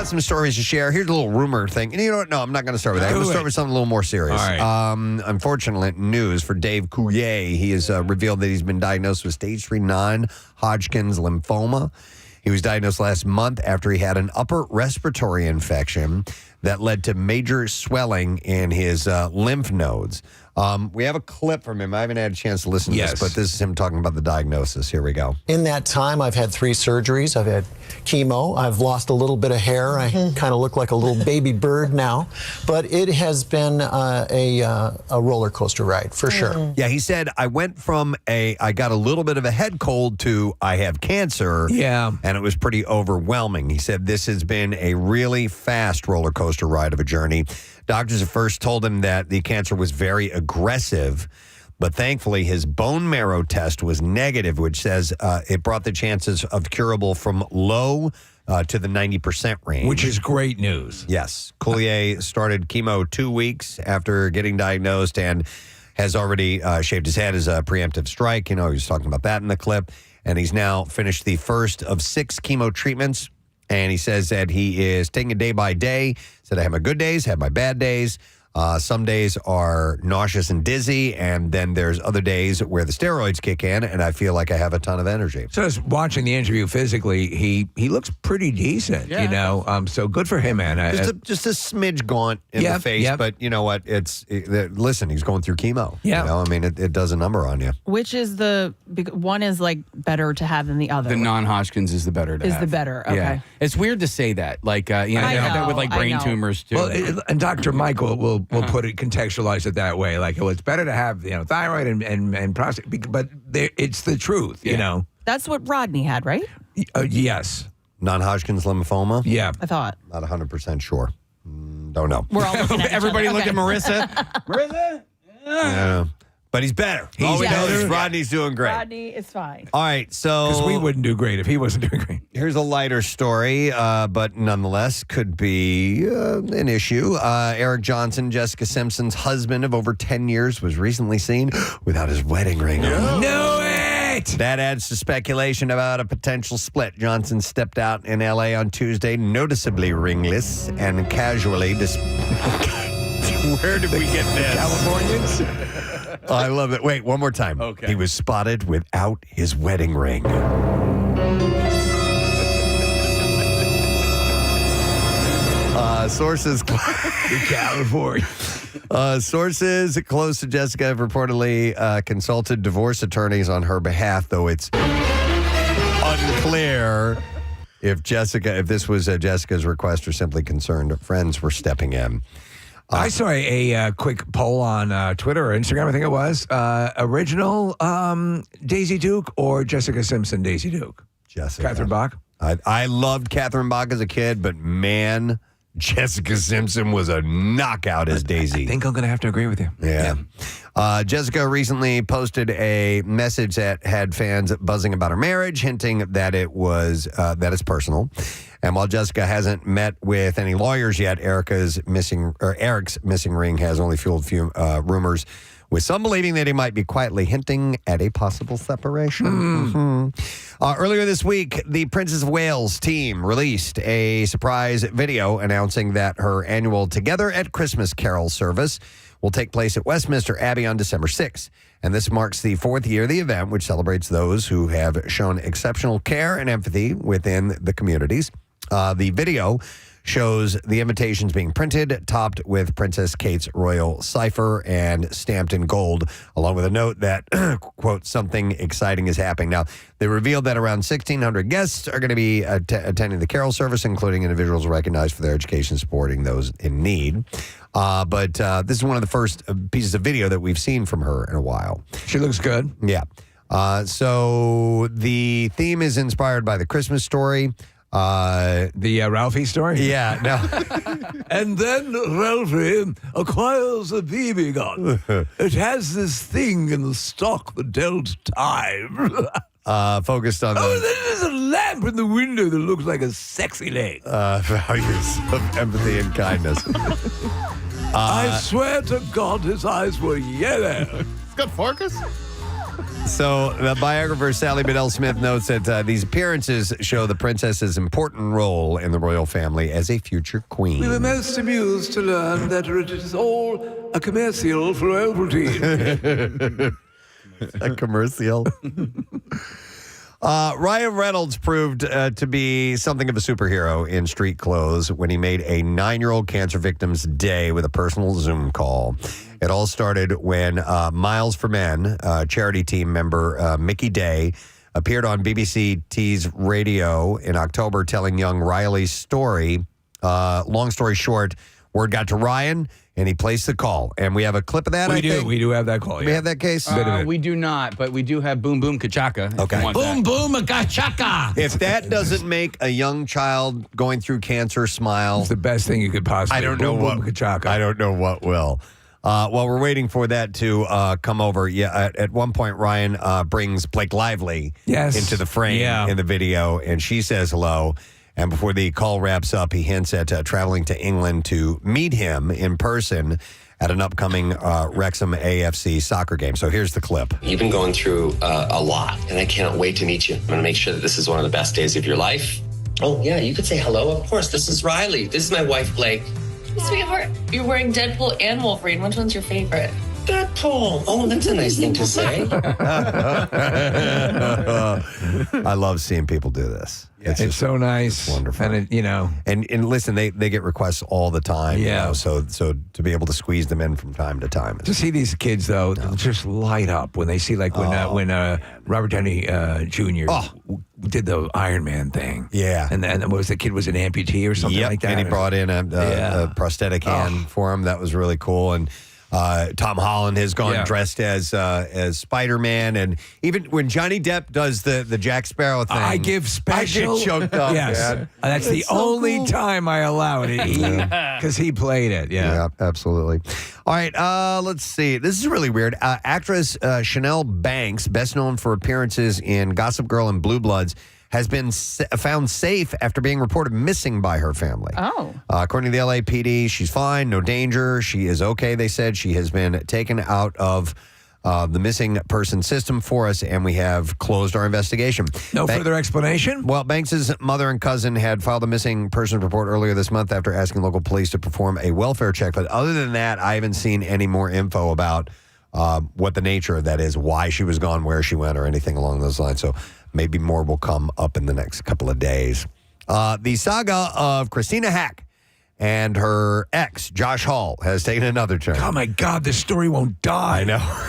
got some stories to share. Here's a little rumor thing. And you know what? No, I'm not going to start with that. I'm going to start with something a little more serious. All right. Unfortunate news for Dave Coulier. He has revealed that he's been diagnosed with stage 3 non-Hodgkin's lymphoma. He was diagnosed last month after he had an upper respiratory infection that led to major swelling in his lymph nodes. We have a clip from him. I haven't had a chance to listen to this, but this is him talking about the diagnosis. Here we go. In that time, I've had 3 surgeries. I've had chemo. I've lost a little bit of hair. I kind of look like a little baby bird now. But it has been a roller coaster ride, for sure. Yeah, he said, I went from I got a little bit of a head cold to I have cancer. Yeah. And it was pretty overwhelming. He said this has been a really fast roller coaster ride of a journey. Doctors at first told him that the cancer was very aggressive, but thankfully his bone marrow test was negative, which says it brought the chances of curable from low to the 90% range. Which is great news. Yes. Coulier started chemo 2 weeks after getting diagnosed and has already shaved his head as a preemptive strike. You know, he was talking about that in the clip. And he's now finished the first of 6 chemo treatments. And he says that he is taking it day by day. Said, I have my good days, have my bad days. Some days are nauseous and dizzy, and then there's other days where the steroids kick in, and I feel like I have a ton of energy. So as watching the interview physically, he looks pretty decent, you know. So good for him, man. Just a smidge gaunt in the face, but you know what? Listen, he's going through chemo. Yeah, you know, I mean, it does a number on you. Which is one is like better to have than the other? The non-Hodgkin's is the better to have. Is the better, okay. Yeah. It's weird to say that. Like, you know, that with like brain tumors too. Well, and Dr. Michael will put it, contextualize it that way. Like, it's better to have, thyroid and prostate, but it's the truth, you know. That's what Rodney had, right? Yes. Non-Hodgkin's lymphoma? Yeah. I thought. Not 100% sure. Don't know. We're all looking at Everybody look at Marissa. Marissa? Yeah. But he's better. All we know is Rodney's doing great. Rodney is fine. All right, so... Because we wouldn't do great if he wasn't doing great. Here's a lighter story, but nonetheless could be an issue. Eric Johnson, Jessica Simpson's husband of over 10 years, was recently seen without his wedding ring on. No it! That adds to speculation about a potential split. Johnson stepped out in L.A. on Tuesday, noticeably ringless and casually... Where did we get this? Californians? I love it. Wait, one more time. Okay. He was spotted without his wedding ring. Sources in California. Sources close to Jessica have reportedly consulted divorce attorneys on her behalf, though it's unclear if this was Jessica's request or simply concerned friends were stepping in. I saw a quick poll on Twitter or Instagram, I think it was. Original Daisy Duke or Jessica Simpson Daisy Duke? Jessica. Catherine Bach? I loved Catherine Bach as a kid, but man, Jessica Simpson was a knockout as Daisy. I think I'm going to have to agree with you. Yeah. Jessica recently posted a message that had fans buzzing about her marriage, hinting that it's personal. And while Jessica hasn't met with any lawyers yet, Eric's missing ring has only fueled few rumors, with some believing that he might be quietly hinting at a possible separation. Mm-hmm. Earlier this week, the Princess of Wales team released a surprise video announcing that her annual Together at Christmas Carol service will take place at Westminster Abbey on December 6th. And this marks the 4th year of the event, which celebrates those who have shown exceptional care and empathy within the communities. The video shows the invitations being printed, topped with Princess Kate's royal cipher and stamped in gold, along with a note that, quote, something exciting is happening. Now, they revealed that around 1,600 guests are going to be attending the carol service, including individuals recognized for their education supporting those in need. But this is one of the first pieces of video that we've seen from her in a while. She looks good. Yeah. So the theme is inspired by the Christmas story. The Ralphie story? Yeah, no. And then Ralphie acquires a BB gun. It has this thing in the stock that tells time. Focused on then there's a lamp in the window that looks like a sexy leg. Values of empathy and kindness. I swear to God his eyes were yellow. It's got focus? So the biographer Sally Bedell Smith notes that these appearances show the princess's important role in the royal family as a future queen. We were most amused to learn that it is all a commercial for Ovaltine. A commercial. Ryan Reynolds proved to be something of a superhero in street clothes when he made a 9-year-old cancer victim's day with a personal Zoom call. It all started when Miles for Men, charity team member Mickey Day, appeared on BBC T's radio in October telling young Riley's story. Long story short, word got to Ryan, and he placed the call. And we have a clip of that, We do have that call. We have that case? We do not, but we do have Boom Boom Kachaka. Okay. Boom Boom Kachaka. If that doesn't make a young child going through cancer smile, It's the best thing you could possibly. I don't know what will. While we're waiting for that to come over, at one point Ryan brings Blake Lively into the frame in the video, and she says hello. And before the call wraps up, he hints at traveling to England to meet him in person at an upcoming Wrexham AFC soccer game. So here's the clip. You've been going through a lot, and I can't wait to meet you. I'm going to make sure that this is one of the best days of your life. Oh, yeah, you could say hello. Of course, this is Riley. This is my wife, Blake. Sweetheart, you're wearing Deadpool and Wolverine. Which one's your favorite? Deadpool. Oh, that's a nice thing to say. I love seeing people do this. It's so nice. It's wonderful. And, and listen, they get requests all the time. Yeah. So to be able to squeeze them in from time to time. to see these kids, though, just light up when they see, like, when Robert Downey Jr. did the Iron Man thing. Yeah. And what was the kid was an amputee or something like that? And he brought in a prosthetic hand for him. That was really cool. And Tom Holland has gone dressed as Spider-Man, and even when Johnny Depp does the Jack Sparrow thing, I get choked up. Yes, man. that's the only time I allow it because he played it. Yeah, absolutely. All right, let's see. This is really weird. Actress Chanel Banks, best known for appearances in Gossip Girl and Blue Bloods, has been found safe after being reported missing by her family. Oh. According to the LAPD, she's fine, no danger. She is okay, they said. She has been taken out of the missing person system for us, and we have closed our investigation. No further explanation? Well, Banks's mother and cousin had filed a missing persons report earlier this month after asking local police to perform a welfare check. But other than that, I haven't seen any more info about what the nature of that is, why she was gone, where she went, or anything along those lines. So maybe more will come up in the next couple of days. The saga of Christina Hack and her ex, Josh Hall, has taken another turn. Oh, my God, this story won't die. I know.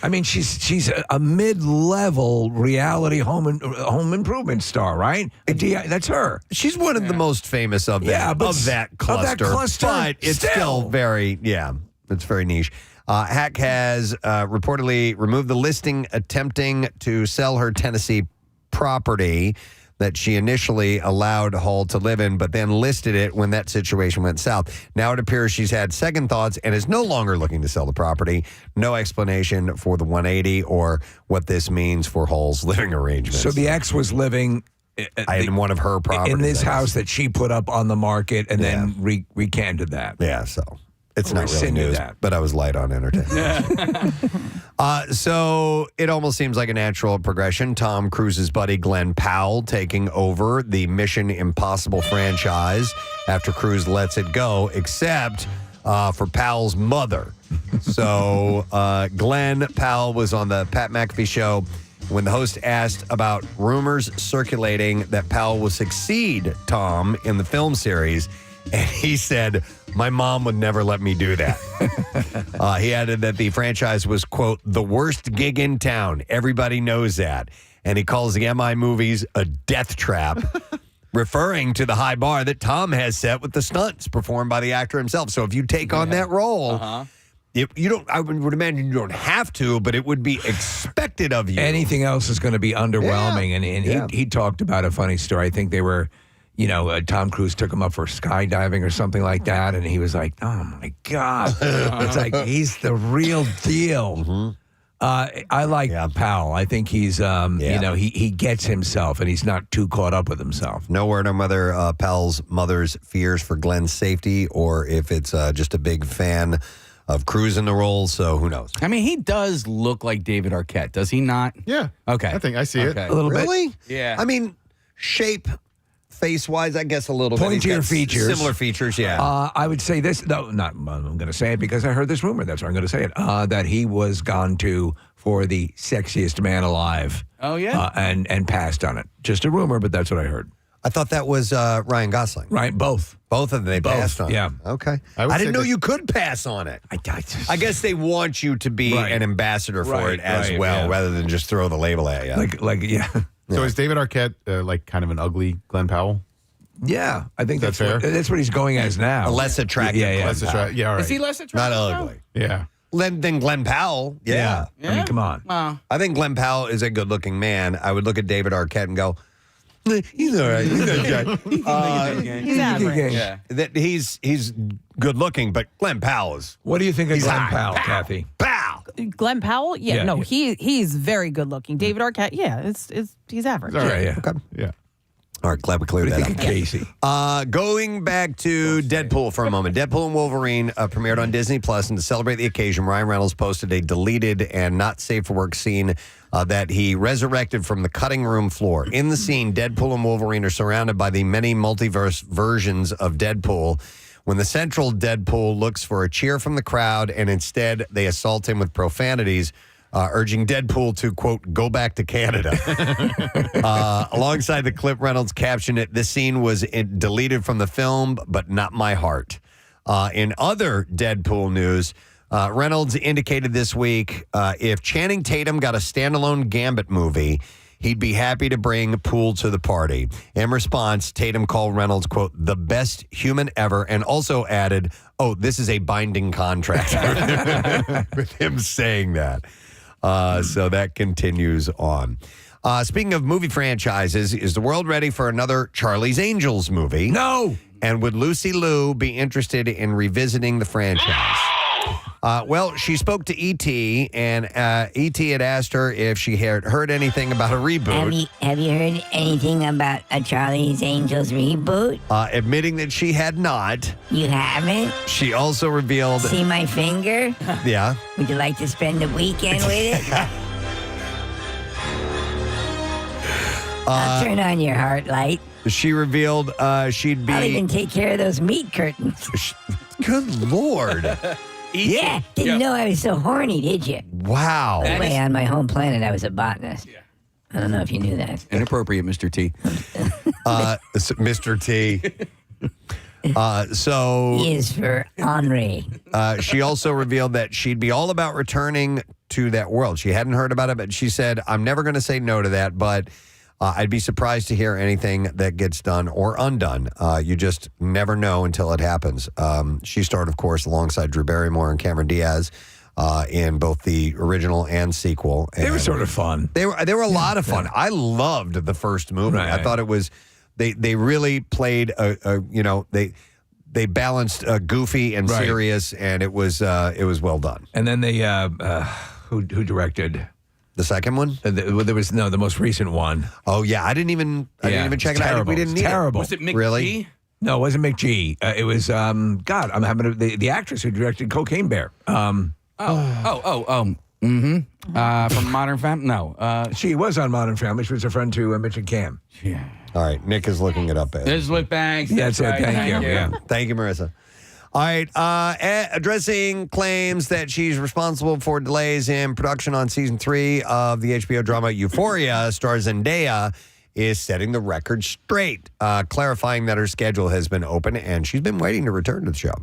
I mean, she's a mid-level reality home improvement star, right? That's her. She's one of the most famous of that, of that cluster. But it's still very, it's very niche. Hack has reportedly removed the listing attempting to sell her Tennessee property that she initially allowed Hall to live in, but then listed it when that situation went south. Now it appears she's had second thoughts and is no longer looking to sell the property. No explanation for the 180 or what this means for Hall's living arrangements. So the ex was living in one of her properties. In this house that she put up on the market and then recanted that. Yeah, so it's not really news, but I was light on entertainment. So it almost seems like a natural progression. Tom Cruise's buddy Glenn Powell taking over the Mission Impossible franchise after Cruise lets it go, except for Powell's mother. So Glenn Powell was on the Pat McAfee show when the host asked about rumors circulating that Powell will succeed Tom in the film series. And he said, my mom would never let me do that. He added that the franchise was, quote, the worst gig in town. Everybody knows that. And he calls the MI movies a death trap, referring to the high bar that Tom has set with the stunts performed by the actor himself. So if you take on that role, you don't. I would imagine you don't have to, but it would be expected of you. Anything else is going to be underwhelming. And he talked about a funny story. I think they were... Tom Cruise took him up for skydiving or something like that, and he was like, oh, my God. It's like, he's the real deal. Mm-hmm. I like Powell. I think he's, he gets himself, and he's not too caught up with himself. No word on whether Powell's mother's fears for Glenn's safety or if it's just a big fan of Cruise in the role, so who knows? I mean, he does look like David Arquette, does he not? Yeah. Okay. I think I see it. Okay. A little bit. Really? Yeah. I mean, shape, face-wise, I guess a little Pointier bit. He's got features. Similar features, yeah. I would say this. No, not. I'm going to say it because I heard this rumor. That's why I'm going to say it. That he was gone to for the sexiest man alive. Oh, yeah? And passed on it. Just a rumor, but that's what I heard. I thought that was Ryan Gosling. Right, both. Both of them, they passed on yeah. it. Okay. I would I didn't say know that- you could pass on it. just, I guess they want you to be Right. an ambassador for Right, it as right, well, yeah. rather than just throw the label at you. like yeah. So is David Arquette like kind of an ugly Glenn Powell? Yeah, I think Is that's that fair? that's what he's going as now. A less attractive Yeah, yeah. Glenn That's just Powell. right. Yeah, all right. Is he less attractive? Not now? ugly. Yeah. Than Glenn Powell. Yeah. I mean, come on. Wow. I think Glenn Powell is a good-looking man. I would look at David Arquette and go, he's all right. He's okay. He's average. Yeah. That he's good-looking, but Glenn Powell is What do you think of Glenn hot. Powell, Kathy? Pow! Glenn Powell? Yeah, Yeah. no, he's very good looking. David Arquette, yeah, he's average. All right. Yeah. Okay. Yeah. All right, glad we cleared What do that you up. think of Casey? Going back to Deadpool for a moment. Deadpool and Wolverine premiered on Disney Plus, and to celebrate the occasion, Ryan Reynolds posted a deleted and not safe for work scene that he resurrected from the cutting room floor. In the scene, Deadpool and Wolverine are surrounded by the many multiverse versions of Deadpool. When the central Deadpool looks for a cheer from the crowd, and instead they assault him with profanities, urging Deadpool to, quote, go back to Canada. Alongside the clip, Reynolds captioned it, this scene was deleted from the film, but not my heart. In other Deadpool news, Reynolds indicated this week if Channing Tatum got a standalone Gambit movie, he'd be happy to bring Poole to the party. In response, Tatum called Reynolds, quote, the best human ever, and also added, oh, this is a binding contract with him saying that. So that continues on. Speaking of movie franchises, is the world ready for another Charlie's Angels movie? No. And would Lucy Liu be interested in revisiting the franchise? Well, she spoke to E.T., and E.T. had asked her if she had heard anything about a reboot. Have you heard anything about a Charlie's Angels reboot? Admitting that she had not. You haven't? She also revealed... See my finger? Yeah. Would you like to spend the weekend with it? I'll turn on your heart light. She revealed she'd I'll be... even take care of those meat curtains. Good Lord. Yeah, didn't know I was so horny, did you? Wow. By the way, on my home planet, I was a botanist. Yeah. I don't know if you knew that. Inappropriate, Mr. T. Mr. T. So E is for Henri. she also revealed that she'd be all about returning to that world. She hadn't heard about it, but she said, I'm never going to say no to that, but I'd be surprised to hear anything that gets done or undone. You just never know until it happens. She starred, of course, alongside Drew Barrymore and Cameron Diaz in both the original and sequel. They were And sort of fun. They were a lot of fun. I loved the first movie. Right. I thought it was they really played they balanced goofy and Right. serious, and it was well done. And then they who directed The second one? there was the most recent one. Oh yeah, I didn't even check it out. Terrible. We didn't It's need terrible. Was it Mick Really? G? No, it wasn't McG. It was God. I'm having the actress who directed Cocaine Bear. From Modern Family? No. She was on Modern Family. She was a friend to Mitch and Cam. Yeah. All right, Nick is looking it up. There's Whip Banks. Yeah, that's it. right. Thank you. Yeah. Thank you, Marissa. All right, addressing claims that she's responsible for delays in production on season 3 of the HBO drama Euphoria, star Zendaya is setting the record straight, clarifying that her schedule has been open and she's been waiting to return to the show.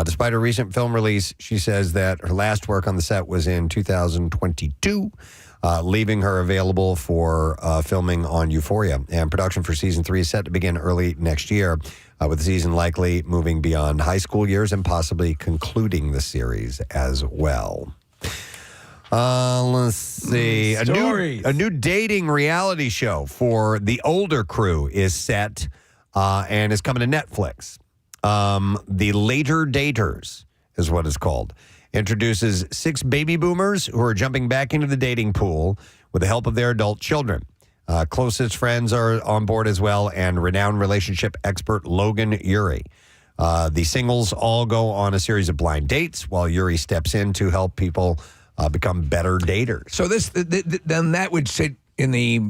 Despite a recent film release, she says that her last work on the set was in 2022, leaving her available for filming on Euphoria. And production for season 3 is set to begin early next year, with the season likely moving beyond high school years and possibly concluding the series as well. Let's see. A new dating reality show for the older crew is set and is coming to Netflix. The Later Daters is what it's called. Introduces 6 baby boomers who are jumping back into the dating pool with the help of their adult children. Closest friends are on board as well, and renowned relationship expert Logan Ury. The singles all go on a series of blind dates while Yuri steps in to help people become better daters. So then that would sit in the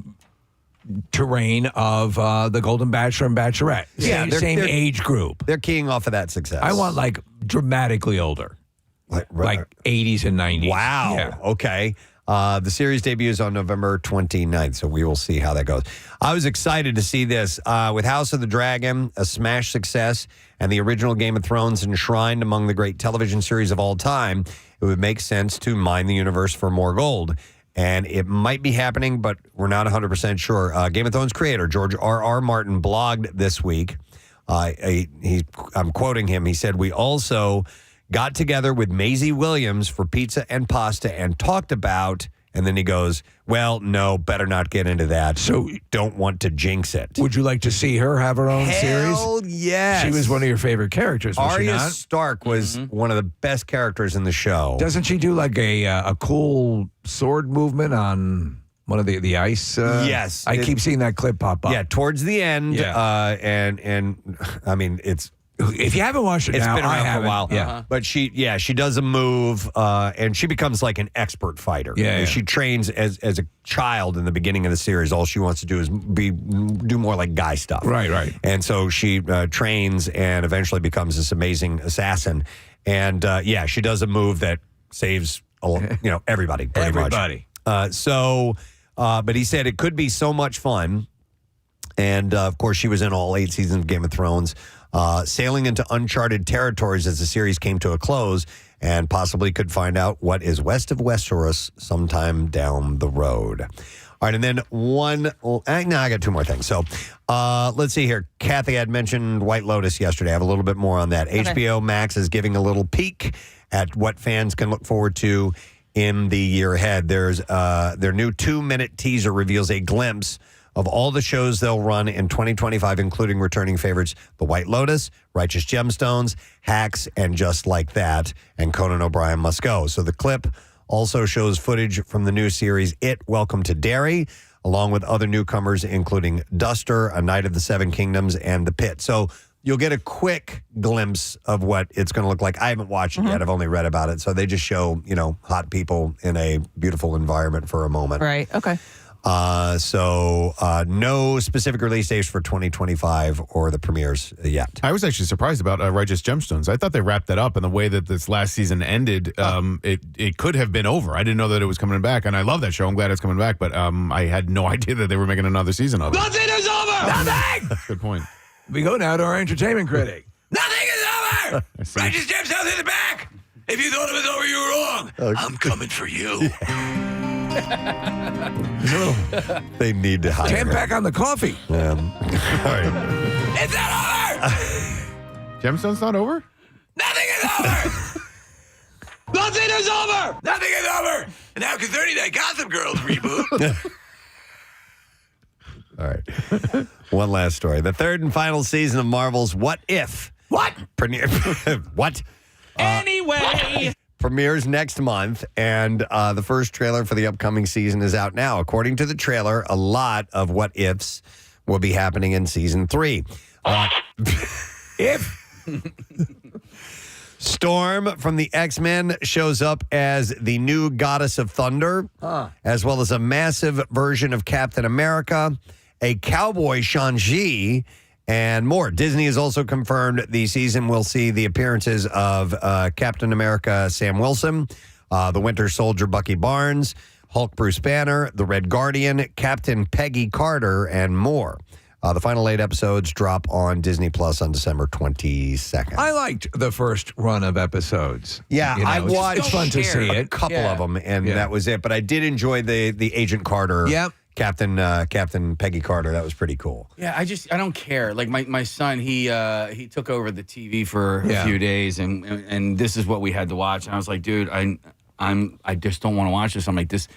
terrain of the Golden Bachelor and Bachelorette. Yeah, same age group. They're keying off of that success. I want like dramatically older, like 80s and 90s. Wow. Yeah. Okay. The series debuts on November 29th, so we will see how that goes. I was excited to see this. With House of the Dragon, a smash success, and the original Game of Thrones enshrined among the great television series of all time, it would make sense to mine the universe for more gold. And it might be happening, but we're not 100% sure. Game of Thrones creator George R.R. Martin blogged this week. I'm quoting him. He said, "We also got together with Maisie Williams for pizza and pasta and talked about," and then he goes, "Well, no, better not get into that. So don't want to jinx it." Would you like to see her have her own series? Hell yes. She was one of your favorite characters, was she Arya not? Stark was one of the best characters in the show. Doesn't she do like a cool sword movement on one of the ice? Yes. I keep seeing that clip pop up. Yeah, towards the end. Yeah. And I mean, if you haven't watched it it's now, been around I for a while. Yeah. But she does a move, and she becomes like an expert fighter. Yeah. She trains as a child in the beginning of the series. All she wants to do is do more like guy stuff. Right. And so she trains and eventually becomes this amazing assassin. And she does a move that saves everybody. Pretty Everybody. Much. But he said it could be so much fun. And of course, she was in all 8 seasons of Game of Thrones. Sailing into uncharted territories as the series came to a close, and possibly could find out what is west of Westeros sometime down the road. All right, and then I got 2 more things. So let's see here. Kathy had mentioned White Lotus yesterday. I have a little bit more on that. Okay. HBO Max is giving a little peek at what fans can look forward to in the year ahead. There's their new 2-minute teaser reveals a glimpse of all the shows they'll run in 2025, including returning favorites The White Lotus, Righteous Gemstones, Hacks, and Just Like That, and Conan O'Brien Must Go. So the clip also shows footage from the new series It, Welcome to Derry, along with other newcomers, including Duster, A Knight of the Seven Kingdoms, and The Pit. So you'll get a quick glimpse of what it's going to look like. I haven't watched it yet. I've only read about it. So they just show, hot people in a beautiful environment for a moment. Right. Okay. No specific release dates for 2025 or the premieres yet. I was actually surprised about Righteous Gemstones. I thought they wrapped that up, and the way that this last season ended, it could have been over. I didn't know that it was coming back, and I love that show. I'm glad it's coming back, but I had no idea that they were making another season of it. Nothing is over! Nothing! Good point. We go now to our entertainment critic. Nothing is over! see. Righteous Gemstones in the back! If you thought it was over, you were wrong. I'm coming for you. They need to hire 10 him. pack on the coffee. All right. It's not over! Gemstone's not over? Nothing is over! Nothing is over! Nothing is over! And now can 30 Day Gossip Girls reboot. All right. One last story. The 3rd and final season of Marvel's What If? What? What? Anyway. Premieres next month, and the first trailer for the upcoming season is out now. According to the trailer, a lot of what ifs will be happening in season 3. Storm from the X-Men shows up as the new goddess of thunder, as well as a massive version of Captain America, a cowboy Shang-Chi, and more. Disney has also confirmed the season will see the appearances of Captain America Sam Wilson, the Winter Soldier Bucky Barnes, Hulk Bruce Banner, the Red Guardian, Captain Peggy Carter, and more. The final 8 episodes drop on Disney Plus on December 22nd. I liked the first run of episodes. Yeah, I watched it's fun to see a it. couple of them, and that was it. But I did enjoy the Agent Carter. Yep. Captain Peggy Carter. That was pretty cool. Yeah, I don't care. Like my son, he took over the TV for a few days, and this is what we had to watch. And I was like, dude, I just don't want to watch this. I'm like, this,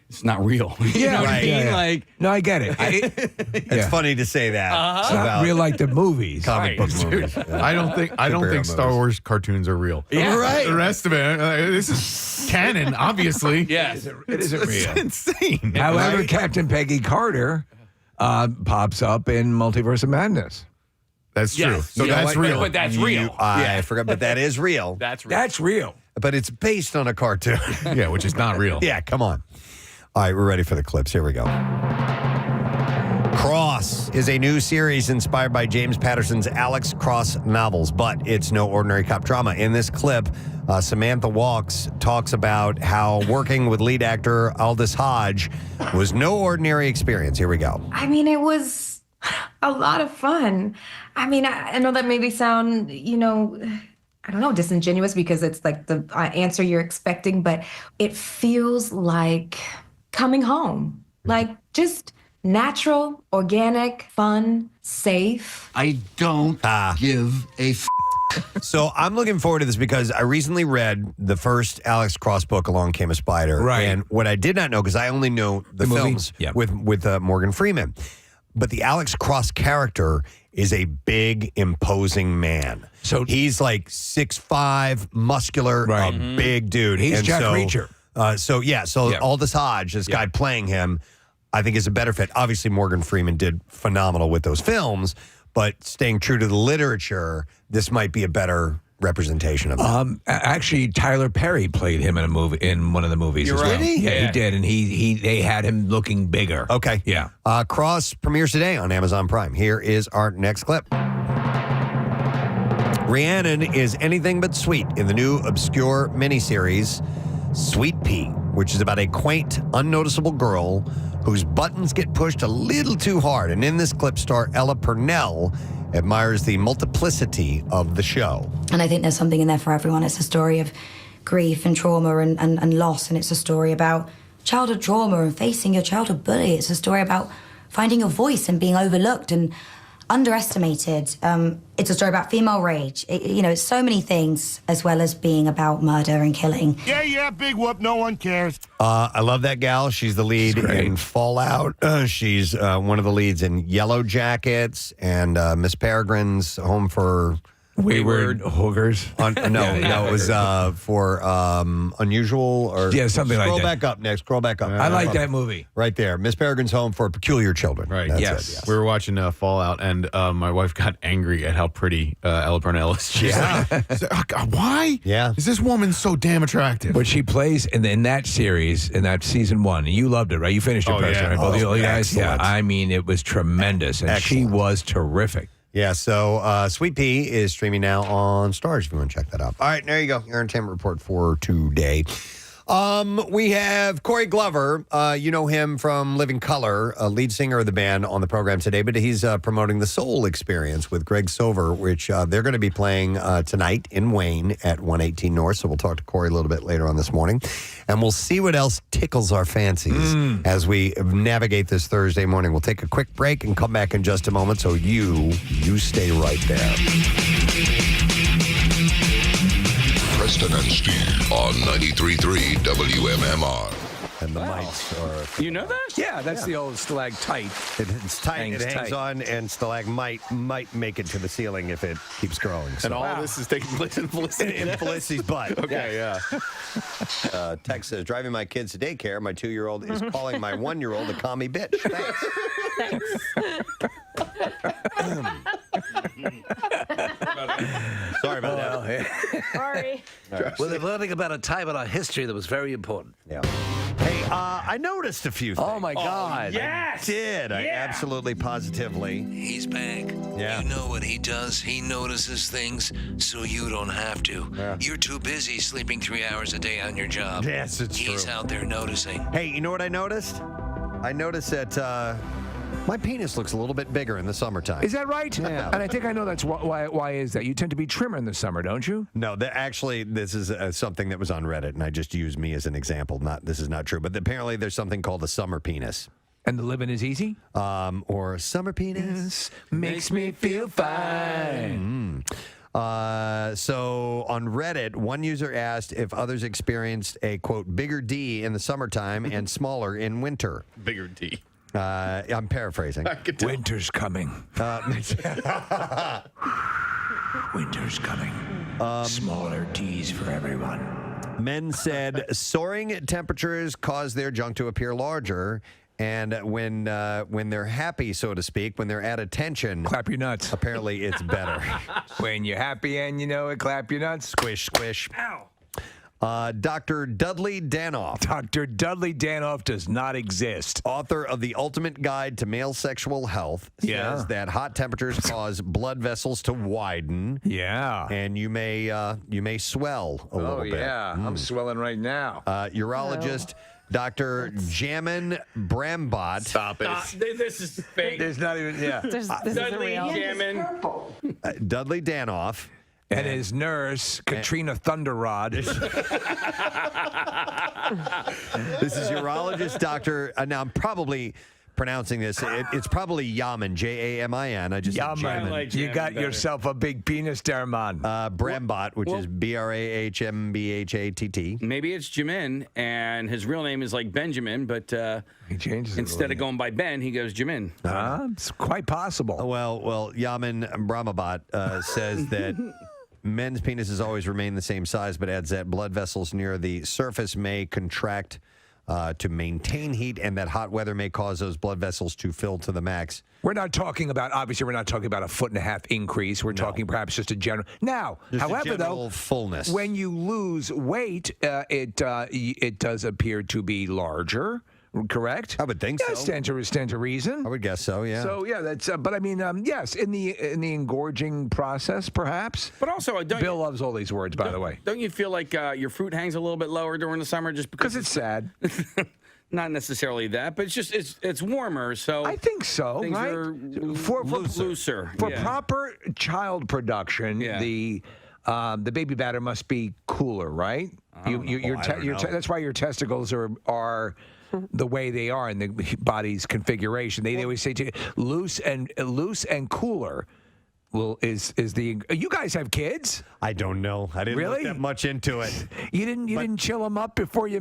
it's not real. You know what I mean? Yeah. Like, no, I get it. It's funny to say that It's not real like the movies. comic book movies. I don't think Star Wars cartoons are real. Yeah. Right. The rest of it, this is canon, obviously. yes. It isn't real. It's insane. However, Right? Captain Peggy Carter pops up in Multiverse of Madness. That's true. Yes. So Yeah, that's but- real. But that's real. I forgot, but that is real. That's real. That's real. But it's based on a cartoon. Yeah, which is not real. Yeah, come on. All right, we're ready for the clips. Here we go. Cross is a new series inspired by James Patterson's Alex Cross novels, but it's no ordinary cop drama. In this clip, Samantha Walks talks about how working with lead actor Aldous Hodge was no ordinary experience. Here we go. I mean, it was a lot of fun. I mean, I know that maybe sound, I don't know, disingenuous because it's like the answer you're expecting, but it feels like coming home. Like just natural, organic, fun, safe. I don't give a So I'm looking forward to this because I recently read the first Alex Cross book, Along Came a Spider. Right. And what I did not know, because I only know the movie? films Yeah. with Morgan Freeman, but the Alex Cross character is a big, imposing man. So he's like 6'5", muscular, Right. a big dude. He's And Jack so, Reacher. So Aldous Hodge, this guy playing him, I think is a better fit. Obviously, Morgan Freeman did phenomenal with those films, but staying true to the literature, this might be a better representation of that. Actually, Tyler Perry played him in one of the movies. You're as well. right. Did he? Yeah, Yeah. he did, and they had him looking bigger. Okay. Yeah. Cross premieres today on Amazon Prime. Here is our next clip. Rhiannon is anything but sweet in the new obscure miniseries Sweet Pea, which is about a quaint, unnoticeable girl whose buttons get pushed a little too hard. And in this clip, star Ella Purnell admires the multiplicity of the show. And I think there's something in there for everyone. It's a story of grief and trauma and loss, and it's a story about childhood trauma and facing your childhood bully. It's a story about finding your voice and being overlooked and underestimated. It's a story about female rage. It's so many things, as well as being about murder and killing. Yeah, big whoop, no one cares. I love that gal. She's the lead in Fallout. She's one of the leads in Yellow Jackets and Miss Peregrine's Home for Wayward Hoogers. It was for Unusual or something like that. Scroll back up next. Scroll back up. I like that movie. Right there. Miss Peregrine's Home for Peculiar Children. Right. That's Yes. it, yes. We were watching Fallout, and my wife got angry at how pretty Ella Purnell is. She's like, why? Yeah. Is this woman so damn attractive? But she plays in that series, in that season 1. And you loved it, right? You finished it, Oh, Preston, yeah. right? Both of Oh, you guys? Yeah. excellent. I mean, it was tremendous. And she was terrific. Yeah, so Sweet Pea is streaming now on Starz if you want to check that out. All right, there you go. Your entertainment report for today. We have Corey Glover. You know him from Living Color, lead singer of the band on the program today, but he's promoting the Soul Experience with Greg Sover, which they're going to be playing tonight in Wayne at 118 North. So we'll talk to Corey a little bit later on this morning, and we'll see what else tickles our fancies as we navigate this Thursday morning. We'll take a quick break and come back in just a moment, so you stay right there. Preston and Steve on 93.3 WMMR. And the mics are... You know that? Yeah, that's the old stalactite. It's tight. It hangs on, and stalagmite might make it to the ceiling if it keeps growing. So. And all this is taking place in Felicity. In Felicity's butt. Okay, yeah. Text says, driving my kids to daycare, my 2-year-old is calling my 1-year-old a commie bitch. Thanks. Sorry about that. Sorry. Well, they're learning about a time in our history that was very important. Yeah. Hey, I noticed a few things. Oh, my God. I did. I absolutely positively. He's back. Yeah. You know what he does. He notices things so you don't have to. Yeah. You're too busy sleeping 3 hours a day on your job. Yes, it's He's true. out there noticing. Hey, you know what I noticed? I noticed that my penis looks a little bit bigger in the summertime. Is that right? Yeah. And I think I know that's why is that. You tend to be trimmer in the summer, don't you? No, actually, this is something that was on Reddit, and I just used me as an example. This is not true, but apparently there's something called a summer penis. And the living is easy? Or summer penis makes me feel fine. So on Reddit, one user asked if others experienced a, quote, bigger D in the summertime and smaller in winter. Bigger D. I'm paraphrasing. Winter's coming. Winter's coming. Smaller D's for everyone. Men said soaring temperatures cause their junk to appear larger, And when they're happy, so to speak, when they're at attention, clap your nuts. Apparently, it's better. When you're happy and you know it, clap your nuts. Squish, squish. Ow. Dr. Dudley Danoff. Dr. Dudley Danoff does not exist. Author of The Ultimate Guide to Male Sexual Health says that hot temperatures cause blood vessels to widen. Yeah. And you may swell a little bit. Oh, yeah. I'm swelling right now. Urologist Dr. Jamin Brambot. Stop it. This is fake. There's not even, yeah. This isn't Dudley real. Jamin. Dudley Danoff. And his nurse, Katrina Thunderrod. This is urologist Dr. Now, I'm probably pronouncing this. It's probably Yamin, Jamin. I just said Yamin. like You Jamin got better. yourself a big penis there, man. Brambot, which is Brahmbhatt. Maybe it's Jamin, and his real name is like Benjamin, but He changes it. instead of going by Ben, he goes Jamin. It's quite possible. Well, Yamin Brahmbhatt says that men's penises always remain the same size, but adds that blood vessels near the surface may contract to maintain heat, and that hot weather may cause those blood vessels to fill to the max. We're not talking about, obviously, we're not talking about a 1.5 foot increase. We're talking perhaps just a general. Now, Just a however, general though, fullness. when you lose weight, it does appear to be larger. Correct? I would think yeah, so. Stands to reason. I would guess so. Yeah. So yeah, that's. But I mean, yes, in the engorging process, perhaps. But also, Bill loves all these words, by the way. Don't you feel like your fruit hangs a little bit lower during the summer just because Because it's sad. Not necessarily that, but it's just it's warmer, so I think so. things Right? are looser. For Yeah. proper child production, Yeah. the baby batter must be cooler, right? That's why your testicles are the way they are in the body's configuration. They always say to you, loose and cooler. Is the you guys have kids? I don't know. I didn't look that much into it. You didn't chill them up before you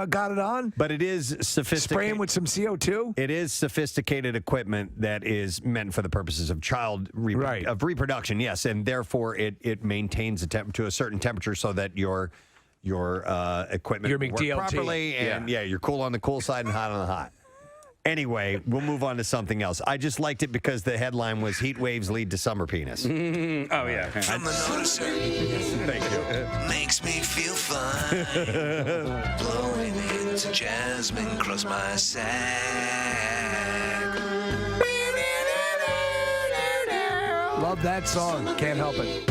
got it on. But it is sophisticated. Spray them with some CO2. It is sophisticated equipment that is meant for the purposes of of reproduction. Yes, and therefore it maintains to a certain temperature so that your equipment Your works McDLT. properly, and you're cool on the cool side and hot on the hot. Anyway, we'll move on to something else. I just liked it because the headline was "Heat Waves Lead to Summer Penis." Oh yeah. From the noticer. Thank you. Makes me feel fine. Blowing into jasmine across my sack. Love that song. Can't help it.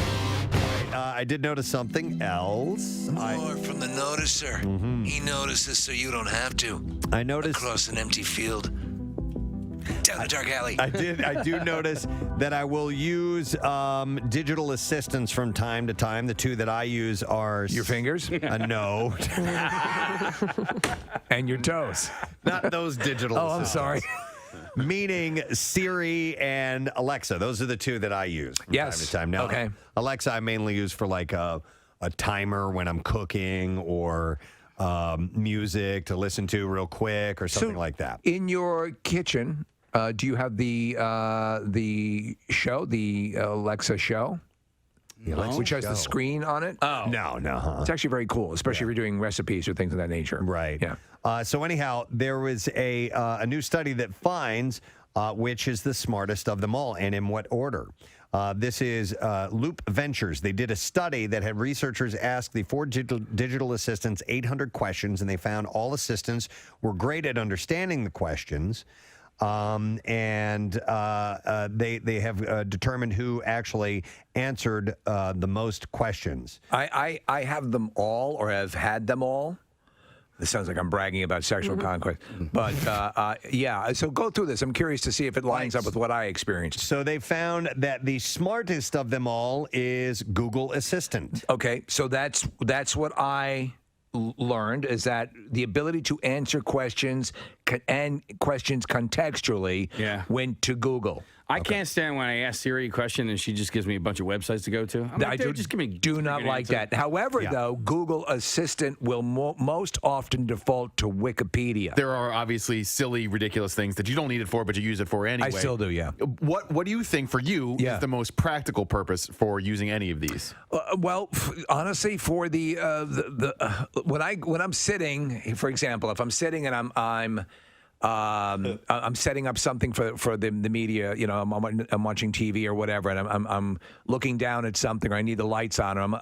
I did notice something else. More from the noticer. He notices so you don't have to. I noticed Across an empty field. Down the dark alley. I do notice that I will use digital assistants from time to time. The two that I use are Your fingers? No, And your toes. not those digital. Oh, I'm sorry. Meaning Siri and Alexa. Those are the two that I use from time to time. Now, Okay. Alexa I mainly use for like a timer when I'm cooking or music to listen to real quick or something like that. In your kitchen, do you have the show, the Alexa show? Which has the screen on it? Oh. No. It's actually very cool, especially if you're doing recipes or things of that nature. Right. Yeah. So anyhow, there was a new study that finds which is the smartest of them all and in what order. This is Loop Ventures. They did a study that had researchers ask the 4 digital assistants 800 questions, and they found all assistants were great at understanding the questions. And they have determined who actually answered the most questions. I have them all, or have had them all. This sounds like I'm bragging about sexual conquest. But yeah, so go through this. I'm curious to see if it lines up with what I experienced. So they found that the smartest of them all is Google Assistant. Okay, so that's what I learned, is that the ability to answer questions and questions contextually went to Google. I can't stand when I ask Siri a question and she just gives me a bunch of websites to go to. I'm like, dude, just give me. Do not like answer. that. However, though, Google Assistant will most often default to Wikipedia. There are obviously silly, ridiculous things that you don't need it for, but you use it for anyway. I still do, yeah. What do you think for you is the most practical purpose for using any of these? Well, honestly, for when I'm sitting, for example, if I'm sitting and I'm setting up something for the media. You know, I'm watching TV or whatever, and I'm looking down at something, or I need the lights on, or I'm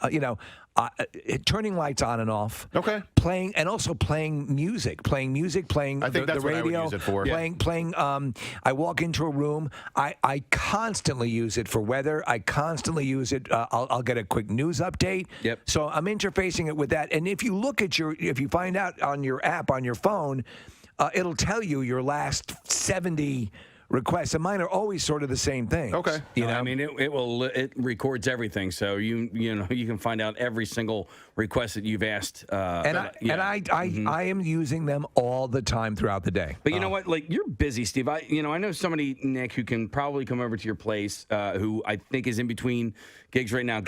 turning lights on and off. Okay. Playing music. Playing I think that's the radio. What I would use it for. Playing. I walk into a room. I constantly use it for weather. I constantly use it. I'll get a quick news update. Yep. So I'm interfacing it with that. And if you look at if you find out on your app on your phone, it'll tell you your last 70 requests, and mine are always sort of the same thing. Okay. You know, I mean, it records everything, so you can find out every single request that you've asked. I am using them all the time throughout the day. But you know what? Like, you're busy, Steve. I know somebody, Nick, who can probably come over to your place, who I think is in between gigs right now.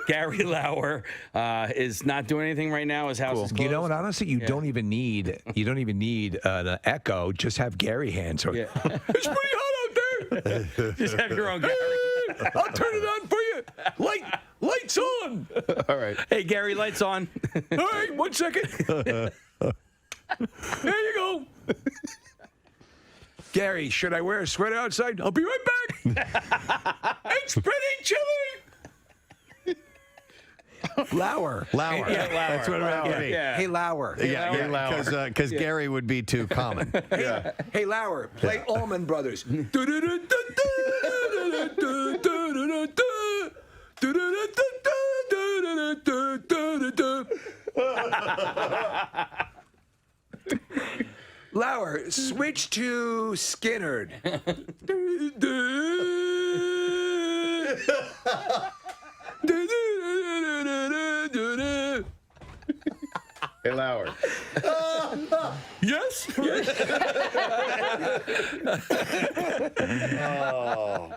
Gary Lauer is not doing anything right now. His house is closed. You know what? Honestly, you don't even need an echo. Just have Gary hands. Yeah. It's pretty hot out there. Just have your own Gary. I'll turn it on for you. Lights on. All right. Hey, Gary, lights on. All right, 1 second. There you go. Gary, should I wear a sweater outside? I'll be right back. It's pretty chilly. Lauer. Lauer. Yeah, Lauer. That's what it would be. Yeah. Hey, Lauer. Yeah, because Gary would be too common. Hey, Lauer, play Allman Brothers. Lauer, switch to Skinnerd. Hey, Lauer. Yes.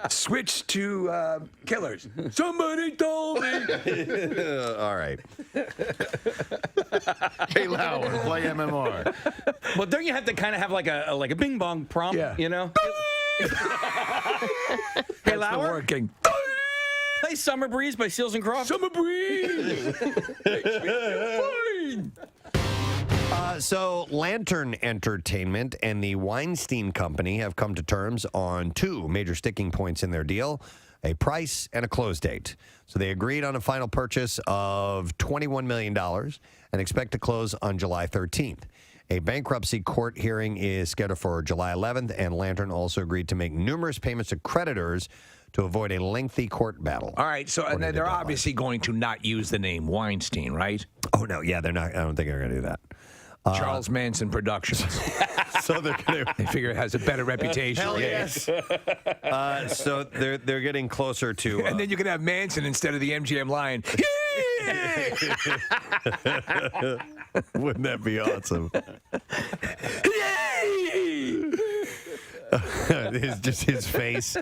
Switch to Killers. Somebody told me. All right. Hey, Lauer, play MMR. Well, don't you have to kind of have like a bing bong prompt? Yeah. You know. Hey, Lauer? Working. Play Summer Breeze by Seals and Croft. Summer Breeze. Fine. So Lantern Entertainment and the Weinstein Company have come to terms on two major sticking points in their deal: a price and a close date. So they agreed on a final purchase of $21 million and expect to close on July 13th. A bankruptcy court hearing is scheduled for July 11th, and Lantern also agreed to make numerous payments to creditors to avoid a lengthy court battle. All right, so and then they're obviously going to not use the name Weinstein, right? Oh, no, yeah, they're not. I don't think they're going to do that. Charles Manson Productions. So they're going to. They figure it has a better reputation. Hell yes. So they're getting closer to. And then you can have Manson instead of the MGM Lion. Wouldn't that be awesome? His face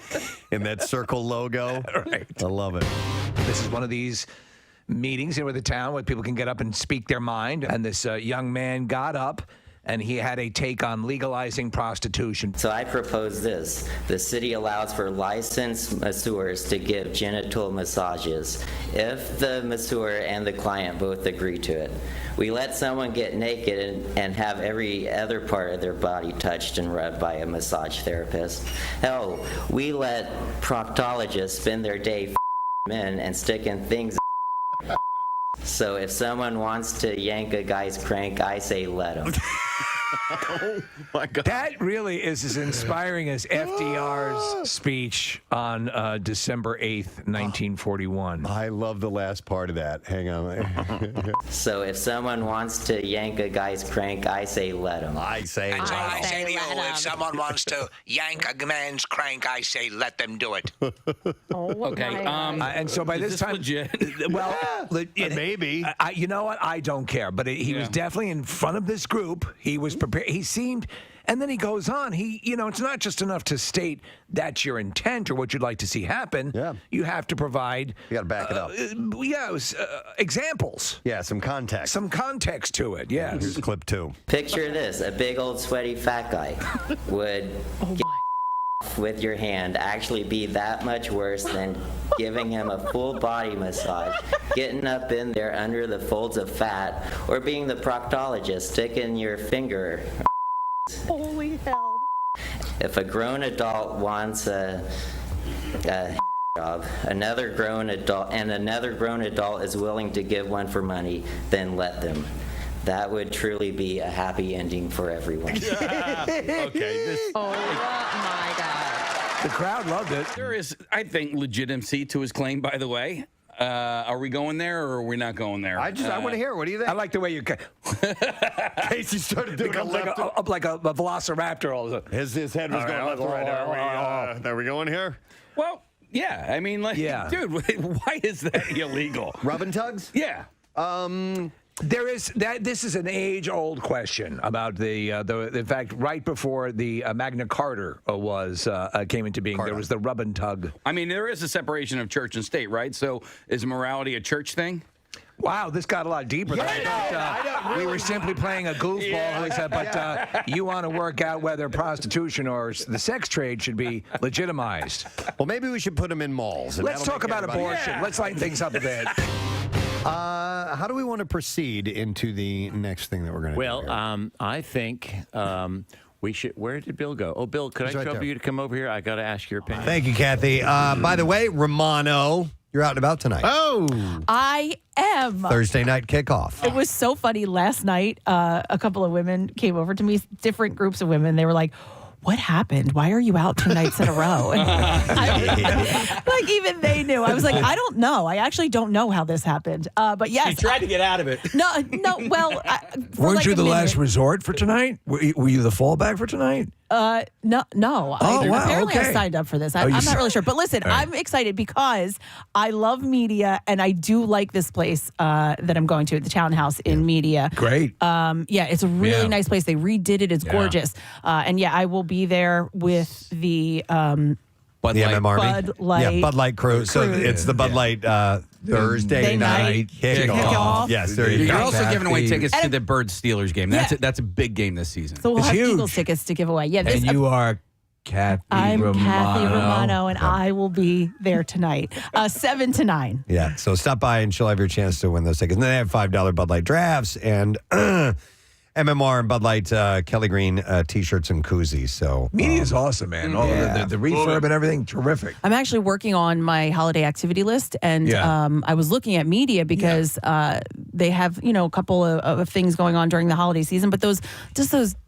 in that circle logo. Right. I love it. This is one of these meetings in with the town where people can get up and speak their mind. And this young man got up and he had a take on legalizing prostitution. So I propose this. The city allows for licensed masseurs to give genital massages if the masseur and the client both agree to it. We let someone get naked and have every other part of their body touched and rubbed by a massage therapist. Hell, we let proctologists spend their day men and sticking things. So if someone wants to yank a guy's crank, I say let him. Oh, my God. That really is as inspiring as FDR's speech on December 8th, 1941. I love the last part of that. Hang on. So if someone wants to yank a guy's crank, I say let him. I say And so I say to you, if someone wants to yank a man's crank, I say let them do it. Okay. And so by this time, legit? well, maybe. You know what? I don't care. But he was definitely in front of this group. He was prepared. He seemed, and then he goes on. It's not just enough to state that's your intent or what you'd like to see happen. Yeah. You have to provide. You got to back it up. Examples. Yeah, some context. Some context to it. Yes. Here's clip 2. Picture this: a big old sweaty fat guy would get with your hand actually be that much worse than giving him a full body massage, getting up in there under the folds of fat, or being the proctologist sticking your finger Holy hell. If a grown adult wants a job, another grown adult is willing to give one for money, then let them. That would truly be a happy ending for everyone. Oh my God. The crowd loved it. There is, I think, legitimacy to his claim, by the way. Are we going there or are we not going there? I want to hear. What do you think? I like the way you. Casey started doing up like a velociraptor all of a sudden. His head was going left to right. Are we going here? Well, yeah. I mean, like, dude, why is that illegal? Rubbing tugs? Yeah. There is that. This is an age-old question about the. In fact, right before the Magna Carta came into being, there was the rub and tug. I mean, there is a separation of church and state, right? So, is morality a church thing? Wow, this got a lot deeper than I thought. We were simply playing a goofball, but you want to work out whether prostitution or the sex trade should be legitimized. Well, maybe we should put them in malls. Let's talk about abortion. Let's lighten things up a bit. How do we want to proceed into the next thing that we're going to do? Well, I think we should. Where did Bill go? Oh, Bill, could I trouble you to come over here? I got to ask your opinion. Thank you, Kathy. By the way, Romano, you're out and about tonight. Oh, I am. Thursday night kickoff. It was so funny. Last night, a couple of women came over to me, different groups of women. They were like, what happened? Why are you out 2 nights in a row? And like even they knew. I was like, I don't know. I actually don't know how this happened. But yes, you tried to get out of it. No. Well, weren't you the last resort for tonight? Were you the fallback for tonight? No. wow, Apparently okay. I signed up for this. I'm not really sure. But listen, I'm excited because I love media and I do like this place that I'm going to, the Townhouse in Media. Great. It's a really nice place. They redid it. It's gorgeous. And I will be there with the Bud Light crew. So it's the Bud Light Thursday night kickoff. Yes, there you go. You're also giving away tickets to the Birds Steelers game. That's a big game this season. So we'll have Eagles tickets to give away. Yeah, and you are Kathy I'm Romano. Kathy Romano, and I will be there tonight, 7 to 9. Yeah, so stop by and she'll have your chance to win those tickets. And then they have $5 Bud Light drafts and MMR and Bud Light Kelly Green T-shirts and koozies. So media is awesome, man. All the refurb and everything, terrific. I'm actually working on my holiday activity list, and I was looking at media because they have a couple of things going on during the holiday season. But those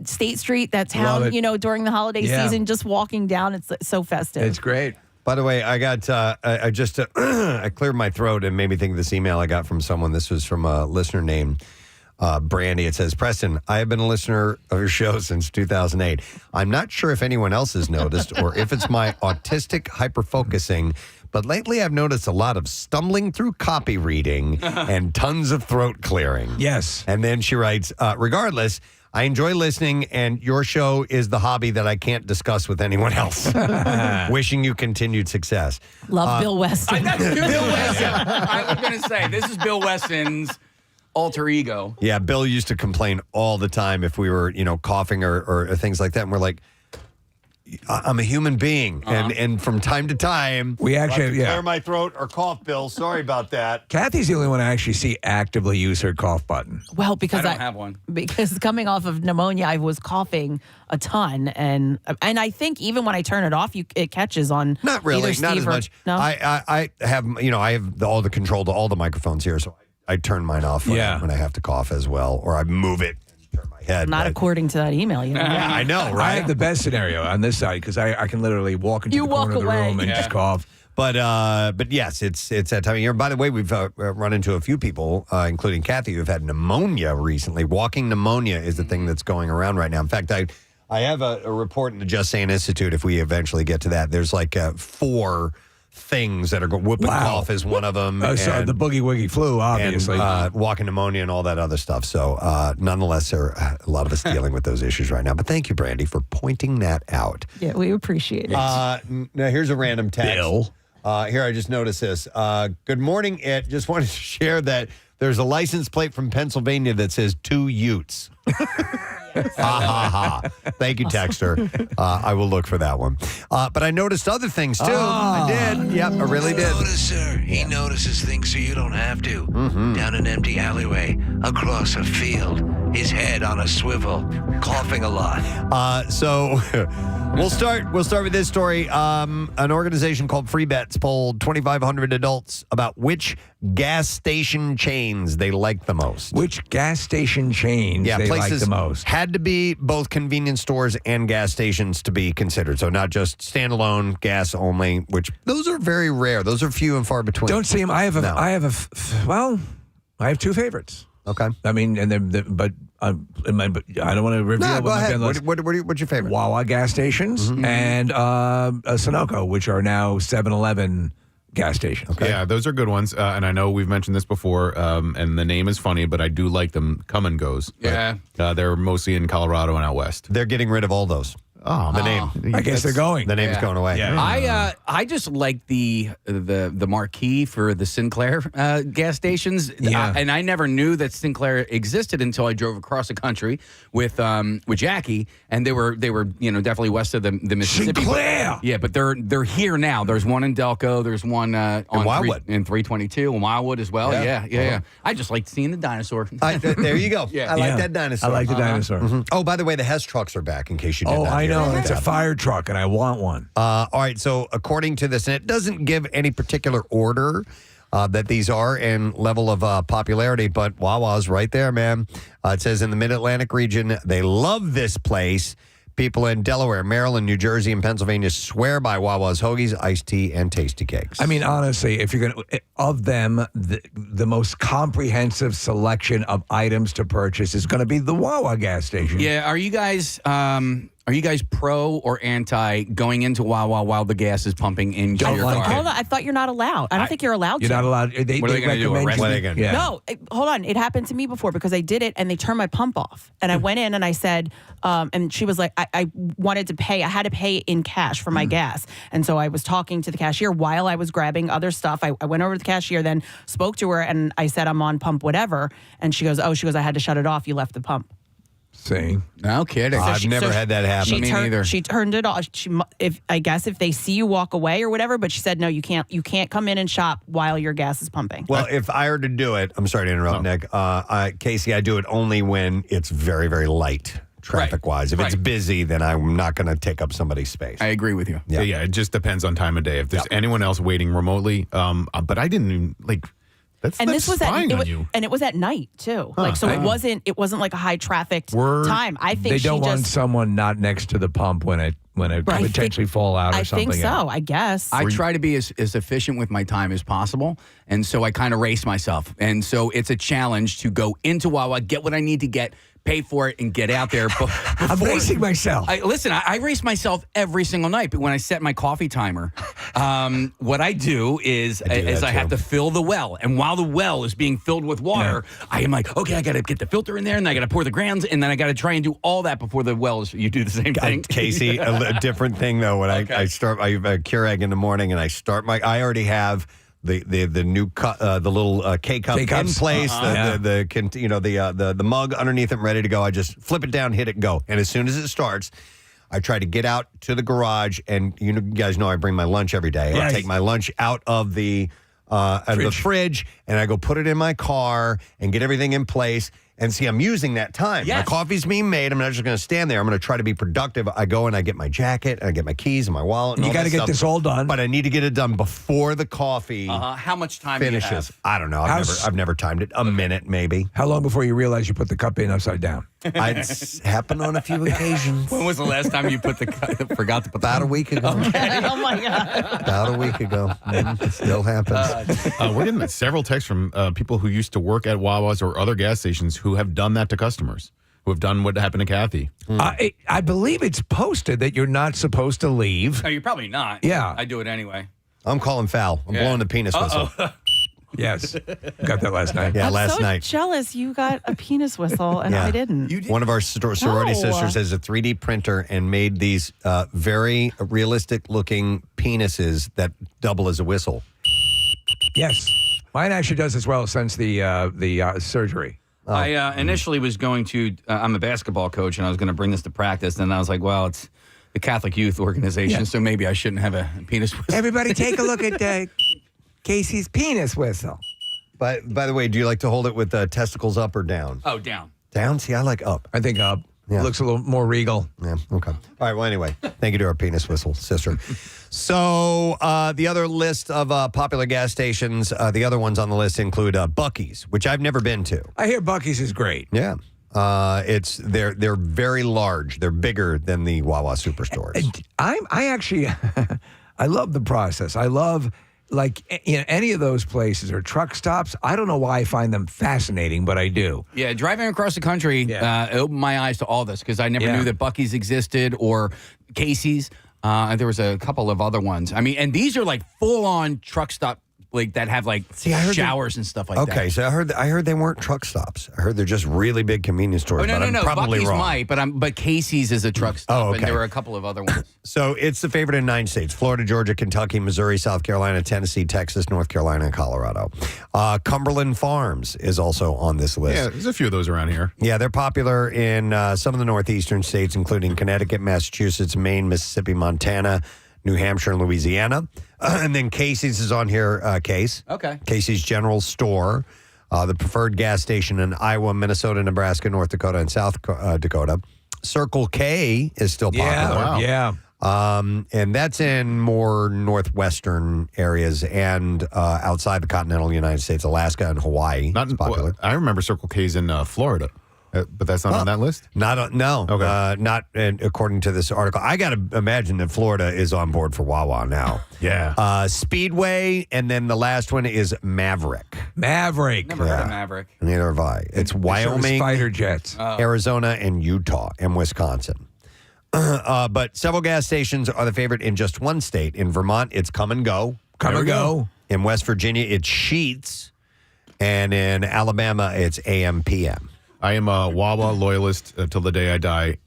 State Street, that town, during the holiday season, just walking down, it's so festive. It's great. By the way, I got I just I cleared my throat and made me think of this email I got from someone. This was from a listener named Brandy. It says, Preston, I have been a listener of your show since 2008. I'm not sure if anyone else has noticed or if it's my autistic hyperfocusing, but lately I've noticed a lot of stumbling through copy reading and tons of throat clearing. Yes. And then she writes, regardless, I enjoy listening, and your show is the hobby that I can't discuss with anyone else. Wishing you continued success. Love Bill Weston. That's Bill Weston. I was going to say, this is Bill Weston's alter ego. Yeah, Bill used to complain all the time if we were, coughing or things like that. And we're like, I'm a human being. And from time to time, we actually clear my throat or cough, Bill. Sorry about that. Kathy's the only one I actually see actively use her cough button. Well, because I don't have one. Because coming off of pneumonia, I was coughing a ton, and I think even when I turn it off, it catches on. Not really, not as much. No? I have all the control to all the microphones here, so I turn mine off when I have to cough as well, or I move it and turn my head. Not according to that email. Yeah, I know, right? I have the best scenario on this side because I can literally walk into the corner of the room and just cough. But yes, it's that time of year. By the way, we've run into a few people, including Kathy, who've had pneumonia recently. Walking pneumonia is the thing that's going around right now. In fact, I have a report in the Just Saying Institute. If we eventually get to that, there's like 4 things that are going. Whooping cough is one of them. So the boogie woogie flu, obviously, and, walking pneumonia and all that other stuff. So nonetheless, there are a lot of us dealing with those issues right now. But thank you, Brandy, for pointing that out. Yeah, we appreciate it. Now here's a random text. Bill. Here, I just noticed this. Good morning, Just wanted to share that there's a license plate from Pennsylvania that says 2 Utes. Ha ha ha. Thank you, Texter. I will look for that one. But I noticed other things too. I did. Yep, I really did. Noticer. He notices things so you don't have to. Down an empty alleyway, across a field, his head on a swivel, coughing a lot. So we'll start with this story. An organization called Free Bets polled 2,500 adults about which gas station chains they like the most. Which gas station chains they like the most? Had to be both convenience stores and gas stations to be considered. So not just standalone gas only, which those are very rare. Those are few and far between. Don't see them. I have two favorites. Okay. I mean, and but I don't want to reveal. Go ahead. What's your favorite? Wawa gas stations and Sunoco, which are now 7-Eleven gas stations. Okay. Yeah, those are good ones. And I know we've mentioned this before, and the name is funny, but I do like them. Come and Goes. Yeah. They're mostly in Colorado and out west. They're getting rid of all those. Oh, the name. I guess they're going. The name's going away. Yeah. I just like the marquee for the Sinclair gas stations. Yeah. And I never knew that Sinclair existed until I drove across the country with Jackie, and they were definitely west of the Mississippi. Sinclair. But they're here now. There's one in Delco. There's one on Wildwood. in 322 and Wildwood as well. Yeah. I just like seeing the dinosaur. There you go. Yeah. I like that dinosaur. I like the dinosaur. Oh, by the way, the Hess trucks are back. In case you didn't. Oh, I know. It's a fire truck, and I want one. All right. So according to this, and it doesn't give any particular order that these are in level of popularity, but Wawa's right there, man. It says in the Mid-Atlantic region, they love this place. People in Delaware, Maryland, New Jersey, and Pennsylvania swear by Wawa's hoagies, iced tea, and tasty cakes. I mean, honestly, if you're going to, of them, the most comprehensive selection of items to purchase is going to be the Wawa gas station. Yeah. Are you guys pro or anti going into Wawa while the gas is pumping into your car? Hold on, I thought you're not allowed. I don't think you're allowed to. You're not allowed. What are they going to do? Arrest me? Yeah. No, hold on. It happened to me before because I did it and they turned my pump off. And I went in and I said, and she was like, I wanted to pay. I had to pay in cash for my gas. And so I was talking to the cashier while I was grabbing other stuff. I went over to the cashier, then spoke to her, and I said, I'm on pump whatever. And she goes, I had to shut it off. You left the pump. See? No kidding. I've never had that happen. Me neither. She turned it off. I guess if they see you walk away or whatever, but she said no, you can't come in and shop while your gas is pumping. Well, if I were to do it, I'm sorry to interrupt, Nick. Casey, I do it only when it's very, very light traffic-wise. If it's busy, then I'm not going to take up somebody's space. I agree with you. Yeah, it just depends on time of day. If there's anyone else waiting remotely, but I didn't even, This was spying on you. and it was at night too. It wasn't like a high trafficked time. I think they don't she want just, someone not next to the pump when it could potentially fall out or something. I think so. I guess I try to be as efficient with my time as possible, and so I kind of race myself. And so it's a challenge to go into Wawa, get what I need to get, pay for it, and get out there. I'm racing myself. I race myself every single night. But when I set my coffee timer, what I do is I have to fill the well. And while the well is being filled with water, I am like, okay, I got to get the filter in there, and I got to pour the grounds, and then I got to try and do all that before the well you do the same thing. Casey, a different thing though. When I start, I have a Keurig in the morning, and I already have the new the little K-cup in place, the mug underneath it, ready to go. I just flip it down, hit it, go. And as soon as it starts, I try to get out to the garage, and you guys know I bring my lunch every day. Yes. I take my lunch out of the fridge, and I go put it in my car and get everything in place. And see, I'm using that time. Yes. My coffee's being made. I'm not just going to stand there. I'm going to try to be productive. I go and I get my jacket, and I get my keys and my wallet. And you got to get this all done. But I need to get it done before the coffee How much time finishes. Do you have? I don't know. I've never timed it. A minute, maybe. How long before you realize you put the cup in upside down? It's happened on a few occasions. When was the last time you forgot to put About a week ago. Okay. oh my God. About a week ago. It still happens. We're getting several texts from people who used to work at Wawa's or other gas stations who have done that to customers, who have done what happened to Kathy. I believe it's posted that you're not supposed to leave. No, you're probably not. Yeah. I do it anyway. I'm calling foul. I'm blowing the penis whistle. Yes. Got that last night. Yeah, I'm last so night. jealous you got a penis whistle and I didn't. One of our sorority sisters has a 3D printer and made these very realistic-looking penises that double as a whistle. Yes. Mine actually does as well since the surgery. I initially was going to, I'm a basketball coach, and I was going to bring this to practice. And I was like, well, it's the Catholic Youth Organization, so maybe I shouldn't have a penis whistle. Everybody take a look at Casey's penis whistle. By the way, do you like to hold it with testicles up or down? Oh, down. Down? See, I like up. I think up. Yeah. Looks a little more regal. Yeah, okay. All right, well, anyway, thank you to our penis whistle sister. So the other list of popular gas stations, the other ones on the list include Buc-ee's, which I've never been to. I hear Buc-ee's is great. Yeah. They're very large. They're bigger than the Wawa superstores. I actually, I love the process. I love, like, any of those places or truck stops. I don't know why I find them fascinating, but I do. Yeah, driving across the country it opened my eyes to all this because I never knew that Buc-ee's existed or Casey's. There was a couple of other ones. I mean, and these are like full-on truck stop, like that have like showers and stuff like that. Okay, so I heard they weren't truck stops. I heard they're just really big convenience stores. Oh, no, but I'm probably Buc-ee's wrong. might, but Casey's is a truck stop, Oh, okay. and there were a couple of other ones. So it's the favorite in 9 states: Florida, Georgia, Kentucky, Missouri, South Carolina, Tennessee, Texas, North Carolina, and Colorado. Cumberland Farms is also on this list. Yeah, there's a few of those around here. Yeah, they're popular in some of the northeastern states, including Connecticut, Massachusetts, Maine, Mississippi, Montana, New Hampshire, and Louisiana. And then Casey's is on here, Case. Okay. Casey's General Store, the preferred gas station in Iowa, Minnesota, Nebraska, North Dakota, and South Dakota. Circle K is still popular. Yeah. And that's in more northwestern areas and outside the continental United States, Alaska and Hawaii. Not in, popular. I remember Circle K's in Florida. But that's not on that list? No. Okay. Not according to this article. I got to imagine that Florida is on board for Wawa now. Yeah. Speedway, and then the last one is Maverick. Maverick. Never heard of Maverick. Neither have I. It's Wyoming, fighter jets, Arizona, and Utah, and Wisconsin. But several gas stations are the favorite in just one state. In Vermont, it's Come and Go. Come and Go. In West Virginia, it's Sheetz. And in Alabama, it's AM/PM. I am a Wawa loyalist till the day I die.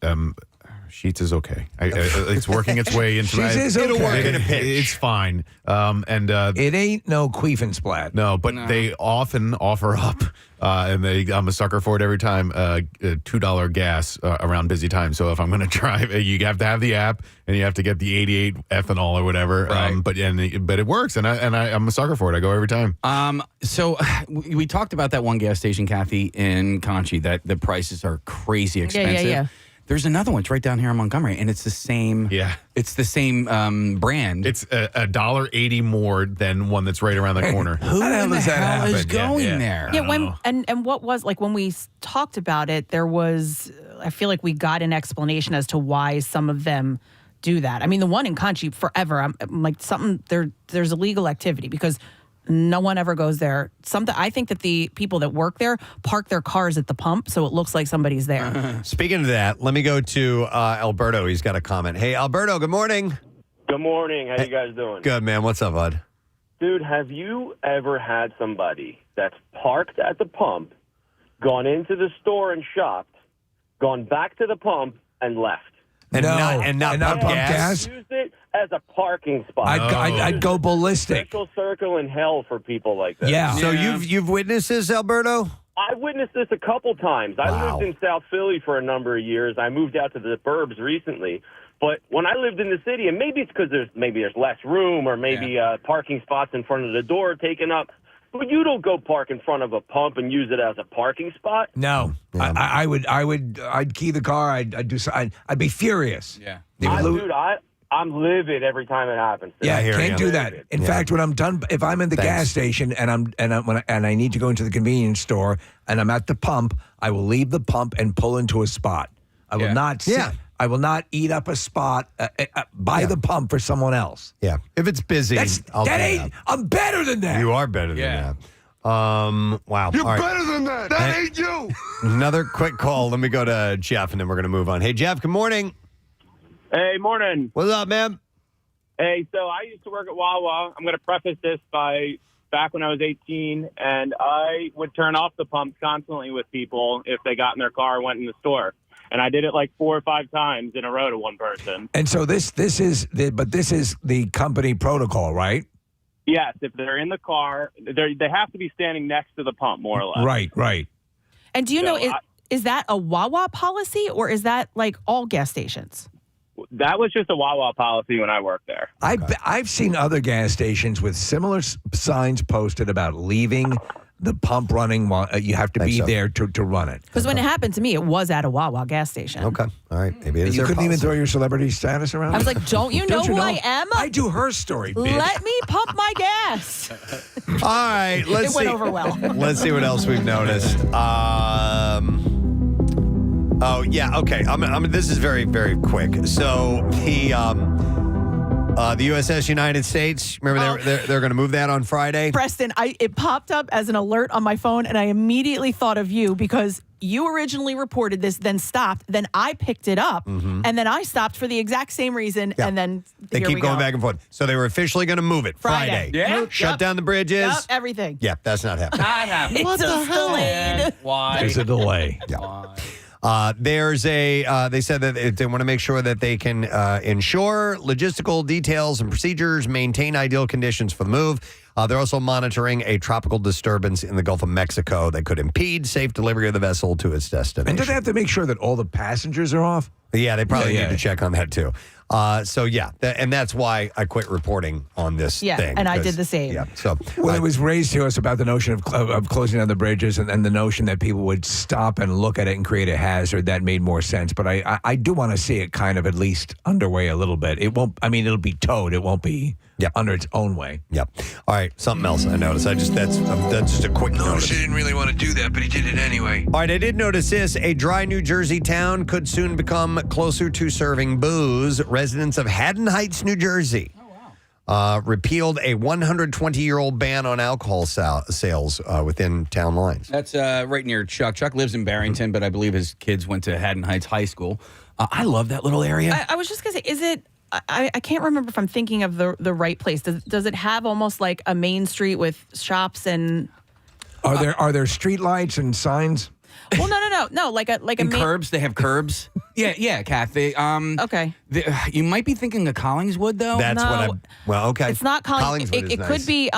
Sheetz is okay. It's working its way into Sheetz is okay. It'll work in a pinch. It's fine. It ain't no queef and splat. No, but they often offer up, and I'm a sucker for it every time, $2 gas around busy time. So if I'm going to drive, you have to have the app, and you have to get the 88 ethanol or whatever. Right. But it works, and I'm a sucker for it. I go every time. So we talked about that one gas station, Kathy, in Conchi, that the prices are crazy expensive. Yeah. There's another one. It's right down here in Montgomery, and it's the same. Yeah, it's the same brand. It's $1.80 more than one that's right around the corner. Who the hell is going there? Yeah, and what was, like, when we talked about it, there was, I feel like we got an explanation as to why some of them do that. I mean, the one in Conchi, forever, I'm like, there's illegal activity because no one ever goes there. I think that the people that work there park their cars at the pump so it looks like somebody's there. Speaking of that, let me go to Alberto. He's got a comment. Hey, Alberto, good morning. Good morning. How you guys doing? Good, man. What's up, bud? Dude, have you ever had somebody that's parked at the pump, gone into the store and shopped, gone back to the pump, and left? And not pump gas? Used it as a parking spot. I'd go ballistic. Special circle in hell for people like that. Yeah. So you've witnessed this, Alberto? I witnessed this a couple times. I lived in South Philly for a number of years. I moved out to the burbs recently. But when I lived in the city, and maybe it's because there's less room or maybe parking spots in front of the door taken up, but you don't go park in front of a pump and use it as a parking spot. No, yeah. I'd key the car. I'd be furious. Yeah, dude, I'm livid every time it happens. Yeah, can't do that. In fact, when I'm done, if I'm in the gas station and I need to go into the convenience store and I'm at the pump, I will leave the pump and pull into a spot. I will not sit. I will not eat up a spot by the pump for someone else. Yeah. If it's busy, I'm better than that. You are better than that. Wow. You're All right. better than that. That ain't you. Another quick call. Let me go to Jeff, and then we're going to move on. Hey, Jeff, good morning. Hey, morning. What's up, man? Hey, so I used to work at Wawa. I'm going to preface this by back when I was 18, and I would turn off the pumps constantly with people if they got in their car and went in the store. And I did it like 4 or 5 times in a row to one person. And so this is the company protocol, right? Yes, if they're in the car, they have to be standing next to the pump, more or less. Right. And do you So know, is that a Wawa policy or is that like all gas stations? That was just a Wawa policy when I worked there. I've seen other gas stations with similar signs posted about leaving the pump running while you have to be there to run it. Because when it happened to me, it was at a Wawa gas station. Okay. All right. Maybe it is You their couldn't even policy. throw your celebrity status around? I was like, don't you know who I am? I do her story, bitch. Let me pump my gas. All right. Let's It see. went over well. Let's see what else we've noticed. Oh, yeah. Okay. This is very, very quick. So the USS United States, remember they're going to move that on Friday? Preston, it popped up as an alert on my phone, and I immediately thought of you because you originally reported this, then stopped. Then I picked it up, and then I stopped for the exact same reason, and then They keep going back and forth. So they were officially going to move it Friday. Yeah. Shut down the bridges. Yep, everything. Yeah, that's not happening. Not happening. It's just delayed. Why? There's a delay. Yeah. They said that they want to make sure that they can ensure logistical details and procedures, maintain ideal conditions for the move. They're also monitoring a tropical disturbance in the Gulf of Mexico that could impede safe delivery of the vessel to its destination. And do they have to make sure that all the passengers are off? Yeah, they probably need to check on that too. And that's why I quit reporting on this Yeah, thing. and I did the same. Yeah, so Well, it was raised to us about the notion of closing down the bridges and the notion that people would stop and look at it and create a hazard. That made more sense. But I do want to see it kind of at least underway a little bit. It won't, I mean, it'll be towed. It won't be under its own way. Yep. All right, something else I noticed. That's just a quick notice. She didn't really want to do that, but he did it anyway. All right, I did notice this. A dry New Jersey town could soon become closer to serving booze. Residents of Haddon Heights, New Jersey, repealed a 120-year-old ban on alcohol sales within town lines. That's right near Chuck. Chuck lives in Barrington, but I believe his kids went to Haddon Heights High School. I love that little area. I was just going to say, is it... I can't remember if I'm thinking of the right place. Does it have almost like a main street with shops and... Are there street lights and signs? Well, no. Like a and curbs. They have curbs. yeah, Kathy. Okay. You might be thinking of Collingswood, though. That's what okay. It's not Collingswood. It could be.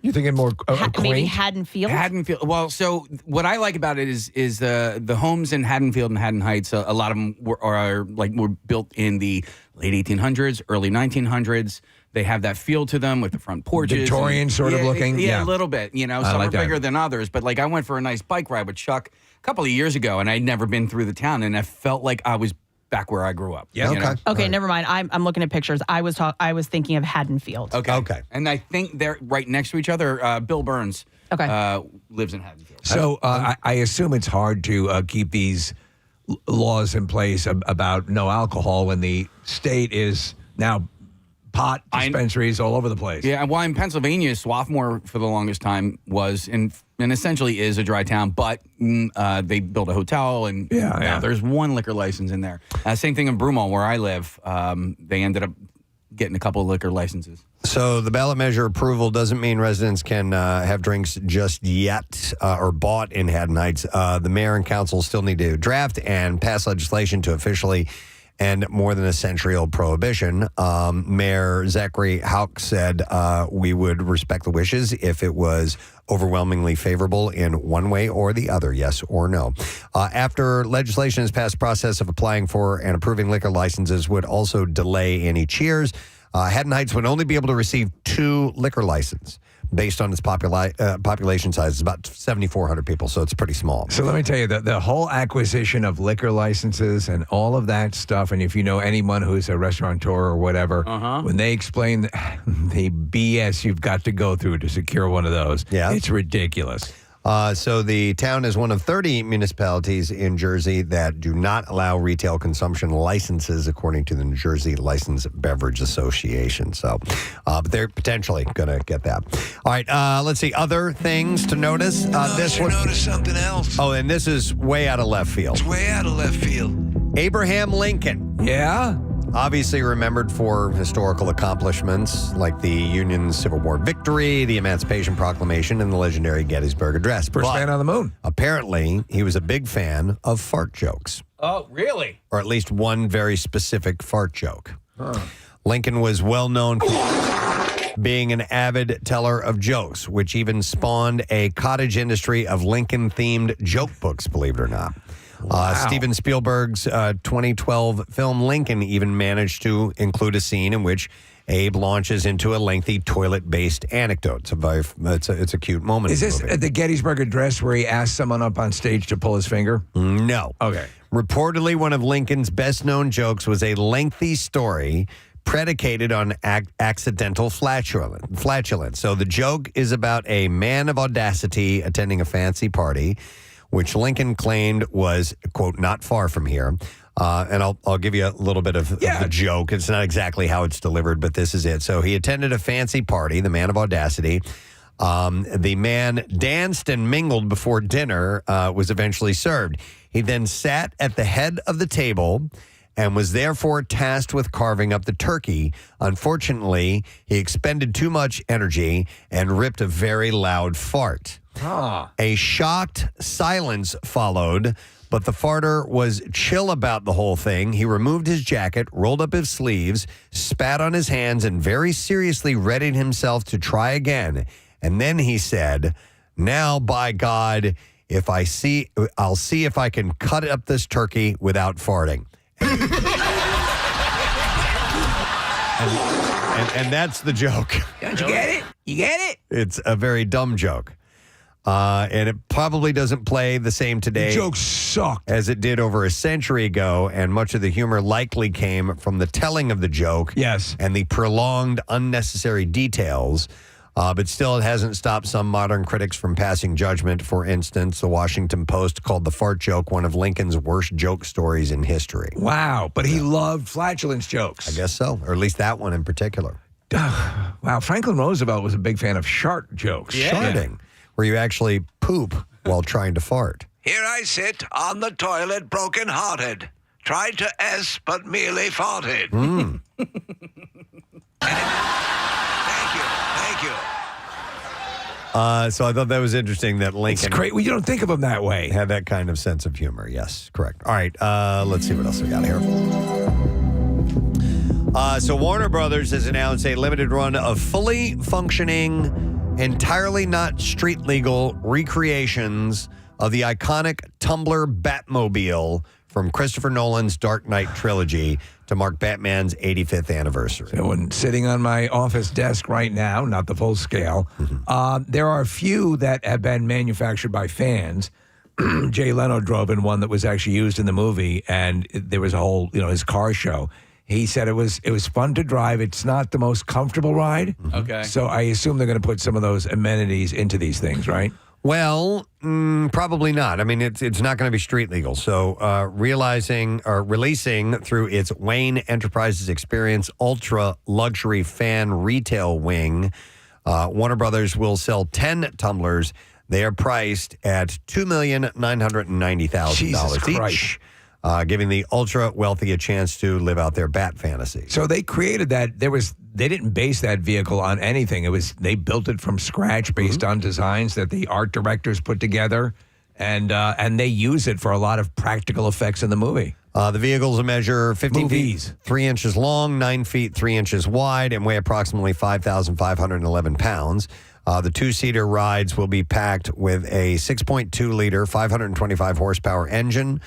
You thinking more maybe Haddonfield. Haddonfield. Well, so what I like about it is the homes in Haddonfield and Haddon Heights. A lot of them were built in the late 1800s, early 1900s. They have that feel to them with the front porches. Victorian sort of looking? Yeah, Yeah. a little bit. You know, some are bigger than others. But like I went for a nice bike ride with Chuck a couple of years ago, and I'd never been through the town, and I felt like I was back where I grew up. Yeah, you know? Okay, never mind. I'm looking at pictures. I was thinking of Haddonfield. Okay. And I think they're right next to each other. Bill Burns lives in Haddonfield. So I assume it's hard to keep these laws in place about no alcohol when the state is now pot dispensaries all over the place. Yeah, well, in Pennsylvania, Swarthmore for the longest time was and essentially is a dry town, but they built a hotel and now there's one liquor license in there. Same thing in Broomall, where I live. They ended up getting a couple of liquor licenses. So the ballot measure approval doesn't mean residents can have drinks just yet or bought in Haddon Heights. The mayor and council still need to draft and pass legislation to officially end more than a century-old prohibition. Mayor Zachary Houck said we would respect the wishes if it was overwhelmingly favorable in one way or the other, yes or no. After legislation has passed, the process of applying for and approving liquor licenses would also delay any cheers. Haddon Heights would only be able to receive 2 liquor licenses based on its population size. It's about 7,400 people, so it's pretty small. So let me tell you, the whole acquisition of liquor licenses and all of that stuff, and if you know anyone who's a restaurateur or whatever, when they explain the BS you've got to go through to secure one of those, it's ridiculous. So the town is one of 30 municipalities in Jersey that do not allow retail consumption licenses, according to the New Jersey Licensed Beverage Association. So, but they're potentially going to get that. All right, let's see. Other things to notice. This one. Notice something else. Oh, and this is way out of left field. It's way out of left field. Abraham Lincoln. Yeah? Obviously remembered for historical accomplishments like the Union's Civil War victory, the Emancipation Proclamation, and the legendary Gettysburg Address. First man on the moon. Apparently, he was a big fan of fart jokes. Oh, really? Or at least one very specific fart joke. Lincoln was well known being an avid teller of jokes, which even spawned a cottage industry of Lincoln-themed joke books, believe it or not. Steven Spielberg's 2012 film Lincoln even managed to include a scene in which Abe launches into a lengthy toilet-based anecdote. It's a cute moment. Is this at the Gettysburg Address where he asked someone up on stage to pull his finger? No. Okay. Reportedly, one of Lincoln's best-known jokes was a lengthy story predicated on accidental flatulence. So the joke is about a man of audacity attending a fancy party, which Lincoln claimed was, quote, not far from here. And I'll give you a little bit of the joke. It's not exactly how it's delivered, but this is it. So he attended a fancy party, the man of audacity. The man danced and mingled before dinner was eventually served. He then sat at the head of the table and was therefore tasked with carving up the turkey. Unfortunately, he expended too much energy and ripped a very loud fart. A shocked silence followed, but the farter was chill about the whole thing. He removed his jacket, rolled up his sleeves, spat on his hands, and very seriously readied himself to try again. And then he said, "Now, by God, I'll see if I can cut up this turkey without farting." and that's the joke. Don't you get it? You get it? It's a very dumb joke. And it probably doesn't play the same today. The joke sucked. As it did over a century ago, and much of the humor likely came from the telling of the joke. Yes. And the prolonged, unnecessary details. But still, it hasn't stopped some modern critics from passing judgment. For instance, the Washington Post called the fart joke one of Lincoln's worst joke stories in history. Wow, but he loved flatulence jokes. I guess so, or at least that one in particular. Wow, Franklin Roosevelt was a big fan of shart jokes. Sharting, where you actually poop while trying to fart. Here I sit on the toilet broken-hearted. Tried to S, but merely farted. Thank you. So I thought that was interesting that Lincoln... It's great. Well, you don't think of him that way. Had that kind of sense of humor. Yes, correct. All right, let's see what else we got here. So Warner Brothers has announced a limited run of fully functioning, entirely not street legal recreations of the iconic Tumbler Batmobile from Christopher Nolan's Dark Knight trilogy to mark Batman's 85th anniversary. So when sitting on my office desk right now, not the full scale, there are a few that have been manufactured by fans. Jay Leno drove in one that was actually used in the movie, and there was a whole, his car show. He said it was fun to drive. It's not the most comfortable ride. Okay. So I assume they're going to put some of those amenities into these things, right? Well, probably not. I mean, it's not going to be street legal. So releasing through its Wayne Enterprises Experience Ultra Luxury Fan Retail Wing, Warner Brothers will sell 10 tumblers. They are priced at $2,990,000 each. Giving the ultra wealthy a chance to live out their bat fantasy. So they created that. They didn't base that vehicle on anything. They built it from scratch based on designs that the art directors put together, and they use it for a lot of practical effects in the movie. The vehicles measure 15 feet 3 inches long, 9 feet 3 inches wide, and weigh approximately 5,511 pounds. The two-seater rides will be packed with a 6.2-liter, 525 horsepower engine,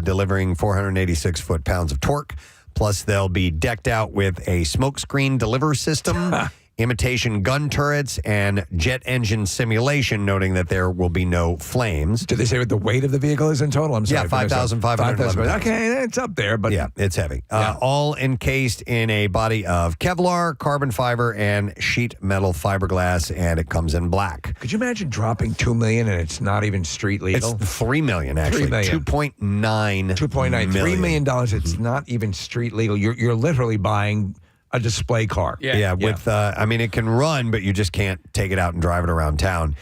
delivering 486 foot-pounds of torque. Plus, they'll be decked out with a smokescreen delivery system, imitation gun turrets, and jet engine simulation, noting that there will be no flames. Did they say what the weight of the vehicle is in total? I'm sorry. Yeah, 5,511 pounds. Okay, it's up there, but... Yeah, it's heavy. All encased in a body of Kevlar, carbon fiber, and sheet metal fiberglass, and it comes in black. Could you imagine dropping $2 million and it's not even street legal? It's $3 million, actually. $3 million. $2.9 $2.9. $3 million. It's not even street legal. You're literally buying a display car. With it can run, but you just can't take it out and drive it around town.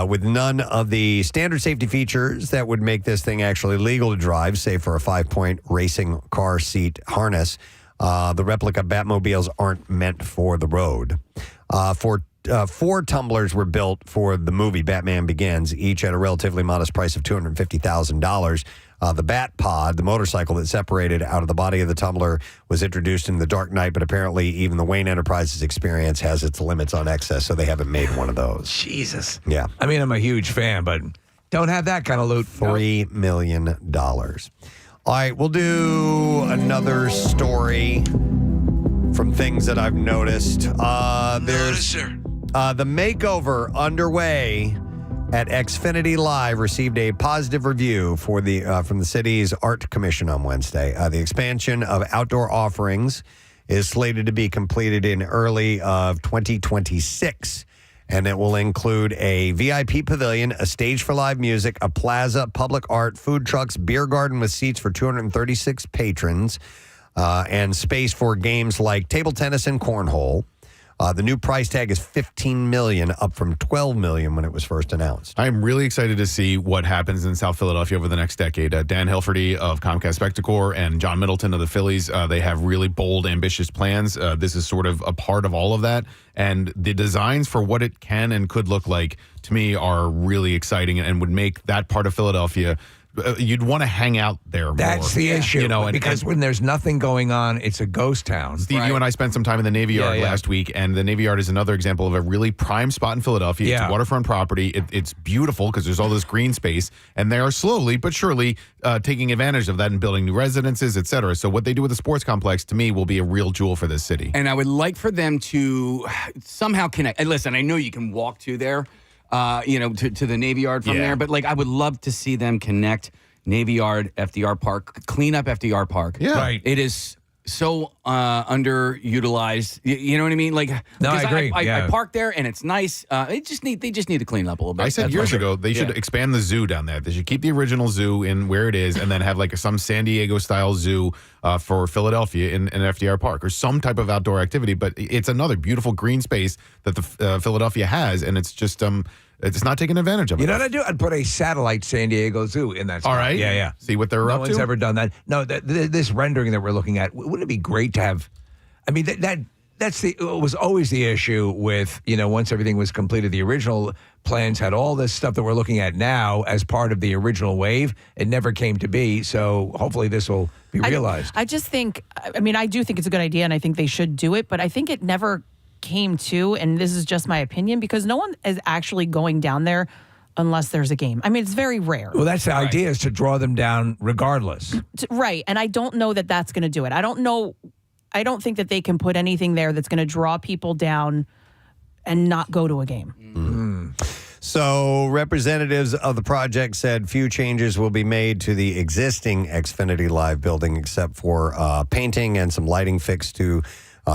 With none of the standard safety features that would make this thing actually legal to drive, save for a 5-point racing car seat harness, the replica Batmobiles aren't meant for the road. Four tumblers were built for the movie Batman Begins, each at a relatively modest price of $250,000. The Bat Pod, the motorcycle that separated out of the body of the tumbler, was introduced in The Dark Knight, but apparently even the Wayne Enterprises experience has its limits on excess, so they haven't made one of those. Jesus. Yeah. I mean, I'm a huge fan, but don't have that kind of loot. $3 million. All right, we'll do another story from things that I've noticed. There's the makeover underway at Xfinity Live received a positive review for from the city's Art Commission on Wednesday. The expansion of outdoor offerings is slated to be completed in early of 2026, and it will include a VIP pavilion, a stage for live music, a plaza, public art, food trucks, beer garden with seats for 236 patrons, and space for games like table tennis and cornhole. The new price tag is $15 million, up from $12 million when it was first announced. I'm really excited to see what happens in South Philadelphia over the next decade. Dan Hilferty of Comcast Spectacor and John Middleton of the Phillies, they have really bold, ambitious plans. This is sort of a part of all of that. And the designs for what it can and could look like, to me, are really exciting and would make that part of Philadelphia you'd want to hang out there more. That's the issue. You know, because when there's nothing going on, it's a ghost town. Steve, you and I spent some time in the Navy Yard last week, and the Navy Yard is another example of a really prime spot in Philadelphia. It's waterfront property. It's beautiful because there's all this green space, and they are slowly but surely taking advantage of that and building new residences, et cetera. So what they do with the sports complex, to me, will be a real jewel for this city. And I would like for them to somehow connect. And listen, I know you can walk to there. To the Navy Yard from there. But, I would love to see them connect Navy Yard, FDR Park, clean up FDR Park. Yeah. Right. It is so underutilized. You know what I mean? No, I agree. I park there, and it's nice. They just need to clean it up a little bit. I said years ago they should expand the zoo down there. They should keep the original zoo in where it is and then have, some San Diego-style zoo for Philadelphia in FDR Park or some type of outdoor activity. But it's another beautiful green space that the Philadelphia has, and it's just it's not taking advantage of it. You know what I'd do? I'd put a satellite San Diego Zoo in that spot. All right. Yeah. See what they're up to? No one's ever done that. No, this rendering that we're looking at, wouldn't it be great to have? I mean, it was always the issue with, once everything was completed, the original plans had all this stuff that we're looking at now as part of the original wave. It never came to be. So hopefully this will be realized. I just think, I do think it's a good idea, and I think they should do it, but I think it never came to, and this is just my opinion, because no one is actually going down there unless there's a game. I mean, it's very rare. Well, that's the idea, is to draw them down regardless. Right. And I don't know that that's going to do it. I don't think that they can put anything there that's going to draw people down and not go to a game. Mm-hmm. So representatives of the project said few changes will be made to the existing Xfinity Live building except for painting and some lighting fixed to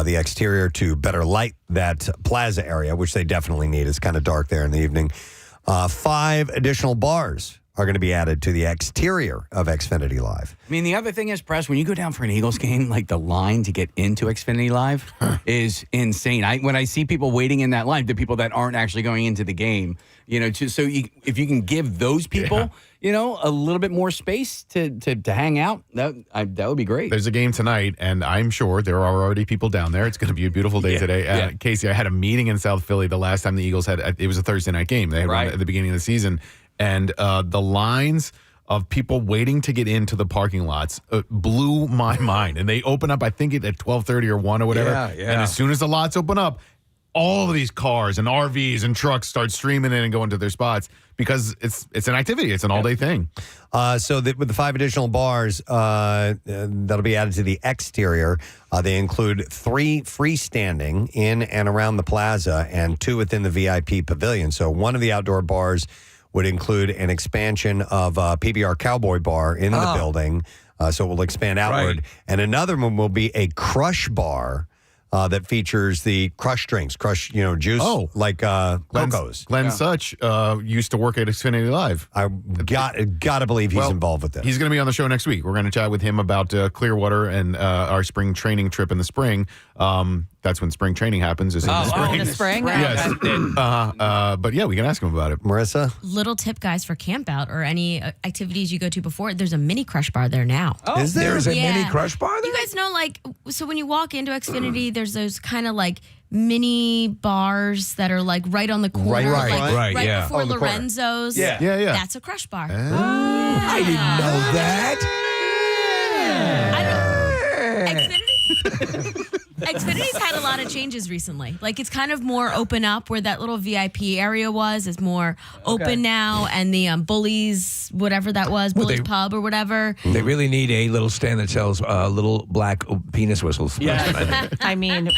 the exterior to better light that plaza area, which they definitely need. It's kind of dark there in the evening. 5 additional bars are going to be added to the exterior of Xfinity Live. I mean, the other thing is, Press, when you go down for an Eagles game, the line to get into Xfinity Live is insane. When I see people waiting in that line, the people that aren't actually going into the game, if you can give those people, a little bit more space to hang out, that would be great. There's a game tonight, and I'm sure there are already people down there. It's going to be a beautiful day today. Casey, I had a meeting in South Philly the last time the Eagles it was a Thursday night game. They had one at the beginning of the season. And the lines of people waiting to get into the parking lots blew my mind. And they open up, I think, at 12:30 or 1 or whatever. Yeah. And as soon as the lots open up, all of these cars and RVs and trucks start streaming in and going to their spots because it's an activity. It's an all-day thing. With the 5 additional bars that'll be added to the exterior, they include 3 freestanding in and around the plaza and 2 within the VIP pavilion. So one of the outdoor bars would include an expansion of PBR Cowboy Bar in the building, so it will expand outward. Right. And another one will be a Crush Bar that features the Crush drinks, Crush, juice, Locos. Glenn Such used to work at Xfinity Live. I got to believe he's involved with this. He's going to be on the show next week. We're going to chat with him about Clearwater and our spring training trip in the spring. That's when spring training happens, is in the spring. In the spring? Yes. But we can ask him about it. Marissa? Little tip, guys, for Campout or any activities you go to before, there's a mini Crush Bar there now. Oh, is there? There's a mini Crush Bar there? You guys know, so when you walk into Xfinity, there's those kind of mini bars that are like right on the corner, Right, yeah. before On the corner. Lorenzo's. Yeah. That's a crush bar. I didn't know that. Xfinity's had a lot of changes recently. Like it's kind of more open up where that little VIP area was. It's more open now, and the Bullies, whatever that was, Bullies Pub or whatever. They really need a little stand that sells little black penis whistles. Yeah. I mean,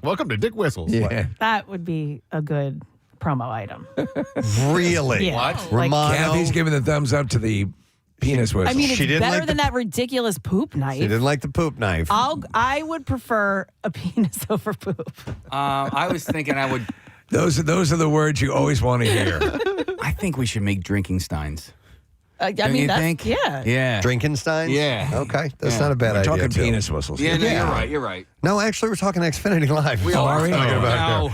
Welcome to Dick Whistles. Yeah. that would be a good promo item. Really? Yeah. What? Like, Romano. Kathy's giving the thumbs up to the penis whistle. I mean, it's She didn't better like than that ridiculous poop knife. She didn't like the poop knife. I would prefer a penis over poop. I was thinking I would. those are the words you always want to hear. I think we should make drinking steins. I Don't mean, you that's think? yeah. Yeah. Drinkensteins? Yeah. Okay, that's Yeah. not a bad We're idea. talking too. penis whistles. Yeah, no, you're right. You're right. No, actually, we're talking Xfinity Live. We are talking about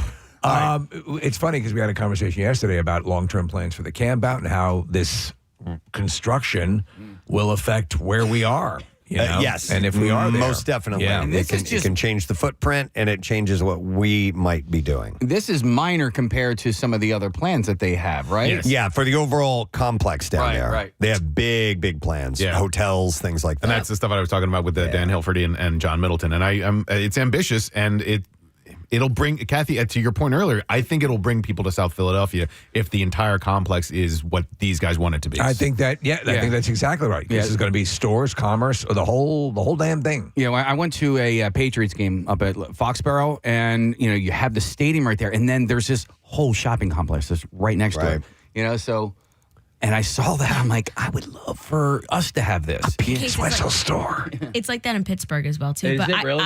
It's funny because we had a conversation yesterday about long-term plans for the Campout and how this construction will affect where we are. You know? Yes. And if we are there. Most definitely. Yeah. And It this is can change the footprint, and it changes what we might be doing. This is minor compared to some of the other plans that they have, right? Yes. Yeah, for the overall complex down Right, there. right. They have big plans. Yeah. Hotels, things like that. And that's the stuff I was talking about with Dan Hilferty and John Middleton. And it's ambitious, and it'll bring, Kathy, to your point earlier, I think it'll bring people to South Philadelphia if the entire complex is what these guys want it to be. I think that, I think that's exactly right. This is going to be stores, commerce, the whole damn thing. Yeah, well, I went to a Patriots game up at Foxborough, and you have the stadium right there, and then there's this whole shopping complex that's right next to it. So, and I saw that, I'm like, I would love for us to have this Penis whistle store. It's like that in Pittsburgh as well too. Is but it really?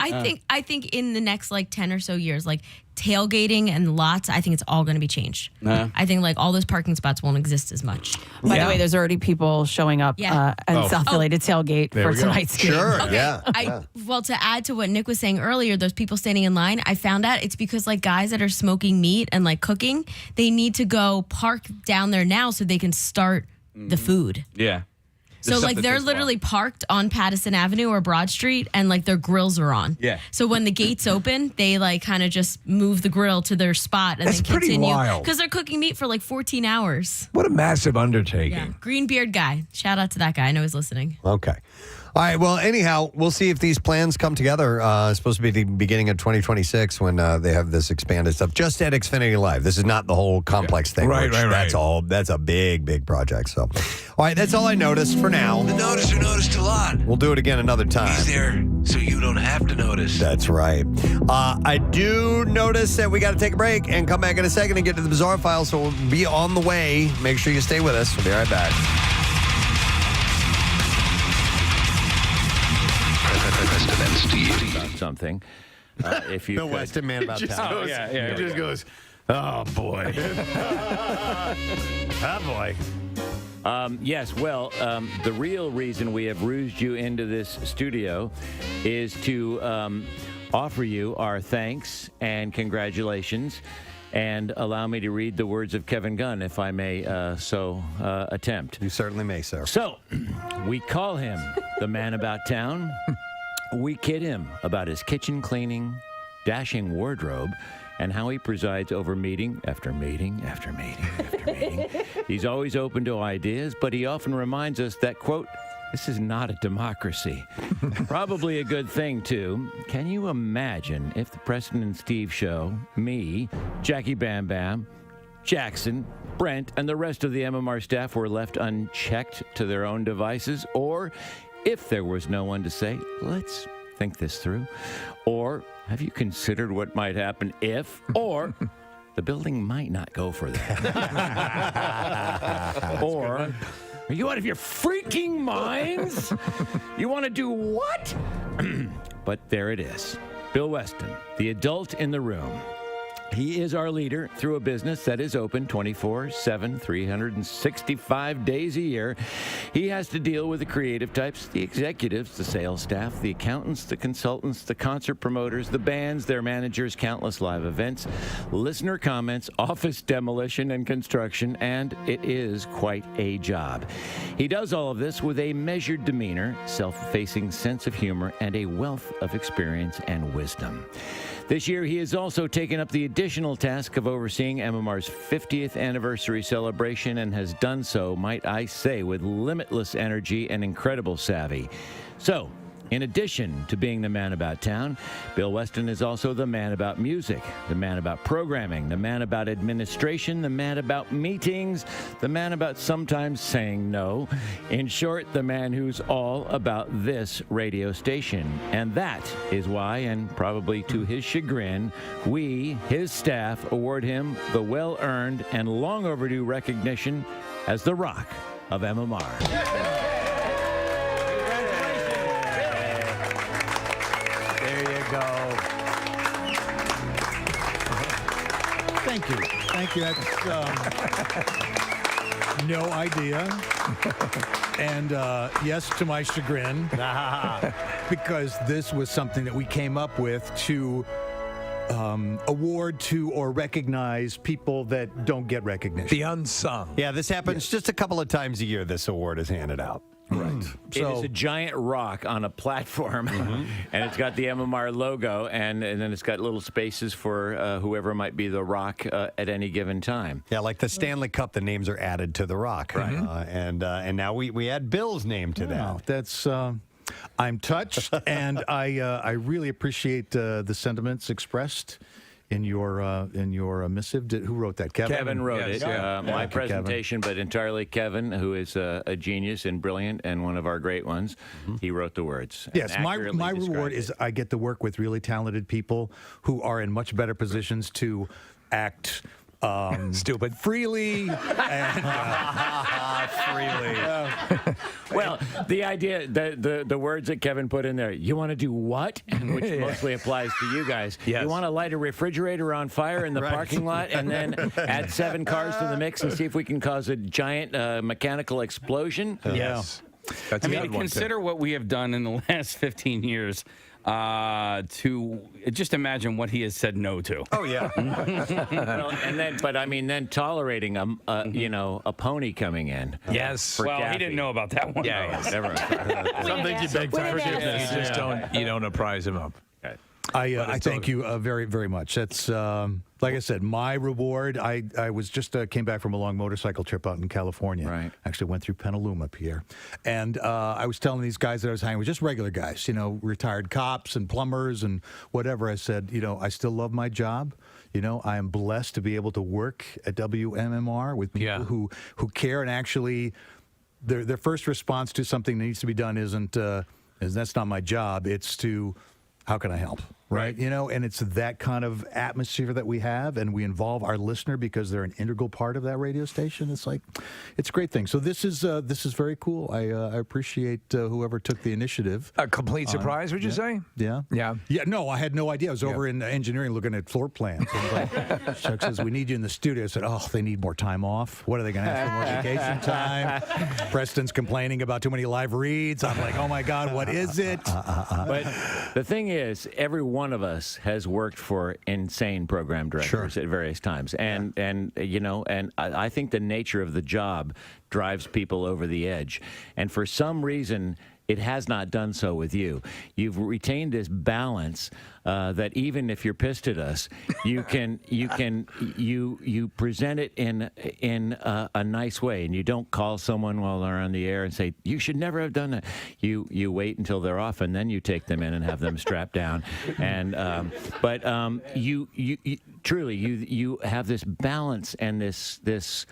I think in the next like 10 or so years, like tailgating and lots, I think it's all going to be changed. I think like all those parking spots won't exist as much. By the way, there's already people showing up in South Philly to tailgate for tonight's game. Sure, Okay. Well, to add to what Nick was saying earlier, those people standing in line, I found out it's because like guys that are smoking meat and like cooking, they need to go park down there now so they can start the food. Yeah. So like they're literally parked on Patterson Avenue or Broad Street, and like their grills are on. Yeah. So when the gates open, they like kind of just move the grill to their spot and That's then pretty continue wild. because they're cooking meat for like 14 hours. What a massive undertaking. Yeah. Green beard guy. Shout out to that guy. I know he's listening. Okay. All right. Well, anyhow, we'll see if these plans come together. It's supposed to be the beginning of 2026 when they have this expanded stuff. Just at Xfinity Live. This is not the whole complex thing. Right, which right. That's a big project. So, all right. That's all I noticed for now. The noticer noticed a lot. We'll do it again another time. He's there so you don't have to notice. That's right. I do notice that we got to take a break and come back in a second and get to the Bizarre File. So we'll be on the way. Make sure you stay with us. We'll be right back. Preston and Steve. About something. If you Bill could- Weston, man about town. It just goes, oh, boy. Oh, boy. Yes, well, the real reason we have rouged you into this studio is to offer you our thanks and congratulations, and allow me to read the words of Kevin Gunn, if I may attempt. You certainly may, sir. So, we call him the man about town. We kid him about his kitchen cleaning, dashing wardrobe, and how he presides over meeting after meeting after meeting after meeting. He's always open to ideas, but he often reminds us that, quote, this is not a democracy. Probably a good thing, too. Can you imagine if the Preston and Steve show, me, Jackie Bam Bam, Jackson, Brent, and the rest of the MMR staff were left unchecked to their own devices? Or if there was no one to say, let's think this through? Or have you considered what might happen if, or the building might not go for that? Or, are you out of your freaking minds? You want to do what? But there it is. Bill Weston, the adult in the room. He is our leader through a business that is open 24/7, 365 days a year. He has to deal with the creative types, the executives, the sales staff, the accountants, the consultants, the concert promoters, the bands, their managers, countless live events, listener comments, office demolition and construction, and it is quite a job. He does all of this with a measured demeanor, self-effacing sense of humor, and a wealth of experience and wisdom. This year, he has also taken up the additional task of overseeing MMR's 50th anniversary celebration and has done so, might I say, with limitless energy and incredible savvy. So, in addition to being the man about town, Bill Weston is also the man about music, the man about programming, the man about administration, the man about meetings, the man about sometimes saying no. In short, the man who's all about this radio station. And that is why, and probably to his chagrin, we, his staff, award him the well-earned and long overdue recognition as the Rock of MMR. Go. Thank you. Thank you. That's no idea. And yes, to my chagrin, because this was something that we came up with to award to or recognize people that don't get recognition. The unsung. Yeah, this happens just a couple of times a year. This award is handed out. Right. It is a giant rock on a platform, and it's got the MMR logo, and then it's got little spaces for whoever might be the rock at any given time. Yeah, like the Stanley Cup, the names are added to the rock. Right. And now we add Bill's name to that. That's... I'm touched, and I really appreciate the sentiments expressed in your missive. Who wrote that? Kevin wrote it. My presentation, but entirely Kevin, who is a genius and brilliant and one of our great ones. He wrote the words. Yes, my reward is I get to work with really talented people who are in much better positions to act stupid freely and freely. Well, the idea, the words that Kevin put in there, you want to do what? Which mostly applies to you guys. Yes. You want to light a refrigerator on fire in the parking lot and then add 7 cars to the mix and see if we can cause a giant mechanical explosion? Yes. That's I mean, consider what we have done in the last 15 years. To just imagine what he has said no to. Oh yeah. Well, then tolerating a pony coming in. Yes. Well, Kathy. he didn't know about that one. Yeah, never. Some things you beg for forgiveness. You just don't apprise him up. I thank you very, very much. That's like I said, my reward. I was just came back from a long motorcycle trip out in California. Right. Actually went through Petaluma, Pierre, and I was telling these guys that I was hanging with, just regular guys, retired cops and plumbers and whatever. I said, I still love my job. I am blessed to be able to work at WMMR with people who care, and actually, their first response to something that needs to be done isn't that's not my job. It's to how can I help? Right. And it's that kind of atmosphere that we have, and we involve our listener because they're an integral part of that radio station. It's a great thing. So this is very cool. I appreciate whoever took the initiative. A complete surprise, would you say? Yeah. Yeah. Yeah. No, I had no idea. I was over in engineering looking at floor plans. And Chuck says, we need you in the studio. I said, they need more time off. What are they going to ask for, more vacation time? Preston's complaining about too many live reads. I'm like, oh my God, what is it? But the thing is, every one of us has worked for insane program directors at various times, and I think the nature of the job drives people over the edge, and for some reason it has not done so with you. You've retained this balance that even if you're pissed at us, you present it in a nice way, and you don't call someone while they're on the air and say you should never have done that. You wait until they're off, and then you take them in and have them strapped down. And you truly have this balance and this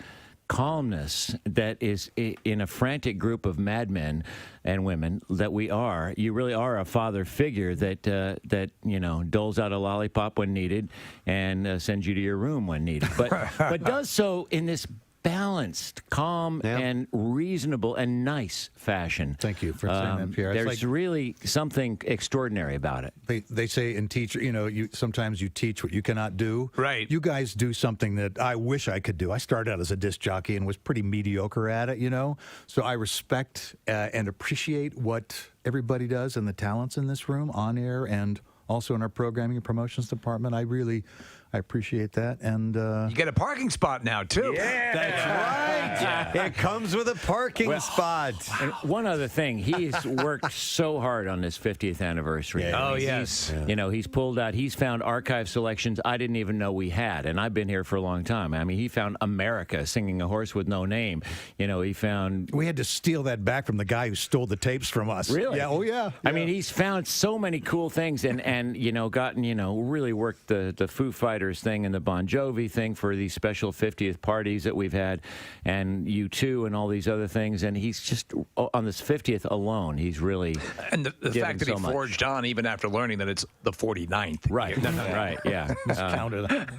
calmness that is in a frantic group of madmen and women that we are. You really are a father figure that doles out a lollipop when needed and sends you to your room when needed, but does so in this balanced, calm, and reasonable and nice fashion. Thank you for saying that, Pierre. There's really something extraordinary about it. They say in teacher, sometimes you teach what you cannot do. Right. You guys do something that I wish I could do. I started out as a disc jockey and was pretty mediocre at it, So I respect and appreciate what everybody does and the talents in this room, on air, and also in our programming and promotions department. I really I appreciate that. And you get a parking spot now, too. Yeah. That's right. It comes with a parking spot. And one other thing, he's worked so hard on this 50th anniversary. Yeah. Oh, yes. You know, he's pulled out, he's found archive selections I didn't even know we had, and I've been here for a long time. I mean, he found America singing A Horse with No Name. You know, he found... We had to steal that back from the guy who stole the tapes from us. Really? Yeah. Oh, yeah. I mean, he's found so many cool things and you know, gotten, you know, really worked the Foo Fighters thing and the Bon Jovi thing for these special 50th parties that we've had, and U2 and all these other things. And he's just, on this 50th alone, he's really... And the fact that he forged on even after learning that it's the 49th. Right. Right, yeah.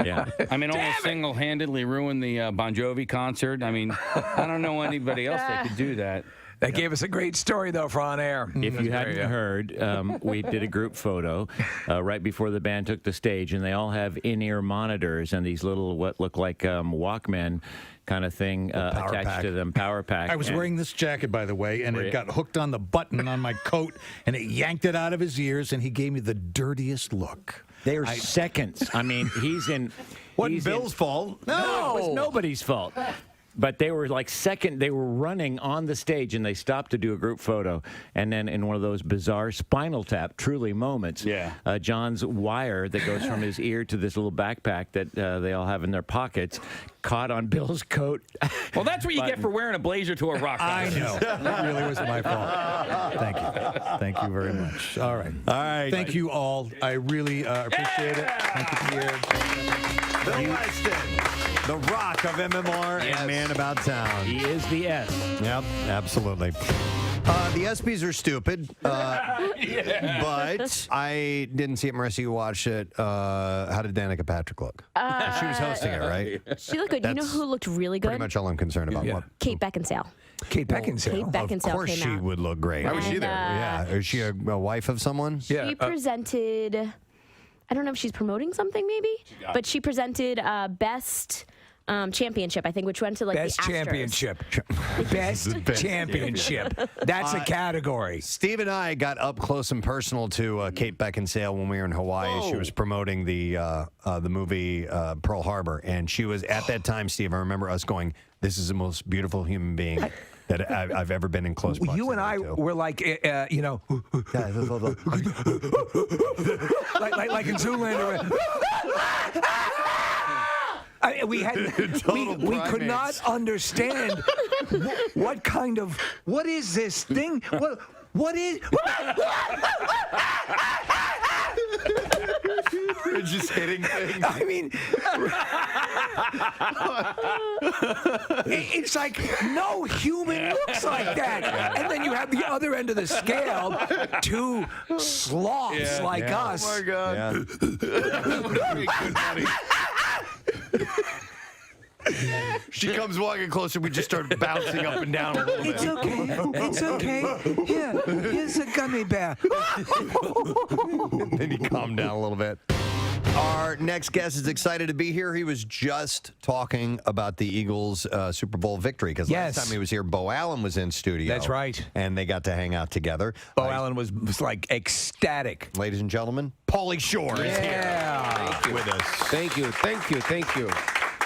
Yeah. I mean, almost single-handedly ruined the Bon Jovi concert. I mean, I don't know anybody else that could do that. That gave us a great story, though, for on air. If you hadn't heard, we did a group photo right before the band took the stage, and they all have in-ear monitors and these little, what look like Walkman kind of thing attached to them, power pack. I was wearing this jacket, by the way, and it got hooked on the button on my coat, and it yanked it out of his ears, and he gave me the dirtiest look. They are seconds. I mean, he's in... Wasn't Bill's fault. No, it was nobody's fault. But they were like they were running on the stage, and they stopped to do a group photo. And then in one of those bizarre Spinal Tap, truly moments, John's wire that goes from his ear to this little backpack that they all have in their pockets caught on Bill's coat. Well, that's what you get for wearing a blazer to a rock concert. I know. That really was my fault. Thank you. Thank you very much. All right. All right. Thank you all. I really appreciate it. Thank you, Pierre. Bill Weston, the rock of MMR and Man About Town. He is the S. Yep, absolutely. The ESPYs are stupid, but I didn't see it. Marissa, you watched it. How did Danica Patrick look? She was hosting it, right? She looked good. You know who looked really good? Pretty much all I'm concerned about. What? Kate Beckinsale. Kate Beckinsale. Kate Beckinsale Of course came she out. would look great. Why was she there? Yeah. Is she a wife of someone? She presented, I don't know if she's promoting something maybe, but she presented Best Championship, I think, which went to like Best the Astros. Championship. Best Championship. That's a category. Steve and I got up close and personal to Kate Beckinsale when we were in Hawaii. She was promoting the movie Pearl Harbor, and she was at that time, Steve, I remember us going, this is the most beautiful human being that I've ever been in close proximity You and I were like, you know, like in Zoolander. We could not understand what is this thing? What is? We're just hitting things. I mean, it's like no human looks like that. And then you have the other end of the scale, two sloths like us. Oh my God. She comes walking closer. We just start bouncing up and down a little bit. It's okay. It's okay. Here's a gummy bear. Then he calmed down a little bit. Our next guest is excited to be here. He was just talking about the Eagles' Super Bowl victory because last time he was here, Bo Allen was in studio. That's right. And they got to hang out together. Bo Allen was like ecstatic. Ladies and gentlemen, Pauly Shore is here with us. Thank you.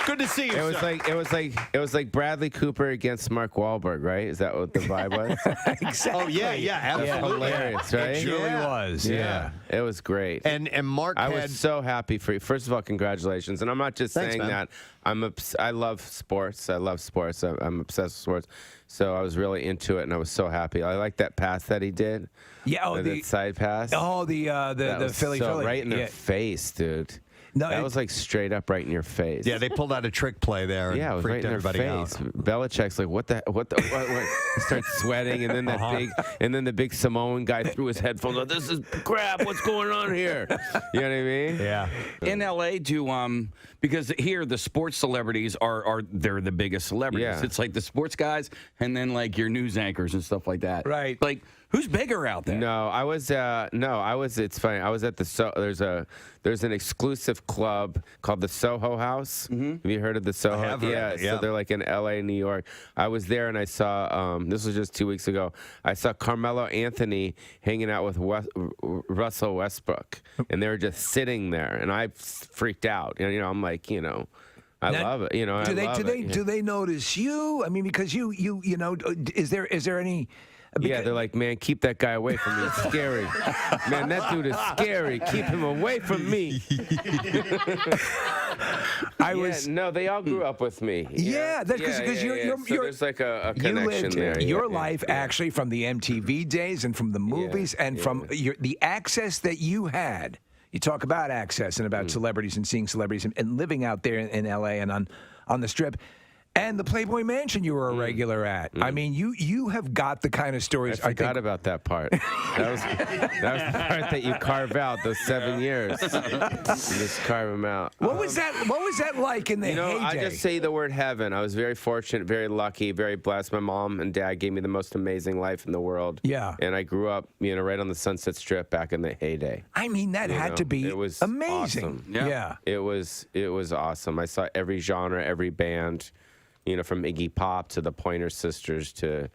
Good to see you. It was like Bradley Cooper against Mark Wahlberg, right? Is that what the vibe was? Exactly. Oh yeah, absolutely. Hilarious, right? It really was. Yeah. It was great. And Mark, I was so happy for you. First of all, congratulations. And I'm not just saying that. I love sports. I'm obsessed with sports. So I was really into it, and I was so happy. I like that pass that he did. Yeah. The side pass. Oh, the Philly. Right in their face, dude. No, that was like straight up right in your face. Yeah, they pulled out a trick play there. And it was right in their face. Belichick's like, what? He starts sweating, and then the big Samoan guy threw his headphones on. This is crap. What's going on here? You know what I mean? Yeah. In LA, because here the sports celebrities they're the biggest celebrities. Yeah. It's like the sports guys, and then like your news anchors and stuff like that. Right. Like Who's bigger out there? No, I was. It's funny. I was at the there's an exclusive club called the Soho House. Have you heard of the Soho? I have heard of it, yeah. So they're like in L.A. and New York. I was there and I saw. This was just 2 weeks ago. I saw Carmelo Anthony hanging out with Russell Westbrook, and they were just sitting there, and I freaked out. And I'm like, I love it. Do they notice you? I mean, because you is there any? Yeah, they're like, man, keep that guy away from me. It's scary. Man, that dude is scary. Keep him away from me. No, they all grew up with me. Yeah, that's because you're so there's like a connection there. Your life actually from the MTV days and from the movies and from the access that you had. You talk about access and about celebrities and seeing celebrities and living out there in LA and on the Strip. And the Playboy Mansion you were a regular at. I mean, you have got the kind of stories. I forgot about that part. That was the part that you carve out, those 7 years. You just carve them out. What was that like in the heyday? I just say the word heaven. I was very fortunate, very lucky, very blessed. My mom and dad gave me the most amazing life in the world. Yeah. And I grew up, right on the Sunset Strip back in the heyday. I mean, that had to be amazing. Awesome. Yeah. It was awesome. I saw every genre, every band. From Iggy Pop to the Pointer Sisters to,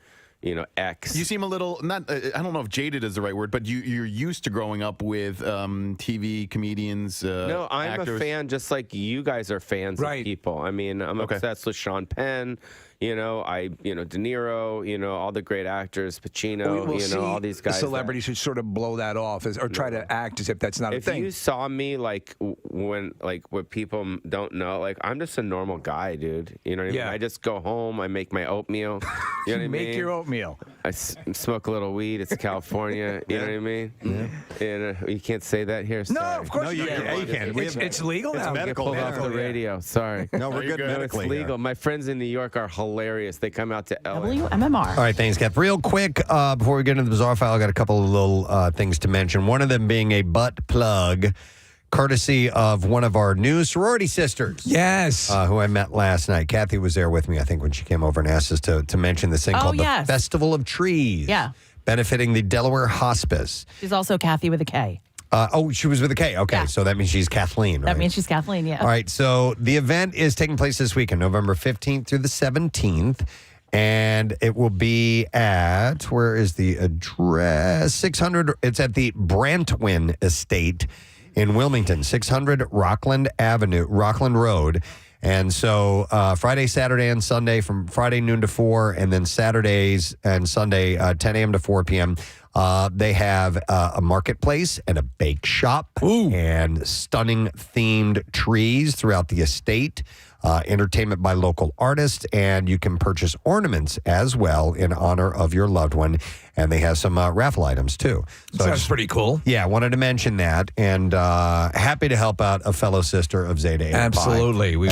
X. You seem a little, I don't know if jaded is the right word, but you're used to growing up with TV comedians, No, I'm actors. a fan just like you guys are fans of people. I mean, I'm obsessed with Sean Penn. De Niro, all the great actors, Pacino, all these guys. Celebrities who sort of blow that off or try to act as if that's not a thing. If you saw me when what people don't know, I'm just a normal guy, dude. You know what I mean? I just go home, I make my oatmeal. You know what I mean? Make your oatmeal. I smoke a little weed. It's California. You know what I mean? And you can't say that here. No, Sorry. of course you can. It's legal now. It's medical. Pulled off the radio. Sorry. No, we're good medically. It's legal. My friends in New York are hilarious. They come out to LA. WMMR. All right, thanks, Kev. Real quick, before we get into the bizarre file, I got a couple of little things to mention. One of them being a butt plug, courtesy of one of our new sorority sisters. Yes. Who I met last night. Kathy was there with me, I think, when she came over and asked us to mention this thing called the Festival of Trees. Yeah. Benefiting the Delaware Hospice. She's also Kathy with a K. She was with a K. Okay, so that means she's Kathleen, right? That means she's Kathleen, yeah. All right, so the event is taking place this weekend, November 15th through the 17th. And it will be at, where is the address? 600, it's at the Brantwin Estate in Wilmington, 600 Rockland Road. And so Friday, Saturday, and Sunday from Friday noon to 4, and then Saturdays and Sunday 10 a.m. to 4 p.m. They have a marketplace and a bake shop and stunning themed trees throughout the estate. Entertainment by local artists, and you can purchase ornaments as well in honor of your loved one. And they have some raffle items too. So Sounds pretty cool. Yeah, I wanted to mention that, and happy to help out a fellow sister of Zeta Eta Pi. Absolutely.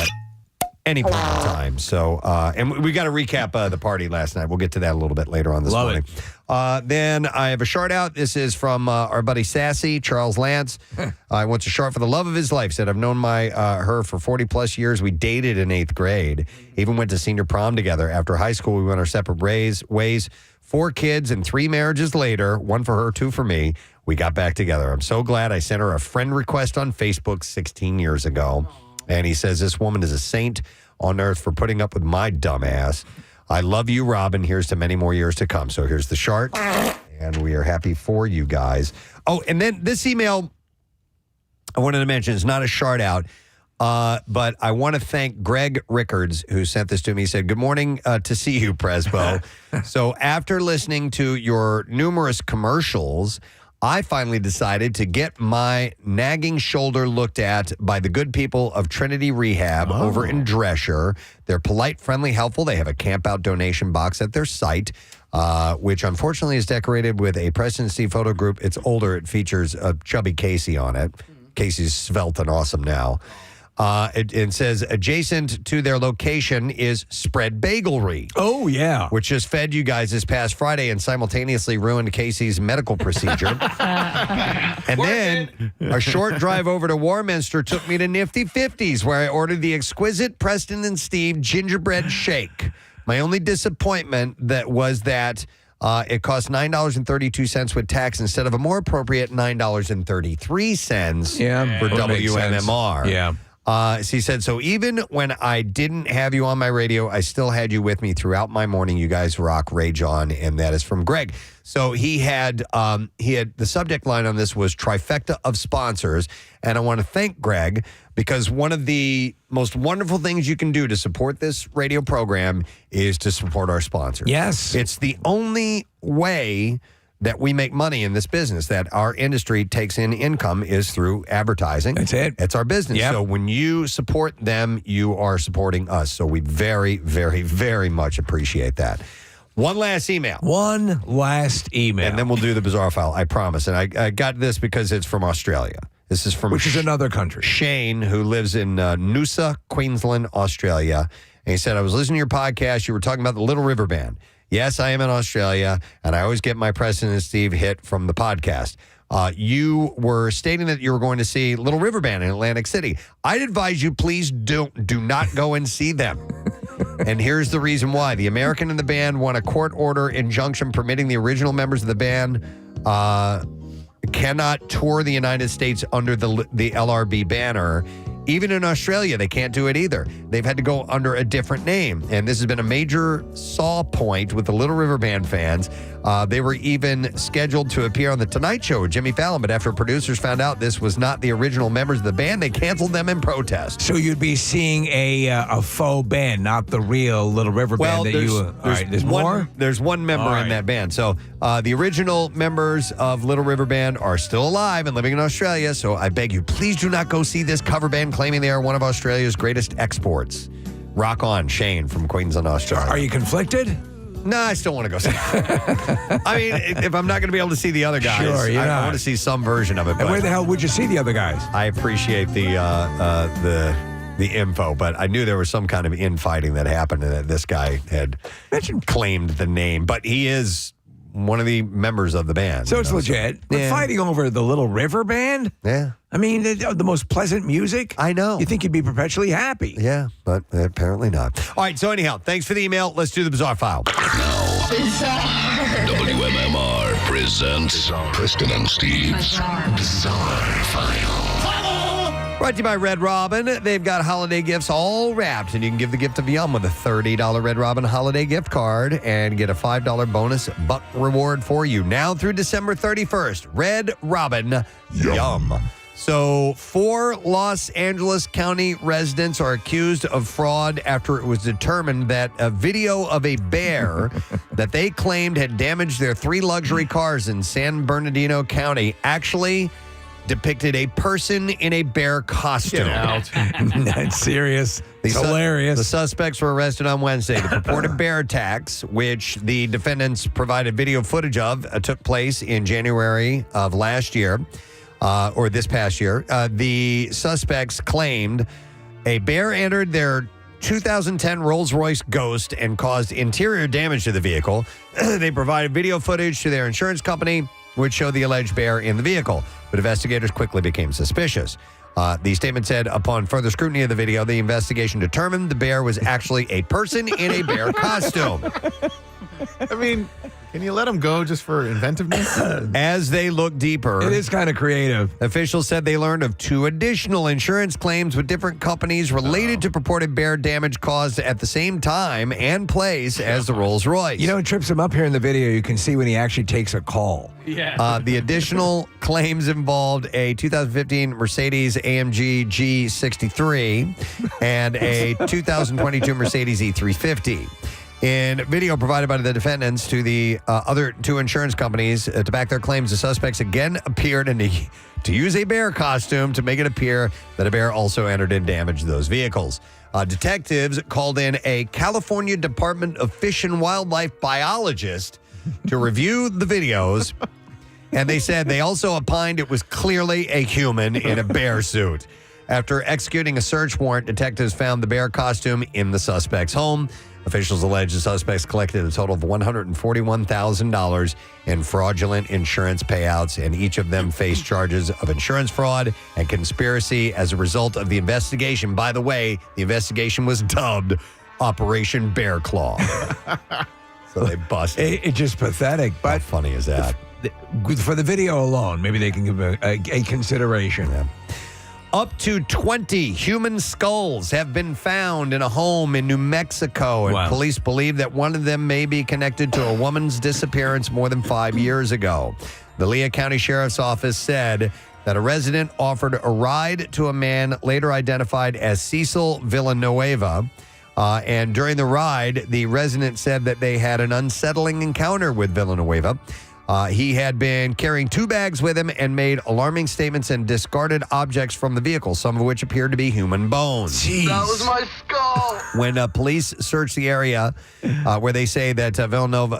Any point in time. So, and we got to recap the party last night. We'll get to that a little bit later on this morning. Then I have a shout out. This is from our buddy Sassy, Charles Lance. I wants a shout for the love of his life. Said, I've known her for 40 plus years. We dated in 8th grade. Even went to senior prom together. After high school, we went our separate ways. 4 kids and 3 marriages later, 1 for her, 2 for me. We got back together. I'm so glad I sent her a friend request on Facebook 16 years ago. And he says, this woman is a saint on earth for putting up with my dumb ass. I love you, Robin. Here's to many more years to come. So here's the chart. And we are happy for you guys. Oh, and then this email I wanted to mention is not a shout out, but I want to thank Greg Rickards, who sent this to me. He said, good morning to see you, Presbo. So after listening to your numerous commercials, I finally decided to get my nagging shoulder looked at by the good people of Trinity Rehab over in Dresher. They're polite, friendly, helpful. They have a Campout donation box at their site, which unfortunately is decorated with a Preston C photo group. It's older. It features a chubby Casey on it. Casey's svelte and awesome now. It says adjacent to their location is Spread Bagelry. Oh, yeah. Which just fed you guys this past Friday and simultaneously ruined Casey's medical procedure. And then a short drive over to Warminster took me to Nifty 50s, where I ordered the exquisite Preston and Steve gingerbread shake. My only disappointment was that It costs $9.32 with tax instead of a more appropriate $9.33 for WMMR. Yeah. So he said, so even when I didn't have you on my radio, I still had you with me throughout my morning. You guys rock, rage on. And that is from Greg. So he had the subject line on this was trifecta of sponsors. And I want to thank Greg because one of the most wonderful things you can do to support this radio program is to support our sponsors. Yes. It's the only way that we make money in this business, that our industry takes in income is through advertising. That's it. It's our business. Yep. So when you support them, you are supporting us. So we very, very, very much appreciate that. One last email. And then we'll do the bizarre file, I promise. And I got this because it's from Australia. This is from Which is another country. Shane, who lives in Noosa, Queensland, Australia. And he said, I was listening to your podcast. You were talking about the Little River Band. Yes, I am in Australia, and I always get my Preston and Steve hit from the podcast. You were stating that you were going to see Little River Band in Atlantic City. I'd advise you, please do not go and see them. And here's the reason why. The American in the band won a court order injunction permitting the original members of the band cannot tour the United States under the LRB banner. Even in Australia, they can't do it either. They've had to go under a different name. And this has been a major saw point with the Little River Band fans. They were even scheduled to appear on The Tonight Show with Jimmy Fallon, but after producers found out this was not the original members of the band, they canceled them in protest. So you'd be seeing a faux band, not the real Little River Band that you... All right, there's more? There's one member in that band. So the original members of Little River Band are still alive and living in Australia. So I beg you, please do not go see this cover band claiming they are one of Australia's greatest exports. Rock on, Shane from Queensland, Australia. Are you conflicted? No, I still want to go see it. I mean, if I'm not going to be able to see the other guys, I want to see some version of it. And where the hell would you see the other guys? I appreciate the info, but I knew there was some kind of infighting that happened and that this guy had claimed the name. But he is one of the members of the band. So it's legit. But fighting over the Little River Band? Yeah. I mean, the most pleasant music. I know. You think you'd be perpetually happy. Yeah, but apparently not. All right, so anyhow, thanks for the email. Let's do the bizarre file. WMMR presents Preston and Steve's Bizarre File. Brought to you by Red Robin. They've got holiday gifts all wrapped, and you can give the gift of yum with a $30 Red Robin holiday gift card and get a $5 bonus buck reward for you now through December 31st. Red Robin Yum. So 4 Los Angeles County residents are accused of fraud after it was determined that a video of a bear that they claimed had damaged their 3 luxury cars in San Bernardino County actually depicted a person in a bear costume. Get out. That's serious. It's hilarious. The suspects were arrested on Wednesday. The purported bear attacks, which the defendants provided video footage of, took place in January of last year, or this past year. The suspects claimed a bear entered their 2010 Rolls-Royce Ghost and caused interior damage to the vehicle. They provided video footage to their insurance company, which showed the alleged bear in the vehicle. But investigators quickly became suspicious. The statement said, upon further scrutiny of the video, the investigation determined the bear was actually a person in a bear costume. I mean, can you let him go just for inventiveness? As they look deeper, it is kind of creative. Officials said they learned of 2 additional insurance claims with different companies related to purported bear damage caused at the same time and place as the Rolls-Royce. You know, it trips him up here in the video. You can see when he actually takes a call. Yeah. The additional claims involved a 2015 Mercedes AMG G63 and a 2022 Mercedes E350. In video provided by the defendants to the other 2 insurance companies to back their claims, the suspects again appeared to use a bear costume to make it appear that a bear also entered and damaged those vehicles. Detectives called in a California Department of Fish and Wildlife biologist to review the videos, and they said they also opined it was clearly a human in a bear suit. After executing a search warrant, detectives found the bear costume in the suspect's home. Officials allege the suspects collected a total of $141,000 in fraudulent insurance payouts, and each of them faced charges of insurance fraud and conspiracy as a result of the investigation. By the way, the investigation was dubbed Operation Bear Claw. So they bust. It's just pathetic. But how funny is that? For the video alone, maybe they can give a consideration. Yeah. Up to 20 human skulls have been found in a home in New Mexico, and police believe that one of them may be connected to a woman's disappearance more than 5 years ago. The Lea County Sheriff's Office said that a resident offered a ride to a man later identified as Cecil Villanueva. And during the ride, the resident said that they had an unsettling encounter with Villanueva. He had been carrying 2 bags with him and made alarming statements and discarded objects from the vehicle, some of which appeared to be human bones. Jeez. That was my skull. When police searched the area where they say that Villanueva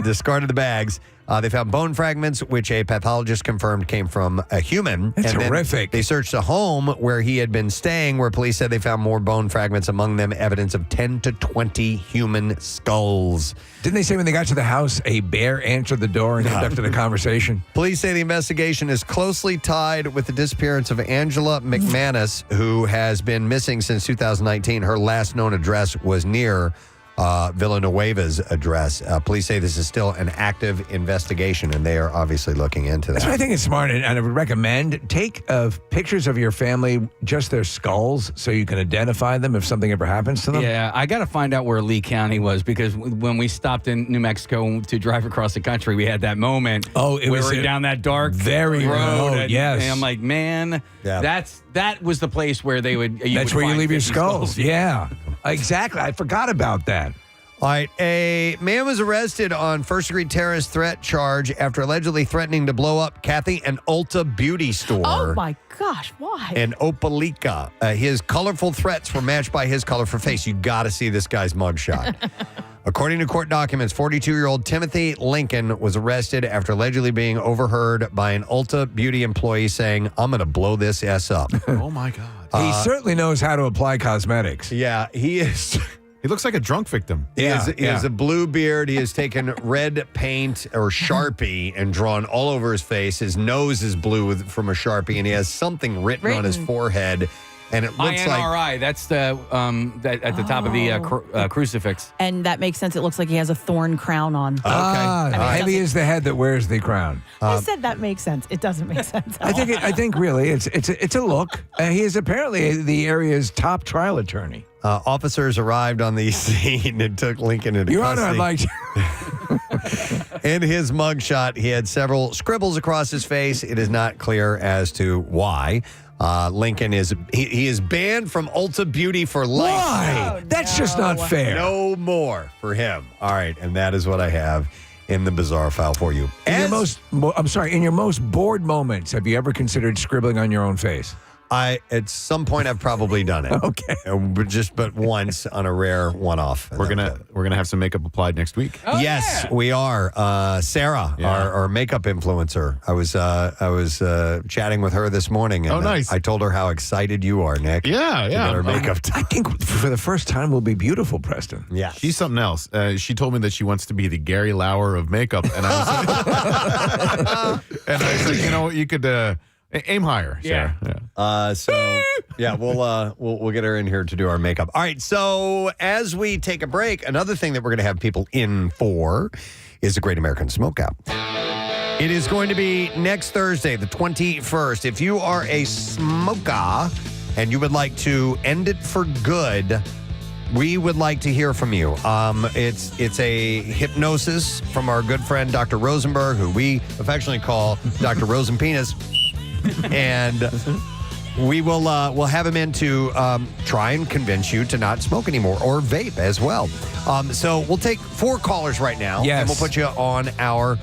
discarded the bags, they found bone fragments, which a pathologist confirmed came from a human. That's and then horrific. They searched a home where he had been staying, where police said they found more bone fragments, among them evidence of 10 to 20 human skulls. Didn't they say when they got to the house, a bear answered the door and conducted a conversation? Police say the investigation is closely tied with the disappearance of Angela McManus, who has been missing since 2019. Her last known address was near Villanueva's address. Police say this is still an active investigation, and they are obviously looking into that. That's why I think it's smart, and I would recommend take pictures of your family, just their skulls, so you can identify them if something ever happens to them. Yeah, I got to find out where Lee County was, because when we stopped in New Mexico to drive across the country, we had that moment. Oh, it was down that dark very road. remote, yes. And I'm like, man, that was the place where they would. That's where you leave your skulls. Yeah, exactly. I forgot about that. All right, a man was arrested on first-degree terrorist threat charge after allegedly threatening to blow up Kathy and Ulta beauty store. Oh my gosh, why? In Opelika. His colorful threats were matched by his colorful face. You got to see this guy's mugshot. According to court documents, 42-year-old Timothy Lincoln was arrested after allegedly being overheard by an Ulta beauty employee saying, "I'm going to blow this S up." Oh my God. He certainly knows how to apply cosmetics. Yeah, he is. He looks like a drunk victim. He has a blue beard. He has taken red paint or Sharpie and drawn all over his face. His nose is blue from a Sharpie, and he has something written on his forehead. And it looks INRI, like that's the that at the top of the crucifix. And that makes sense. It looks like he has a thorn crown on. Heavy is the head that wears the crown. I said that makes sense. It doesn't make sense. I think really it's a look. He is apparently the area's top trial attorney. Officers arrived on the scene and took Lincoln into Your Honor, custody. I'd like to. In his mugshot, he had several scribbles across his face. It is not clear as to why. Lincoln is he is banned from Ulta Beauty for life. Why? That's just not fair. No more for him. All right, and that is what I have in the bizarre file for you. In your most bored moments, have you ever considered scribbling on your own face? At some point I've probably done it. Okay. But once on a rare one-off. We're gonna have some makeup applied next week. Yes, we are. Sarah, our makeup influencer. I was chatting with her this morning. And, nice. I told her how excited you are, Nick. Yeah. To get her makeup I think for the first time we'll be beautiful, Preston. Yeah. She's something else. She told me that she wants to be the Gary Lauer of makeup, and I was like, you know what, you could aim higher, Sarah. Yeah. We'll get her in here to do our makeup. All right, so as we take a break, another thing that we're going to have people in for is the Great American Smokeout. It is going to be next Thursday, the 21st. If you are a smoker and you would like to end it for good, we would like to hear from you. It's a hypnosis from our good friend Dr. Rosenberg, who we affectionately call Dr. Rosenpenis. And we'll have him in to try and convince you to not smoke anymore or vape as well. So we'll take 4 callers right now. Yes. And we'll put you on our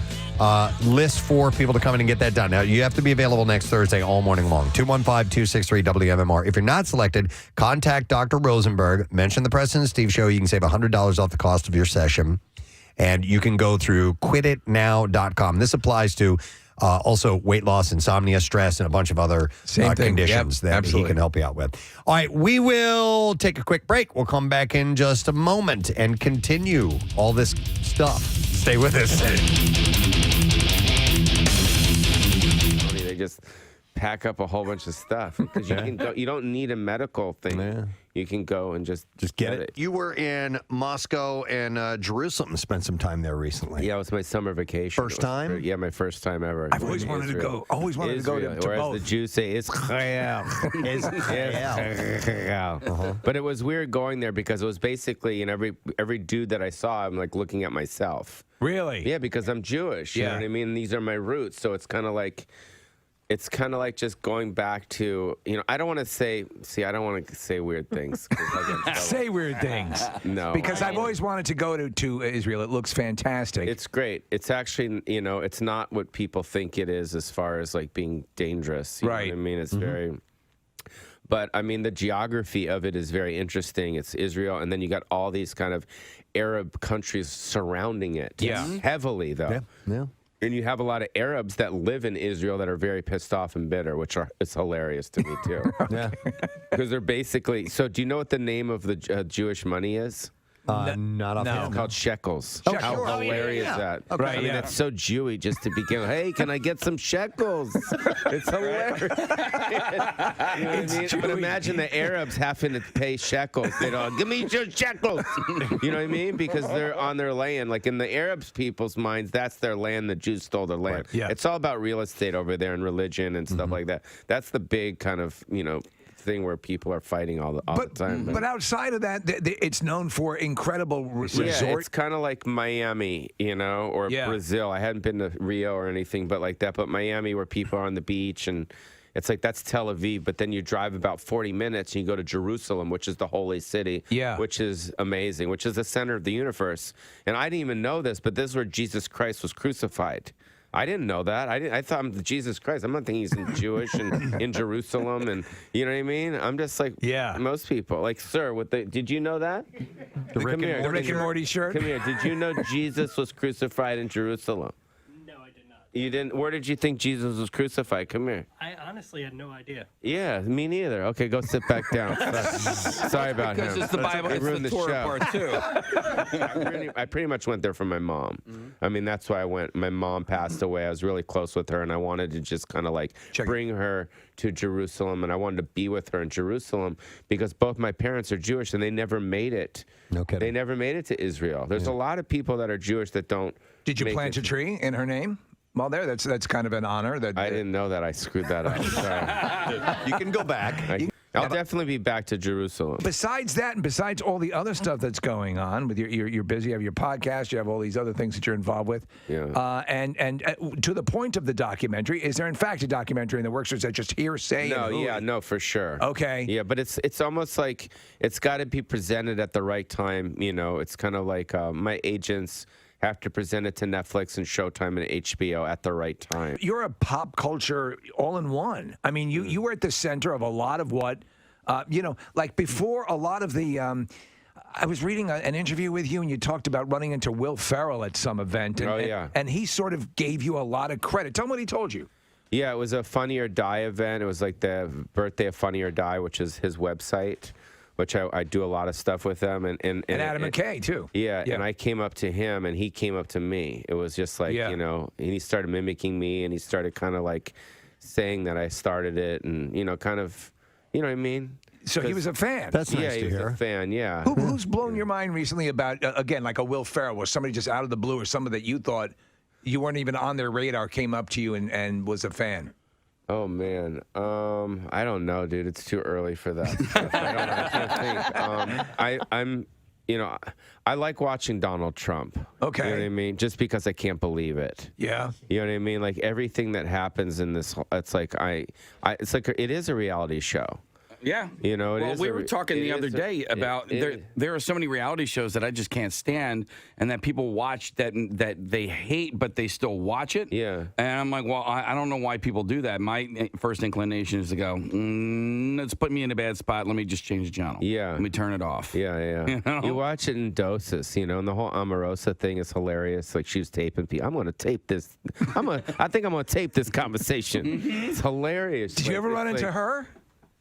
list for people to come in and get that done. Now, you have to be available next Thursday all morning long. 215-263-WMMR. If you're not selected, contact Dr. Rosenberg. Mention the Preston and Steve Show. You can save $100 off the cost of your session. And you can go through quititnow.com. This applies to also weight loss, insomnia, stress, and a bunch of other conditions that he can help you out with. All right, we will take a quick break. We'll come back in just a moment and continue all this stuff. Stay with us. They just pack up a whole bunch of stuff because you can go. You don't need a medical thing. Yeah. You can go and just get it. You were in Moscow and Jerusalem. Spent some time there recently. Yeah, it was my summer vacation. First time? Yeah, my first time ever. I've always wanted to go. Always wanted to go to Whereas both. the Jews say Israel. Israel. But it was weird going there because it was basically, and every dude that I saw, I'm like looking at myself. Really? Yeah, because I'm Jewish. You know what I mean? These are my roots. So it's kind of like just going back to, I don't want to say weird things. Say weird things. No. Because I've always wanted to go to Israel. It looks fantastic. It's great. It's actually, it's not what people think it is as far as like being dangerous. You know what I mean? It's very... But, I mean, the geography of it is very interesting. It's Israel, and then you got all these kind of Arab countries surrounding it. Yeah. Heavily, though. Yeah. And you have a lot of Arabs that live in Israel that are very pissed off and bitter, which is hilarious to me, too. Yeah. Because they're basically... So do you know what the name of the Jewish money is? Not off It's called shekels. Oh, How sure. hilarious is that? Okay. I mean, that's so Jewy just to begin. Hey, can I get some shekels? It's hilarious. You know what I mean? But imagine the Arabs having to pay shekels. They don't give me your shekels. You know what I mean? Because they're on their land. Like in the Arabs people's minds, that's their land. The Jews stole their land. Yeah. It's all about real estate over there and religion and stuff like that. That's the big kind of thing where people are fighting all the time. But outside of that, it's known for incredible resort. Yeah, it's kind of like Miami, or Brazil. I hadn't been to Rio or anything, but like that. But Miami, where people are on the beach, and it's like that's Tel Aviv. But then you drive about 40 minutes, and you go to Jerusalem, which is the holy city. Yeah, which is amazing, which is the center of the universe. And I didn't even know this, but this is where Jesus Christ was crucified. I didn't know that. I thought I'm Jesus Christ. I'm not thinking he's Jewish and in Jerusalem, and you know what I mean. I'm just like most people. Like, sir, did you know that? The Rick and Morty shirt. Come here. Did you know Jesus was crucified in Jerusalem? No, I did not. You didn't. Where did you think Jesus was crucified? Come here. I honestly had no idea. Yeah, me neither. Okay, go sit back down. Sorry about him. Because it's the Bible. It It's ruined the the Torah show. part too. I pretty much went there for my mom. I mean, that's why I went. My mom passed away. I was really close with her, and I wanted to just kind of like bring her to Jerusalem, and I wanted to be with her in Jerusalem because both my parents are Jewish, and they never made it. No kidding. They never made it to Israel. There's a lot of people that are Jewish that don't. Did you plant a tree in her name? Well, that's kind of an honor. I didn't know that. I screwed that up. Sorry. You can go back. I'll definitely be back to Jerusalem. Besides that, and besides all the other stuff that's going on with you're busy. You have your podcast. You have all these other things that you're involved with. Yeah. And to the point of the documentary, is there in fact a documentary in the works, or is that just hearsay? No, for sure. Okay. Yeah, but it's almost like it's got to be presented at the right time. It's kind of like my agents have to present it to Netflix and Showtime and HBO at the right time. You're a pop culture all-in-one. I mean, you were at the center of a lot of what, like before a lot of the, I was reading an interview with you and you talked about running into Will Ferrell at some event. And he sort of gave you a lot of credit. Tell me what he told you. Yeah, it was a Funny or Die event. It was like the birthday of Funny or Die, which is his website, which I do a lot of stuff with them. And Adam McKay, too. Yeah, and I came up to him, and he came up to me. It was just like, and he started mimicking me, and he started kind of like saying that I started it, and, kind of, you know what I mean? So he was a fan. That's nice to he hear. was a fan, yeah. Who's blown your mind recently about, again, like a Will Ferrell? Was somebody just out of the blue, or somebody that you thought you weren't even on their radar came up to you and was a fan? Oh man, I don't know, dude. It's too early for that stuff. I can't think. I like watching Donald Trump. Okay, you know what I mean? Just because I can't believe it. Yeah, you know what I mean? Like everything that happens in this, it's like it is a reality show. Yeah. Well, we were talking the other day about there are so many reality shows that I just can't stand and that people watch that they hate, but they still watch it. Yeah. And I'm like, well, I don't know why people do that. My first inclination is to go, let's put me in a bad spot. Let me just change the channel. Yeah. Let me turn it off. Yeah. You watch it in doses, and the whole Omarosa thing is hilarious. Like she was taping people. I'm going to tape this. I think I'm going to tape this conversation. It's hilarious. Did you ever run into her?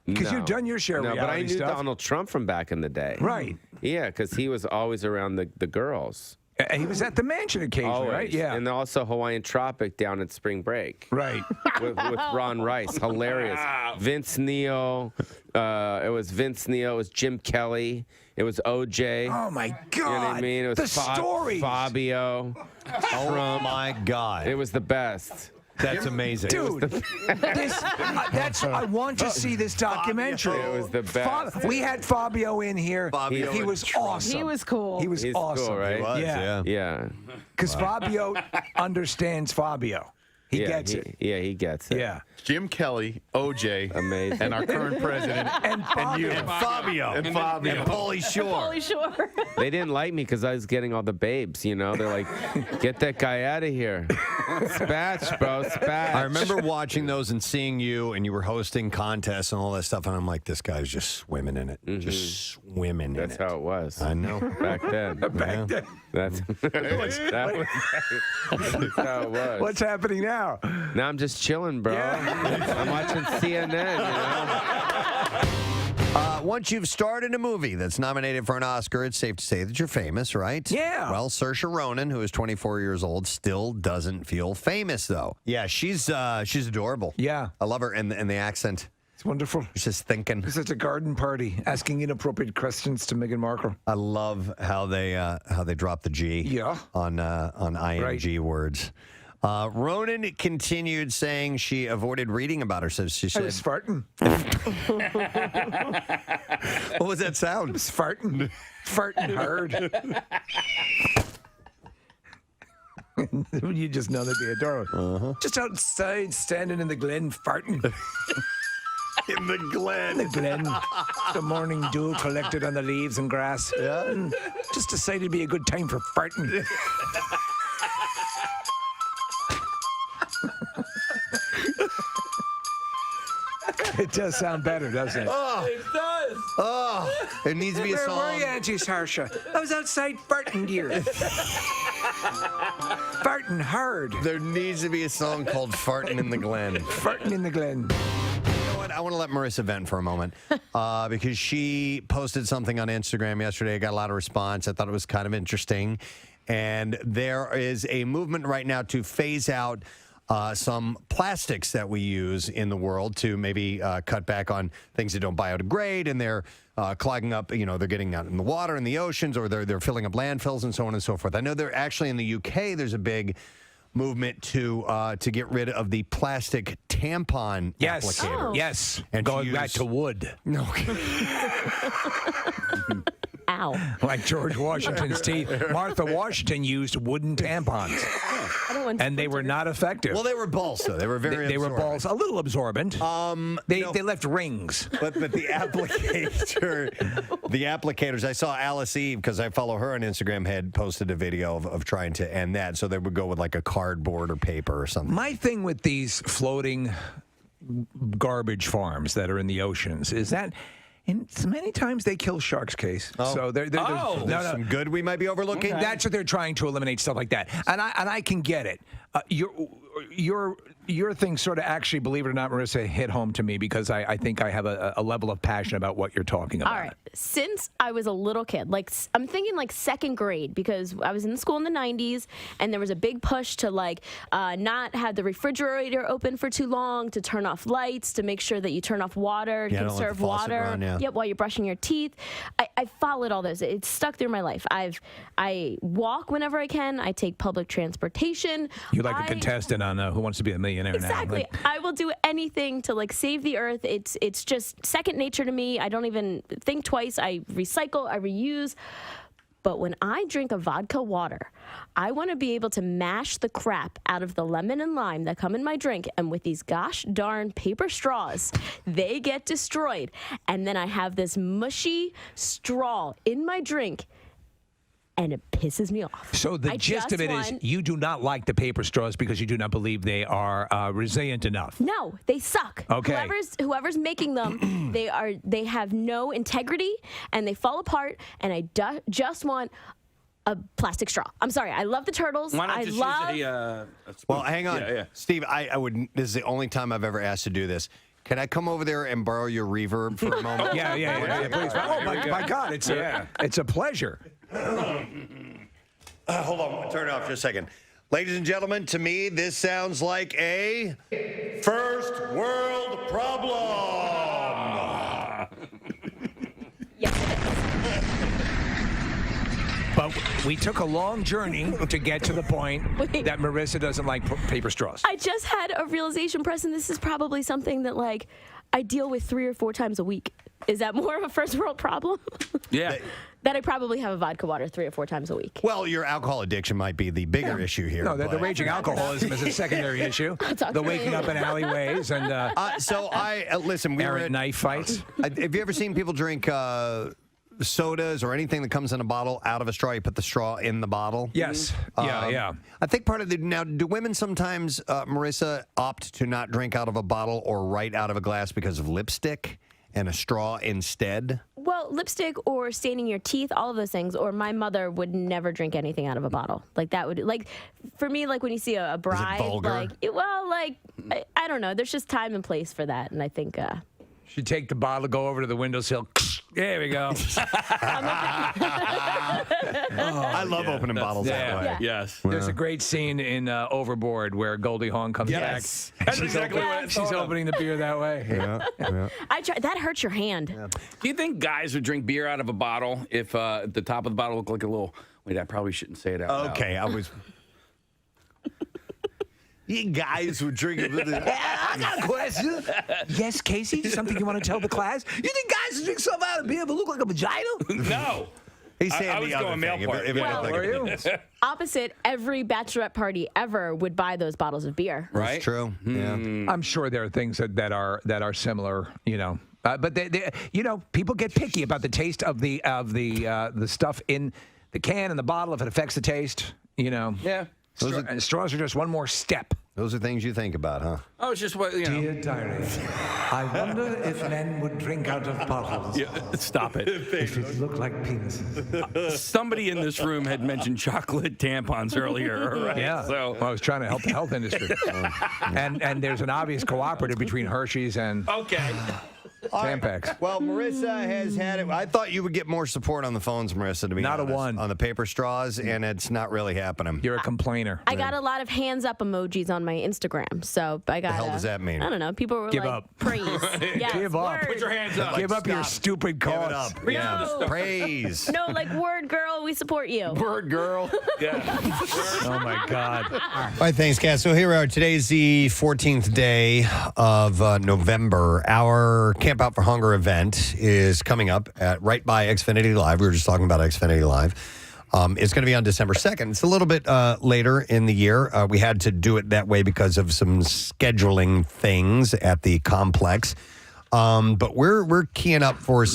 Because you've done your share of reality but I knew stuff. Donald Trump from back in the day. Right. Yeah, because he was always around the girls. He was at the mansion occasionally, right? Always. Yeah. And also Hawaiian Tropic down at Spring Break. Right. with Ron Rice. Hilarious. Vince Neil. It was Vince Neil. It was Jim Kelly. It was OJ. Oh, my God. You know what I mean? It was the stories. Fabio. Oh, my God. It was the best. That's amazing. Dude, I want to see this documentary. It was the best. We had Fabio in here. He was awesome. He was cool. He was He's awesome. cool, right? He was, yeah. Yeah. Because Fabio understands Fabio. He gets it. Yeah, he gets it. Yeah. Jim Kelly, OJ, Amazing. and our current president, And you. And Fabio. And Fabio. And Pauly Shore. Pauly Shore. They didn't like me because I was getting all the babes, you know? They're like, get that guy out of here. Spatch, bro, spatch. I remember watching those and seeing you, and you were hosting contests and all that stuff, and I'm like, this guy's just swimming in it. Just swimming That's in it. how it was. I know. Back then. Back then. That's how it was. What's happening now? Now I'm just chilling, bro. I'm watching CNN, you know? Once you've starred in a movie that's nominated for an Oscar, it's safe to say that you're famous, right? Yeah. Well, Saoirse Ronan, who is 24 years old, still doesn't feel famous, though. Yeah, she's adorable. Yeah. I love her and the accent. It's wonderful. She's just thinking. It's a garden party, asking inappropriate questions to Meghan Markle. I love how they drop the G. Yeah. On ing words. Ronan continued saying she avoided reading about herself. She I said, was farting. "What was that sound?" I was farting. Farting hard. You just know that'd be adorable. Just outside, standing in the glen, farting. In the glen. The glen. The morning dew collected on the leaves and grass. Yeah. Just decided it'd be a good time for farting. It does sound better, doesn't it? Oh, It does. oh, it needs to be a Where song. were you, Auntie Saoirse? I was outside farting, dear. Farting hard. There needs to be a song called "Farting in the Glen." Farting in the glen. You know what? I want to let Marissa vent for a moment because she posted something on Instagram yesterday. I got a lot of response. I thought it was kind of interesting. And there is a movement right now to phase out some plastics that we use in the world to maybe cut back on things that don't biodegrade, and they're clogging up, they're getting out in the water, in the oceans, or they're filling up landfills and so on and so forth. I know they're actually in the UK, there's a big movement to get rid of the plastic tampon applicator. Oh. Yes. And going back to wood. No. Ow. Like George Washington's teeth. Martha Washington used wooden tampons. And they were not effective. Well, they were balsa. They were very They were absorbent. balls, a little absorbent. They left rings. But the applicators, I saw Alice Eve, because I follow her on Instagram, had posted a video of trying to end that. So they would go with like a cardboard or paper or something. My thing with these floating garbage farms that are in the oceans is that many times they kill sharks, Case. Oh. So there's some good we might be overlooking. That's what they're trying to eliminate, stuff like that. And I can get it. Your thing sort of actually, believe it or not, Marissa, hit home to me because I think I have a level of passion about what you're talking about. All right. Since I was a little kid, I'm thinking second grade, because I was in school in the 90s and there was a big push to not have the refrigerator open for too long, to turn off lights, to make sure that you turn off water, to conserve water. Run, yeah. While you're brushing your teeth. I followed all those. It's stuck through my life. I walk whenever I can. I take public transportation. You're like a contestant on Who Wants to Be a Millionaire Exactly. now. I will do anything to save the earth. It's just second nature to me. I don't even think twice. I recycle, I reuse. But when I drink a vodka water, I want to be able to mash the crap out of the lemon and lime that come in my drink. And with these gosh darn paper straws, they get destroyed. And then I have this mushy straw in my drink. And it pisses me off. So the gist of it is you do not like the paper straws because you do not believe they are resilient enough. No, they suck. Okay. Whoever's making them, they have no integrity and they fall apart. And I just want a plastic straw. I'm sorry. I love the turtles. Why not I just love. use a Well, hang on. Yeah. Steve, I would. This is the only time I've ever asked to do this. Can I come over there and borrow your reverb for a moment? Yeah, please. Oh, my God. It's a pleasure. Hold on, turn it off just a second. Ladies and gentlemen, to me, this sounds like a first world problem. But we took a long journey to get to the point that Marissa doesn't like paper straws. I just had a realization, Preston. This is probably something that like I deal with 3 or 4 times a week. Is that more of a first world problem? Yeah. That I probably have a vodka water 3 or 4 times a week. Well, your alcohol addiction might be the bigger issue here. No, the raging alcoholism is a secondary issue. The waking up in alleyways and listen. We errant knife fights. Have you ever seen people drink sodas or anything that comes in a bottle out of a straw? You put the straw in the bottle. Yes. Yeah. I think part of the now. Do women sometimes, Marissa, opt to not drink out of a bottle or right out of a glass because of lipstick and a straw instead? Well, lipstick or staining your teeth, all of those things. Or my mother would never drink anything out of a bottle. Like that would, like, for me, like when you see a bride, vulgar? I don't know. There's just time and place for that, and I think. She'd take the bottle, go over to the windowsill. There we go. I love opening bottles that way. Yeah. Yes. There's a great scene in Overboard where Goldie Hawn comes back. That's exactly what I She's thought of. opening the beer that way. Yeah. I try. That hurts your hand. Do you think guys would drink beer out of a bottle if the top of the bottle looked like a little... Wait, I probably shouldn't say it out loud. Okay, I was... You guys would drink it. I got a question. Yes, Casey? Something you want to tell the class? You think guys would drink something out of beer but look like a vagina? No. He's saying I was the other going male thing. part. If it Well, looked like were a- you? Opposite, every bachelorette party ever would buy those bottles of beer. Right? It's true. Yeah. I'm sure there are things that are similar, you know. But they, you know, people get picky about the taste of the stuff in the can and the bottle if it affects the taste, you know. Yeah. And straws are just one more step. Those are things you think about, huh? Oh, it's just what, you know. Dear diary, I wonder if men would drink out of bottles. Yeah, stop it. If it looked like penises. Somebody in this room had mentioned chocolate tampons earlier, right? Yeah. So Well, I was trying to help the health industry. and there's an obvious cooperative between Hershey's and okay. Tampax. Well, Marissa has had it. I thought you would get more support on the phones, Marissa, to be Not a honest, one. on the paper straws, and it's not really happening. You're a complainer. I got a lot of hands up emojis on my Instagram, so I got. The hell does that mean? I don't know. People were Give like, up. praise. Yes, Give up. word. Put your hands up. Give up your stop. stupid Give cause. it up. Bring Yeah. out the stuff. Praise. No, like word girl, we support you. Bird girl. Yeah. Oh my God. All right, thanks, guys. So here we are. Today's the 14th day of November. Our Camp Out for Hunger event is coming up right by Xfinity Live. We were just talking about Xfinity Live. It's going to be on December 2nd. It's a little bit later in the year. We had to do it that way because of some scheduling things at the complex. But we're keying up for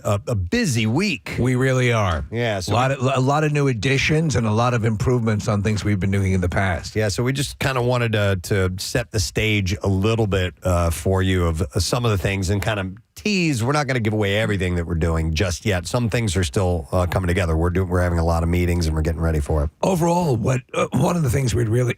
a busy week. We really are. Yeah, so a lot of new additions and a lot of improvements on things we've been doing in the past. Yeah, so we just kind of wanted to set the stage a little bit for you of some of the things and kind of tease. We're not going to give away everything that we're doing just yet. Some things are still coming together. We're having a lot of meetings and we're getting ready for it. Overall, what one of the things we'd really,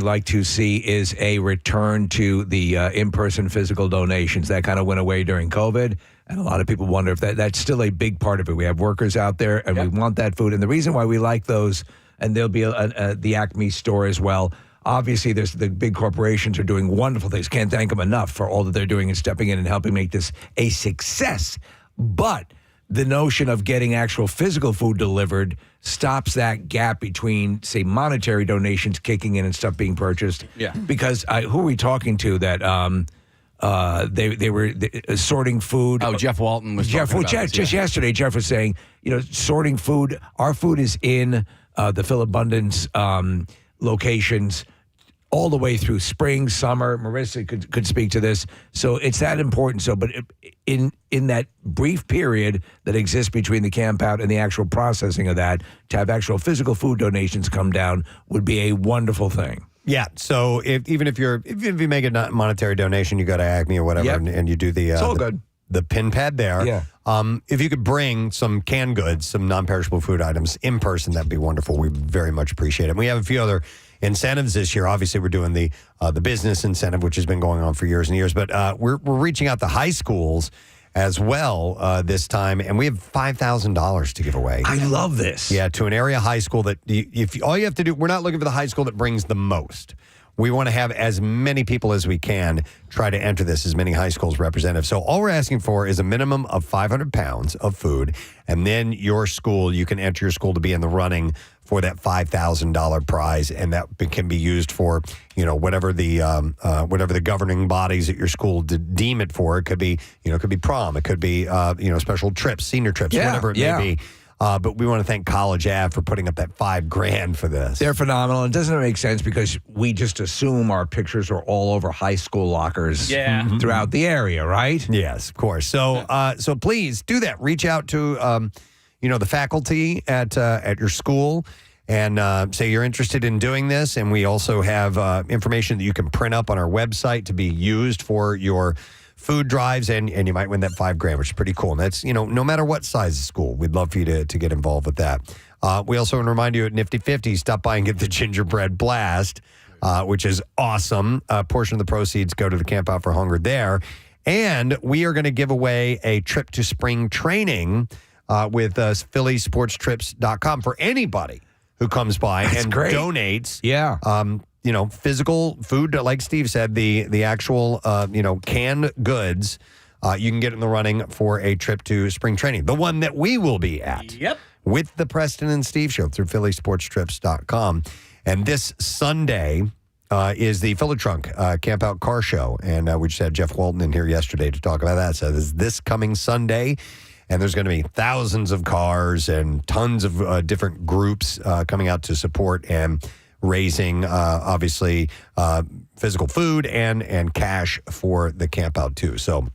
like to see is a return to the in-person physical donations that kind of went away during COVID. And a lot of people wonder if that's still a big part of it. We have workers out there, and we want that food. And the reason why we like those, and there'll be the Acme store as well. Obviously, there's the big corporations are doing wonderful things. Can't thank them enough for all that they're doing and stepping in and helping make this a success. But the notion of getting actual physical food delivered stops that gap between, say, monetary donations kicking in and stuff being purchased. Yeah. Because who are we talking to that they were sorting food? Oh, Jeff Walton was talking about this, just yesterday, Jeff was saying, sorting food. Our food is in the Phil Abundance locations all the way through spring, summer. Marissa could speak to this. So it's that important. So, but in that brief period that exists between the camp out and the actual processing of that, to have actual physical food donations come down would be a wonderful thing. Yeah. So even if you make a monetary donation, you go to Acme or whatever, and you do it's all good. The pin pad there. Yeah. If you could bring some canned goods, some non-perishable food items in person, that'd be wonderful. We very much appreciate it. And we have a few other incentives this year. Obviously, we're doing the business incentive, which has been going on for years and years. But we're reaching out to high schools as well this time, and we have $5,000 to give away. I love this. Yeah, to an area high school that all you have to do, we're not looking for the high school that brings the most. We want to have as many people as we can try to enter this, as many high schools represented. So all we're asking for is a minimum of 500 pounds of food, and then you can enter your school to be in the running for that $5,000 prize, and that can be used for whatever the governing bodies at your school deem it for. It could be prom, it could be special trips, senior trips, whatever it may be. But we want to thank College Ave for putting up that $5,000 for this. They're phenomenal. It doesn't make sense because we just assume our pictures are all over high school lockers throughout the area, right? Yes, of course. So so please do that. Reach out to the faculty at your school and say you're interested in doing this. And we also have information that you can print up on our website to be used for your food drives, and you might win that $5,000, which is pretty cool. And that's, no matter what size of school, we'd love for you to get involved with that. We also want to remind you at Nifty 50, stop by and get the gingerbread blast, which is awesome. A portion of the proceeds go to the Campout for Hunger there. And we are going to give away a trip to spring training with phillysportstrips.com for anybody who comes by and donates. Yeah. Physical food, like Steve said, the actual, canned goods, you can get in the running for a trip to spring training. The one that we will be at. Yep. With the Preston and Steve Show through phillysportstrips.com. And this Sunday is the Filler Trunk Campout Car Show. And we just had Jeff Walton in here yesterday to talk about that. So this coming Sunday. And there's going to be thousands of cars and tons of different groups coming out to support and raising, obviously, physical food and cash for the camp out too. So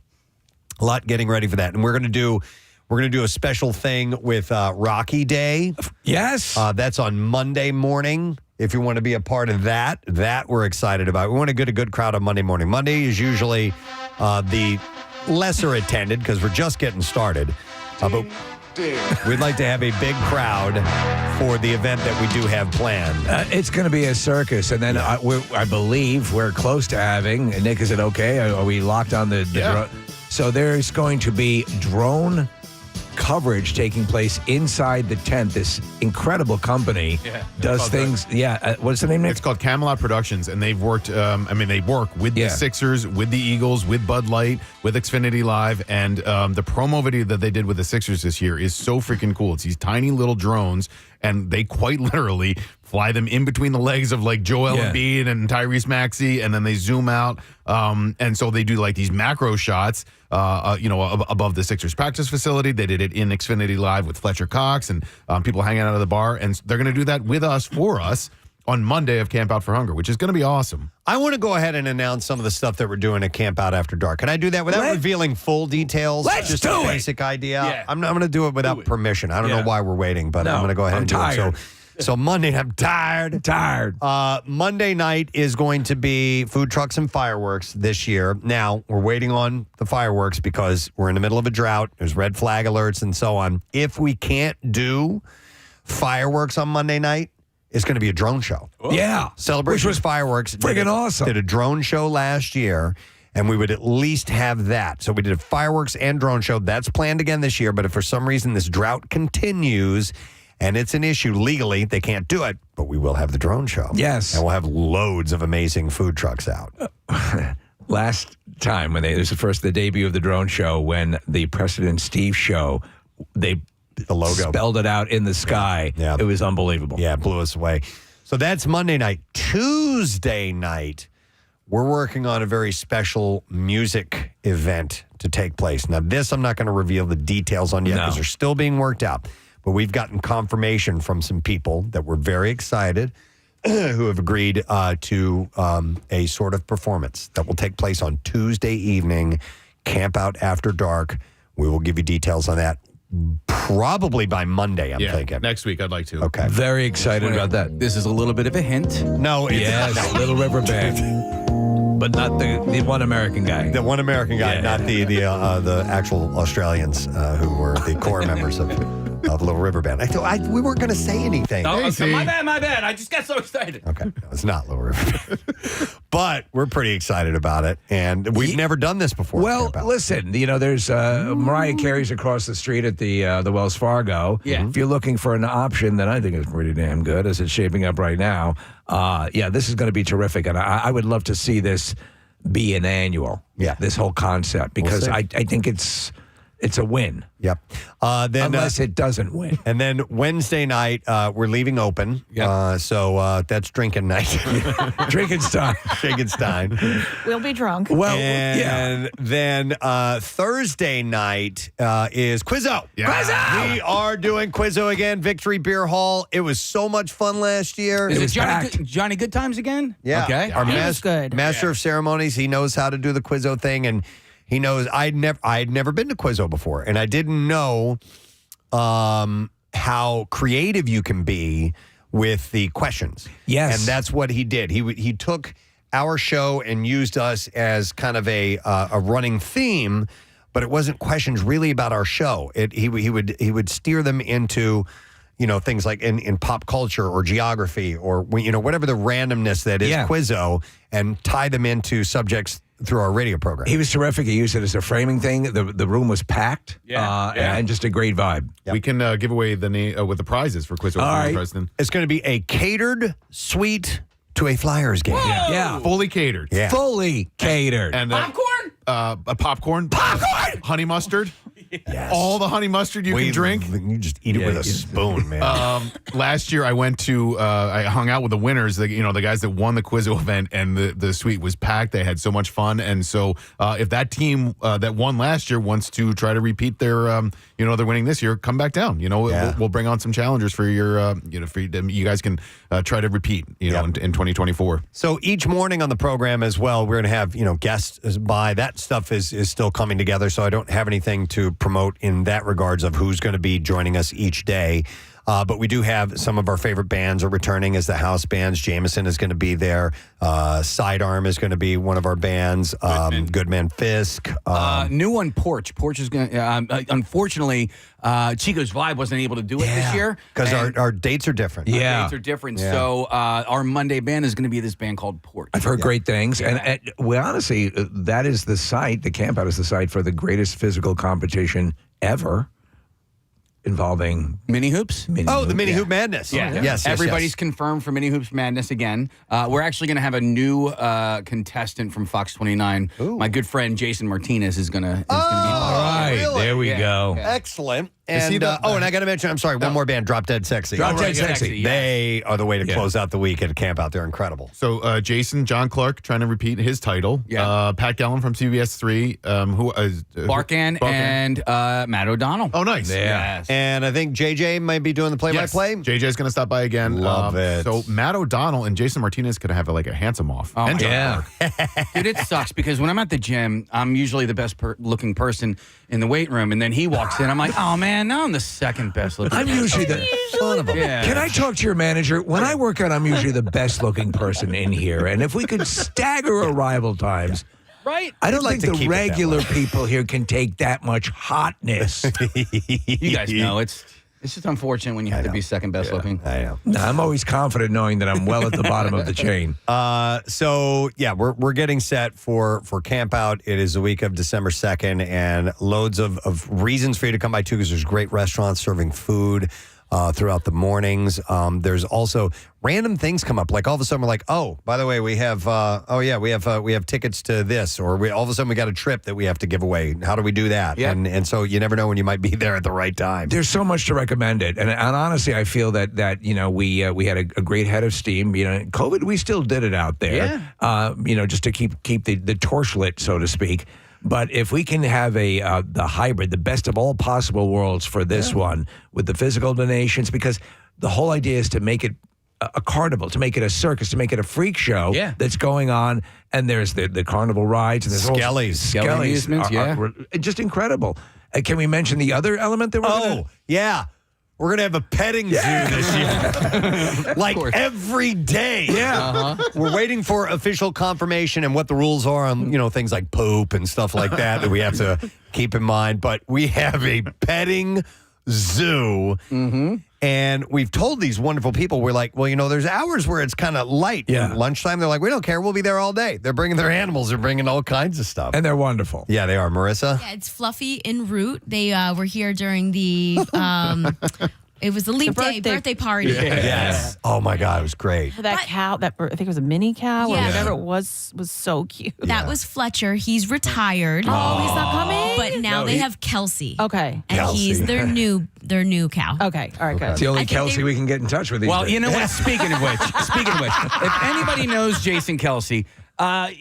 a lot getting ready for that. And we're going to do a special thing with Rocky Day. Yes. That's on Monday morning. If you want to be a part of that we're excited about. We want to get a good crowd on Monday morning. Monday is usually the lesser attended because we're just getting started. But we'd like to have a big crowd for the event that we do have planned. It's going to be a circus, and then I believe we're close to having. Nick, is it okay? Are we locked on the drone? So there's going to be drone coverage taking place inside the tent. This incredible company does things. What's the name? It's called Camelot Productions, and they've worked. They work with the Sixers, with the Eagles, with Bud Light, with Xfinity Live, and the promo video that they did with the Sixers this year is so freaking cool. It's these tiny little drones, and they quite literally fly them in between the legs of like Joel Embiid and Tyrese Maxey, and then they zoom out. And so they do like these macro shots, above the Sixers practice facility. They did it in Xfinity Live with Fletcher Cox and people hanging out of the bar. And they're going to do that with us, for us, on Monday of Camp Out for Hunger, which is going to be awesome. I want to go ahead and announce some of the stuff that we're doing at Camp Out After Dark. Can I do that without revealing full details? Just a basic idea. Yeah. I'm going to do it without permission. I don't know why we're waiting, but I'm going to go ahead and do it. So Monday, I'm tired. Monday night is going to be food trucks and fireworks this year. Now, we're waiting on the fireworks because we're in the middle of a drought. There's red flag alerts and so on. If we can't do fireworks on Monday night, it's going to be a drone show. Yeah. Celebration was Fireworks. Friggin' awesome. Did a drone show last year, and we would at least have that. So we did a fireworks and drone show. That's planned again this year, but if for some reason this drought continues and it's an issue legally, they can't do it, but we will have the drone show. Yes. And we'll have loads of amazing food trucks out. Last time when this was the debut of the drone show, when the Preston and Steve show, the logo spelled it out in the sky. Yeah. It was unbelievable. Yeah, it blew us away. So that's Monday night. Tuesday night, we're working on a very special music event to take place. Now, this I'm not going to reveal the details on yet because they're still being worked out. But we've gotten confirmation from some people that we're very excited who have agreed to a sort of performance that will take place on Tuesday evening, Camp Out After Dark. We will give you details on that probably by Monday, I'm thinking. Next week, I'd like to. Okay. Very excited about that. This is a little bit of a hint. No, it's yes, Little River Band. But not the one American guy. The one American guy, not the actual Australians who were the core members of Little River Band. We weren't going to say anything. Oh, my bad. I just got so excited. Okay, no, it's not Little River. But we're pretty excited about it, and we've never done this before. Well, listen, there's Mariah Carey's across the street at the Wells Fargo. Yeah. If you're looking for an option, then I think it's pretty damn good as it's shaping up right now. This is going to be terrific, and I would love to see this be an annual. Yeah. This whole concept, because I think it's a win. Yep. Then, unless it doesn't win. And then Wednesday night, we're leaving open. Yep. So that's drinking night. Drinking time. We'll be drunk. Well, and then Thursday night is Quizzo. Yeah. Quizzo! We are doing Quizzo again, Victory Beer Hall. It was so much fun last year. Is it Johnny Good Times again? Yeah. Okay. Our good. master of ceremonies, he knows how to do the Quizzo thing, and he knows I'd never been to Quizzo before, and I didn't know how creative you can be with the questions. Yes. And that's what he did. He took our show and used us as kind of a running theme, but it wasn't questions really about our show. He would steer them into things like in pop culture or geography or whatever the randomness that is Quizzo, and tie them into subjects through our radio program. He was terrific. He used it as a framing thing. The room was packed. And just a great vibe. We can give away the name with the prizes for Quizzo. All right. Preston. It's going to be a catered suite to a Flyers game. Yeah. Fully catered. Yeah. Fully catered. And popcorn? A popcorn. Honey mustard. Yes. All the honey mustard you can drink. You just eat it with a spoon, man. Last year I went to I hung out with the winners, the guys that won the Quizzo event, and the suite was packed. They had so much fun, and so if that team that won last year wants to try to repeat their they're winning this year, come back down. We'll bring on some challengers for your you guys can try to repeat in 2024. So each morning on the program as well, we're going to have guests by. That stuff is still coming together, so I don't have anything to promote in that regards of who's going to be joining us each day. But we do have some of our favorite bands are returning as the house bands. Jameson is going to be there. Sidearm is going to be one of our bands. Goodman Fisk. New one, Porch. Porch is going to, unfortunately, Chico's Vibe wasn't able to do it this year. Because our dates are different. Our dates are different. Yeah. So our Monday band is going to be this band called Porch. I've heard great things. And well, honestly, that is the site, the Campout is the site for the greatest physical competition ever. Involving mini hoops? The mini hoop madness. Yeah. Yes. Everybody's confirmed for mini hoops madness again. We're actually going to have a new contestant from Fox 29. Ooh. My good friend Jason Martinez is going to be All right, really? there we go. Excellent. Is he And and I got to mention, I'm sorry, one more band, Drop Dead Sexy. Drop Dead Sexy. They are the way to close out the week at Campout. They're incredible. So Jason, John Clark trying to repeat his title. Yeah. Pat Gallen from CBS 3. Barkan and Matt O'Donnell. Oh, nice. Yes. And I think JJ might be doing the play-by-play. JJ's going to stop by again. Love it. So Matt O'Donnell and Jason Martinez could have a handsome off. Oh, and John yeah. Clark. Dude, it sucks because when I'm at the gym, I'm usually the best looking person in the weight room, and then he walks in. I'm like, oh man, now I'm the second best looking. I'm usually the son of a. Yeah. Can I talk to your manager? When I work out, I'm usually the best looking person in here. And if we could stagger arrival times, right? I don't like think to the keep it that regular way. people here can take that much hotness. You guys know it's just unfortunate when you have to be second best looking. I know. No, I'm always confident knowing that I'm well at the bottom of the chain. So yeah, we're getting set for Campout. It is the week of December 2nd, and loads of reasons for you to come by too, because there's great restaurants serving food throughout the mornings. There's also random things come up, like all of a sudden we're like, oh, by the way, we have we have tickets to this, or all of a sudden we got a trip that we have to give away. How do we do that? Yep. And so you never know when you might be there at the right time. There's so much to recommend it, and honestly, I feel that we had a great head of steam. COVID, we still did it out there. Yeah. Just to keep the torch lit, so to speak. But if we can have the hybrid, the best of all possible worlds for this one, with the physical donations, because the whole idea is to make it a carnival, to make it a circus, to make it a freak show that's going on. And there's the carnival rides. And there's Skellies. Amusements, are just incredible. Can we mention the other element that we're gonna... yeah. We're going to have a petting zoo this year. Like every day. Yeah. We're waiting for official confirmation and what the rules are on, things like poop and stuff like that we have to keep in mind. But we have a petting zoo. And we've told these wonderful people, we're like, well, there's hours where it's kind of light. Yeah. Lunchtime, they're like, we don't care. We'll be there all day. They're bringing their animals. They're bringing all kinds of stuff. And they're wonderful. Yeah, they are. Marissa? Yeah, it's Fluffy en route. They were here during the it was the leap day birthday party. Yes. Oh, my God. It was great. That cow, I think it was a mini cow or Yeah. whatever it was so cute. That was Fletcher. He's retired. Oh, he's not coming? But now they have Kelsey. Okay. And he's their new cow. Okay. All right, good. It's the only Kelsey we can get in touch with these Well, days. you know what? Speaking of which, if anybody knows Jason Kelsey,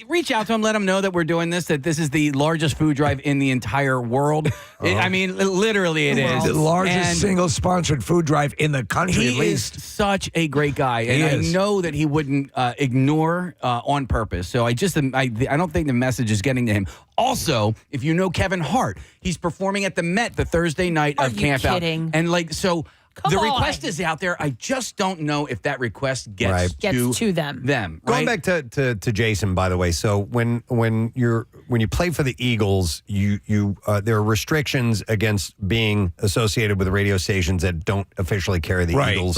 reach out to him, let him know that we're doing this, that this is the largest food drive in the entire world. I mean, literally it is. The largest And single sponsored food drive in the country, at he least. is such a great guy, and He I is. know that he wouldn't ignore on purpose. So I don't think the message is getting to him. Also, if you know Kevin Hart, he's performing at the Met the Thursday night of Campout. kidding? And so Come the on. request is out there. I just don't know if that request gets to them. Going right? back to Jason, by the way. So when you play for the Eagles, you there are restrictions against being associated with radio stations that don't officially carry the Eagles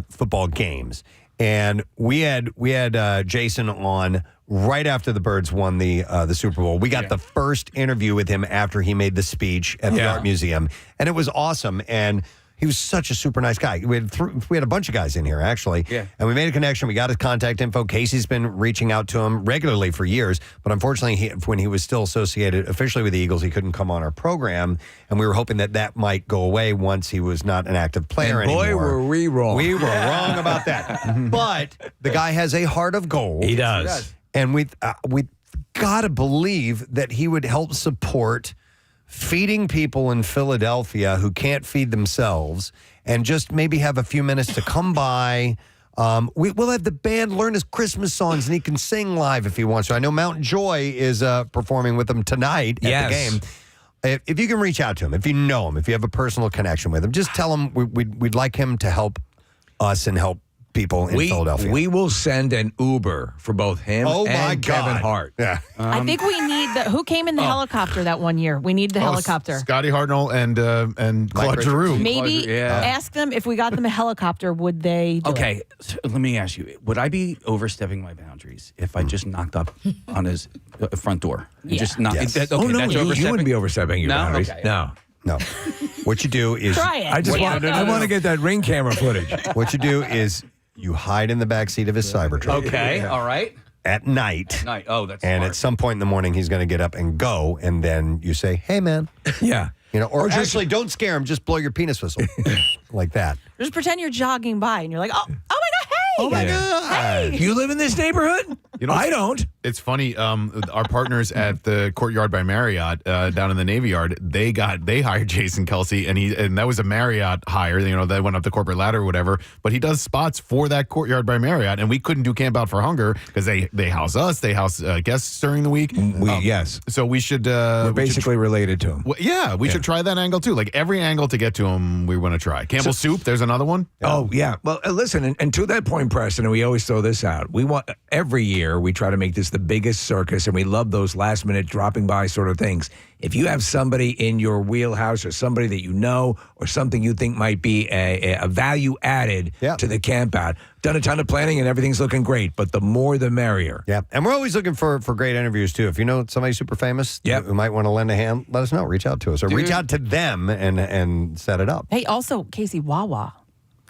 football games. And we had Jason on right after the Birds won the Super Bowl. We got the first interview with him after he made the speech at the Art Museum, and it was awesome. And he was such a super nice guy. We had a bunch of guys in here, actually. Yeah. And we made a connection. We got his contact info. Casey's been reaching out to him regularly for years. But unfortunately, when he was still associated officially with the Eagles, he couldn't come on our program. And we were hoping that might go away once he was not an active player And boy, anymore. were we wrong. We were wrong about that. But the guy has a heart of gold. He does. And we got to believe that he would help support feeding people in Philadelphia who can't feed themselves, and just maybe have a few minutes to come by. We'll have the band learn his Christmas songs, and he can sing live if he wants to. I know Mount Joy is performing with them tonight at the game. If you can reach out to him, if you know him, if you have a personal connection with him, just tell him we'd like him to help us and help people in Philadelphia. We will send an Uber for both him and Kevin Hart. Yeah. I think we need who came in the helicopter that one year? We need the helicopter. Scotty Hartnell and Claude Giroux. Maybe ask them if we got them a helicopter, would they do Okay, it? so let me ask you: would I be overstepping my boundaries if I just knocked up on his front door? Yeah. Just knock. Yes. Okay, no, that's you overstepping? wouldn't be overstepping your No? boundaries. Okay. No. What you do is Try it. I want to get that ring camera footage. What you do is you hide in the backseat of his Cybertruck. Okay, all right. At night. Night. Oh, that's And smart. at some point in the morning, he's going to get up and go, and then you say, "Hey, man," Yeah. or actually, don't scare him. Just blow your penis whistle, like that. Just pretend you're jogging by and you're like, oh my God, hey! Oh my God! You live in this neighborhood? I don't. It's funny. Our partners at the Courtyard by Marriott down in the Navy Yard, they hired Jason Kelsey, and that was a Marriott hire. They went up the corporate ladder or whatever. But he does spots for that Courtyard by Marriott, and we couldn't do Camp Out for Hunger because they house us, they house guests during the week. Yes. So we should. We're basically related to him. Well, we should try that angle too. Like every angle to get to him, we want to try. Campbell Soup. There's another one. Oh yeah. Well, listen, and to that point, Preston, and we always throw this out. We want every year we try to make this the biggest circus, and we love those last minute dropping by sort of things. If you have somebody in your wheelhouse or somebody that you know or something you think might be a value added to the camp out, done a ton of planning and everything's looking great, but the more the merrier. Yeah, and we're always looking for great interviews too. If you know somebody super famous who might want to lend a hand, let us know. Reach out to us or reach out to them and set it up. Hey, also Casey, Wawa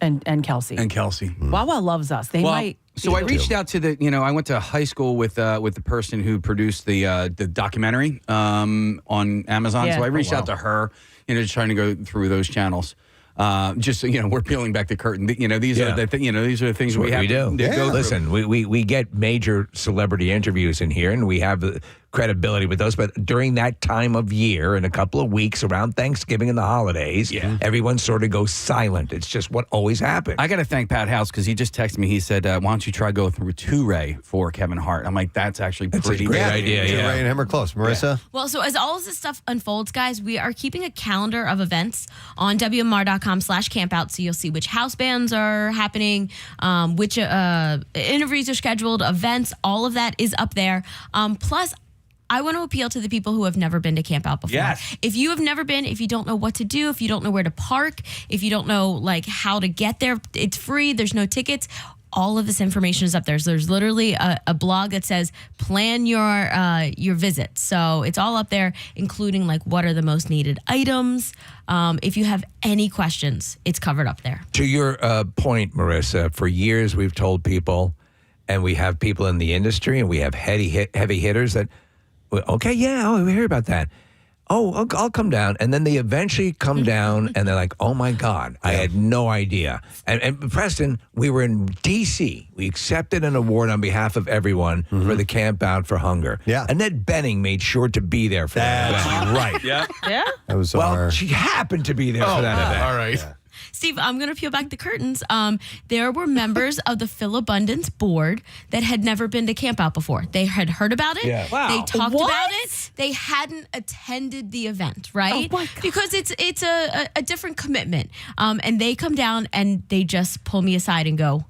and Kelsey. And Kelsey. Wawa loves us. They might. So I reached out to I went to high school with the person who produced the documentary on Amazon. Yeah. So I reached out to her, just trying to go through those channels. Just so we're peeling back the curtain. These are these are the things we have to go through. Listen, we get major celebrity interviews in here, and we have the credibility with those. But during that time of year, in a couple of weeks around Thanksgiving and the holidays, everyone sort of goes silent. It's just what always happens. I got to thank Pat House because he just texted me. He said, "Why don't you try go through Touray for Kevin Hart?" I'm like, "That's actually pretty a great good. idea." Yeah. Ray and him are close. Marissa. Well, so as all of this stuff unfolds, guys, we are keeping a calendar of events on WMR.com/campout. So you'll see which house bands are happening, which interviews are scheduled, events, all of that is up there. Plus, I want to appeal to the people who have never been to Campout before. Yes. If you have never been, if you don't know what to do, if you don't know where to park, if you don't know like how to get there, it's free. There's no tickets. All of this information is up there. So there's literally a blog that says plan your visit. So it's all up there, including like what are the most needed items. If you have any questions, it's covered up there. To your point, Marissa, for years we've told people, and we have people in the industry, and we have heavy hitters that, okay, yeah, we hear about that. Oh, I'll come down. And then they eventually come down and they're like, oh my God, I had no idea. And Preston, we were in D.C. We accepted an award on behalf of everyone for the Campout for Hunger. Yeah. Annette Benning made sure to be there for that event. Right. Yeah. Yeah. That was She happened to be there for that event. All right. Yeah. Steve, I'm going to peel back the curtains. There were members of the Philabundance board that had never been to Campout before. They had heard about it. Yeah. They talked about it. They hadn't attended the event, right? Because it's a different commitment. And they come down and they just pull me aside and go,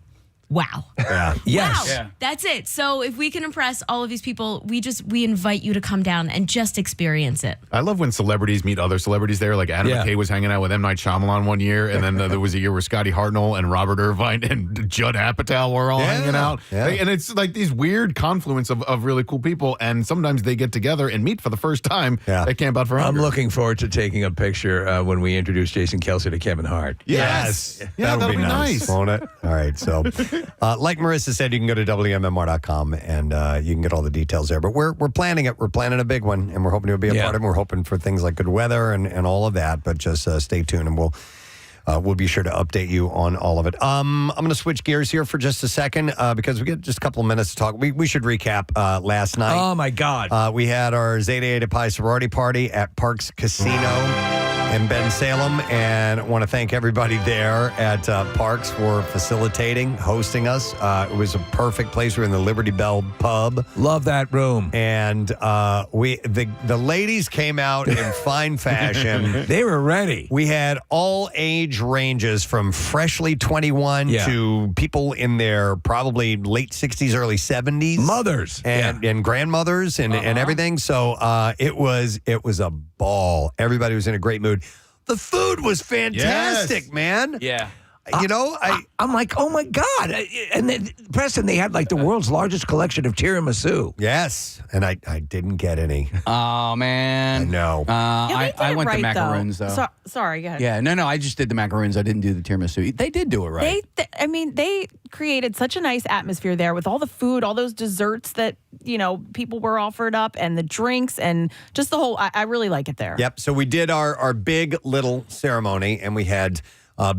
wow. Yeah. Yes. Wow. Yeah. That's it. So if we can impress all of these people, we invite you to come down and just experience it. I love when celebrities meet other celebrities there. Like Adam McKay was hanging out with M. Night Shyamalan one year, and then there was a year where Scotty Hartnell and Robert Irvine and Judd Apatow were all hanging out. Yeah. And it's like these weird confluence of really cool people, and sometimes they get together and meet for the first time at Campout for Hunger. I'm looking forward to taking a picture when we introduce Jason Kelsey to Kevin Hart. Yes. that Yeah, would that'll be be nice, nice. won't it? All right. So, like Marissa said, you can go to WMMR.com and you can get all the details there. But we're planning it. We're planning a big one, and we're hoping to be a part of it. We're hoping for things like good weather and all of that. But just stay tuned, and we'll be sure to update you on all of it. I'm going to switch gears here for just a second because we get just a couple of minutes to talk. We should recap last night. Oh, my God. We had our Zeta Eta Pi sorority party at Parks Casino in Bensalem, and I want to thank everybody there at Parks for facilitating, hosting us. It was a perfect place. We were in the Liberty Bell pub. Love that room. And the ladies came out in fine fashion. They were ready. We had all age ranges from freshly 21 to people in their probably late 60s, early 70s. Mothers. And grandmothers and everything. So it was a ball. Everybody was in a great mood. The food was fantastic, man. Yeah. You know, I'm like, oh my God. And then, Preston, they had like the world's largest collection of tiramisu. Yes. And I didn't get any. Oh, man. I know. I went to macaroons, though. Sorry, go ahead. Yeah, no, I just did the macaroons. I didn't do the tiramisu. They did do it right. They created such a nice atmosphere there with all the food, all those desserts that, people were offered up and the drinks and just the whole, I really like it there. Yep. So we did our big little ceremony, and we had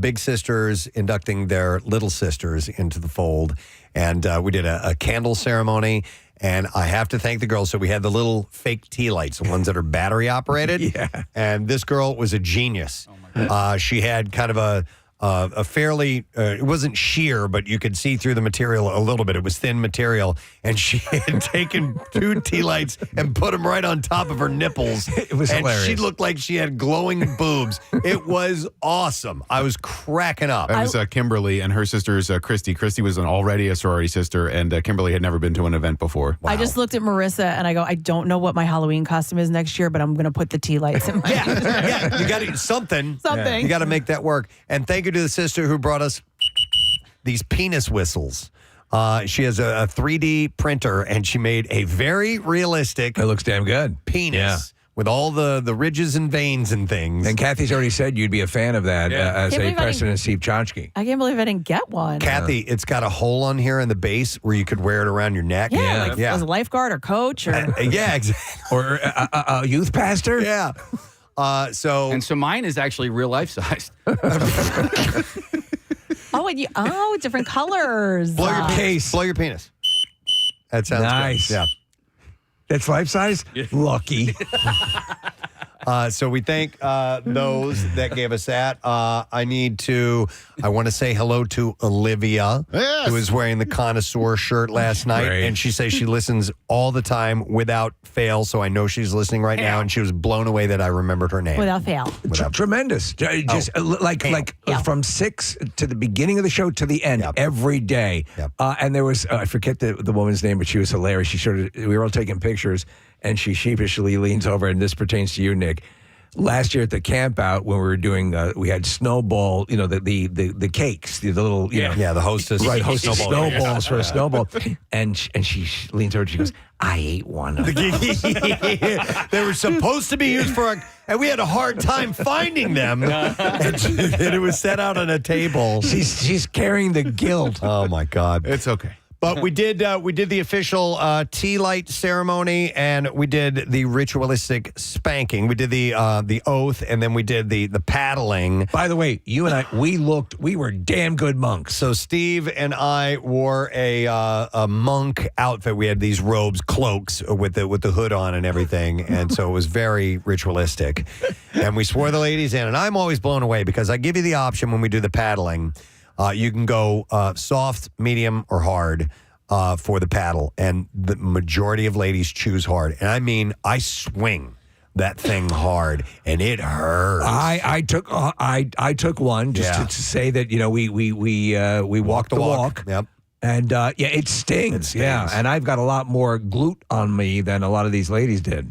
big sisters inducting their little sisters into the fold. And we did a candle ceremony. And I have to thank the girls. So we had the little fake tea lights, the ones that are battery operated. Yeah. And this girl was a genius. She had kind of a fairly, it wasn't sheer, but you could see through the material a little bit. It was thin material. And she had taken 2 tea lights and put them right on top of her nipples. It was hilarious. She looked like she had glowing boobs. It was awesome. I was cracking up. It was Kimberly and her sister's Christy. Christy was already a sorority sister, and Kimberly had never been to an event before. Wow. I just looked at Marissa and I go, I don't know what my Halloween costume is next year, but I'm going to put the tea lights in my Yeah, you got to something. Something. You got to make that work. And thank you to the sister who brought us these penis whistles. She has a 3D printer, and she made a very realistic. It looks damn good. Penis with all the ridges and veins and things. And Kathy's already said you'd be a fan of that as a Preston and Steve Chonsky. I can't believe I didn't get one. Kathy, it's got a hole on here in the base where you could wear it around your neck. Like as a lifeguard or coach or yeah, exactly. Or a youth pastor. Yeah. So mine is actually real life sized. Different colors. Blow your penis. Blow your penis. That sounds nice. Good. Yeah. That's life size? Lucky. So we thank those that gave us that. I want to say hello to Olivia, who was wearing the connoisseur shirt last night. Great. And she says she listens all the time without fail. So I know she's listening right now. And she was blown away that I remembered her name. Without fail. Tremendous. Just from 6 to the beginning of the show to the end every day. Yep. And there was, I forget the woman's name, but she was hilarious. We were all taking pictures. and she sheepishly leans over, and this pertains to you, Nick. Last year at the Campout, when we were doing, we had snowball, the cakes, the little, the hostess, right, hostess snowballs for a snowball, and she leans over and she goes, "I ate one of those." They were supposed to be used and we had a hard time finding them, and it was set out on a table. She's carrying the guilt. Oh my God, it's okay. But we did the official tea light ceremony, and we did the ritualistic spanking. We did the oath, and then we did the paddling. By the way, you and I, we were damn good monks. So Steve and I wore a monk outfit. We had these robes, cloaks with the hood on and everything, and so it was very ritualistic. And we swore the ladies in, and I'm always blown away because I give you the option when we do the paddling. You can go soft, medium, or hard for the paddle, and the majority of ladies choose hard. And I mean, I swing that thing hard, and it hurts. I took one just to say that we walked the walk. Yep. And it stings. Yeah, and I've got a lot more glute on me than a lot of these ladies did.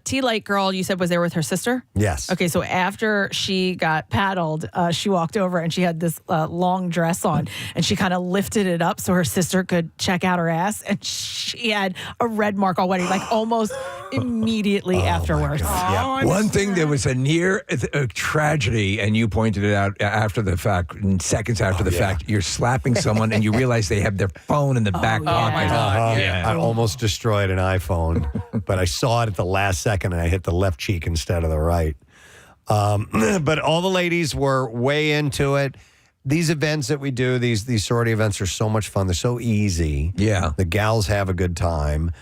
Tea light girl, you said was there with her sister? Yes. Okay, so after she got paddled, she walked over and she had this long dress on, and she kind of lifted it up so her sister could check out her ass, and she had a red mark already, like almost immediately afterwards. Yeah. One thing that was a near tragedy, and you pointed it out after the fact, seconds after the fact, you're slapping someone and you realize they have their phone in the back pocket. my God. I almost destroyed an iPhone, but I saw it at the last second, and I hit the left cheek instead of the right. But all the ladies were way into it. These events that we do, these sorority events are so much fun. They're so easy. Yeah. The gals have a good time.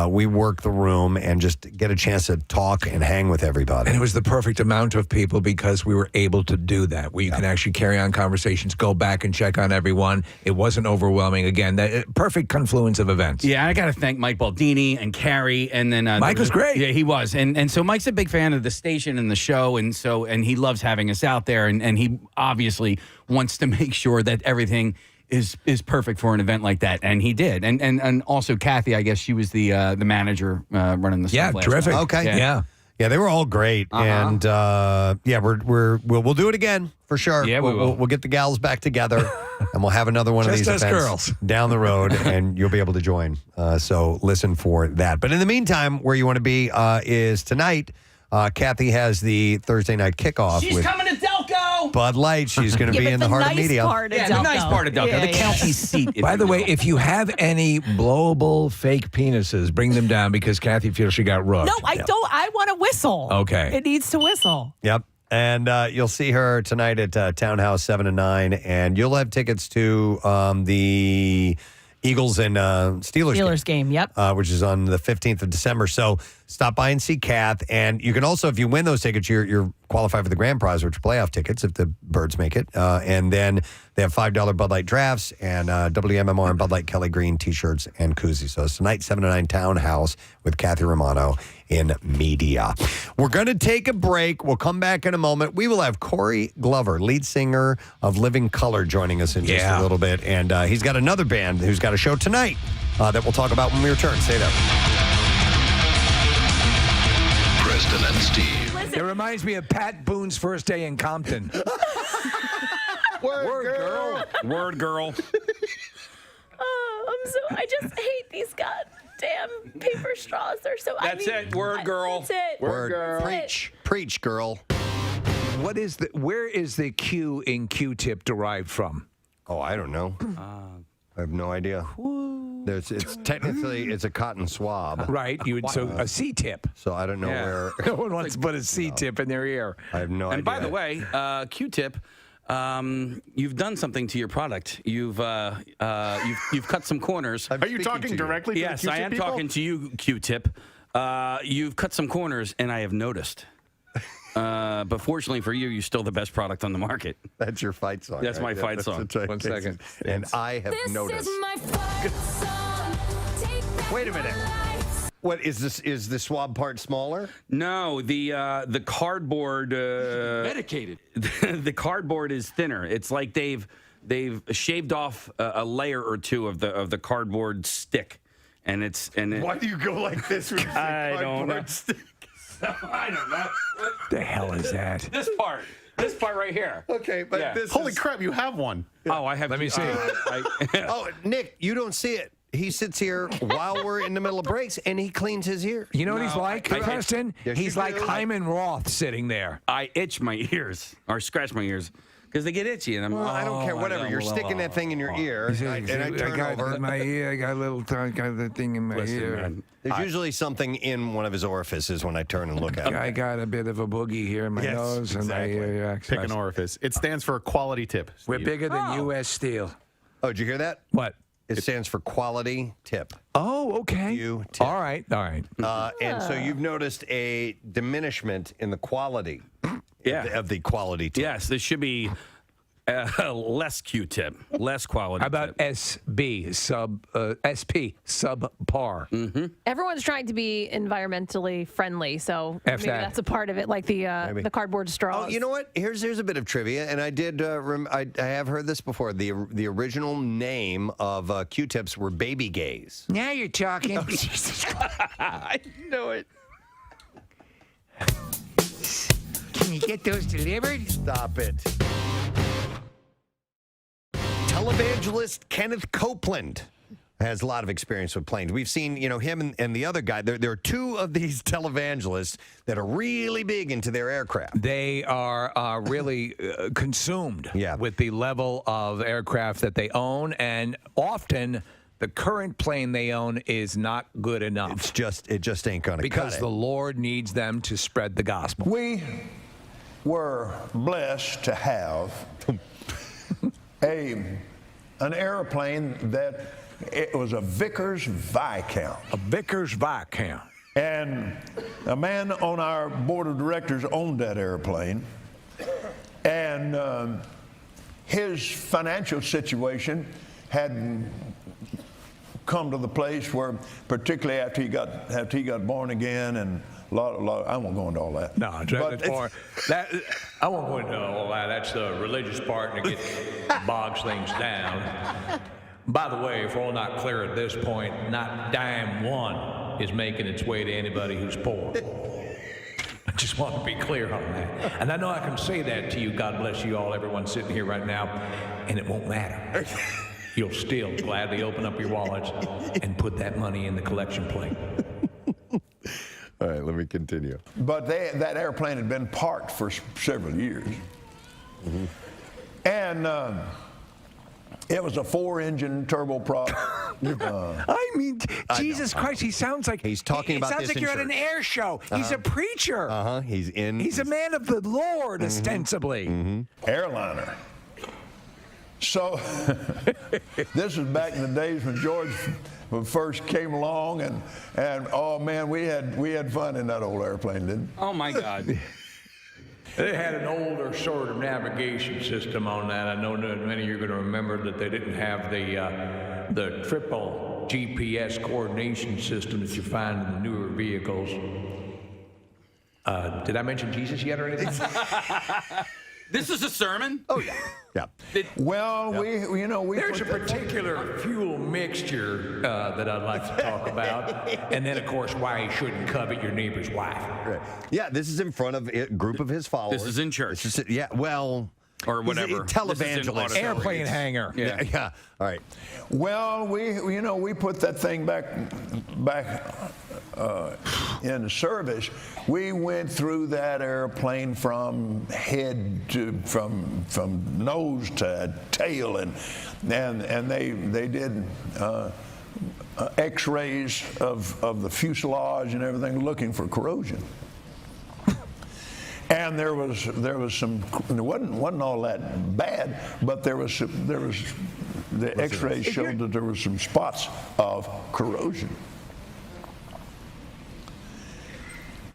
We work the room and just get a chance to talk and hang with everybody. And it was the perfect amount of people because we were able to do that, where you can actually carry on conversations, go back and check on everyone. It wasn't overwhelming. Again, that perfect confluence of events. Yeah, I got to thank Mike Baldini and Carrie, and then Mike was great. Yeah, he was, and so Mike's a big fan of the station and the show, and he loves having us out there, and he obviously wants to make sure that everything is perfect for an event like that, and he did. And also Kathy, I guess she was the manager running the stuff. Yeah, terrific. Night. Okay. Yeah. Yeah, they were all great, and we'll do it again for sure. Yeah, we will. We'll get the gals back together, and we'll have another one of Just these us events girls. down the road, and you'll be able to join. So listen for that. But in the meantime, where you want to be is tonight. Kathy has the Thursday night kickoff. She's with coming to Delco. Bud Light. She's going to be in the heart of media. The nice part of Delco, the county seat. By the way, if you have any blowable fake penises, bring them down because Kathy feels she got rooked. No, I don't. I want to whistle. Okay. It needs to whistle. Yep. And you'll see her tonight at Townhouse 7 and 9, and you'll have tickets to the Eagles and Steelers game. Yep. Which is on the 15th of December. So stop by and see Kath. And you can also, if you win those tickets, you're qualified for the grand prize, which are playoff tickets if the Birds make it. And then they have $5 Bud Light drafts and WMMR and Bud Light Kelly Green T-shirts and koozies. So it's tonight, 7 to 9 Townhouse with Kathy Romano in media. We're going to take a break. We'll come back in a moment. We will have Corey Glover, lead singer of Living Color, joining us in just a little bit. And he's got another band who's got a show tonight that we'll talk about when we return. Stay there. Preston and Steve. It reminds me of Pat Boone's first day in Compton. Word girl. Word girl. I just hate these goddamn paper straws. They're so. That's it. Word girl. That's it. Word girl. That's it. Preach, girl. Where is the Q in Q-tip derived from? Oh, I don't know. I have no idea. It's technically a cotton swab, right? So a C-tip. So I don't know where. No one wants to put a C-tip in their ear. I have no idea. And by the way, Q-tip, you've done something to your product. You've cut some corners. Are you talking directly to yes, the Q-tip I am people? talking to you, Q-tip. You've cut some corners, and I have noticed. But fortunately for you, you're still the best product on the market. That's your fight song. That's my fight song. One second. And I have noticed. Wait a minute. What is this? Is the swab part smaller? No, the cardboard. Medicated. The cardboard is thinner. It's like they've shaved off a layer or two of the cardboard stick. Why do you go like this with the I don't know. cardboard stick? I don't know. The hell is that? This part right here. Okay, but holy crap, you have one. Oh, I have. Let me see. Oh, Nick, you don't see it. He sits here while we're in the middle of breaks, and he cleans his ears. You know what he's like, Preston? Yes, He's you like do. Hyman Roth sitting there. I itch my ears or scratch my ears because they get itchy, and I'm. Well, I don't care. Whatever. You're sticking that thing in your ear, and I turn got over. my ear. I got a little got the thing in my ear. Man, There's usually something in one of his orifices when I turn and look at I him. got a bit of a boogie here in my Yes, nose and exactly. my ear. Pick an orifice. It stands for quality tip. We're Steve. bigger than U.S. Steel. Oh, did you hear that? What? It stands for quality tip. Oh, okay. Q-tip. All right. And so you've noticed a diminishment in the quality of the quality tip. Yes, this should be less Q-tip, less quality. How about tip. SP subpar? Mm-hmm. Everyone's trying to be environmentally friendly, so F maybe that. that's a part of it, like the cardboard straws. Oh, you know what? Here's a bit of trivia, and I did. I have heard this before. The original name of Q-tips were baby gays. Now you're talking. Oh, Jesus Christ. I know it. Can you get those delivered? Stop it. Televangelist Kenneth Copeland has a lot of experience with planes. We've seen, him and the other guy. There are two of these televangelists that are really big into their aircraft. They are really consumed with the level of aircraft that they own, and often the current plane they own is not good enough. It just ain't gonna cut because it. the Lord needs them to spread the gospel. We were blessed to have an airplane that it was a Vickers Viscount. A Vickers Viscount. And a man on our board of directors owned that airplane. And his financial situation had come to the place where, particularly after he got born again, and a lot, I won't go into all that. No, I won't go into all that. That's the religious part and it bogs things down. By the way, if we're all not clear at this point, not dime one is making its way to anybody who's poor. I just want to be clear on that. And I know I can say that to you, God bless you all, everyone sitting here right now, and it won't matter. You'll still gladly open up your wallets and put that money in the collection plate. All right, let me continue. But that airplane had been parked for several years. Mm-hmm. And it was a 4-engine turboprop. I mean, Jesus Christ, he sounds like he's talking about this. It sounds like you're at an air show. He's a preacher. He's a man of the Lord, ostensibly. Mm-hmm. Airliner. So this was back in the days when George first came along, and oh man, we had fun in that old airplane, didn't we? Oh my God. They had an older sort of navigation system on that. I know that many of you are going to remember that they didn't have the triple GPS coordination system that you find in the newer vehicles. Did I mention Jesus yet or anything? This is a sermon? Oh, yeah. Yeah. Well, we There's a particular fuel mixture that I'd like to talk about. And then, of course, why you shouldn't covet your neighbor's wife. Right. Yeah, this is in front of a group of his followers. This is in church. or whatever. Televangelist. Airplane hanger. Yeah. All right. Well, we put that thing back in the service. We went through that airplane from head to from nose to tail, and they did X-rays of the fuselage and everything, looking for corrosion. And there was some. It wasn't all that bad, but there was the X-rays showed that there was some spots of corrosion.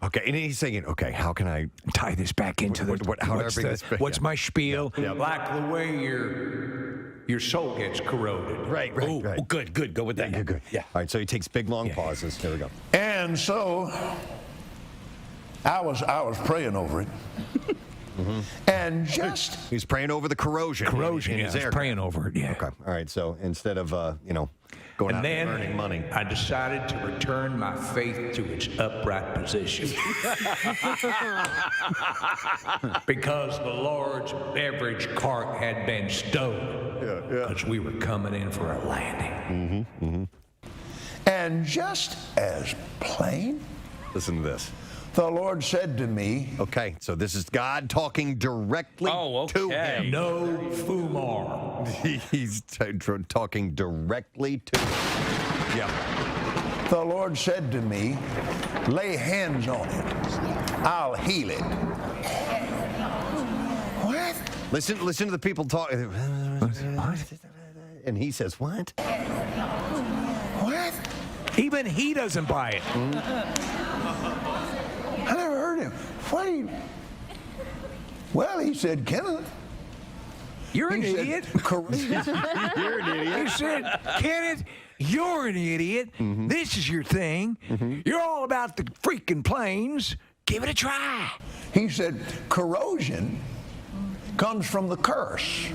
Okay, and he's thinking, okay, how can I tie this back into how do I bring this back? What's my spiel? Yeah. Like the way your soul gets corroded. Right. Oh, good. Go with that. Yeah, good. Yeah. All right, so he takes big long pauses. Here we go. And so I was praying over it. Mm-hmm. And just he's praying over the corrosion. Corrosion, in his he's air. praying over it, yeah. Okay. All right. So instead of Going out and then and earning money. I decided to return my faith to its upright position. Because the Lord's beverage cart had been stowed. Because we were coming in for a landing. And just as plain, listen to this. The Lord said to me, okay, so this is God talking directly to him. No fumar. He's talking directly to him. Yeah. The Lord said to me, lay hands on it. I'll heal it. What? Listen to the people talk. And he says, what? What? Even he doesn't buy it. I never heard him. What? Well, he said, Kenneth. You're an idiot. You're an idiot. He said, Kenneth, you're an idiot. This is your thing. You're all about the freaking planes. Give it a try. He said, corrosion comes from the curse.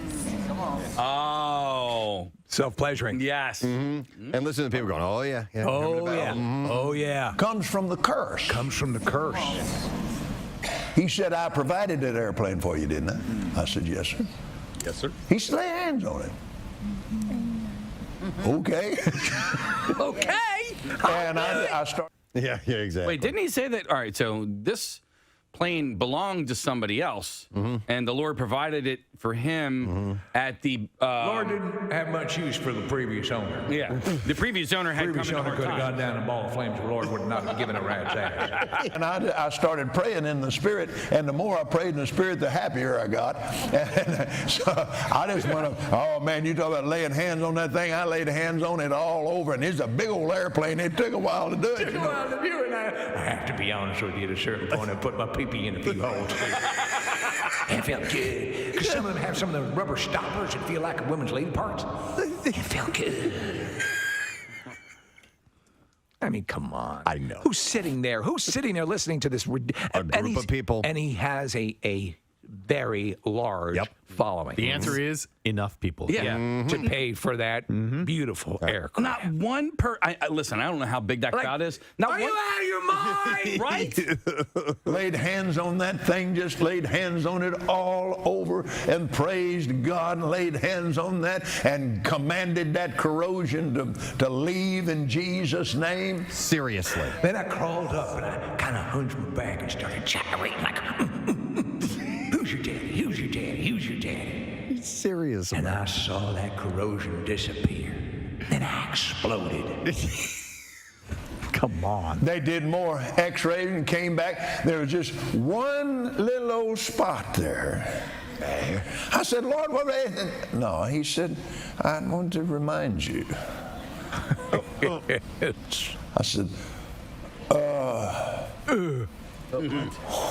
Oh. Self-pleasuring. Yes. And listen to people going, oh, yeah. Oh, yeah. Oh, yeah. Comes from the curse. Comes from the curse. He said, I provided that airplane for you, didn't I? I said, yes, sir. Yes, sir. He said, lay hands on it. Okay. Okay. And I started. Yeah, exactly. Wait, didn't he say that? All right, so this plane belonged to somebody else, and the Lord provided it for him at the. Lord didn't have much use for the previous owner. Yeah, the previous owner had previous come in a owner hard could have time. gone down in a ball of flames. The Lord would not have given a rat's ass. And I started praying in the Spirit, and the more I prayed in the Spirit, the happier I got. And so I just went, oh man, you talk about laying hands on that thing. I laid hands on it all over, and it's a big old airplane. It took a while to do it. You know? I have to be honest with you. At a certain point, I put my pee-pee in a few holes. And it felt good. Because some of them have some of the rubber stoppers that feel like a woman's lady parts. It felt good. I mean, come on. I know. Who's sitting there? Who's sitting there listening to this? A group of people. And he has a very large following. The answer is enough people. Yeah. To pay for that beautiful aircraft. Not one listen, I don't know how big that crowd is. Not Are you out of your mind? Right? Laid hands on that thing, just laid hands on it all over and praised God and laid hands on that and commanded that corrosion to leave in Jesus' name. Seriously. Then I crawled up and I kind of hunched my back and started gyrating like, who's your daddy? Who's your daddy? Who's your daddy? Serious. And I saw that corrosion disappear. Then I exploded. Come on. They did more x-rays and came back. There was just one little old spot there. I said, Lord, what? No, he said, I want to remind you. I said,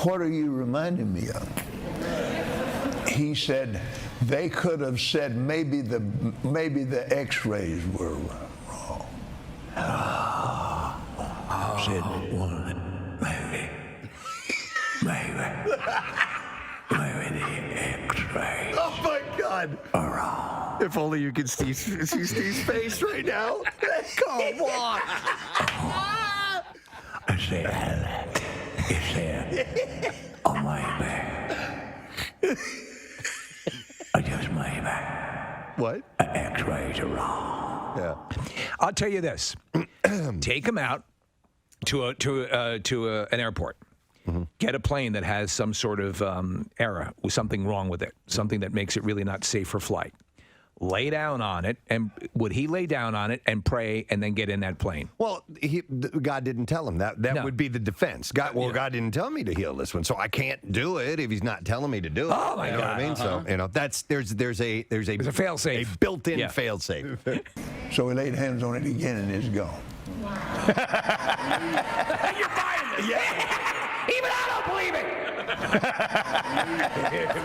what are you reminding me of? He said, they could have said maybe the x-rays were wrong. Said maybe the x-rays. Oh my God. Are wrong. If only you could see Steve's face right now. Come on. I said, oh maybe. I just maybe. What? X-rays are wrong. Yeah. I'll tell you this: take them out to an airport. Get a plane that has some sort of error, with something wrong with it, something that makes it really not safe for flight. Lay down on it, and would he lay down on it and pray and then get in that plane? Well, God didn't tell him that. That would be the defense. God didn't tell me to heal this one, so I can't do it if He's not telling me to do it. Oh my you know God! What I mean, so that's there's a fail-safe, a built-in fail-safe. So we laid hands on it again, and it's gone. You're buying this? Yeah. Even I don't believe it.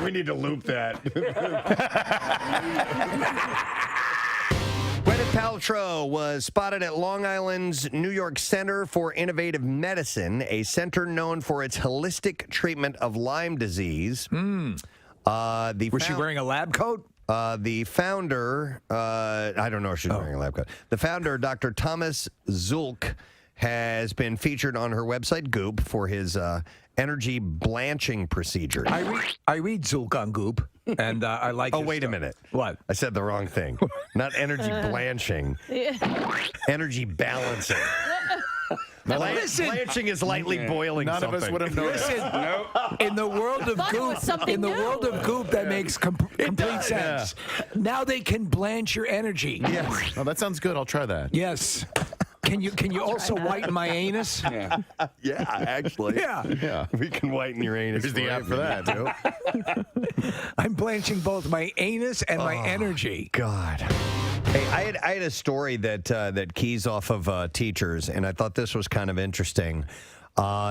We need to loop that. Gwyneth Paltrow was spotted at Long Island's New York Center for Innovative Medicine, a center known for its holistic treatment of Lyme disease. Was she wearing a lab coat? The founder, I don't know if she's wearing a lab coat. The founder, Dr. Thomas Zulk, has been featured on her website, Goop, for his energy blanching procedure. I read Zulk on Goop, and I like. Oh, wait a minute. What? I said the wrong thing. Not energy blanching. Energy balancing. Blanching is lightly boiling. None something. of us would have noticed. Listen, in the world of Goop, that makes complete sense. Now they can blanch your energy. Yes. Oh, that sounds good. I'll try that. Yes. Can you also whiten my anus? Yeah, actually. Yeah. We can whiten your anus. Here's the app for that, too. I'm blanching both my anus and my energy. God. Hey, I had a story that keys off of teachers, and I thought this was kind of interesting.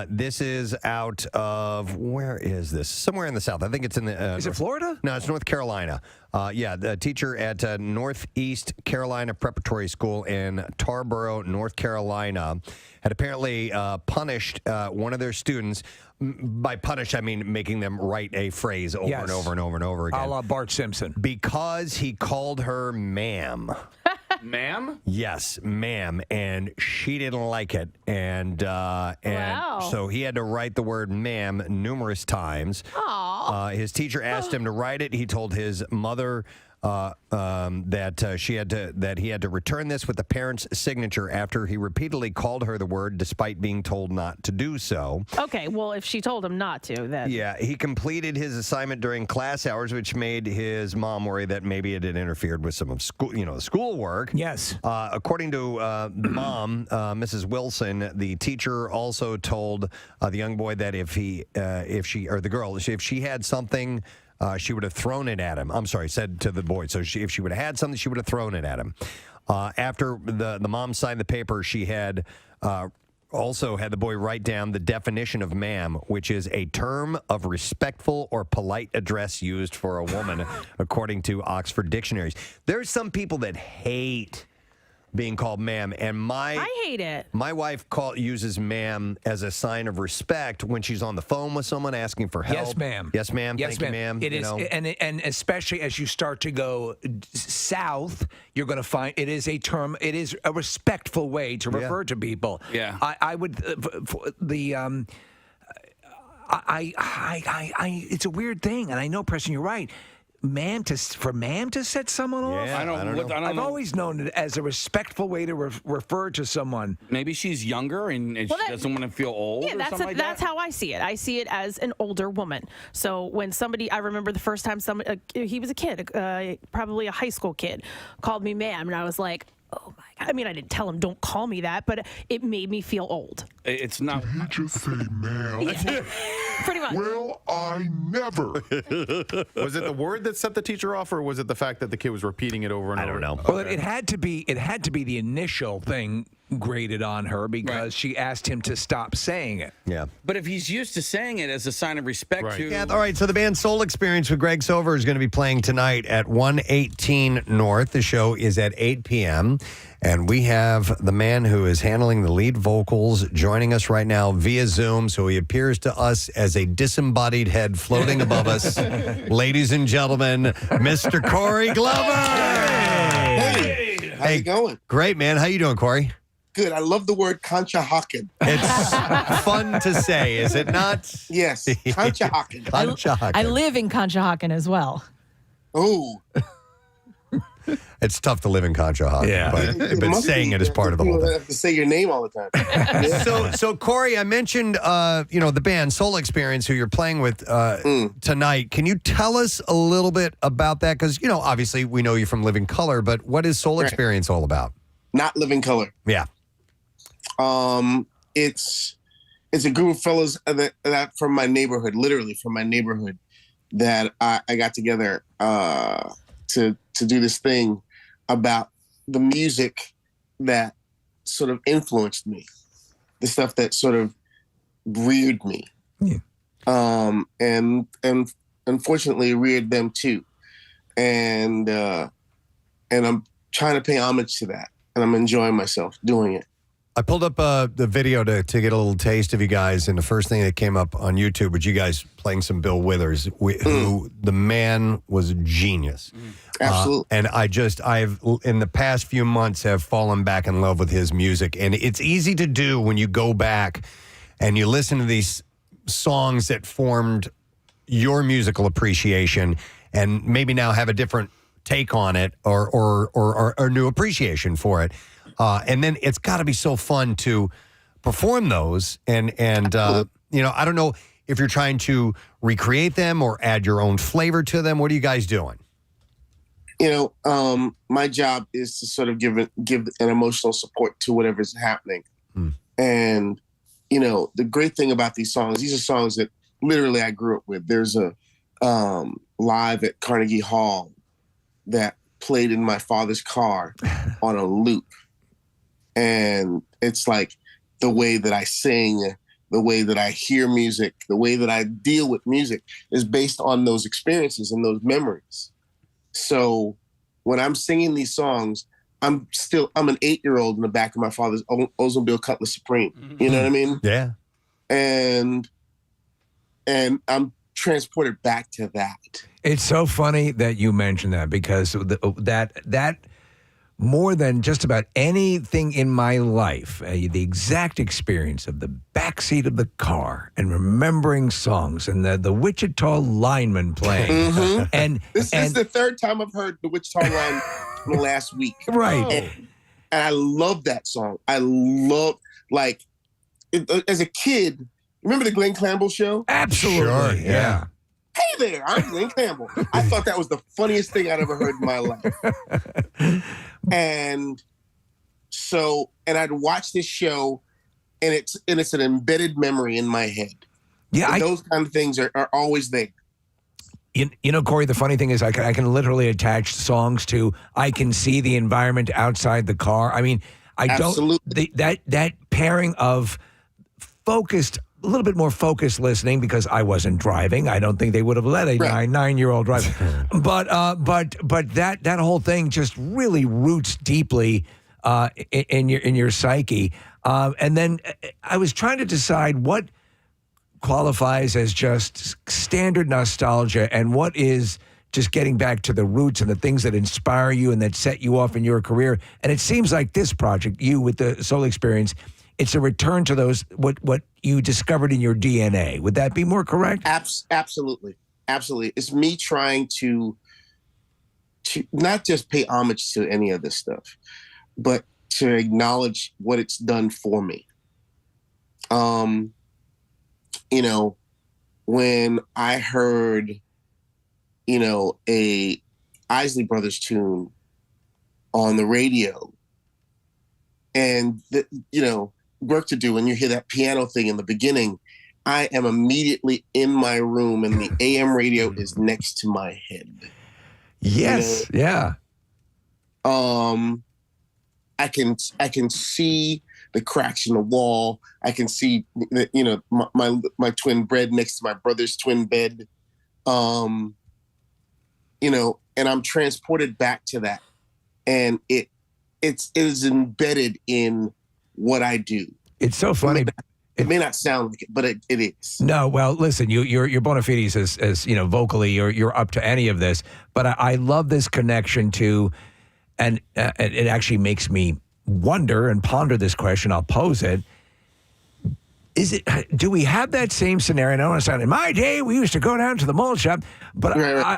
This is out of, where is this? Somewhere in the South. I think it's in the... is it Florida? No, it's North Carolina. The teacher at Northeast Carolina Preparatory School in Tarboro, North Carolina, had apparently punished one of their students. By punish, I mean making them write a phrase over and over and over and over again. A la Bart Simpson. Because he called her ma'am. Ma'am? Yes, ma'am, and she didn't like it, and so he had to write the word ma'am numerous times. His teacher asked him to write it. He told his mother that he had to return this with the parent's signature after he repeatedly called her the word despite being told not to do so. Okay, well, if she told him not to, then... Yeah, he completed his assignment during class hours, which made his mom worry that maybe it had interfered with some of schoolwork. Yes. According to the mom, Mrs. Wilson, the teacher also told the young boy that if she had something... she would have thrown it at him. I'm sorry, said to the boy. So if she would have had something, she would have thrown it at him. After the mom signed the paper, she had also had the boy write down the definition of ma'am, which is a term of respectful or polite address used for a woman, according to Oxford dictionaries. There's some people that hate being called ma'am, and I hate it. My wife uses ma'am as a sign of respect when she's on the phone with someone asking for help. Yes, ma'am. Yes, ma'am. Yes, Thank you, ma'am. It is, and especially as you start to go south, you're going to find it is a term. It is a respectful way to refer to people. Yeah. I would it's a weird thing, and I know, Preston, you're right. For ma'am to set someone off? Yeah, I don't know. I've always known it as a respectful way to refer to someone. Maybe she's younger and she doesn't want to feel old. Yeah, that's how I see it. I see it as an older woman. So when I remember the first time he was a kid, probably a high school kid, called me ma'am, and I was like, oh my God. I mean, I didn't tell him, don't call me that, but it made me feel old. It's not. Did he just say ma'am? Yeah. Pretty much. Well, I never. Was it the word that set the teacher off, or was it the fact that the kid was repeating it over and over? I don't know. Well, it had to be the initial thing graded on her because she asked him to stop saying it. Yeah. But if he's used to saying it as a sign of respect to... Yeah, all right, so the band Soul Experience with Greg Silver is going to be playing tonight at 118 North. The show is at 8 p.m., and we have the man who is handling the lead vocals joining us right now via Zoom, so he appears to us as a disembodied head floating above us. Ladies and gentlemen, Mr. Corey Glover! Hey, how's it going? Great, man. How you doing, Corey? Good. I love the word Conshohocken. It's fun to say, is it not? Yes, Conshohocken. Conshohocken. I live in Conshohocken as well. Oh. It's tough to live in Conshohocken, but saying it is part of the whole thing. Have to say your name all the time. So Corey, I mentioned the band Soul Experience, who you're playing with tonight. Can you tell us a little bit about that? Because obviously we know you from Living Color, but what is Soul Experience all about? Not Living Color. Yeah. It's a group of fellows that from my neighborhood, literally from my neighborhood, that I got together to do this thing about the music that sort of influenced me, the stuff that sort of reared me, and unfortunately reared them too, and I'm trying to pay homage to that, and I'm enjoying myself doing it. I pulled up the video to get a little taste of you guys, and the first thing that came up on YouTube was you guys playing some Bill Withers, who the man was a genius. Absolutely. And I've in the past few months have fallen back in love with his music, and it's easy to do when you go back and you listen to these songs that formed your musical appreciation, and maybe now have a different take on it or new appreciation for it. And then it's got to be so fun to perform those. And you know, I don't know if you're trying to recreate them or add your own flavor to them. What are you guys doing? You know, my job is to sort of give an emotional support to whatever's happening. And, you know, the great thing about these are songs that literally I grew up with. There's a live at Carnegie Hall that played in my father's car on a loop. And it's like the way that I sing, the way that I hear music, the way that I deal with music is based on those experiences and those memories. So when I'm singing these songs, I'm an 8-year-old in the back of my father's Oldsmobile Cutlass Supreme. You know what I mean? Yeah. And I'm transported back to that. It's so funny that you mentioned that, because that more than just about anything in my life, the exact experience of the backseat of the car and remembering songs and the Wichita lineman playing. And this is the third time I've heard the Wichita line in the last week. Right. And I love that song. I love, like, as a kid, remember the Glenn Campbell show? Absolutely. Sure, yeah. Hey there, I'm Glenn Campbell. I thought that was the funniest thing I'd ever heard in my life. And I'd watch this show, and it's an embedded memory in my head. Yeah, those kind of things are always there. You know, Corey, the funny thing is I can literally attach songs to, I can see the environment outside the car. I mean, that pairing of focused, a little bit more focused listening, because I wasn't driving. I don't think they would have let a 9-year-old drive. But that whole thing just really roots deeply in your psyche. And then I was trying to decide what qualifies as just standard nostalgia and what is just getting back to the roots and the things that inspire you and that set you off in your career. And it seems like this project, you with the Soul Experience, it's a return to those, what you discovered in your DNA. Would that be more correct? Absolutely. Absolutely. It's me trying to not just pay homage to any of this stuff, but to acknowledge what it's done for me. You know, when I heard, you know, a Isley Brothers tune on the radio, and you know, Work to Do, and you hear that piano thing in the beginning, I am immediately in my room and the AM radio is next to my head. Yes. You know? Yeah. I can see the cracks in the wall. I can see the, you know, my twin bed next to my brother's twin bed. You know, and I'm transported back to that. And it is embedded in what I do. It's so funny. It may not sound like it, but it is. No, well, listen, your bona fides as you know, vocally, you're up to any of this. But I love this connection to, and it actually makes me wonder and ponder this question. I'll pose it. Do we have that same scenario? I don't want to sound, in my day, we used to go down to the mold shop, but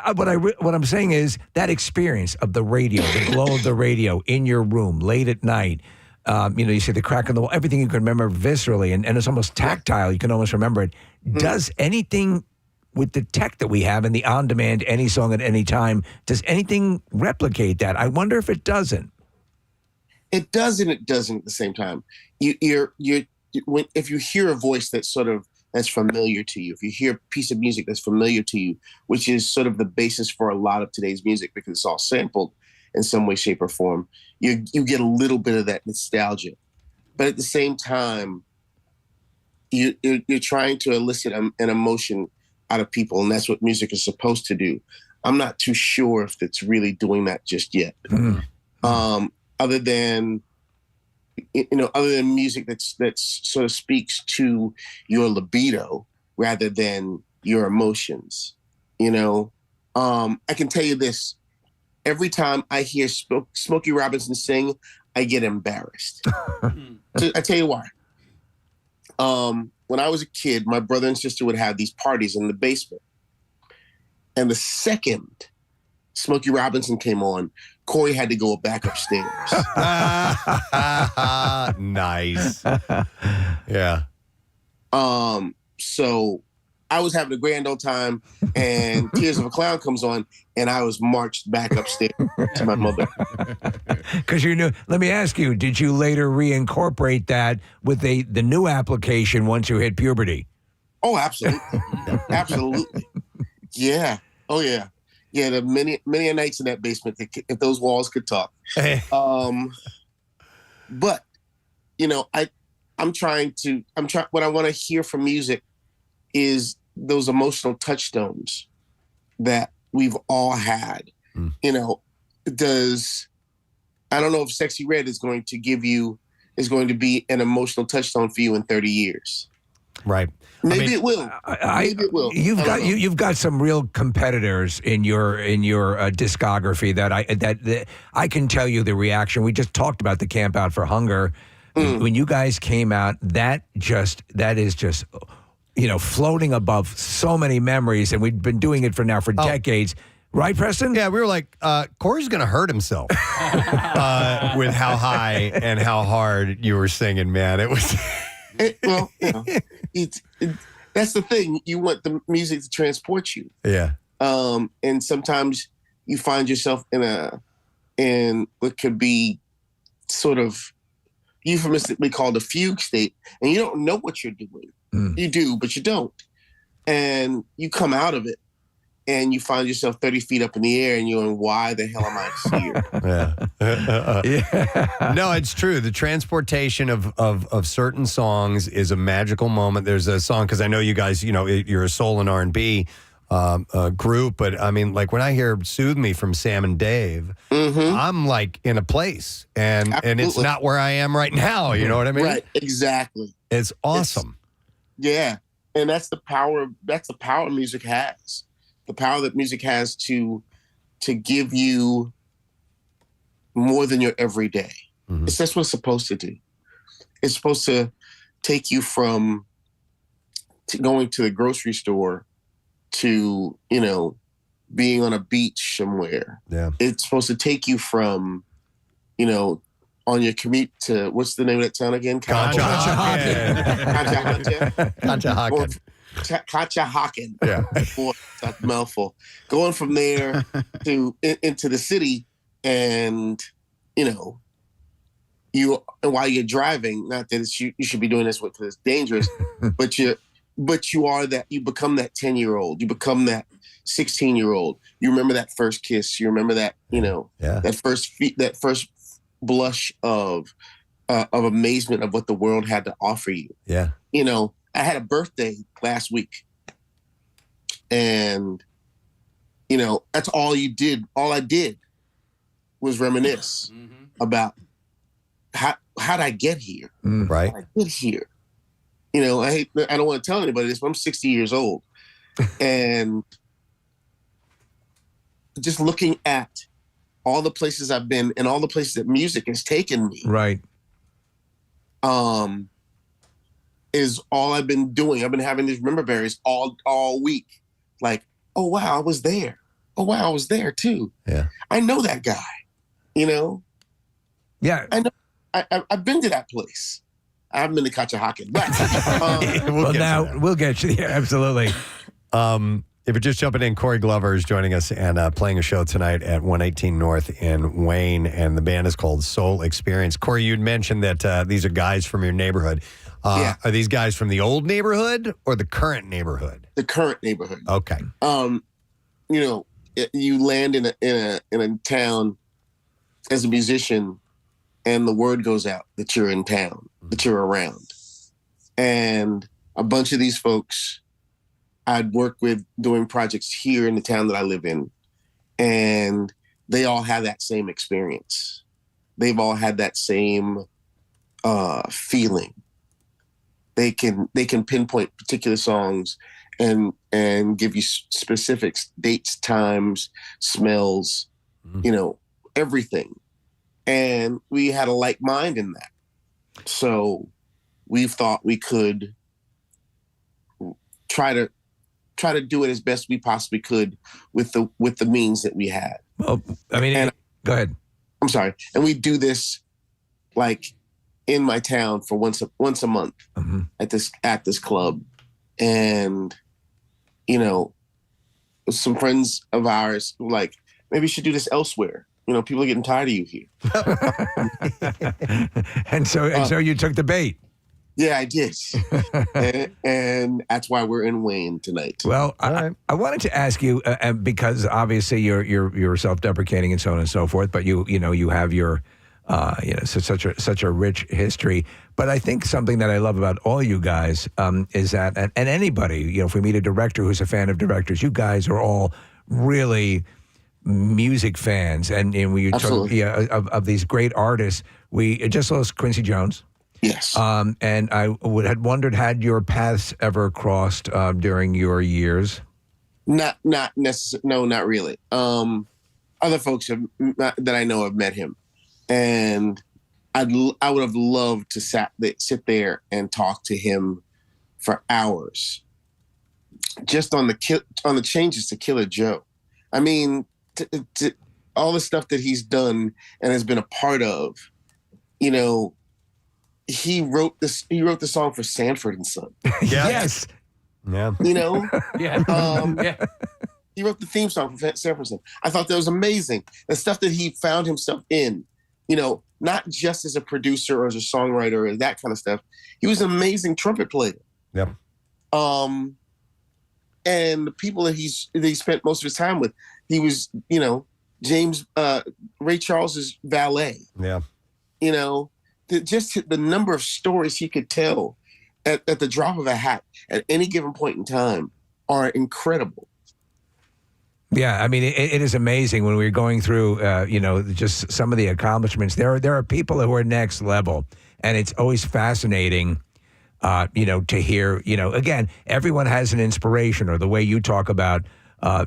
what I'm saying is that experience of the radio, the glow of the radio in your room late at night. You know, you see the crack in the wall, everything you can remember viscerally, and it's almost tactile. You can almost remember it. Does anything with the tech that we have and the on-demand, any song at any time, does anything replicate that? I wonder if it doesn't. It does and it doesn't at the same time. If you hear a voice that's familiar to you, if you hear a piece of music that's familiar to you, which is sort of the basis for a lot of today's music because it's all sampled in some way, shape, or form, you get a little bit of that nostalgia. But at the same time, you're trying to elicit an emotion out of people, and that's what music is supposed to do. I'm not too sure if it's really doing that just yet. Other than other than music that's sort of speaks to your libido rather than your emotions. I can tell you this: every time I hear Smokey Robinson sing, I get embarrassed. I tell you why. When I was a kid, my brother and sister would have these parties in the basement, and the second Smokey Robinson came on, Corey had to go back upstairs. Nice. Yeah. So I was having a grand old time, and Tears of a Clown comes on, and I was marched back upstairs to my mother. Because you knew. Let me ask you: did you later reincorporate that with the new application once you hit puberty? Oh, absolutely, absolutely. Yeah. Oh, yeah. Yeah. The many nights in that basement, if those walls could talk. But what I want to hear from music is those emotional touchstones that we've all had. I don't know if Sexy Red is going to be an emotional touchstone for you in 30 years. Right. Maybe it will. Maybe it will. You've got some real competitors in your discography that I can tell you the reaction. We just talked about the Campout for Hunger. When you guys came out, that is just floating above so many memories, and we've been doing it for decades. Right, Preston? Yeah, we were like, Corey's going to hurt himself with how high and how hard you were singing, man. It was... that's the thing. You want the music to transport you. Yeah. And sometimes you find yourself in what could be sort of euphemistically called a fugue state, and you don't know what you're doing. You do, but you don't. And you come out of it, and you find yourself 30 feet up in the air, and you're going, why the hell am I here? Yeah. No, it's true. The transportation of certain songs is a magical moment. There's a song, because I know you guys, you're a soul and R&B group, but I mean, like when I hear Soothe Me from Sam and Dave, I'm like in a place, and it's not where I am right now. You know what I mean? Right, exactly. It's awesome. Yeah. And that's the power music has. The power that music has to give you more than your everyday. That's what it's supposed to do. It's supposed to take you from going to the grocery store to, being on a beach somewhere. Yeah. It's supposed to take you from, on your commute to, what's the name of that town again? Conshohocken. Yeah. Boy, that's a mouthful. Going from there to into the city, and while you're driving, not that you should be doing this because it's dangerous, but you become that 10-year-old, you become that 16-year-old. You remember that first kiss. You remember that that first blush of amazement of what the world had to offer you. Yeah. I had a birthday last week, and that's all you did. All I did was reminisce about how did I get here? Right. How did I get here? I don't want to tell anybody this, but I'm 60 years old, and just looking at all the places I've been and all the places that music has taken me. Right. Is all I've been doing. I've been having these remember berries all week. Like, oh wow, I was there. Oh wow, I was there too. Yeah. I know that guy. Yeah. I know. I've been to that place. I haven't been to Conshohocken, but we'll get you there. Absolutely. If you're just jumping in, Corey Glover is joining us and playing a show tonight at 118 North in Wayne, and the band is called Soul Experience. Corey, you'd mentioned that these are guys from your neighborhood. Are these guys from the old neighborhood or the current neighborhood? The current neighborhood. Okay. You land in a town as a musician, and the word goes out that you're in town, that you're around, and a bunch of these folks I'd work with doing projects here in the town that I live in, and they all have that same experience. They've all had that same feeling. They can pinpoint particular songs and give you specifics, dates, times, smells, everything. And we had a like mind in that. So we thought we could try to do it as best we possibly could with the means that we had. Well, I mean, go ahead. I'm sorry. And we do this like in my town for once a month at this club. And, some friends of ours were like, maybe you should do this elsewhere. People are getting tired of you here. and so you took the bait. Yeah, I did. and that's why we're in Wayne tonight. Well, I wanted to ask you, because obviously you're self-deprecating and so on and so forth, but you have your such a rich history. But I think something that I love about all you guys is that, and anybody, if we meet a director who's a fan of directors, you guys are all really music fans, and we talk of these great artists. We just lost Quincy Jones. Yes. And I had wondered, had your paths ever crossed during your years? Not necessarily. No, not really. Other folks that I know have met him, and I would have loved to sit there and talk to him for hours, just on the changes to Killer Joe. I mean, to all the stuff that he's done and has been a part of. He wrote the song for Sanford and Son. Yes. Yeah. Yeah. He wrote the theme song for Sanford and Son. I thought that was amazing. The stuff that he found himself in, not just as a producer or as a songwriter or that kind of stuff. He was an amazing trumpet player. Yep. And the people that he spent most of his time with, he was, James Ray Charles's valet. Yeah. Just the number of stories he could tell at the drop of a hat at any given point in time are incredible. Yeah, I mean, it is amazing when we're going through, just some of the accomplishments. There are people who are next level, and it's always fascinating, to hear. Again, everyone has an inspiration, or the way you talk about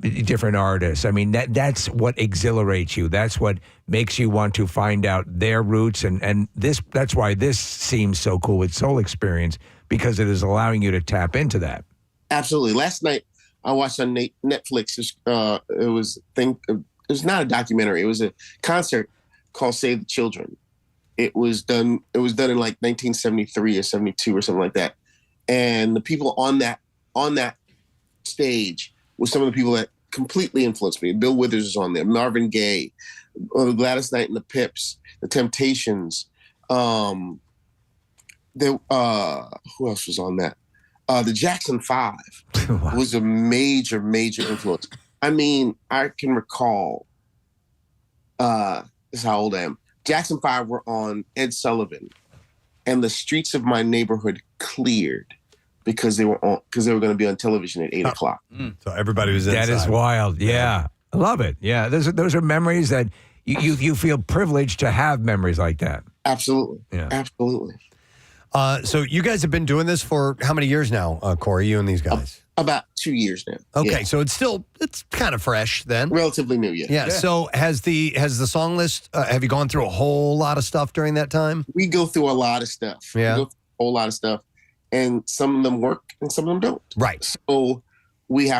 different artists. I mean, that's what exhilarates you. That's what makes you want to find out their roots. And that's why this seems so cool with Soul Experience, because it is allowing you to tap into that. Absolutely. Last night, I watched on Netflix. It was not a documentary. It was a concert called Save the Children. It was done in like 1973 or 72 or something like that. And the people on that stage were some of the people that completely influenced me. Bill Withers was on there, Marvin Gaye, Gladys Knight and the Pips, the Temptations. Who else was on that? The Jackson 5 was a major, major influence. I mean, I can recall, this is how old I am. Jackson 5 were on Ed Sullivan, and the streets of my neighborhood cleared because they were going to be on television at 8 o'clock. So everybody was inside. That is wild. Yeah. I love it. Yeah. Those are memories that you feel privileged to have memories like that. Absolutely. Yeah. Absolutely. So you guys have been doing this for how many years now, Corey, you and these guys? About 2 years now. Okay, Yeah. so it's kind of fresh then. Relatively new, yeah. Yeah. So has the song list? Have you gone through a whole lot of stuff during that time? We go through a lot of stuff. Yeah. We go through a whole lot of stuff, and some of them work and some of them don't. Right. So we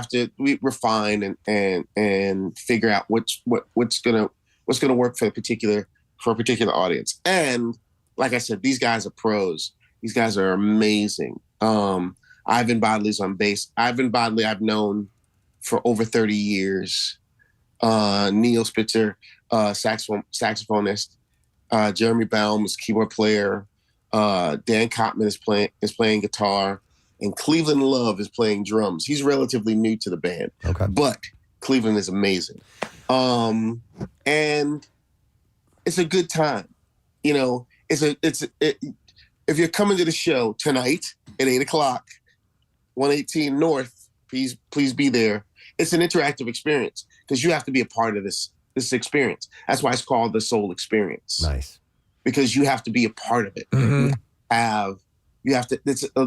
refine and figure out what's gonna work for a particular audience. And like I said, these guys are pros. These guys are amazing. Ivan Bodley's on bass. Ivan Bodley I've known for over 30 years. Neil Spitzer, saxophonist. Jeremy Baum is keyboard player. Dan Kottman is playing guitar. And Cleveland Love is playing drums. He's relatively new to the band. Okay. But Cleveland is amazing. And it's a good time. If you're coming to the show tonight at 8 o'clock, 118 North, please be there. It's an interactive experience because you have to be a part of this experience. That's why it's called the Soul Experience. Nice. because you have to be a part of it.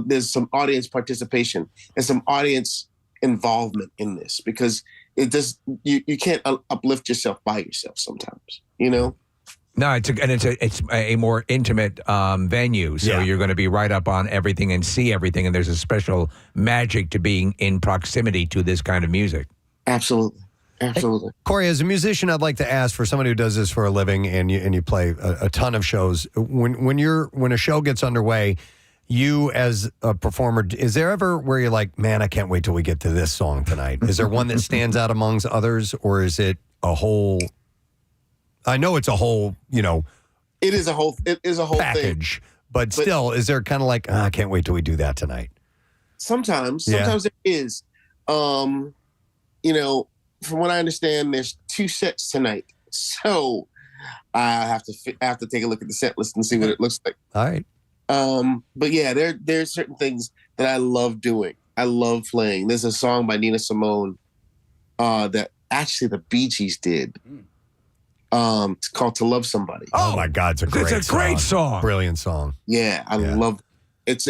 There's some audience participation and some audience involvement in this, because you can't uplift yourself by yourself sometimes, you know? No, it's a more intimate venue, so you're going to be right up on everything and see everything, and there's a special magic to being in proximity to this kind of music. Absolutely. Absolutely. Corey, as a musician, I'd like to ask, for somebody who does this for a living and you play a ton of shows, when a show gets underway, you as a performer, is there ever where you're like, man, I can't wait till we get to this song tonight? Is there one that stands out amongst others, or is it a whole? I know it's a whole, it is a whole package, thing. But still, is there kind of like, I can't wait till we do that tonight? Sometimes there is. From what I understand, there's 2 sets tonight, so I have to take a look at the set list and see what it looks like. All right. But yeah, there's certain things that I love doing. I love playing. There's a song by Nina Simone that actually the Bee Gees did. It's called "To Love Somebody." Oh my God, it's a great song. Brilliant song. Yeah, I love it.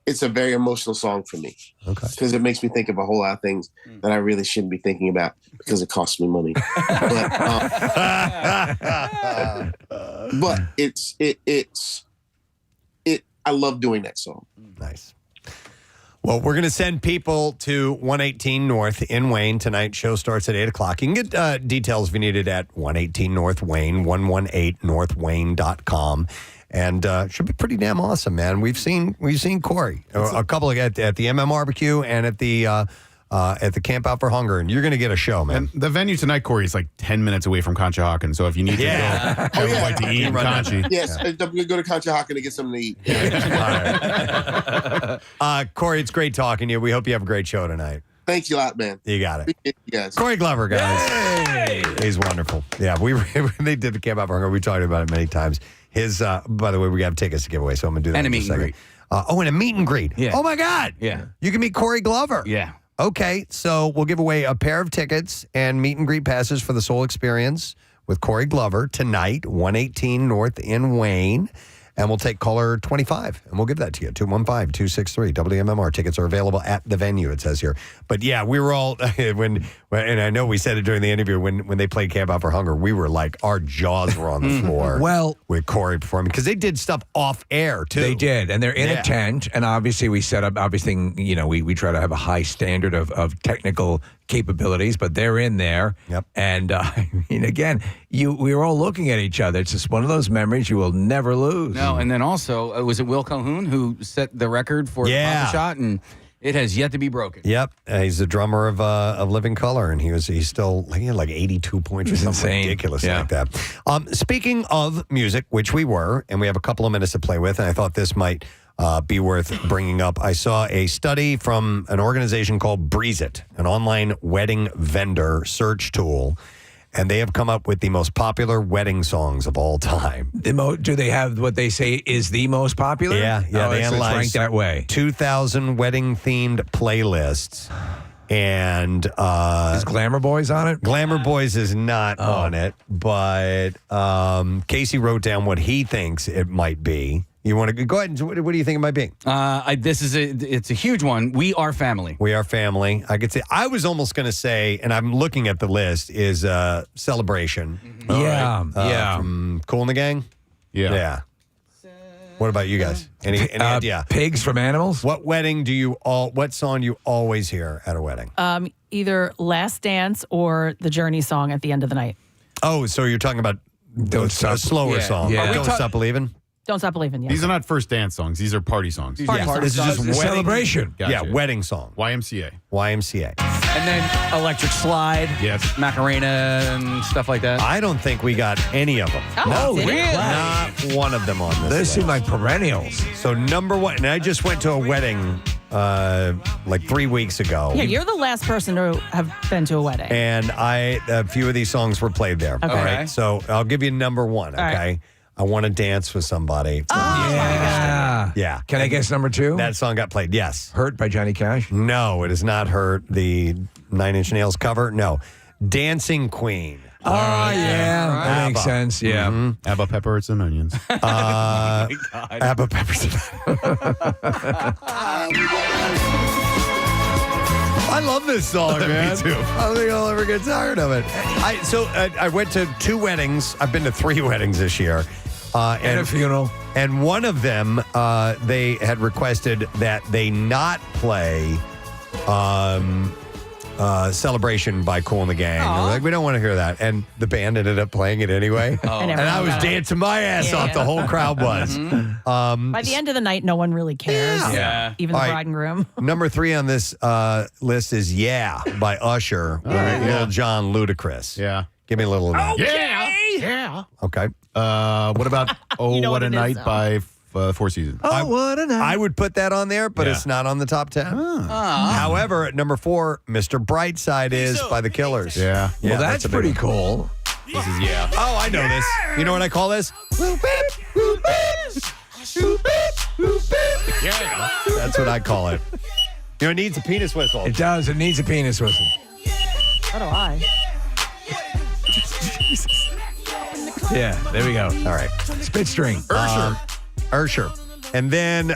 It's a very emotional song for me. Okay. Because it makes me think of a whole lot of things that I really shouldn't be thinking about because it costs me money. But I love doing that song. Nice. Well, we're going to send people to 118 North in Wayne tonight. Show starts at 8 o'clock. You can get details if you need it at 118 North Wayne, 118northwayne.com. And should be pretty damn awesome, man. We've seen Corey a couple at the MM barbecue and at the Campout for Hunger, and you're going to get a show, man. And the venue tonight, Corey, is like 10 minutes away from Conshohocken. So if you need to go have a bite to eat in Conchi. Yes, I'm going to go to Conshohocken to get something to eat. Corey, it's great talking to you. We hope you have a great show tonight. Thank you a lot, man. You got it. Appreciate you guys. Corey Glover, guys. Yay! He's wonderful. Yeah, when they did the Campout for Hunger, we talked about it many times. His, by the way, we have tickets to give away, so I'm going to do that and in a meet a second. and greet. And a meet and greet. Yeah. Oh, my God. Yeah. You can meet Corey Glover. Yeah. Okay, so we'll give away a pair of tickets and meet and greet passes for the Soul Experience with Corey Glover tonight, 118 North in Wayne. And we'll take caller 25, and we'll give that to you, 215-263. WMMR tickets are available at the venue, it says here. But yeah, we were all, and I know we said it during the interview, when they played Camp Out for Hunger, we were like, our jaws were on the floor with Corey performing, because they did stuff off air, too. They did, and they're in a tent, and obviously we set up, we try to have a high standard of technical capabilities, but they're in there. Yep. And again, we were all looking at each other. It's just one of those memories you will never lose. No, and then also, was it Will Calhoun who set the record for Papa Shot? And it has yet to be broken. Yep. He's the drummer of Living Color, and he's still, he had like 82 points or something ridiculous like that. Speaking of music, which we were, and we have a couple of minutes to play with, and I thought this might be worth bringing up. I saw a study from an organization called Breeze It, an online wedding vendor search tool, and they have come up with the most popular wedding songs of all time. Do they have what they say is the most popular? Yeah. They it's analyzed ranked that way. 2,000 wedding-themed playlists. And is Glamour Boys on it? Glamour Boys is not on it, but Casey wrote down what he thinks it might be. You want to go ahead and what do you think it might be? It's a huge one. We Are Family. We Are Family. I could say, I was almost going to say, and I'm looking at the list, is Celebration. Mm-hmm. Yeah. From Kool and the Gang? Yeah. What about you guys? Any idea? Pigs from Animals? What song do you always hear at a wedding? Either Last Dance or the Journey song at the end of the night. Oh, so you're talking about a slower song. Yeah. Don't Stop Believing? Don't Stop Believing, yeah. These are not first dance songs. These are party songs. This is just wedding. Celebration. Gotcha. Yeah, wedding song. YMCA. And then Electric Slide. Yes. Macarena and stuff like that. I don't think we got any of them. Oh, really? Not one of them on this Those list. seem like perennials. So number one, and I just went to a wedding like 3 weeks ago. Yeah, you're the last person to have been to a wedding. And a few of these songs were played there. Okay. All right. So I'll give you number one, okay? right. I Want to Dance with Somebody. Yeah. Can I guess number two? That song got played, yes. Hurt by Johnny Cash? No, it is not Hurt. The Nine Inch Nails cover, no. Dancing Queen. Oh, yeah. That makes sense. Yeah. Mm-hmm. ABBA peppers and onions. ABBA peppers and I love this song, man. Me too. I don't think I'll ever get tired of it. I went to 2 weddings. I've been to 3 weddings this year. And a funeral. And one of them, they had requested that they not play Celebration by Kool and the Gang. They were like, we don't want to hear that. And the band ended up playing it anyway. And I was dancing my ass off. The whole crowd was. By the end of the night, no one really cares. Yeah. Even the bride and groom. Number 3 on this list is Yeah by Usher with Lil Jon Ludacris. Yeah. Give me a little of that. Yeah. Okay. What about You know What a what it Night is, by Four Seasons? What a night. I would put that on there, but Yeah. it's not on the top 10. However, at number 4, Mr. Brightside is by the Killers. Yeah. Well, that's a big pretty one. cool. This is Yeah. Oh, I know this. You know what I call this? Yeah. That's what I call it. You know, it needs a penis whistle. It does. It needs a penis whistle. So do I. Yeah, there we go. All right. Spit string. Ursher. And then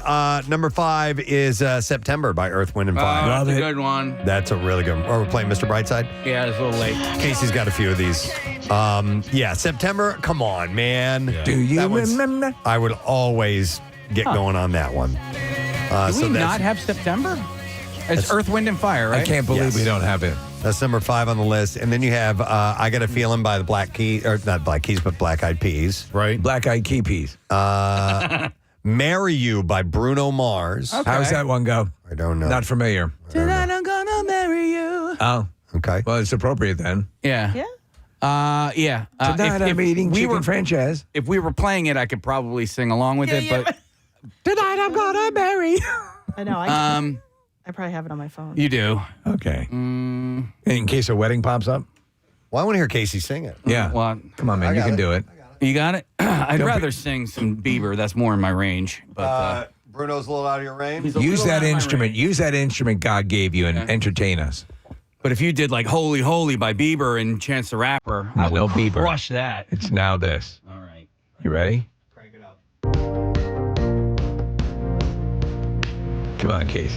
number 5 is September by Earth, Wind, and Fire. That's a it. good one. That's a really good one. Or we're playing Mr. Brightside. Yeah, it's a little late. Casey's got a few of these. Yeah, September. Come on, man. Do you That one's- remember? I would always get going on that one. Do we not have September? It's Earth, Wind, and Fire, right? I can't believe Yes. we don't have it. That's number 5 on the list. And then you have I Got a Feeling by the Black Keys, or not Black Keys, but Black Eyed Peas. Right. Black Eyed Key Peas. Marry You by Bruno Mars. Okay. How's that one go? I don't know. Not familiar. Tonight I'm gonna marry you. Oh, Okay. well, it's appropriate then. Yeah. Yeah. Tonight I'm eating chicken franchise. If we were playing it, I could probably sing along with it, but Tonight I'm gonna marry you. I know. I probably have it on my phone. you do. Okay. In case a wedding pops up? Well, I want to hear Casey sing it. Yeah. Well, Come on, man. You can do it. you got it? I'd Don't rather sing some Bieber. That's more in my range. But Bruno's a little out of your range. Use that instrument. Use that instrument God gave you and entertain us. but if you did like Holy Holy by Bieber and Chance the Rapper, I Will would Bieber. crush that. It's now this. All right. You ready? Crank it up. Come on, Case.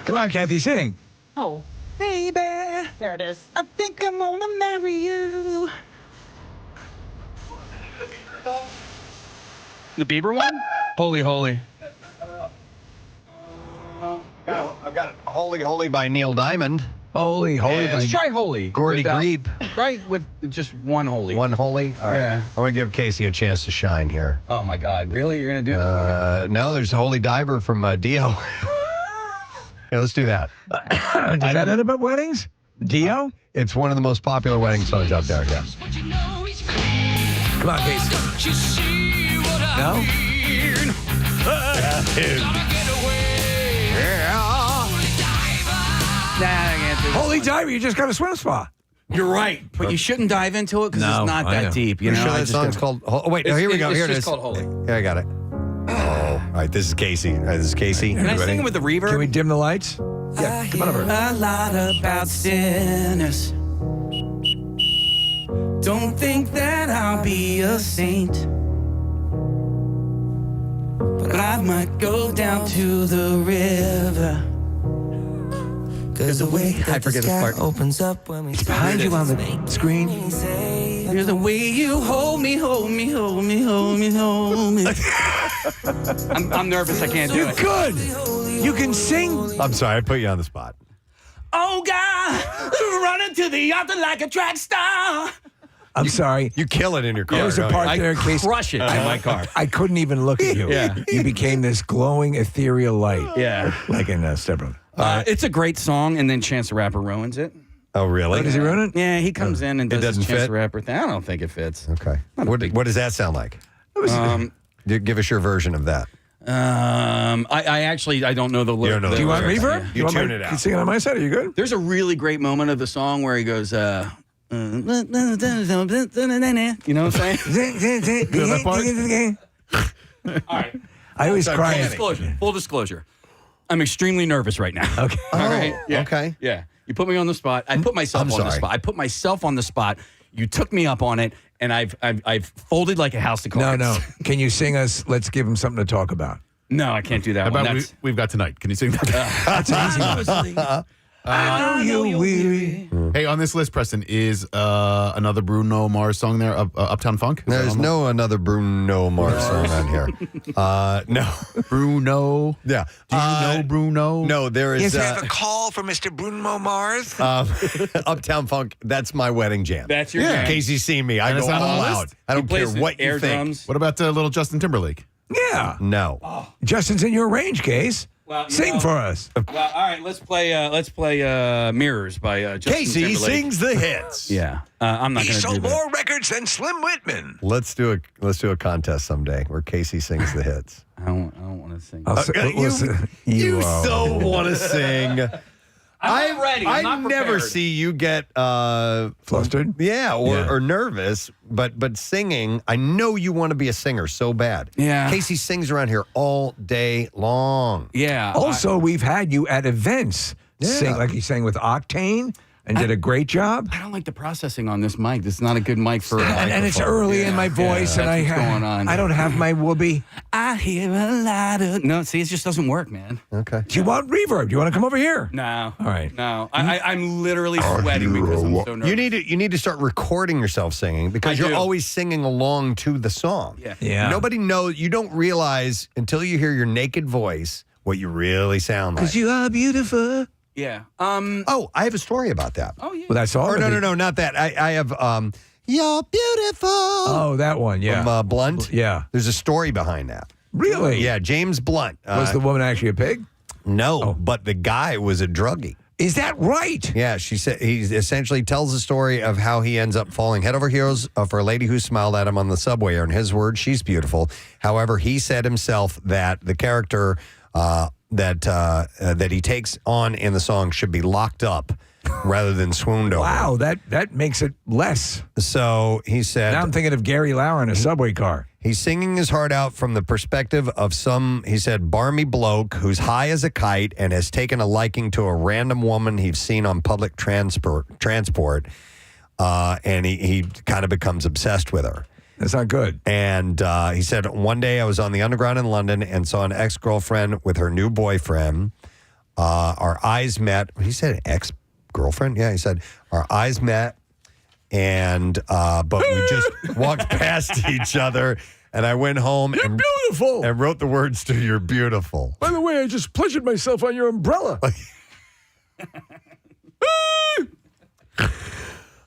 Come on, Kathy, sing. Oh. Baby. There it is. I think I'm gonna marry you. The Bieber one? Holy Holy. I've got Holy Holy by Neil Diamond. Holy. Let's try Holy. Gordy Without- Grebe. Right, with just one Holy. One Holy? All right. Yeah. I'm going to give Casey a chance to shine here. Oh my God, really? You're gonna do that? No, there's a Holy Diver from Dio. Yeah, let's do that. Does that end up at weddings? Dio? It's one of the most popular wedding songs out there. Yeah. Come on, Case. No? Nah, I can't do this Holy one. diver, you just got a swim spa. You're right, but you shouldn't dive into it because No, it's not I know. that deep. You You know, sure I that just song's gotta- called... Oh, wait. No, here we go. It's Here it just is. called Holy. Yeah, I got it. Oh. All right, this is Casey. All right, this is Casey. Can I Everybody. sing it with the reverb? Can we dim the lights? Yeah, come on over. A lot about sinners. Don't think that I'll be a saint, but I might go down to the river. Cause the way I forget this part. opens up when we It's behind you on the screen. Here's the way you hold me, hold me, hold me, hold me, hold me. I'm nervous. I can't do You're it. good. You can sing. I'm sorry, I put you on the spot. Oh God, running to the altar like a track star. I'm sorry. You kill it in your car. There's a don't you? part there in case. Crush it in my car. I couldn't even look at you. Yeah. You became this glowing ethereal light. Yeah. Like in Step Brother. It's a great song, and then Chance the Rapper ruins it. Oh, really? Oh, does he ruin it? Yeah, he comes in and It does his doesn't Chance fit? the Rapper thing. I don't think it fits. Okay. What does that sound like? Give us your version of that. I actually don't know the You lyrics. don't know the Do you want lyrics. reverb? You want tune my- it out. You sing it on my side? Are you good? There's a really great moment of the song where he goes, you know what I'm saying? You know that part? All right. I always cry. Full disclosure. I'm extremely nervous right now. Okay. All right. Yeah. Okay. Yeah. You put me on the spot. I put myself on the spot. I put myself on the spot. You took me up on it, and I've folded like a house of cards. No. Can you sing us? Let's give him something to talk about. No, I can't do that. How about we've got tonight? Can you sing that? That's an easy one. I know you're weary. Hey, on this list, Preston, is another Bruno Mars song there, Uptown Funk? There's no another Bruno Mars song on here. No. Bruno. Yeah. Do you know Bruno? No, there is. Is there a call for Mr. Bruno Mars? Uptown Funk, that's my wedding jam. That's your jam. Casey's seen me. I And go it's not on all the out. list? I don't care what you air think. drums. What about little Justin Timberlake? Yeah. No. Justin's in your range, Case. Well, Sing for us. Well, all right, let's play Mirrors by Justin Casey Timberlake. sings the hits. Yeah. I'm not He going to do sold that. more records than Slim Whitman. Let's do a contest someday where Casey sings the hits. I don't want to sing. You so want to sing. I'm ready. I'm not never prepared. see you get flustered. Yeah, or nervous. But singing, I know you want to be a singer so bad. Yeah. Casey sings around here all day long. Yeah. Also, we've had you at events sing, like you sang with Octane and did a great job. I don't like the processing on this mic. This is not a good mic for. And it's early in my voice, and that's what's going on. I don't have my whoopee. I hear a lot of. No, see, it just doesn't work, man. Okay. Do you want reverb? Do you want to come over here? No. All right. No. I'm literally sweating because I'm so nervous. You need to start recording yourself singing because you're always singing along to the song. Yeah. Nobody knows. You don't realize until you hear your naked voice what you really sound like. Because you are beautiful. Yeah. Oh, I have a story about that. Oh, yeah. Well, that's all. Or no, not that. I have You're Beautiful. Oh, that one, yeah. From Blunt. Yeah. There's a story behind that. Really? Yeah, James Blunt. Was the woman actually a pig? No, but the guy was a druggie. Is that right? Yeah, she said he essentially tells the story of how he ends up falling head over heels for a lady who smiled at him on the subway. Or in his words, she's beautiful. However, he said himself that the character that he takes on in the song should be locked up rather than swooned over. Wow, that makes it less. So he said. Now I'm thinking of Gary Lauer in a subway car. He's singing his heart out from the perspective of some, he said, barmy bloke who's high as a kite and has taken a liking to a random woman he's seen on public transport, and he kind of becomes obsessed with her. That's not good. And he said, one day I was on the Underground in London and saw an ex-girlfriend with her new boyfriend. Our eyes met. He said ex-girlfriend? Yeah, he said, our eyes met, and but we just walked past each other, and I went home and beautiful. And wrote the words to You're Beautiful. By the way, I just pleasured myself on your umbrella.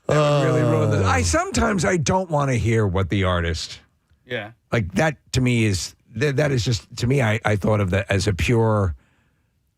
Really ruined this. Sometimes I don't want to hear what the artist. Yeah. Like that to me is that is just to me. I thought of that as a pure,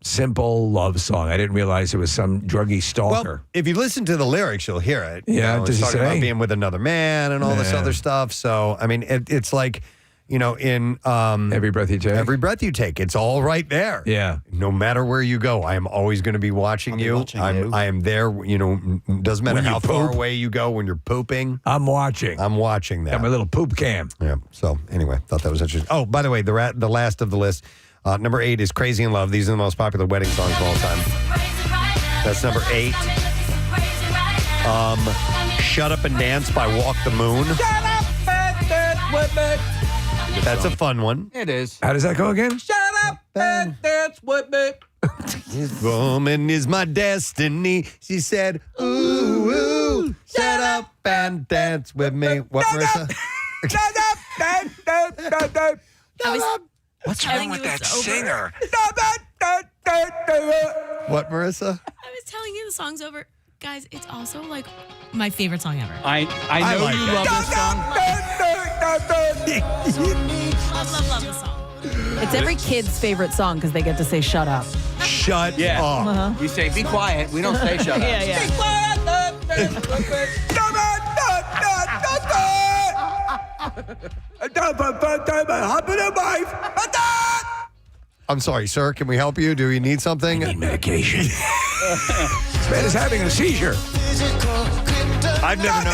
simple love song. I didn't realize it was some druggy stalker. Well, if you listen to the lyrics, you'll hear it. Yeah, He's does he talking say? about being with another man and all this other stuff. So I mean, it's like, in Every Breath You Take. Every Breath You Take, it's all right there. Yeah. No matter where you go, I am always going to be watching you. I am there. Doesn't matter When you how far poop. away you go when you're pooping. I'm watching. I'm watching that. Got my little poop cam. Yeah. So anyway, thought that was interesting. Oh, by the way, the last of the list, number 8 is Crazy in Love. These are the most popular wedding songs of all time. That's number 8. Shut Up and Dance by Walk the Moon. That's a fun one. It is. How does that go again? Shut up and dance with me. This woman is my destiny. She said, ooh, ooh, shut up and dance with me. What, Marissa? What's wrong with that singer? What, Marissa? I was telling you the song's over. Guys, it's also like my favorite song ever. I know like you it. love this song. Love the song. It's every kid's favorite song because they get to say "shut up." Shut Yeah. up. You say, be quiet. We don't say shut up. Yeah. Be quiet. I'm sorry, sir. Can we help you? Do you need something? I need medication. This man is having a seizure. I've never known.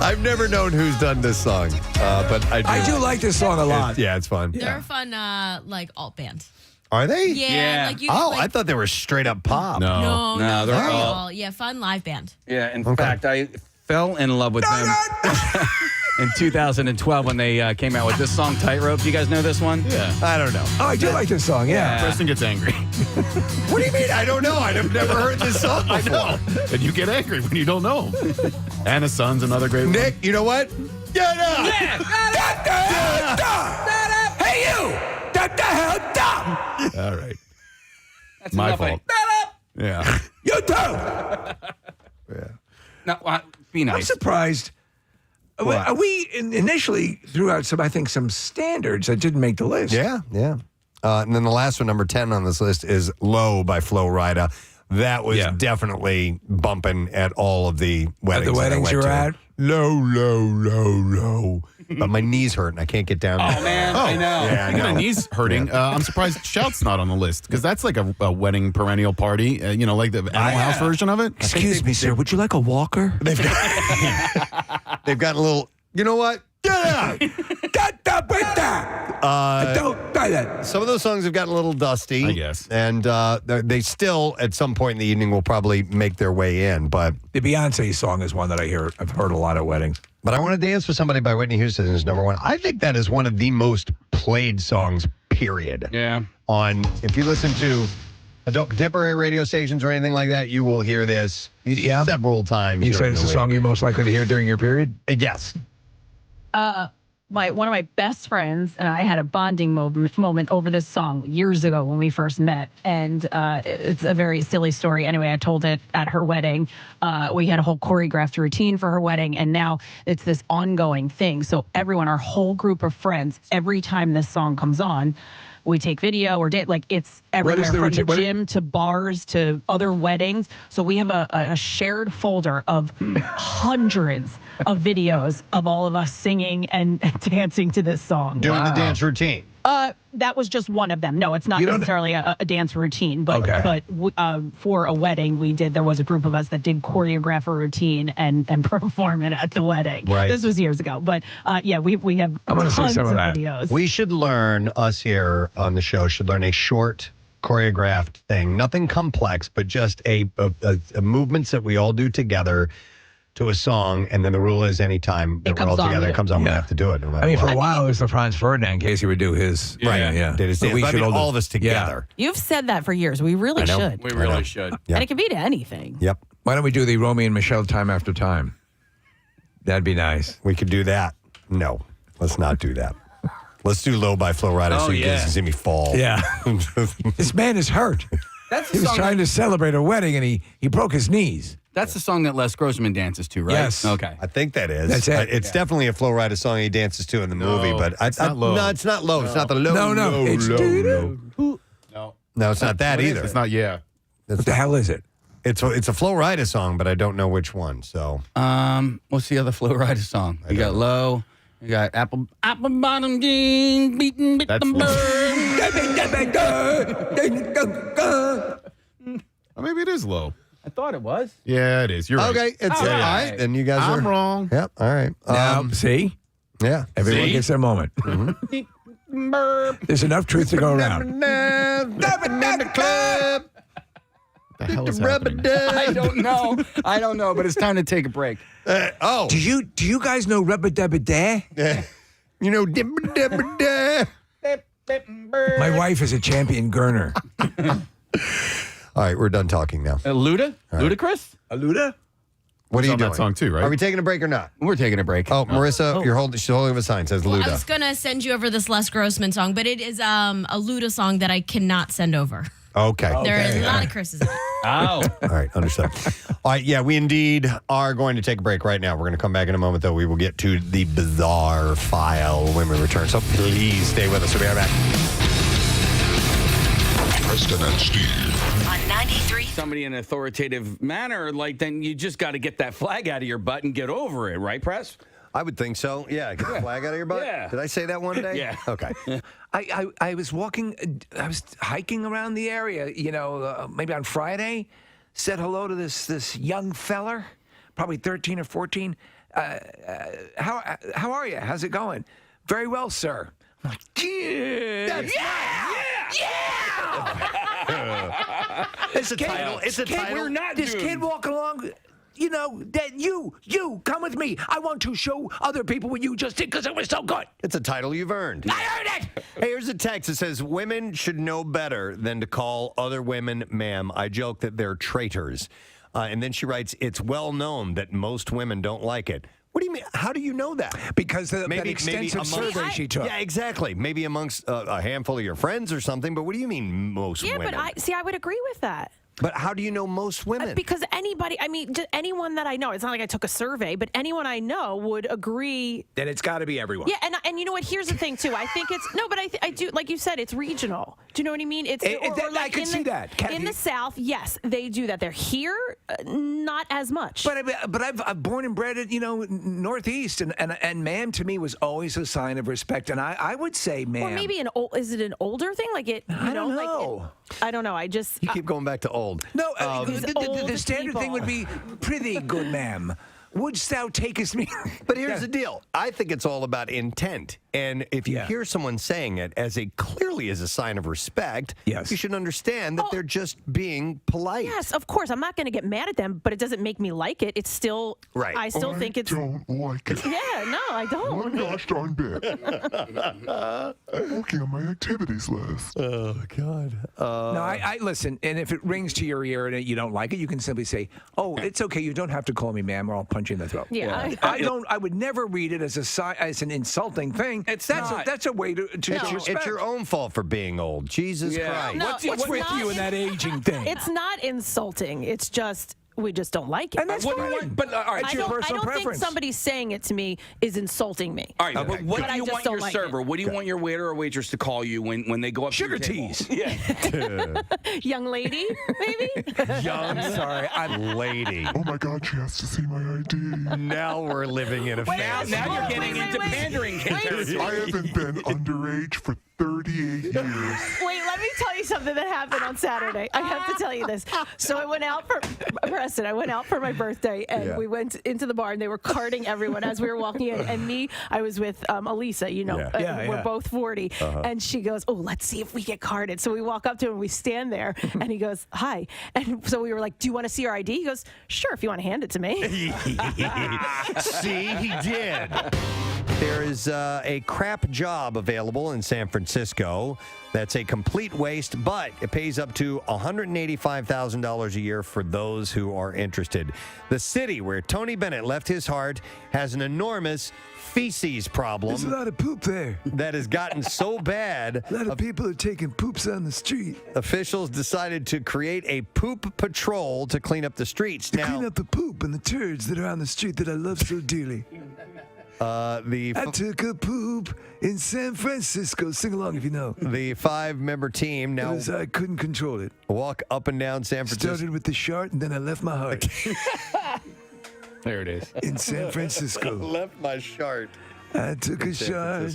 I've never known who's done this song, but I do like this song a lot. Yeah, it's fun. They're a fun, like alt band. Are they? Yeah. Like you, Oh, like, I thought they were straight up pop. no, they're they're all- all fun live band. Yeah, in fact, I fell in love with them in 2012 when they came out with this song, Tightrope. Do you guys know this one? Yeah. I don't know. Oh, I do like this song, yeah. Preston gets angry. What do you mean? I don't know. I've never heard this song before. I know. And you get angry when you don't know him. Anna's Son's another great one. Nick, you know what? Get up! Yeah! Hey, you! What the hell, dumb! All right. That's My enough. fault. Yeah. You too! Yeah. No, be I'm nice. surprised. We initially threw out some standards that didn't make the list. Yeah, yeah. And then the last one, number 10 on this list, is Low by Flo Rida. That was definitely bumping at all of the weddings. At the weddings that I you went were to. at? Low, low, low, low. But my knees hurt and I can't get down. Oh, man, I know. Yeah, I My know. knees hurting. I'm surprised Shout's not on the list because that's like a wedding perennial party. Like the Animal House version of it. Excuse me, sir. Would you like a walker? They've got a little, you know what? Get out! Don't try that. Some of those songs have gotten a little dusty. I guess. And they still, at some point in the evening, will probably make their way in. But The Beyonce song is one that I've heard a lot at weddings. But I Want to Dance with Somebody by Whitney Houston is number one. I think that is one of the most played songs, period. Yeah. If you listen to contemporary radio stations or anything like that, you will hear this several times. You say it's the song you're most likely to hear during your period? Yes. One of my best friends and I had a bonding moment over this song years ago when we first met, and it's a very silly story. Anyway, I told it at her wedding. We had a whole choreographed routine for her wedding, and now it's this ongoing thing. So everyone, our whole group of friends, every time this song comes on, we take video or like it's everywhere from the gym to bars to other weddings. So we have a shared folder of hundreds of videos of all of us singing and dancing to this song. Doing the dance routine. That was just one of them. No, it's not necessarily a dance routine, but for a wedding, there was a group of us that did choreograph a routine and perform it at the wedding. Right. This was years ago, but we have tons of videos. We should learn, us here on the show, should learn a short choreographed thing. Nothing complex, but just a movements that we all do together to a song, and then the rule is anytime that we're all together, it comes on, we have to do it. I mean, for a while, it was the Franz Ferdinand case. He would do his. Right. Yeah. Did his dance. We But I should mean, all all of us together. You've said that for years. We really I know. should. We really should. And it can be to anything. Yep. Why don't we do the Romy and Michelle Time After Time? That'd be nice. We could do that. No, let's not do that. Let's do Low by Flo Rida so you guys can see me fall. Yeah. This man is hurt. He was trying to celebrate a wedding and he broke his knees. That's the song that Les Grossman dances to, right? Yes. Okay. I think that is. That's it. It's definitely a Flo Rida song he dances to in the movie, but it's not Low. No, it's not Low. It's not the low. No, low, it's low. No. No, it's not that What is either. it? It's not Yeah. What the hell is it? It's a Flo Rida song, but I don't know which one. So What's the other Flo Rida song? You got Low. You got apple bottom jeans, beating bit That's them Low. Or maybe it is Low. I thought it was. Yeah, it is. You're right. okay, it's all right. Then you guys are I'm wrong. Yep. All right. Now, see? Yeah. Everyone See? gets their moment. There's enough truth to go around. The hell is happening? I don't know, but it's time to take a break. Do you guys know Rubba Dubba Da? You know, dibba dibba da. My wife is a champion gurner. All right, we're done talking now. Luda? Ludacris? Luda? What are you on doing? that song too, right? Are we taking a break or not? We're taking a break. Oh, Marissa, she's holding up a sign says Luda. I was gonna send you over this Les Grossman song, but it is a Luda song that I cannot send over. Okay. There is a lot of curses in it. Oh. All right, understood. All right, yeah, we indeed are going to take a break right now. We're going to come back in a moment, though. We will get to the bizarre file when we return. So please stay with us. We'll be right back. Preston and Steve. On 93. Somebody in an authoritative manner, like, then you just got to get that flag out of your butt and get over it, right, Press? I would think so. Yeah, get the flag out of your butt. Yeah. Did I say that one day? Yeah. Okay. I was walking, I was hiking around the area, maybe on Friday, said hello to this young feller probably 13 or 14. How are you? How's it going? Very well, sir. I'm like, yeah. It's a title. It's a title. We're not this kid walking along. You know, that you come with me. I want to show other people what you just did because it was so good. It's a title you've earned. I earned it. Hey, here's a text that says, women should know better than to call other women ma'am. I joke that they're traitors. And then she writes, it's well known that most women don't like it. What do you mean? How do you know that? Because that extensive survey she took. Yeah, exactly. Maybe amongst a handful of your friends or something. But what do you mean most women? Yeah, but I would agree with that. But how do you know most women? Because anyone that I know, it's not like I took a survey, but anyone I know would agree. Then it's got to be everyone. Yeah, and you know what? Here's the thing too. I think it's but I do, like you said, it's regional. Do you know what I mean? It's I can see that. In the South, yes, they do that. They're here, not as much. But I've born and bred at Northeast, and ma'am to me was always a sign of respect, and I would say ma'am. Or maybe is it an older thing? Like it? I don't know. I don't know. You keep going back to old. No, the standard thing would be prithee, good ma'am. Wouldst thou takest me? But here's the deal. I think it's all about intent. And if you hear someone saying it clearly as a sign of respect, you should understand that they're just being polite. Yes, of course. I'm not going to get mad at them, but it doesn't make me like it. It's still, right. I still think it's. I don't like it. Yeah, no, I don't. One gosh darn bit. I'm looking on my activities list. Oh, God. No, I listen, and if it rings to your ear and you don't like it, you can simply say, oh, it's okay. You don't have to call me ma'am or I'll punch you in the throat. Yeah. I would never read it as an insulting thing. That's a way to show respect. It's your own fault for being old. Jesus Christ. No, what's with you in that aging thing? It's not insulting. It's just we just don't like it. And that's fine. But all right, it's your personal preference. I don't think somebody saying it to me is insulting me. All right, but what do you want your server? What do you want your waiter or waitress to call you when they go up Sugar to your teas. Yeah. Young lady, maybe? I'm lady. Oh, my God, she has to see my ID. Now we're living in a fantasy. Now you're getting into pandering territory. I haven't been underage for 38 years. Wait, let me tell you something that happened on Saturday. I have to tell you this. So I went out for Preston. I went out for my birthday, and we went into the bar, and they were carding everyone as we were walking in. And me, I was with Elisa. We're both 40, and she goes, "Oh, let's see if we get carded." So we walk up to him, we stand there, and he goes, "Hi." And so we were like, "Do you want to see your ID?" He goes, "Sure, if you want to hand it to me." See, he did. There is a crap job available in San Francisco that's a complete waste, but it pays up to $185,000 a year for those who are interested. The city where Tony Bennett left his heart has an enormous feces problem. There's a lot of poop there. That has gotten so bad. A lot of people are taking poops on the street. Officials decided to create a poop patrol to clean up the streets. Clean up the poop and the turds that are on the street that I love so dearly. I took a poop in San Francisco. Sing along if you know. The 5-member team now. I couldn't control it. Walk up and down San Francisco. Started with the shart and then I left my heart. There it is. In San Francisco. Left my shart. I took a shart.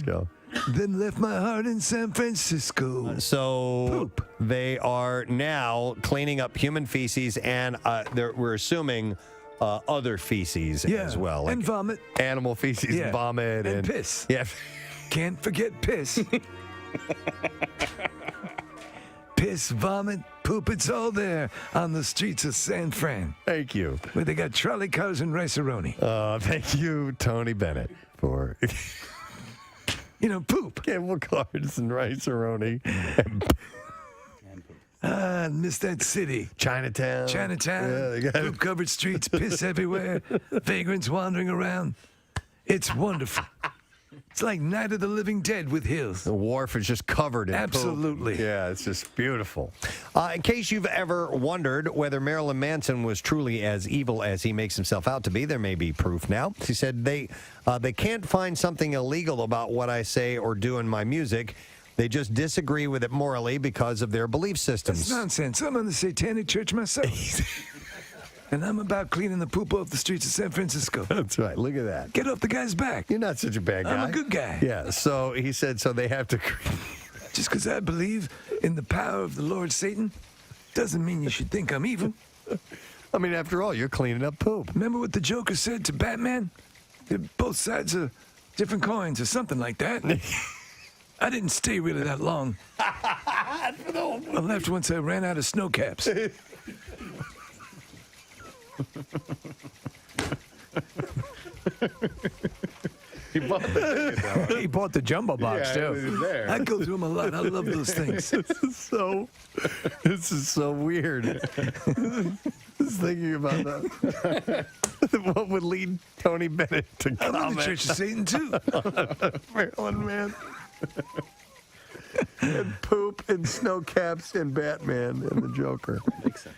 Then left my heart in San Francisco. So they are now cleaning up human feces, and we're assuming other feces as well. And vomit. Animal feces, vomit. And piss. Yeah. Can't forget piss. Piss, vomit, poop, it's all there on the streets of San Fran. Thank you. Where they got trolley cars and rice-a-roni. Thank you, Tony Bennett, for... poop. Cable cars and rice-a-roni. I miss that city. Chinatown. Poop-covered streets, piss everywhere, vagrants wandering around. It's wonderful. It's like Night of the Living Dead with hills. The wharf is just covered in Absolutely. poop. Yeah, it's just beautiful. In case you've ever wondered whether Marilyn Manson was truly as evil as he makes himself out to be, there may be proof now. He said they can't find something illegal about what I say or do in my music. They just disagree with it morally because of their belief systems. That's nonsense. I'm on the Satanic Church myself. And I'm about cleaning the poop off the streets of San Francisco. That's right. Look at that. Get off the guy's back. You're not such a bad guy. I'm a good guy. Yeah. So he said, so they have to. Just because I believe in the power of the Lord Satan doesn't mean you should think I'm evil. I mean, after all, you're cleaning up poop. Remember what the Joker said to Batman? They're both sides of different coins or something like that. I didn't stay really that long. I left once I ran out of snow caps. He bought the ticket, though. He bought the jumbo box, Yeah, too. it was there. I go through them a lot. I love those things. This is so weird. Just thinking about that. What would lead Tony Bennett to I'm comment? in the Church of Satan, too. Maryland Man. And poop and snow caps and Batman and the Joker. Makes sense.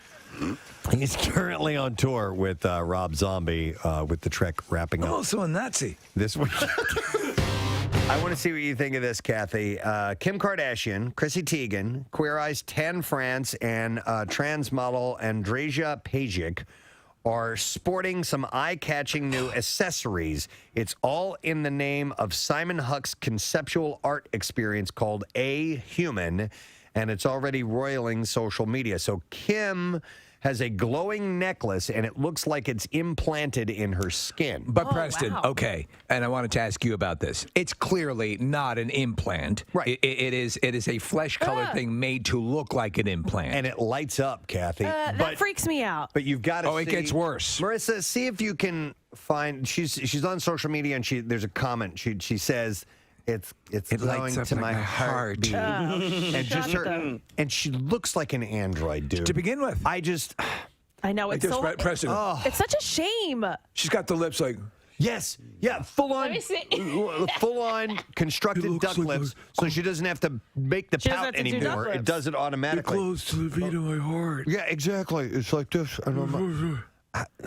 He's currently on tour with Rob Zombie with the Trek wrapping I'm up also a Nazi. this week. I want to see what you think of this, Kathy. Kim Kardashian, Chrissy Teigen, Queer Eye's Tan France, and trans model Andreja Pajic are sporting some eye-catching new accessories. It's all in the name of Simon Huck's conceptual art experience called A Human, and it's already roiling social media. So Kim has a glowing necklace, and it looks like it's implanted in her skin. But Preston, okay, and I wanted to ask you about this. It's clearly not an implant. Right. It is a flesh-colored thing made to look like an implant. And it lights up, Kathy. That freaks me out. But you've got to it gets worse. Marissa, see if you can find, she's on social media, and there's a comment. She says, It's It glowing lights up to like my my heart. heartbeat. And just her, and she looks like an android, dude. To begin with. I know, it's so Preston. It's such a shame. She's got the lips like. Yes, yeah, full on constructed duck lips, so she doesn't have to make the She doesn't pout have to do duck anymore. It lips. does it automatically. Close to the beat of my heart. Yeah, exactly. It's like this. And I'm like,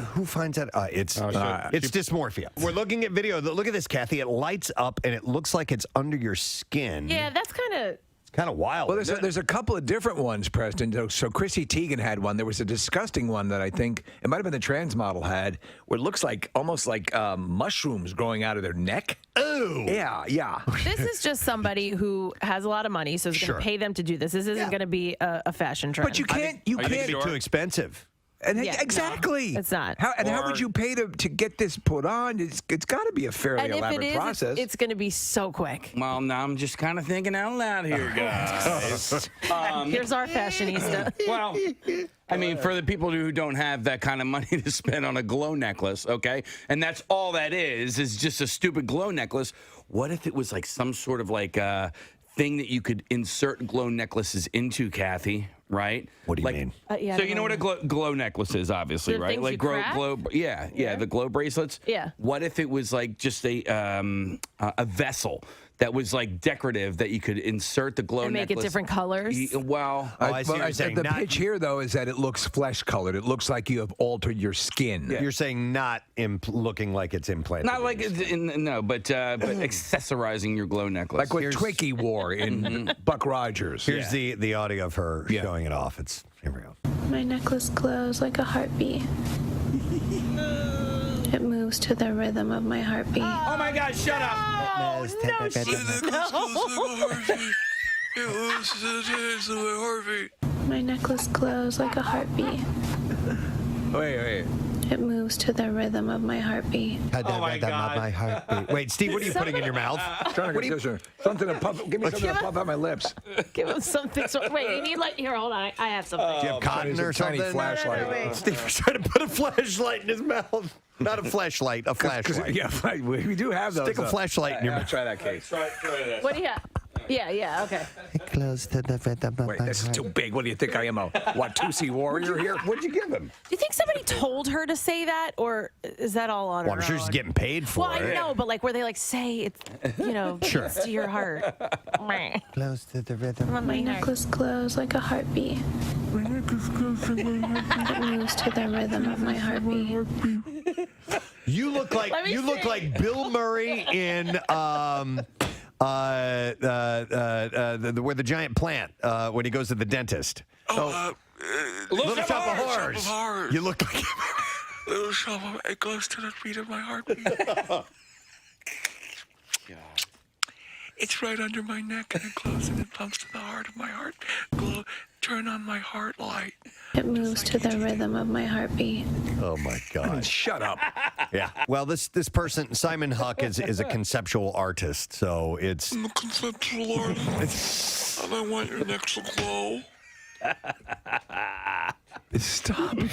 who finds that? It's dysmorphia. We're looking at video. Look at this, Kathy. It lights up, and it looks like it's under your skin. Yeah, that's kind of. It's kind of wild. Well, there's a couple of different ones, Preston. So Chrissy Teigen had one. There was a disgusting one that I think it might have been the trans model had, where it looks like almost like mushrooms growing out of their neck. Ooh. Yeah. This is just somebody who has a lot of money, so is going to pay them to do this. This isn't going to be a fashion trend. But you can't. You can't be too expensive. And Yeah, exactly, no, it's not. How would you pay to get this put on? It's got to be a fairly And if elaborate it is, process. it's going to be so quick. Well, now I'm just kind of thinking out loud here, guys. Here's our fashionista. Well, I mean, for the people who don't have that kind of money to spend on a glow necklace, okay, and that's all that is just a stupid glow necklace. What if it was like some sort of like thing that you could insert glow necklaces into, Kathy? Right? What do you mean? Yeah, So you know what a glow necklace is, obviously, The right? things Like you crack? yeah, the glow bracelets. Yeah. What if it was like just a vessel that was like decorative that you could insert the glow And make necklace? it different colors? Well, I see what you're saying. The Not- pitch here, though, is that it looks flesh-colored. It looks like you have altered your skin. You're saying not looking like it's implanted. not like no, but accessorizing your glow necklace. Like what Twiggy wore in Buck Rogers. Here's the audio of her showing it off. Here we go. My necklace glows like a heartbeat. It moves to the rhythm of my heartbeat. Oh my God! Shut up! My necklace glows like a heartbeat. Wait. It moves to the rhythm of my heartbeat. Oh my God. My heartbeat. Wait, Steve, what are you putting in your mouth? Trying to get something to puff. Give me something to puff out my lips. Give him something. Wait, you need here, hold on. I have something. Do you have cotton or tiny something? flashlight. Steve was trying to put a flashlight in his mouth. Not a flashlight, a flashlight. Yeah, we do have those. Stick a flashlight in your mouth. Try that case. Try this. What do you have? Yeah, okay. Close to the rhythm of Wait, my this is heart. too big. What do you think I am, a Watusi warrior here? What'd you give him? Do you think somebody told her to say that, or is that all on Well, her I'm sure own? she's getting paid for Well, it. I know, but like where they like say it's, Sure. it's to your heart. Close to the rhythm. My necklace glows like a heartbeat. It moves to the rhythm of my heartbeat. You look like Bill Murray in where the giant plant when he goes to the dentist. Little Shop of Horrors. You look like Little Shop of It goes to the beat of my heartbeat. It's right under my neck and it glows and it pumps to the heart of my heart. Glow, turn on my heart light. It moves to the rhythm of my heartbeat. Oh my God! Shut up. Yeah. Well, this person, Simon Huck, is a conceptual artist, so it's. I'm a conceptual artist, and I want your neck to glow. Stop it.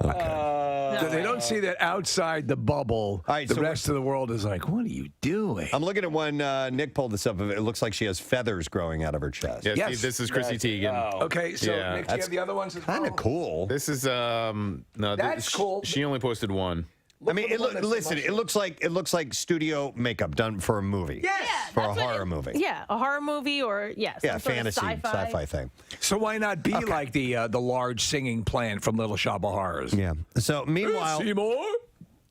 So they don't see that outside the bubble. All right, the so rest of the world is like, what are you doing? I'm looking at one. Nick pulled this up. It looks like she has feathers growing out of her chest. Yeah, Steve, this is Chrissy Teigen. Okay, so Yeah. Nick, do you have the other ones as well? Kind of cool. This is no. That's cool. She only posted one. I mean, listen. It looks like studio makeup done for a movie. Yes. For a horror movie. Yeah, a horror movie or some sort of fantasy, sci-fi thing. So why not be like the large singing plant from Little Shop of Horrors? Yeah. So meanwhile, Seymour.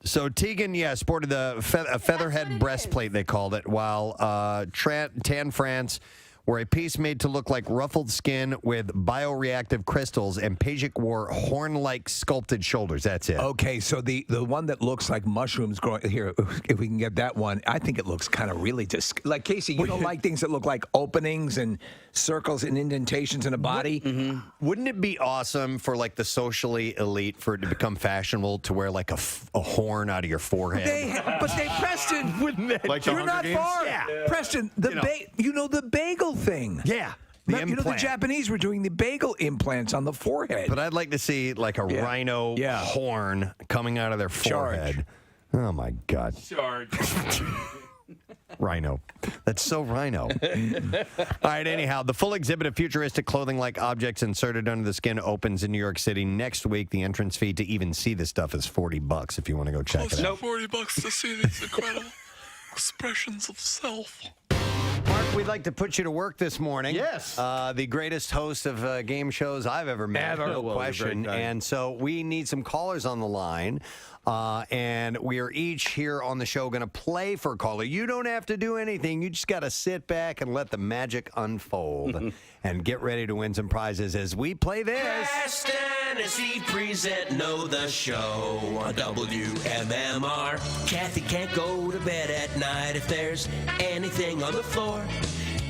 So Tegan, sported the a featherhead breastplate, they called it, while Tan France wore a piece made to look like ruffled skin with bioreactive crystals, and Pajik wore horn-like sculpted shoulders. That's it. Okay, so the one that looks like mushrooms growing here, if we can get that one, I think it looks kind of really like Casey. You don't like things that look like openings and circles and indentations in a body. Wouldn't it be awesome for like the socially elite for it to become fashionable to wear like a horn out of your forehead? But Preston, wouldn't that? Like the you're Hunger not Games? far. Yeah. Preston, the bagel thing. Yeah. The Japanese were doing the bagel implants on the forehead. But I'd like to see like a rhino horn coming out of their forehead. Oh my God. Charge. Rhino. That's so rhino. All right, anyhow, the full exhibit of futuristic clothing-like objects inserted under the skin opens in New York City next week. The entrance fee to even see this stuff is $40 if you want to go check it out. $40 to see these incredible expressions of self. Mark, we'd like to put you to work this morning. Yes. The greatest host of game shows I've ever met. Ever. No Well, question. great guy. And so we need some callers on the line. And we are each here on the show going to play for a caller. You don't have to do anything. You just got to sit back and let the magic unfold and get ready to win some prizes as we play this. Preston and Steve present Know the Show on WMMR. Kathy can't go to bed at night if there's anything on the floor.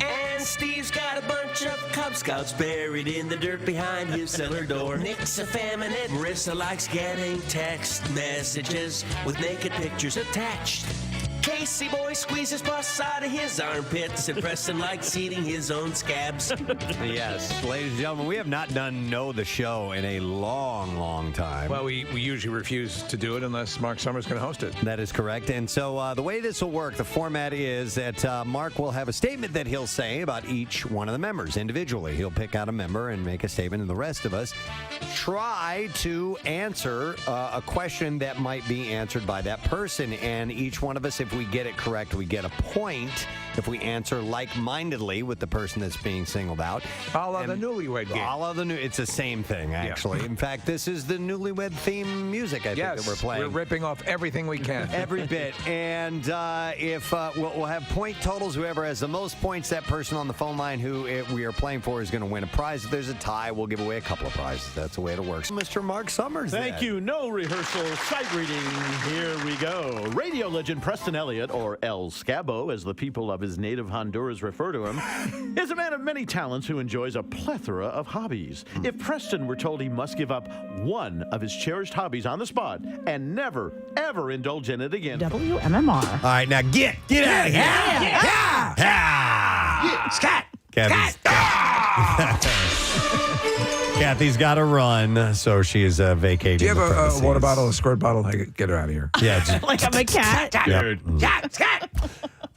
And Steve's got a bunch of Cub Scouts buried in the dirt behind his cellar door. Nick's effeminate. Marissa likes getting text messages with naked pictures attached. Casey boy squeezes pus out of his armpits, and Preston likes eating his own scabs. Yes, ladies and gentlemen, we have not done Know the Show in a long, long time. Well, we usually refuse to do it unless Mark Summers can host it. That is correct. And so the way this will work, the format is that Mark will have a statement that he'll say about each one of the members individually. He'll pick out a member and make a statement, and the rest of us try to answer a question that might be answered by that person. And each one of us, if we get it correct, we get a point. If we answer like-mindedly with the person that's being singled out. A la the Newlywed Game. It's the same thing, actually. Yeah. In fact, this is the Newlywed theme music, I think, that we're playing. We're ripping off everything we can. Every bit. And if we'll have point totals, whoever has the most points, that person on the phone line who we are playing for is going to win a prize. If there's a tie, we'll give away a couple of prizes. That's the way it works. Mr. Mark Summers. Thank you. No rehearsal, sight reading. Here we go. Radio legend Preston Elliott, or El Scabo, as the people of his native Honduras refer to him, is a man of many talents who enjoys a plethora of hobbies. If Preston were told he must give up one of his cherished hobbies on the spot and never, ever indulge in it again. WMMR. All right, now get out of here. Yeah. Scat. Kathy's got to run, so she is vacating. Do you have a water bottle, a squirt bottle? Get her out of here. Yeah. Like I'm a cat. Scat.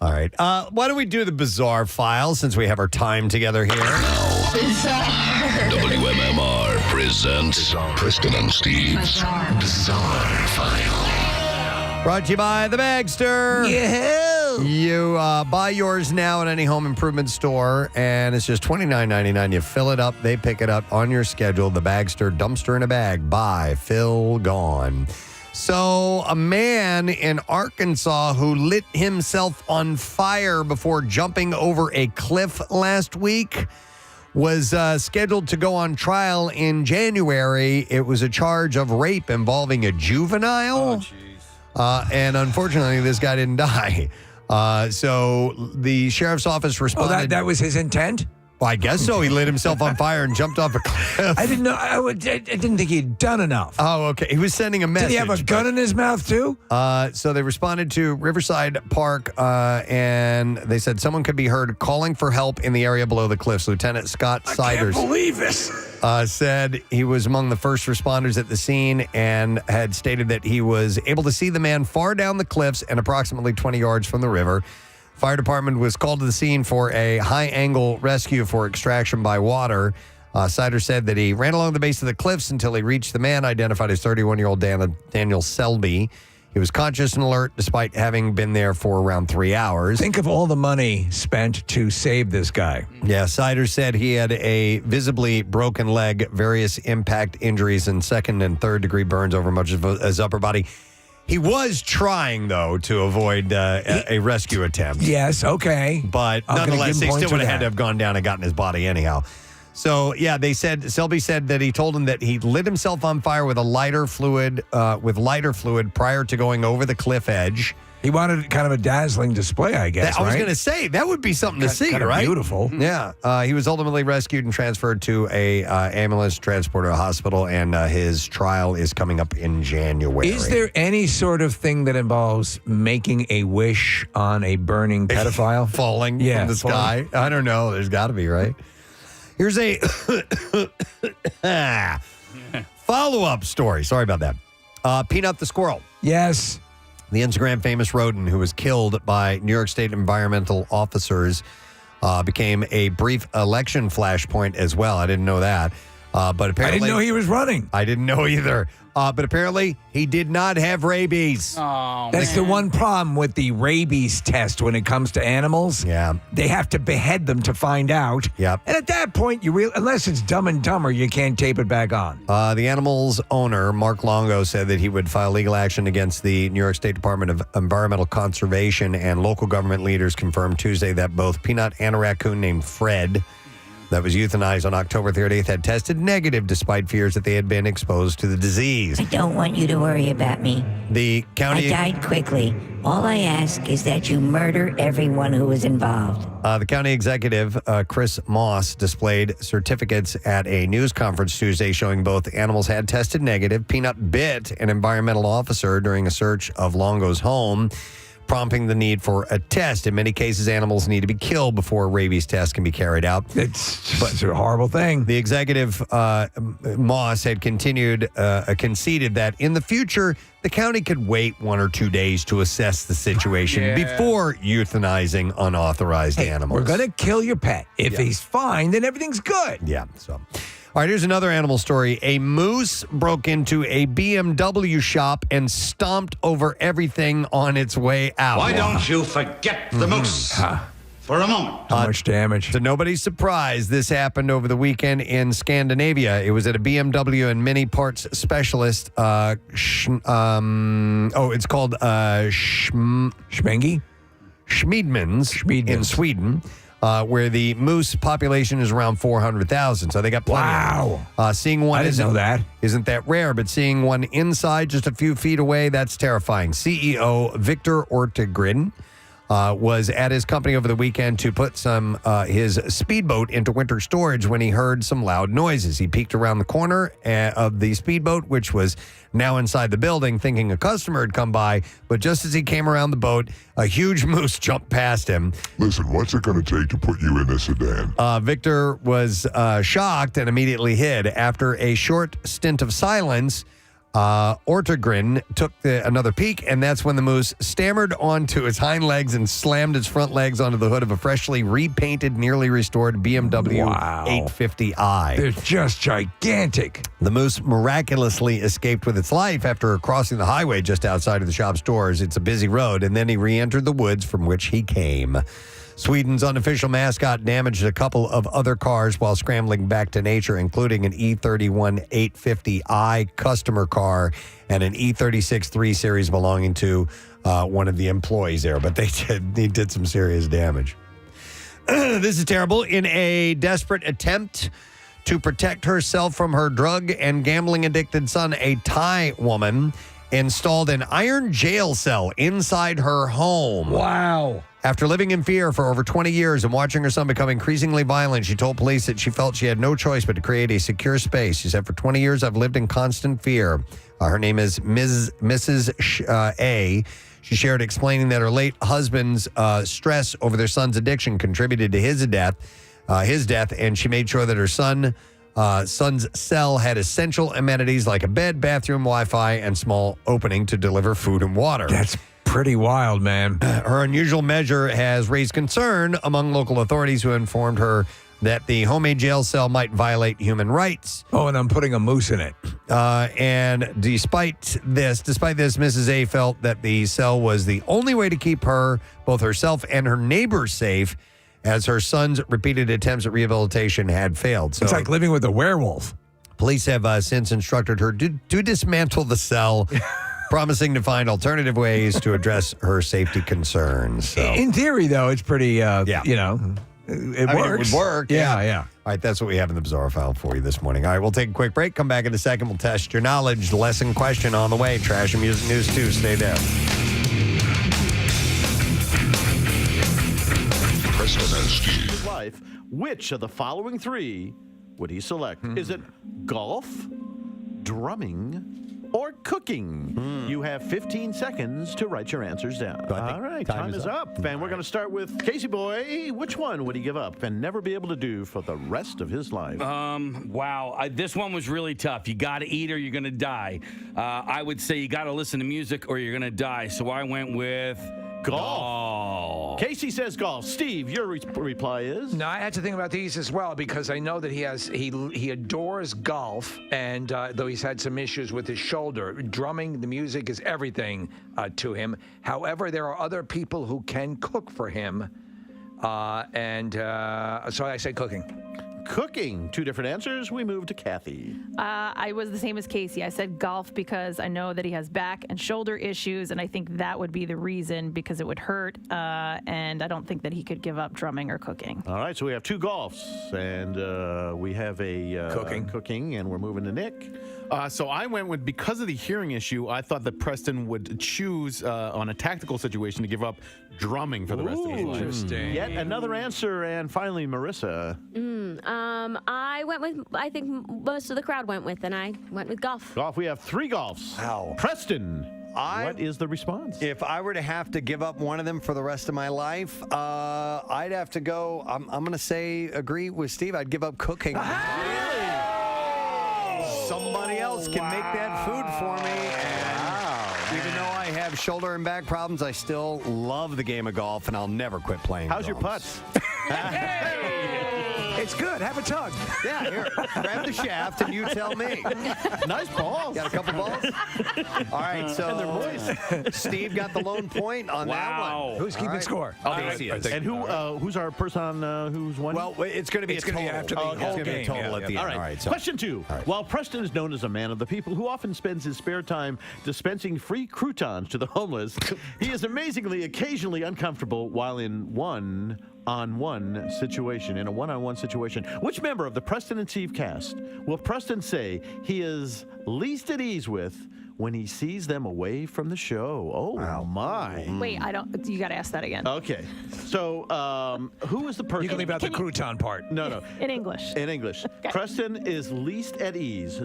All right. Why don't we do the bizarre file since we have our time together here? WMMR presents Preston and Steve's Bizarre File. Brought to you by The Bagster. Yeah. You buy yours now at any home improvement store, and it's just $29.99. You fill it up. They pick it up on your schedule. The Bagster, dumpster in a bag. Buy, fill, gone. So a man in Arkansas who lit himself on fire before jumping over a cliff last week was scheduled to go on trial in January. It was a charge of rape involving a juvenile. Oh, jeez. And unfortunately, this guy didn't die. So the sheriff's office responded. That was his intent? Well, I guess so. He lit himself on fire and jumped off a cliff. I didn't know. I didn't think he'd done enough. Oh, okay. He was sending a message. Did he have a gun in his mouth, too? So they responded to Riverside Park, and they said someone could be heard calling for help in the area below the cliffs. Lieutenant Scott Siders. I can't believe this. Said he was among the first responders at the scene and had stated that he was able to see the man far down the cliffs and approximately 20 yards from the river. Fire department was called to the scene for a high-angle rescue for extraction by water. Siders said that he ran along the base of the cliffs until he reached the man, identified as 31-year-old Daniel Selby. He was conscious and alert despite having been there for around 3 hours. Think of all the money spent to save this guy. Yeah, Siders said he had a visibly broken leg, various impact injuries, and second and third degree burns over much of his upper body. He was trying, though, to avoid a rescue attempt. Yes, okay. But nonetheless, they still would have had to have gone down and gotten his body anyhow. So, yeah, Selby said that he told him that he lit himself on fire with lighter fluid prior to going over the cliff edge. He wanted kind of a dazzling display, I guess. I was right? going to say, that would be something to see, kind right? Of beautiful. Yeah. He was ultimately rescued and transferred to a ambulance transporter hospital, and his trial is coming up in January. Is there any sort of thing that involves making a wish on a burning pedophile? Falling from the sky? I don't know. There's got to be, right? Here's a follow-up story. Sorry about that. Peanut the squirrel. Yes. The Instagram famous rodent who was killed by New York State environmental officers became a brief election flashpoint as well. I didn't know that. But apparently, I didn't know he was running. I didn't know either. But apparently, he did not have rabies. Oh, That's the one problem with the rabies test when it comes to animals. Yeah. They have to behead them to find out. Yep. And at that point, unless it's Dumb and Dumber, you can't tape it back on. The animal's owner, Mark Longo, said that he would file legal action against the New York State Department of Environmental Conservation, and local government leaders confirmed Tuesday that both Peanut and a raccoon named Fred that was euthanized on October 30th had tested negative despite fears that they had been exposed to the disease. I don't want you to worry about me. The county... I died quickly. All I ask is that you murder everyone who was involved. The county executive, Chris Moss, displayed certificates at a news conference Tuesday showing both animals had tested negative. Peanut bit an environmental officer during a search of Longo's home, prompting the need for a test. In many cases, animals need to be killed before a rabies test can be carried out. It's a horrible thing. The executive, Moss, had conceded that in the future, the county could wait 1 or 2 days to assess the situation before euthanizing unauthorized animals. We're going to kill your pet. If he's fine, then everything's good. Yeah, so... All right, here's another animal story. A moose broke into a BMW shop and stomped over everything on its way out. Why don't you forget the moose for a moment? How much damage? To nobody's surprise, this happened over the weekend in Scandinavia. It was at a BMW and mini parts specialist. It's called Schmengi? Schmiedmans in Sweden. Where the moose population is around 400,000. So they got plenty. Wow. Seeing one I didn't know that. Isn't that rare, but seeing one inside just a few feet away, that's terrifying. CEO Victor Ortegrin was at his company over the weekend to put his speedboat into winter storage when he heard some loud noises. He peeked around the corner of the speedboat, which was now inside the building, thinking a customer had come by. But just as he came around the boat, a huge moose jumped past him. Listen, what's it going to take to put you in a sedan? Victor was shocked and immediately hid. After a short stint of silence, Ortegrin took another peek, and that's when the moose stammered onto its hind legs and slammed its front legs onto the hood of a freshly repainted, nearly restored BMW 850i. They're just gigantic. The moose miraculously escaped with its life after crossing the highway just outside of the shop's doors. It's a busy road, and then he re-entered the woods from which he came. Sweden's unofficial mascot damaged a couple of other cars while scrambling back to nature, including an E31 850i customer car and an E36 3 Series belonging to one of the employees there. But he did some serious damage. This is terrible. In a desperate attempt to protect herself from her drug and gambling-addicted son, a Thai woman installed an iron jail cell inside her home. Wow. After living in fear for over 20 years and watching her son become increasingly violent, she told police that she felt she had no choice but to create a secure space. She said, for 20 years, I've lived in constant fear. Her name is Mrs. A. She shared, explaining that her late husband's stress over their son's addiction contributed to his death, and she made sure that her son's cell had essential amenities like a bed, bathroom, Wi-Fi, and small opening to deliver food and water. That's pretty wild, man. Her unusual measure has raised concern among local authorities who informed her that the homemade jail cell might violate human rights. Oh, and I'm putting a moose in it. And despite this, Mrs. A felt that the cell was the only way to keep both herself and her neighbors safe, as her son's repeated attempts at rehabilitation had failed. So it's like living with a werewolf. Police have since instructed her to dismantle the cell, promising to find alternative ways to address her safety concerns. So. In theory, though, it's pretty, it works. It would work. Yeah. All right, that's what we have in the Bizarre File for you this morning. All right, we'll take a quick break. Come back in a second. We'll test your knowledge. Lesson question on the way. Trash and music news, too. Stay there. Preston and Steve. Life, which of the following three would he select? Is it golf, drumming, or cooking? You have 15 seconds to write your answers down. All right, time is up. And we're going to start with Casey Boy. Which one would he give up and never be able to do for the rest of his life? Wow. This one was really tough. You got to eat or you're going to die. I would say you got to listen to music or you're going to die. So I went with golf. Casey says golf. Steve, your reply is? No, I had to think about these as well because I know that he adores golf, and though he's had some issues with his shoulder, drumming, the music is everything to him. However, there are other people who can cook for him, and so I say cooking. Cooking. Two different answers. We move to Kathy. I was the same as Casey. I said golf because I know that he has back and shoulder issues, and I think that would be the reason because it would hurt, and I don't think that he could give up drumming or cooking. All right, so we have two golfs, and we have a cooking, and we're moving to Nick. So I went with, because of the hearing issue, I thought that Preston would choose on a tactical situation to give up drumming for the rest of his life. Interesting. Yet another answer, and finally, Marissa. I went with, I think most of the crowd went with, and I went with golf. Golf, we have three golfs. Wow. Preston, what is the response? If I were to have to give up one of them for the rest of my life, I'd have to go, I'm going to say, agree with Steve, I'd give up cooking. Somebody else can make that food for me. And even though I have shoulder and back problems, I still love the game of golf, and I'll never quit playing. How's your drums. putts? It's good. Have a tug. Yeah, here, grab the shaft and you tell me. Nice balls. Got a couple balls? All right, so And they're moist. Steve got the lone point on that one. Who's keeping score? Casey is. And who's our person who's won? Well, it's going to be a total. after the It's whole gonna be a game. total at the All end. right. So. Question two. While Preston is known as a man of the people who often spends his spare time dispensing free croutons to the homeless, he is amazingly occasionally uncomfortable while in a one-on-one situation. Which member of the Preston and Steve cast will Preston say he is least at ease with when he sees them away from the show? Oh, my. Wait, you got to ask that again. Okay. So, who is the person? You can leave out the crouton part. No. In English. In English. Okay. Preston is least at ease.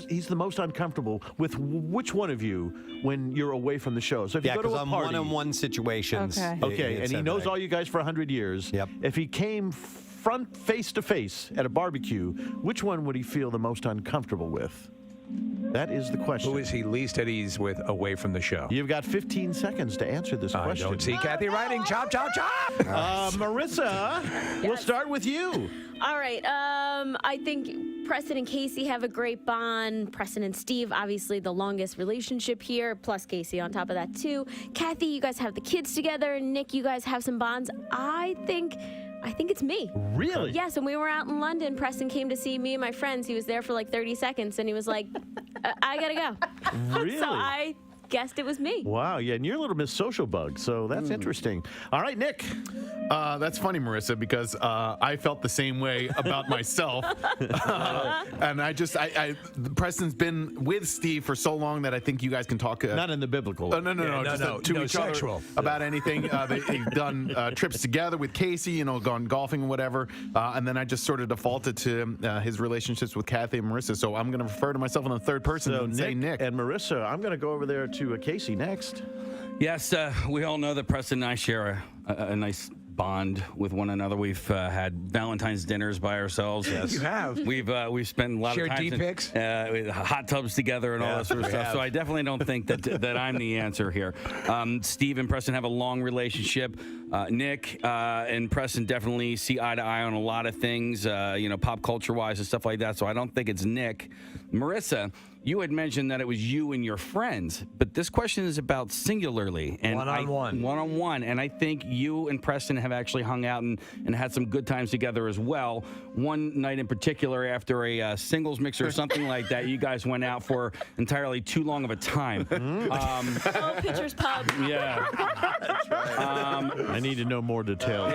He's the most uncomfortable with which one of you when you're away from the show? So if you go to a I'm party, one-on-one situations. Okay, and he knows all you guys for 100 years. Yep. If he came front face to face at a barbecue, which one would he feel the most uncomfortable with? That is the question. Who is he least at ease with away from the show? You've got 15 seconds to answer this question. I don't see Kathy writing. Chop, chop, chop. Marissa, we'll start with you. All right. I think Preston and Casey have a great bond. Preston and Steve, obviously the longest relationship here, plus Casey on top of that too. Kathy, you guys have the kids together. Nick, you guys have some bonds. I think it's me. Really? Yes, when we were out in London, Preston came to see me and my friends. He was there for like 30 seconds, and he was like, I gotta go. Really? So guessed it was me. Wow, yeah, and you're a little Miss Social Bug, so that's interesting. All right, Nick. That's funny, Marissa, because I felt the same way about myself. And Preston's been with Steve for so long that I think you guys can talk. Not in the biblical. No, to each sexual. other about anything. They've done trips together with Casey, gone golfing and whatever. And then I just sort of defaulted to his relationships with Kathy and Marissa. So I'm going to refer to myself in the third person and say Nick. And Marissa, I'm going to go over there to Casey next. Yes, we all know that Preston and I share a nice bond with one another. We've had Valentine's dinners by ourselves. Yes, you have. We've spent a lot Shared of time D-pics? with hot tubs together and all that sort of stuff. So I definitely don't think that I'm the answer here. Steve and Preston have a long relationship. Nick and Preston definitely see eye to eye on a lot of things, pop culture wise and stuff like that. So I don't think it's Nick. Marissa, you had mentioned that it was you and your friends, but this question is about singularly and one-on-one. And I think you and Preston have actually hung out and had some good times together as well. One night in particular, after a singles mix or something like that, you guys went out for entirely too long of a time. Pitcher's Pub. Yeah. That's right. I need to know more details.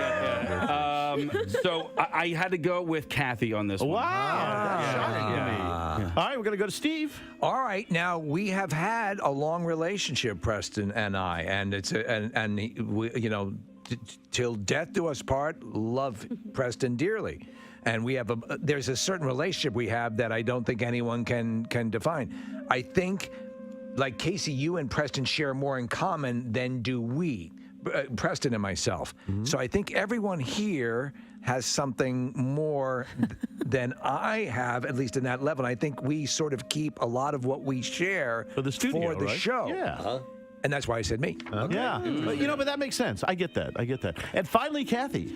So I had to go with Kathy on this one. Wow. That's shocking to me. All right, we're going to go to Steve. All right, now we have had a long relationship, Preston and I, and it's till death do us part. Love Preston dearly, and we have there's a certain relationship we have that I don't think anyone can define. I think, like Casey, you and Preston share more in common than do we. Preston and myself. Mm-hmm. So I think everyone here has something more than I have, at least in that level. And I think we sort of keep a lot of what we share for the studio, for the right? show. Yeah. And that's why I said me. Okay. Yeah. But that makes sense. I get that. And finally, Kathy.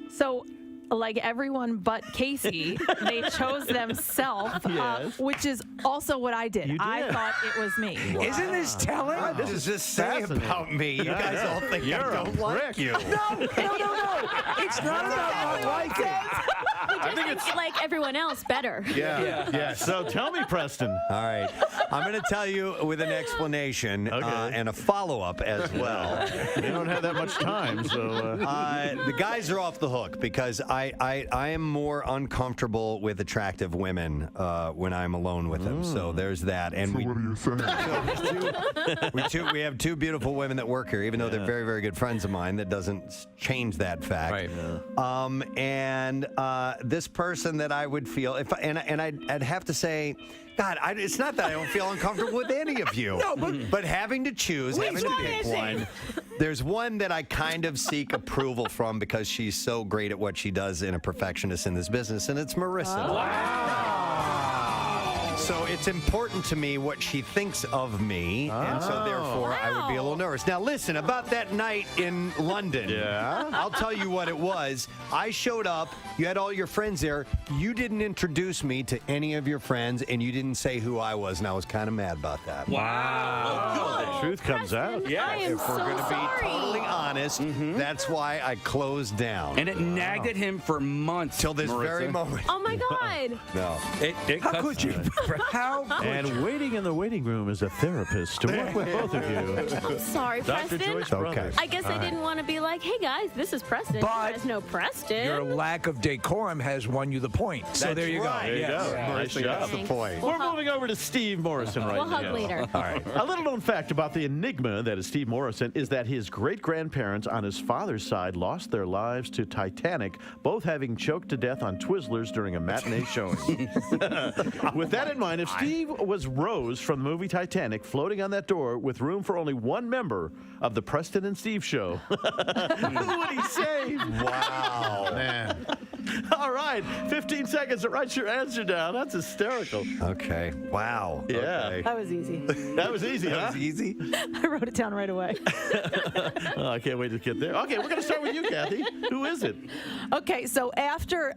So, like everyone but Casey, they chose themselves, which is also what I did. I thought it was me. Wow. Isn't this telling? What does this say about me? You guys all think I don't like you. No. It's not about not liking. I think it's like everyone else better. Yeah. So tell me, Preston. All right. I'm going to tell you with an explanation and a follow-up as well. You don't have that much time, so... the guys are off the hook because I am more uncomfortable with attractive women when I'm alone with them. So there's that. And what are you saying? we have two beautiful women that work here, even though they're very, very good friends of mine. That doesn't change that fact. Right. And this person that I would feel, I'd have to say, God, it's not that I don't feel uncomfortable with any of you. No, but having to choose, having to pick one, there's one that I kind of seek approval from because she's so great at what she does and a perfectionist in this business, and it's Marissa. Oh. Wow. So it's important to me what she thinks of me, and so therefore I would be a little nervous. Now listen, about that night in London, I'll tell you what it was. I showed up, you had all your friends there, you didn't introduce me to any of your friends, and you didn't say who I was, and I was kind of mad about that. Wow. The truth comes out. Yeah, if we're going to be totally honest, that's why I closed down. And it nagged at him for months. Till this very moment. Oh my God. No. How could you? How could And waiting in the waiting room is a therapist to work with both of you. I'm sorry, Dr. Preston. Joyce Brothers. I guess I didn't want to be like, hey guys, this is Preston. But you guys know Preston. your lack of decorum has won you the point. So there you go. There you go. Nice job. That's the point. We're moving over to Steve Morrison right We'll now. hug later. All right. A little known fact about the enigma that is Steve Morrison is that his great-grandparents on his father's side lost their lives to Titanic, both having choked to death on Twizzlers during a matinee showing. With that in mind, if Steve was Rose from the movie Titanic floating on that door with room for only one member of the Preston and Steve show, who would he save? Wow. Man. All right, 15 seconds to write your answer down. That's hysterical. Okay. Wow. Yeah. Okay. That was easy. That was easy, huh? That was easy? I wrote it down right away. Oh, I can't wait to get there. Okay, we're going to start with you, Kathy. Who is it? Okay, so after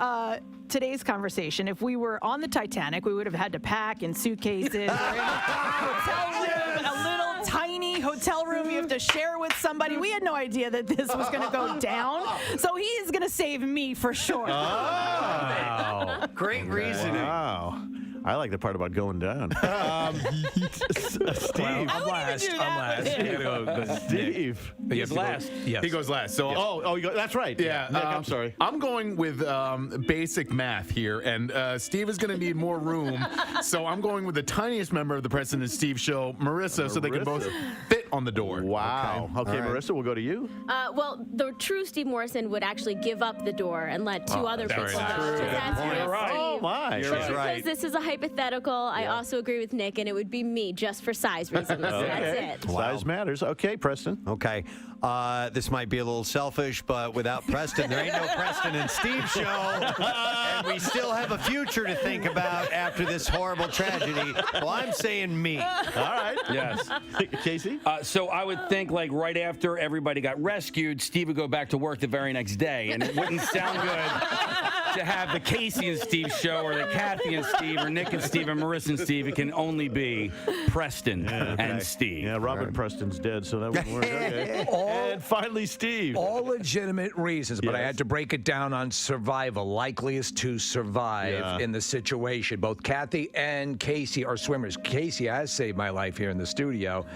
today's conversation, if we were on the Titanic, we would have had to pack in suitcases. Or in a hotel room, a little tiny hotel room you have to share with somebody. We had no idea that this was going to go down. So he is going to save me for sure. Oh. Great reasoning. Wow. I like the part about going down. Steve. I'm last. Steve. He's last. Yes. He goes last. So that's right. Yeah, Nick, I'm sorry. I'm going with basic math here, and Steve is going to need more room. So I'm going with the tiniest member of the Preston and Steve show, Marissa, so they can both fit on the door. Wow. Okay, Marissa, we'll go to you. Well, the true Steve Morrison would actually give up the door and let two other people go. Oh, my. You're right. Because this is a hypothetical. I also agree with Nick, and it would be me just for size reasons. That's it. Size matters. Okay, Preston. Okay. This might be a little selfish, but without Preston, there ain't no Preston and Steve show. And we still have a future to think about after this horrible tragedy. Well, I'm saying me. All right. Yes. Casey? So I would think, like, right after everybody got rescued, Steve would go back to work the very next day, and it wouldn't sound good to have the Casey and Steve show or the Kathy and Steve or Nick and Steve and Marissa and Steve. It can only be Preston and Steve. Yeah, Robin Preston's dead, so that wouldn't work. Okay. And finally, Steve. All legitimate reasons, but I had to break it down on survival, likeliest to survive in the situation. Both Kathy and Casey are swimmers. Casey has saved my life here in the studio,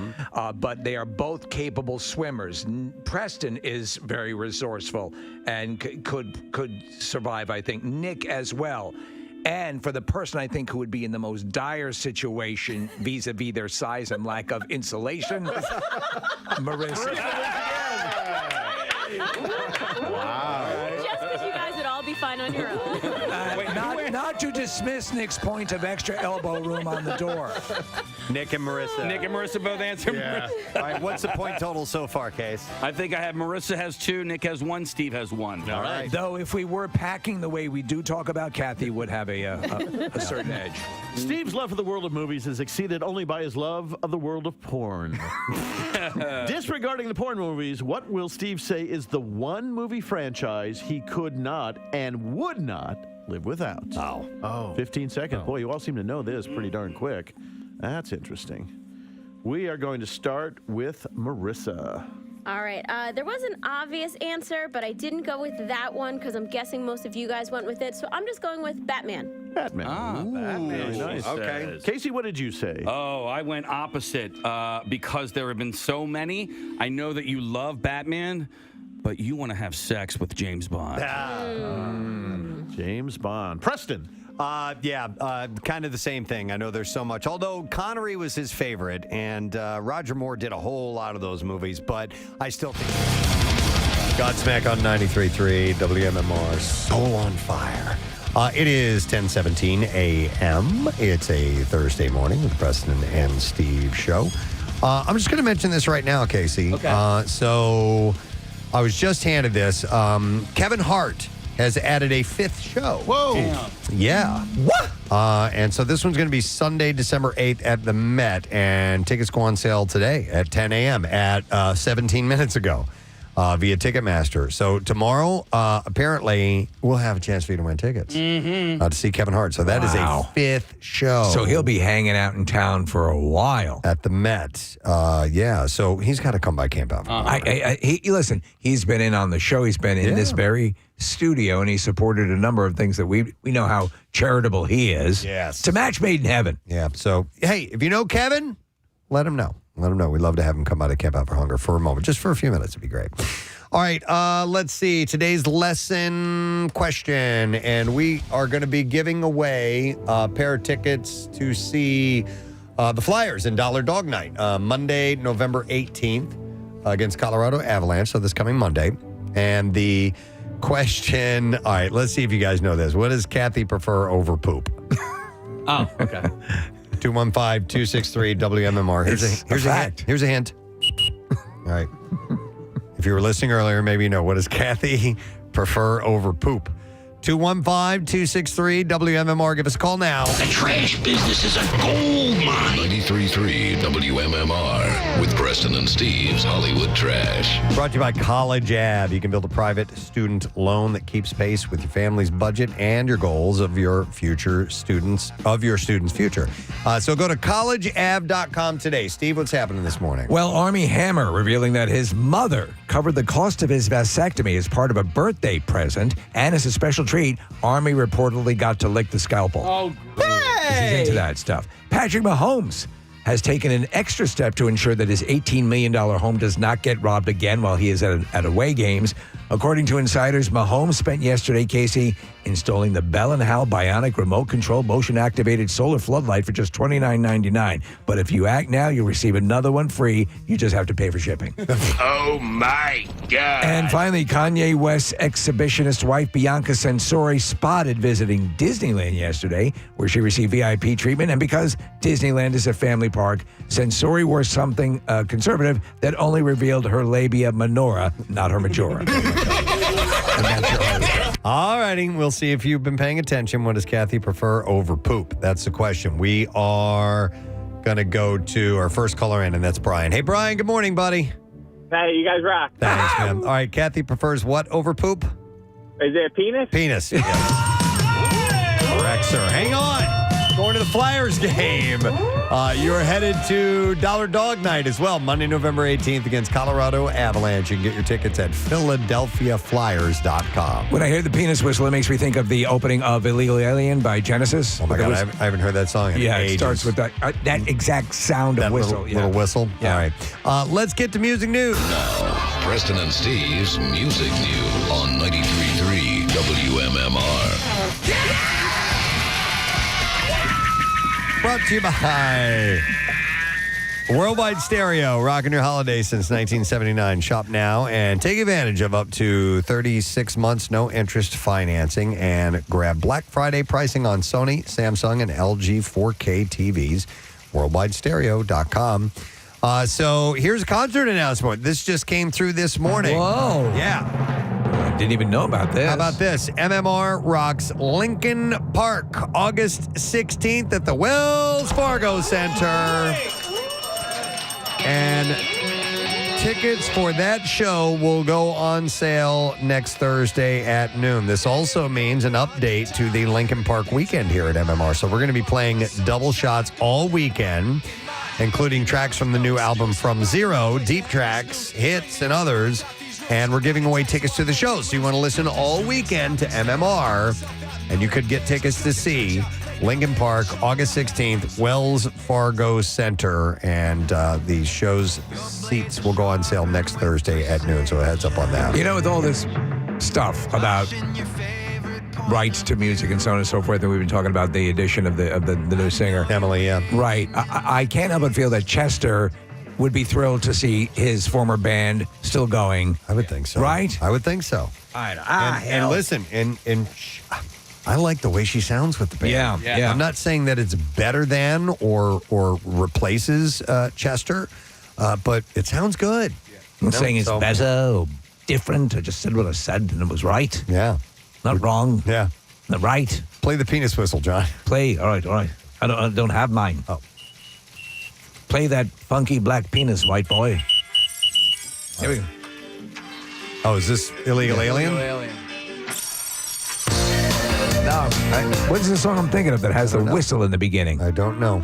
but they are both capable swimmers. Preston is very resourceful and could survive, I think. Nick as well. And for the person I think who would be in the most dire situation vis-a-vis their size and lack of insulation, Marissa. Wow. Just because you guys would all be fine on your own. Not to dismiss Nick's point of extra elbow room on the door. Nick and Marissa. Nick and Marissa both answer. Yeah. All right, what's the point total so far, Case? I think I have Marissa has 2, Nick has 1, Steve has 1. All right. Though if we were packing the way we do talk about, Kathy would have a certain edge. Steve's love for the world of movies is exceeded only by his love of the world of porn. Disregarding the porn movies, what will Steve say is the one movie franchise he could not and would not live without? Oh. 15 seconds. Boy, you all seem to know this pretty darn quick. That's interesting. We are going to start with Marissa. All right. There was an obvious answer, but I didn't go with that one because I'm guessing most of you guys went with it. So I'm just going with Batman. Batman. Batman. Very nice. Okay. Casey, what did you say? Oh, I went opposite because there have been so many. I know that you love Batman, but you want to have sex with James Bond. James Bond. Preston. Kind of the same thing. I know there's so much. Although Connery was his favorite, and Roger Moore did a whole lot of those movies, but I still think Godsmack on 93.3 WMMR, Soul on Fire. It is 10:17 a.m. It's a Thursday morning with the Preston and Steve show. I'm just going to mention this right now, Casey. Okay. So I was just handed this. Kevin Hart has added a 5th show. Whoa. Damn. Yeah. What? And so this one's going to be Sunday, December 8th at the Met, and tickets go on sale today at 10 a.m. at 17 minutes ago via Ticketmaster. So tomorrow, apparently, we'll have a chance for you to win tickets to see Kevin Hart. So that is a 5th show. So he'll be hanging out in town for a while. At the Met. So he's got to come by Campout. Listen, he's been in on the show. He's been in this very studio, and he supported a number of things that we know how charitable he is. Yes. It's a match made in heaven. Yeah. So, hey, if you know Kevin, let him know. Let him know. We'd love to have him come by to Camp Out for Hunger for a moment, just for a few minutes. It'd be great. All right. Let's see. Today's lesson question, and we are going to be giving away a pair of tickets to see the Flyers in Dollar Dog Night, Monday, November 18th against Colorado Avalanche, so this coming Monday. And the question, all right, let's see if you guys know this. What does Kathy prefer over poop? Oh, okay. 215-263-WMMR. Here's a hint. All right. If you were listening earlier, maybe you know. What does Kathy prefer over poop? 215-263-WMMR. Give us a call now. The trash business is a gold mine. 93.3 WMMR with Preston and Steve's Hollywood Trash. Brought to you by College Ave. You can build a private student loan that keeps pace with your family's budget and your goals of your students' future. So go to collegeave.com today. Steve, what's happening this morning? Well, Armie Hammer revealing that his mother covered the cost of his vasectomy as part of a birthday present, and as a special treat, Armie reportedly got to lick the scalpel. Oh, He's into that stuff. Patrick Mahomes has taken an extra step to ensure that his $18 million home does not get robbed again while he is at away games. According to insiders, Mahomes spent yesterday, Casey, installing the Bell & Howell Bionic Remote Control Motion-Activated Solar Floodlight for just $29.99. But if you act now, you'll receive another one free. You just have to pay for shipping. Oh, my God. And finally, Kanye West's exhibitionist wife, Bianca Censori, spotted visiting Disneyland yesterday, where she received VIP treatment. And because Disneyland is a family park, Censori wore something conservative that only revealed her labia minora, not her majora. All righty, we'll see if you've been paying attention. What does Kathy prefer over poop? That's the question. We are going to go to our first caller in, and that's Brian. Hey, Brian, good morning, buddy. Hey, you guys rock. Thanks, man. All right, Kathy prefers what over poop? Is it penis? Penis. Yes. Correct, sir. Hang on. Going to the Flyers game. You're headed to Dollar Dog Night as well, Monday, November 18th against Colorado Avalanche. You can get your tickets at PhiladelphiaFlyers.com. When I hear the penis whistle, it makes me think of the opening of Illegal Alien by Genesis. Oh, my God. I haven't heard that song in ages. It starts with that exact sound of whistle. Little whistle? Yeah. All right. Let's get to music news. Now, Preston and Steve's Music News on 93.3 WMMR. Brought to you by Worldwide Stereo, rocking your holiday since 1979. Shop now and take advantage of up to 36 months no interest financing and grab Black Friday pricing on Sony, Samsung, and LG 4K TVs. WorldwideStereo.com. So here's a concert announcement. This just came through this morning. Whoa. Yeah. I didn't even know about this. How about this? MMR rocks Lincoln Park, August 16th at the Wells Fargo Center. And tickets for that show will go on sale next Thursday at noon. This also means an update to the Lincoln Park weekend here at MMR. So we're going to be playing double shots all weekend, including tracks from the new album From Zero, deep tracks, hits, and others. And we're giving away tickets to the show. So you want to listen all weekend to MMR, and you could get tickets to see Lincoln Park, August 16th, Wells Fargo Center. And the show's seats will go on sale next Thursday at noon. So a heads up on that. You know, with all this stuff about rights to music and so on and so forth, and we've been talking about the addition of the new singer. Emily, yeah. Right. I can't help but feel that Chester would be thrilled to see his former band still going. I would think so. Right? I would think so. And listen, and I like the way she sounds with the band. Yeah. I'm not saying that it's better than or replaces Chester, but it sounds good. I'm not saying it's better or different. I just said what I said and it was right. Yeah. Not wrong. Yeah. Not right. Play the penis whistle, John. Play. All right. I don't have mine. Oh. Play that funky black penis, white boy. Here we go. Oh, is this Illegal Alien? No. What's the song I'm thinking of that has the whistle in the beginning? I don't know.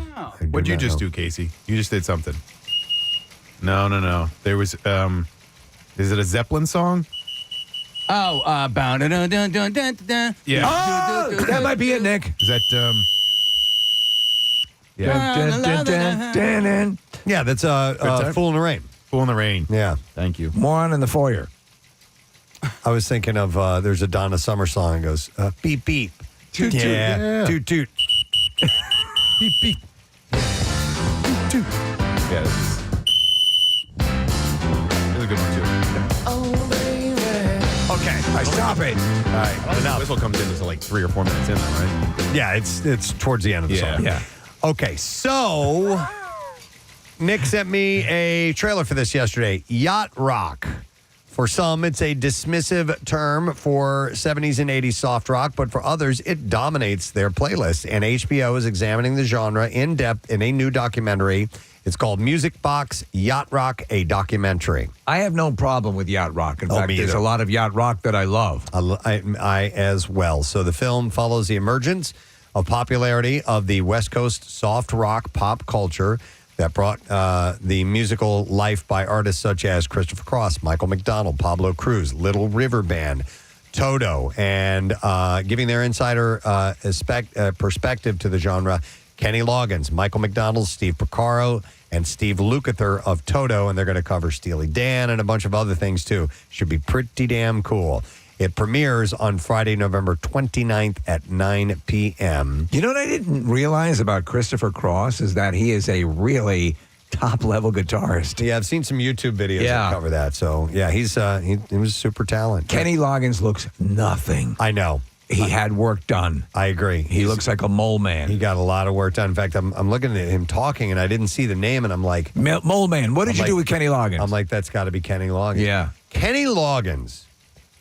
What'd you just do, Casey? You just did something. No. There was, is it a Zeppelin song? Oh, Yeah. Oh, that might be it, Nick. Is that, Yeah, that's Fool in the Rain. Fool in the Rain. Yeah. Thank you. Moron in the Foyer. I was thinking of there's a Donna Summer song that goes beep beep. Toot, toot. Yeah. Toot toot. Beep, beep. Toot. Yeah, this is a good one, too. Okay. I stop it. All right. The whistle comes in it's like 3 or 4 minutes in, though, right? Yeah, it's towards the end of the song. Yeah. Okay, so Nick sent me a trailer for this yesterday. Yacht rock. For some, it's a dismissive term for 70s and 80s soft rock, but for others, it dominates their playlist. And HBO is examining the genre in depth in a new documentary. It's called Music Box Yacht Rock, a documentary. I have no problem with yacht rock. In fact, me there's either. a lot of yacht rock that I love. I as well. So the film follows the emergence of popularity of the West Coast soft rock pop culture that brought the musical life by artists such as Christopher Cross, Michael McDonald, Pablo Cruz, Little River Band, Toto. And giving their insider perspective to the genre, Kenny Loggins, Michael McDonald, Steve Porcaro, and Steve Lukather of Toto. And they're going to cover Steely Dan and a bunch of other things, too. Should be pretty damn cool. It premieres on Friday, November 29th at 9 p.m. You know what I didn't realize about Christopher Cross is that he is a really top-level guitarist. Yeah, I've seen some YouTube videos that cover that. So, yeah, he was super talented. Kenny Loggins looks nothing. I know. He had work done. I agree. He looks like a mole man. He got a lot of work done. In fact, I'm looking at him talking, and I didn't see the name, and I'm like... Mole man, what did you do with Kenny Loggins? I'm like, that's got to be Kenny Loggins. Yeah. Kenny Loggins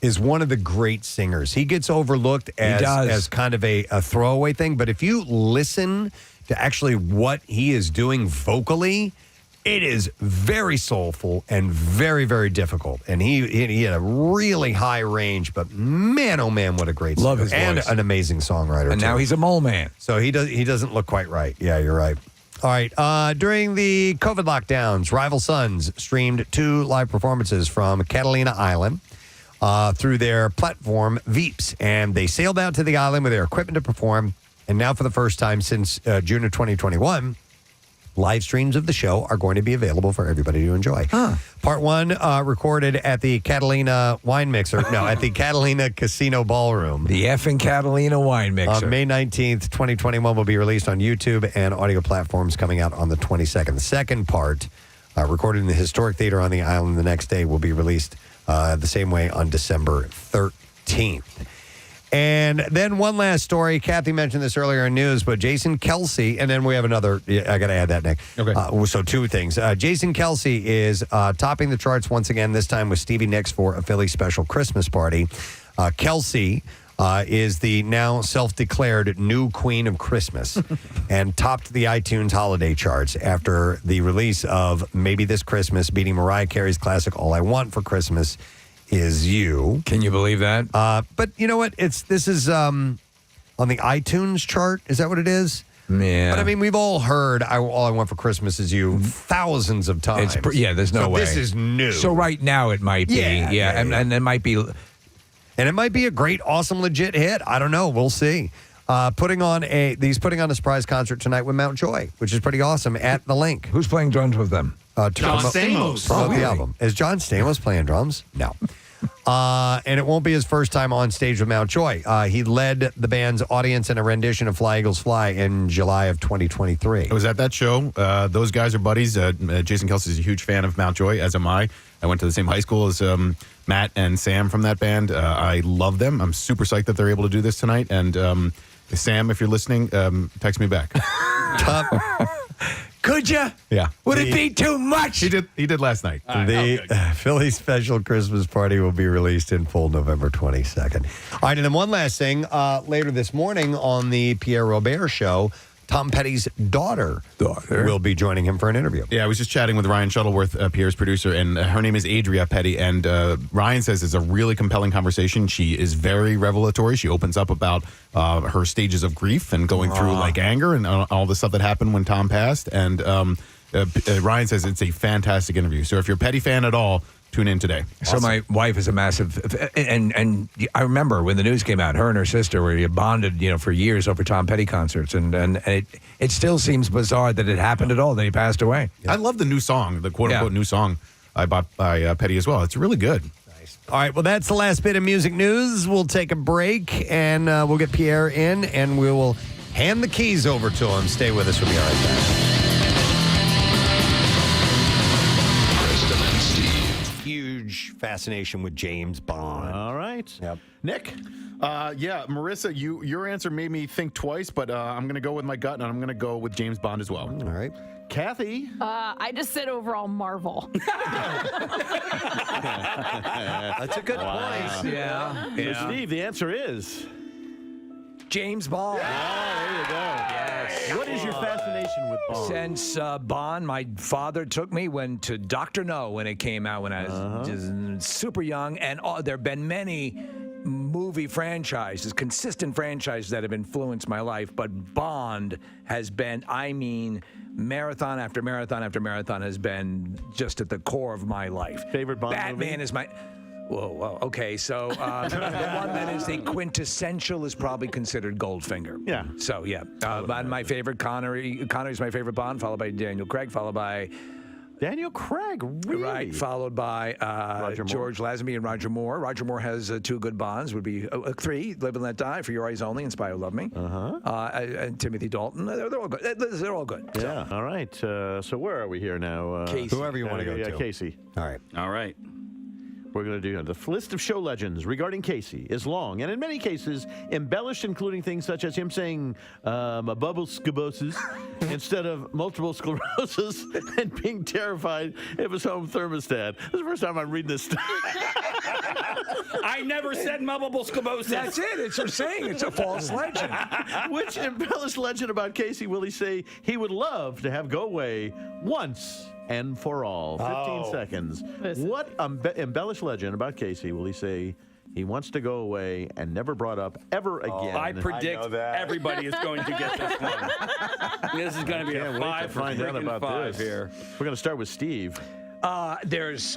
is one of the great singers. He gets overlooked as kind of a throwaway thing, but if you listen to actually what he is doing vocally, it is very soulful and very, very difficult. And he had a really high range, but man, oh man, what a great singer. Love his voice. And an amazing songwriter, And now he's a mole man. So he doesn't look quite right. Yeah, you're right. All right. During the COVID lockdowns, Rival Sons streamed 2 live performances from Catalina Island through their platform, Veeps. And they sailed out to the island with their equipment to perform. And now for the first time since June of 2021, live streams of the show are going to be available for everybody to enjoy. Part 1 recorded at the Catalina Wine Mixer. No, at the Catalina Casino Ballroom. The effing Catalina Wine Mixer. On May 19th, 2021 will be released on YouTube and audio platforms coming out on the 22nd. The second part, recorded in the Historic Theater on the island the next day, will be released the same way on December 13th. And then one last story. Kathy mentioned this earlier in news, but Jason Kelsey, and then we have another. I got to add that, Nick. Okay. So 2 things. Jason Kelsey is topping the charts once again, this time with Stevie Nicks for a Philly Special Christmas Party. Kelsey is the now self-declared new queen of Christmas and topped the iTunes holiday charts after the release of Maybe This Christmas, beating Mariah Carey's classic All I Want for Christmas Is You. Can you believe that? But you know what? This is on the iTunes chart. Is that what it is? Yeah. But I mean, we've all heard All I Want for Christmas Is You thousands of times. There's no way. This is new. So right now it might be. And it might be. And it might be a great, awesome, legit hit. I don't know. We'll see. He's putting on a surprise concert tonight with Mount Joy, which is pretty awesome, at the Link. Who's playing drums with them? John Stamos. Promote the album. Is John Stamos playing drums? No. And it won't be his first time on stage with Mount Joy. He led the band's audience in a rendition of Fly Eagles Fly in July of 2023. I was at that show. Those guys are buddies. Jason Kelsey is a huge fan of Mount Joy, as am I. I went to the same high school as Matt and Sam from that band. I love them. I'm super psyched that they're able to do this tonight. And Sam, if you're listening, text me back. Could you? Yeah. Would it be too much? He did last night. The Philly Special Christmas Party will be released in full November 22nd. All right, and then one last thing. Later this morning on the Pierre Robert Show, Tom Petty's daughter will be joining him for an interview. Yeah, I was just chatting with Ryan Shuttleworth, Pierre's producer, and her name is Adria Petty. And Ryan says it's a really compelling conversation. She is very revelatory. She opens up about her stages of grief and going through like anger and all the stuff that happened when Tom passed. And Ryan says it's a fantastic interview. So if you're a Petty fan at all, tune in today. So my wife is a massive, and I remember when the news came out, her and her sister were bonded, for years over Tom Petty concerts, and it still seems bizarre that it happened at all, that he passed away. I love the new song, the quote-unquote new song I bought by Petty as well. It's really good. All right, well, that's the last bit of music news. We'll take a break, and we'll get Pierre in, and we will hand the keys over to him. Stay with us. We'll be right back. Fascination with James Bond. All right. Yep. Nick? Marissa, your answer made me think twice, but I'm going to go with my gut, and I'm going to go with James Bond as well. All right. Kathy? I just said overall Marvel. That's a good point. Yeah. So Steve, the answer is... James Bond. Oh, there you go. Yes. What is your fascination with Bond? Since Bond, my father took me to Dr. No when it came out when I was just super young, and there have been many movie franchises, consistent franchises that have influenced my life, but Bond has been, marathon after marathon after marathon has been just at the core of my life. Favorite Bond Batman movie? is my... Whoa. Okay, so the one that is the quintessential is probably considered Goldfinger. Yeah. So, yeah. My favorite, Connery's my favorite Bond, followed by Daniel Craig, followed by... Daniel Craig, really? Right, followed by George Lazenby and Roger Moore. Roger Moore has 2 good Bonds, would be 3, Live and Let Die, For Your Eyes Only, and Spy Who Loved Me. And Timothy Dalton. They're all good. They're all good. Yeah, all right. So where are we here now? Casey. Whoever you want to go to. Casey. All right. We're going to do the list of show legends regarding Casey is long and in many cases embellished, including things such as him saying bubble scabosis instead of multiple sclerosis and being terrified of his home thermostat. This is the first time I'm reading this stuff. I never said multiple scabosis. That's it. It's a saying. It's a false legend. Which embellished legend about Casey will he say he would love to have go away once and for all? 15 seconds. What embellished legend about Casey will he say he wants to go away and never brought up ever again? I predict everybody is going to get this one. This is going to be a 5 for find out about 5 this here. We're going to start with Steve. There's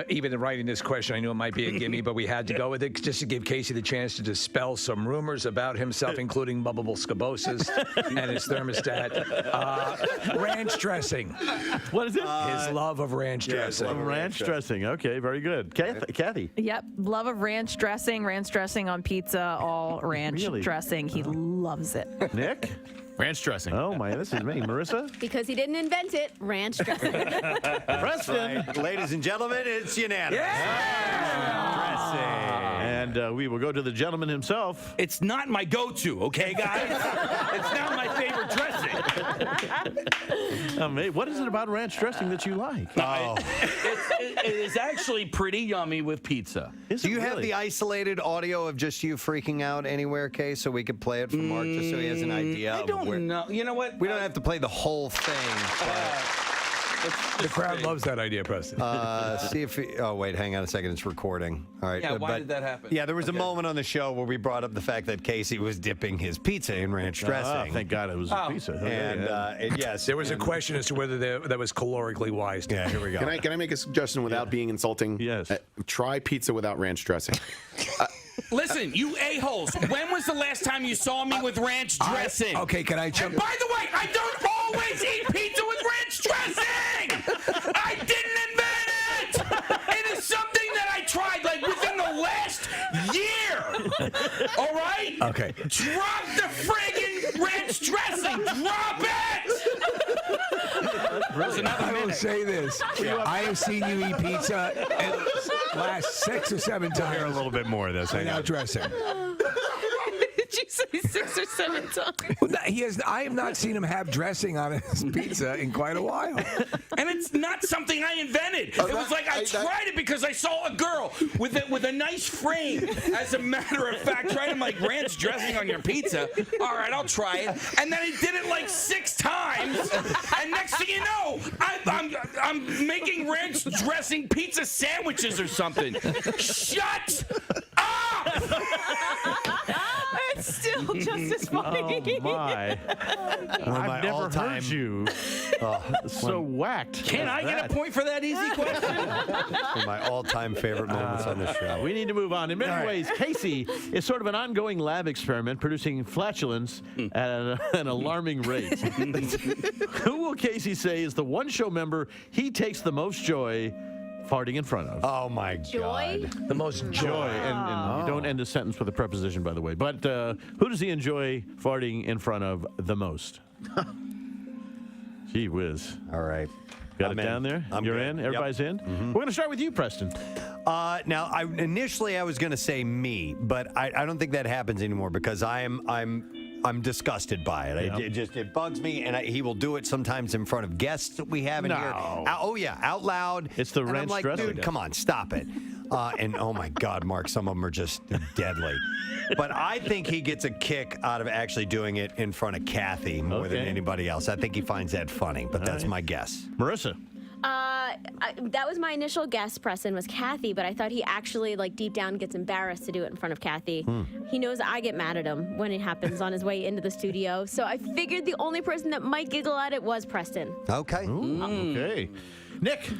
even in writing this question, I knew it might be a gimme, but we had to go with it just to give Casey the chance to dispel some rumors about himself, including bubbable scabosis and his thermostat. Ranch dressing. What is it? His love of ranch dressing. Ranch dressing. Okay, very good. Kathy. Yep, love of ranch dressing on pizza, all ranch dressing. He loves it. Nick? Ranch dressing. Oh, my, this is me. Marissa? Because he didn't invent it, ranch dressing. Preston. Right. Ladies and gentlemen, it's unanimous. And we will go to the gentleman himself. It's not my go-to, okay, guys? It's not my favorite dressing. What is it about ranch dressing that you like? It is actually pretty yummy with pizza. Do you have the isolated audio of just you freaking out anywhere, Kay, so we could play it for Mark, just so he has an idea? I don't know. You know what? We don't have to play the whole thing. The crowd loves that idea, Preston. See if wait, hang on a second. It's recording. All right. Yeah, why did that happen? Yeah, there was a moment on the show where we brought up the fact that Casey was dipping his pizza in ranch dressing. Thank God it was a pizza. And yes, there was a question as to whether that was calorically wise. Yeah, here we go. Can I make a suggestion without being insulting? Yes. Try pizza without ranch dressing. Listen, you a-holes. When was the last time you saw me with ranch dressing? Okay, can I jump? And by the way, I don't always eat pizza with ranch dressing. I didn't invent it. It is something that I tried like within the last year. All right? Okay. Drop the friggin' ranch dressing. Drop it. I will say this. I have seen you eat pizza at last 6 or 7 times. Hear a little bit more of this. Without dressing. Did you say 6 or 7 times? Well, I have not seen him have dressing on his pizza in quite a while. And it's not something I invented. It was like I tried it because I saw a girl with a nice frame. As a matter of fact, trying to like ranch dressing on your pizza. All right, I'll try it. And then I did it like 6 times. And next thing you know, I'm making ranch dressing pizza sandwiches or something. Shut up! It's still just as funny. Oh, my. I've never heard you so whacked. Can I get a point for that easy question? One of my all-time favorite moments on the show. We need to move on. In many ways, Casey is sort of an ongoing lab experiment producing flatulence at an alarming rate. Who will Casey say is the one show member he takes the most joy farting in front of? Oh, my Joy? God. The most Joy. And you don't end a sentence with a preposition, by the way. But who does he enjoy farting in front of the most? Gee whiz. All right. Got I'm it down there? I'm You're good. in? Everybody's in? We're going to start with you, Preston. Now, initially I was going to say me, but I don't think that happens anymore because I'm disgusted by it. It bugs me, and he will do it sometimes in front of guests that we have in here. Oh yeah, out loud. It's the and ranch I'm like, dressing. dude, come on, stop it. And oh my God, Mark, some of them are just deadly. But I think he gets a kick out of actually doing it in front of Kathy more than anybody else. I think he finds that funny, but that's my guess. Marissa. That was my initial guess, Preston, was Kathy, but I thought he actually, like, deep down gets embarrassed to do it in front of Kathy. He knows I get mad at him when it happens on his way into the studio, so I figured the only person that might giggle at it was Preston. Okay. Okay. Nick.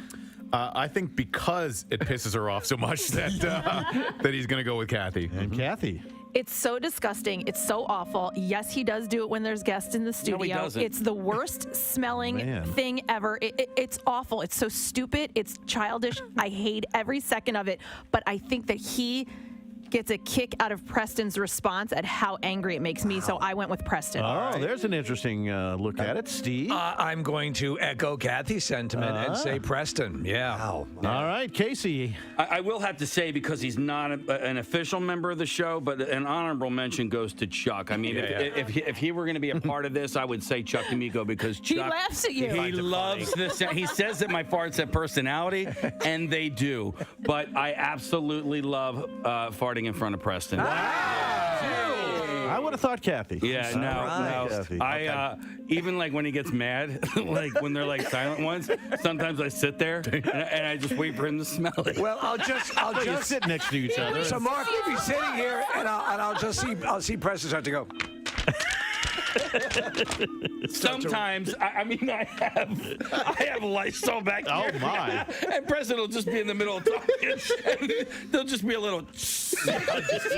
I think because it pisses her off so much that he's going to go with Kathy. And Kathy. It's so disgusting. It's so awful. Yes, he does do it when there's guests in the studio. No, he doesn't. It's the worst smelling thing ever. It's awful. It's so stupid. It's childish. I hate every second of it. But I think that he gets a kick out of Preston's response at how angry it makes me. So I went with Preston. Oh, there's an interesting look at it. Steve? I'm going to echo Kathy's sentiment and say Preston. Yeah. All right, Casey. I will have to say, because he's not an official member of the show, but an honorable mention goes to Chuck. I mean, if he were going to be a part of this, I would say Chuck D'Amico, because Chuck... He laughs at you. He loves this. He says that my farts have personality, and they do. But I absolutely love farting in front of Preston. I would have thought Kathy. Yeah, no. Kathy. Even like when he gets mad, like when they're like silent ones, sometimes I sit there and I just wait for him to smell it. Well, I'll just sit next to each other. So Mark will be sitting here, and I'll see Preston start to go. Sometimes, I have Lysol back here. Oh, my. And Preston will just be in the middle of talking, and there'll just be a little... just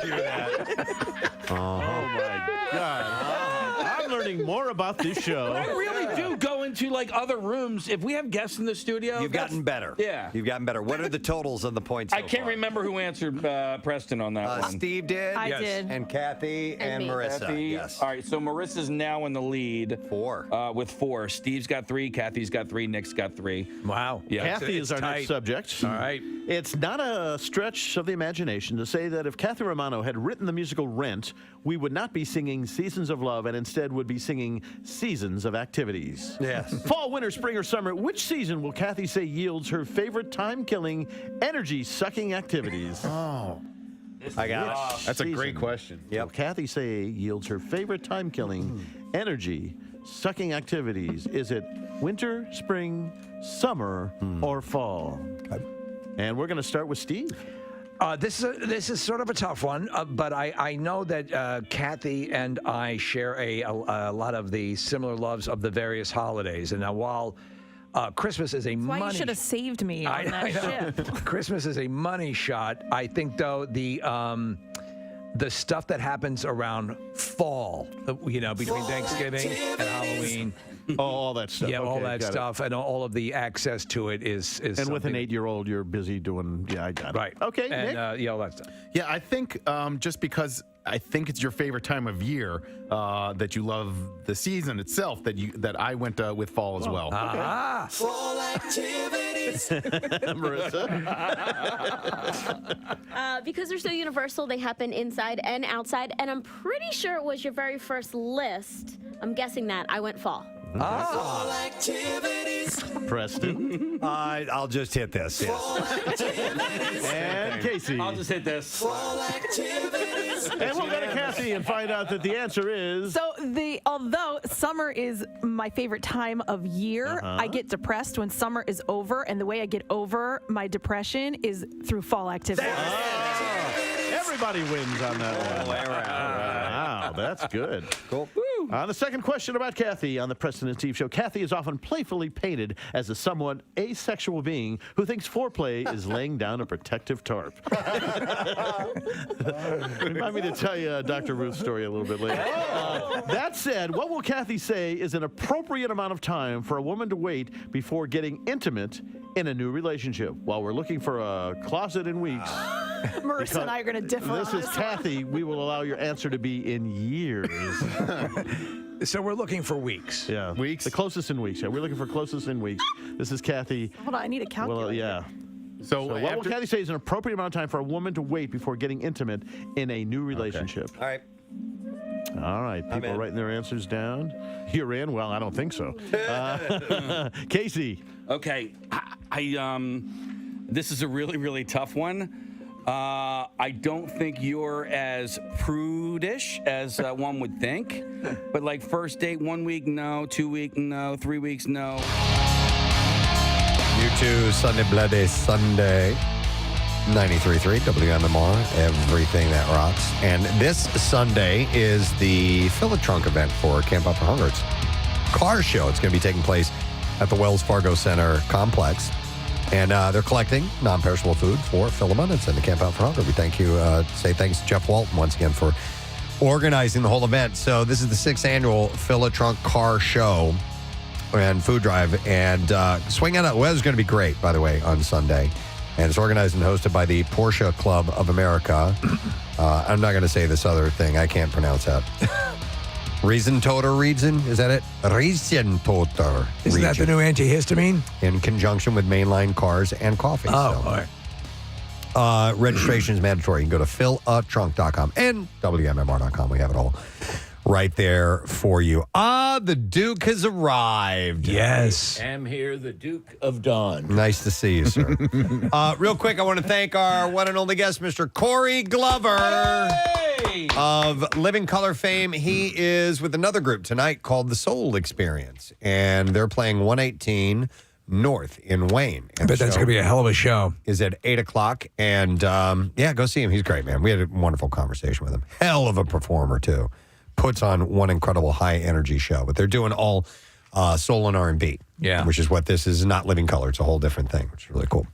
hear that. Oh, my God. I'm learning more about this show. I really do go into like other rooms. If we have guests in the studio... You've gotten better. Yeah. You've gotten better. What are the totals of the points I can't remember who answered Preston on that one. Steve did. I did. And Kathy and Marissa. Kathy. Yes. All right, so Marissa's now in the lead. 4. With 4. Steve's got 3, Kathy's got 3, Nick's got 3. Wow. Yeah. Kathy is our next subject. All right. It's not a stretch of the imagination to say that if Kathy Romano had written the musical Rent, we would not be singing Seasons of Love and instead would be singing Seasons of Activities. Yes. Fall, winter, spring, or summer, which season will Kathy say yields her favorite time-killing, energy-sucking activities? Oh. I got it. That's a great question. Yep. Will Kathy say yields her favorite time-killing, energy-sucking activities? Is it winter, spring, summer, or fall? And we're going to start with Steve. This is sort of a tough one, but I know that Kathy and I share a lot of the similar loves of the various holidays. And now while Christmas is a That's why money... you should have saved me on that ship. Christmas is a money shot. I think, though, the stuff that happens around fall, between Thanksgiving and Halloween... Oh, all that stuff. Yeah, all Okay, that got it. stuff, and all of the access to it is And with an something- 8-year-old, you're busy doing, I got it. Right. Okay, and, Nick? all that stuff. Yeah, I think just because I think it's your favorite time of year that you love the season itself that I went with fall as well. Ah. Fall activities. Marissa? Because they're so universal, they happen inside and outside, and I'm pretty sure it was your very first list. I'm guessing that. I went fall. Fall activities. Preston? I'll just hit this. Yes. And Casey? I'll just hit this. Fall activities. And we'll go to Kathy and find out that the answer is... So although summer is my favorite time of year, I get depressed when summer is over, and the way I get over my depression is through fall activities. Everybody wins on that one. Wow, that's good. Cool. On the second question about Kathy on the Preston and Steve Show, Kathy is often playfully painted as a somewhat asexual being who thinks foreplay is laying down a protective tarp. Remind me to tell you Dr. Ruth's story a little bit later. That said, what will Kathy say is an appropriate amount of time for a woman to wait before getting intimate in a new relationship? While we're looking for a closet in weeks, Marissa and I are going to differ this on is this Kathy. We will allow your answer to be in years. So we're looking for weeks. Yeah. Weeks? The closest in weeks. Yeah, we're looking for closest in weeks. This is Kathy. Hold on, I need a calculator. Well, yeah. So what will Kathy say is an appropriate amount of time for a woman to wait before getting intimate in a new relationship? All right. All right. People are writing their answers down. You're in? Well, I don't think so. Casey. Okay. This is a really, really tough one. I don't think you're as prudish as one would think. But like first date, 1 week, no. 2 week, no. 3 weeks, no. You too, Sunday Bloody Sunday. 93.3 WMMR, everything that rocks. And this Sunday is the Fill a Trunk event for Campout for Hunger. It's a car show. It's going to be taking place at the Wells Fargo Center complex. And they're collecting non-perishable food for Phil Abundance and the Campout for Hunger. We say thanks to Jeff Walton once again for organizing the whole event. So this is the 6th annual Fill a Trunk Car Show and food drive. And swing out. The weather's going to be great, by the way, on Sunday. And it's organized and hosted by the Porsche Club of America. I'm not going to say this other thing. I can't pronounce that. Reason? Is that it? Reason Toter. Isn't that the new antihistamine? In conjunction with mainline cars and coffee. Oh, all right. Registration is mandatory. You can go to fillatrunk.com and WMMR.com. We have it all right there for you. The Duke has arrived. Yes. I'm here, the Duke of Dawn. Nice to see you, sir. Real quick, I want to thank our one and only guest, Mr. Corey Glover of Living Color fame. He is with another group tonight called The Soul Experience, and they're playing 118 North in Wayne. I bet that's going to be a hell of a show. Is at 8 o'clock, and go see him. He's great, man. We had a wonderful conversation with him. Hell of a performer, too. Puts on one incredible high-energy show, but they're doing all soul and R&B, which is what this is. Not Living Color. It's a whole different thing, which is really cool.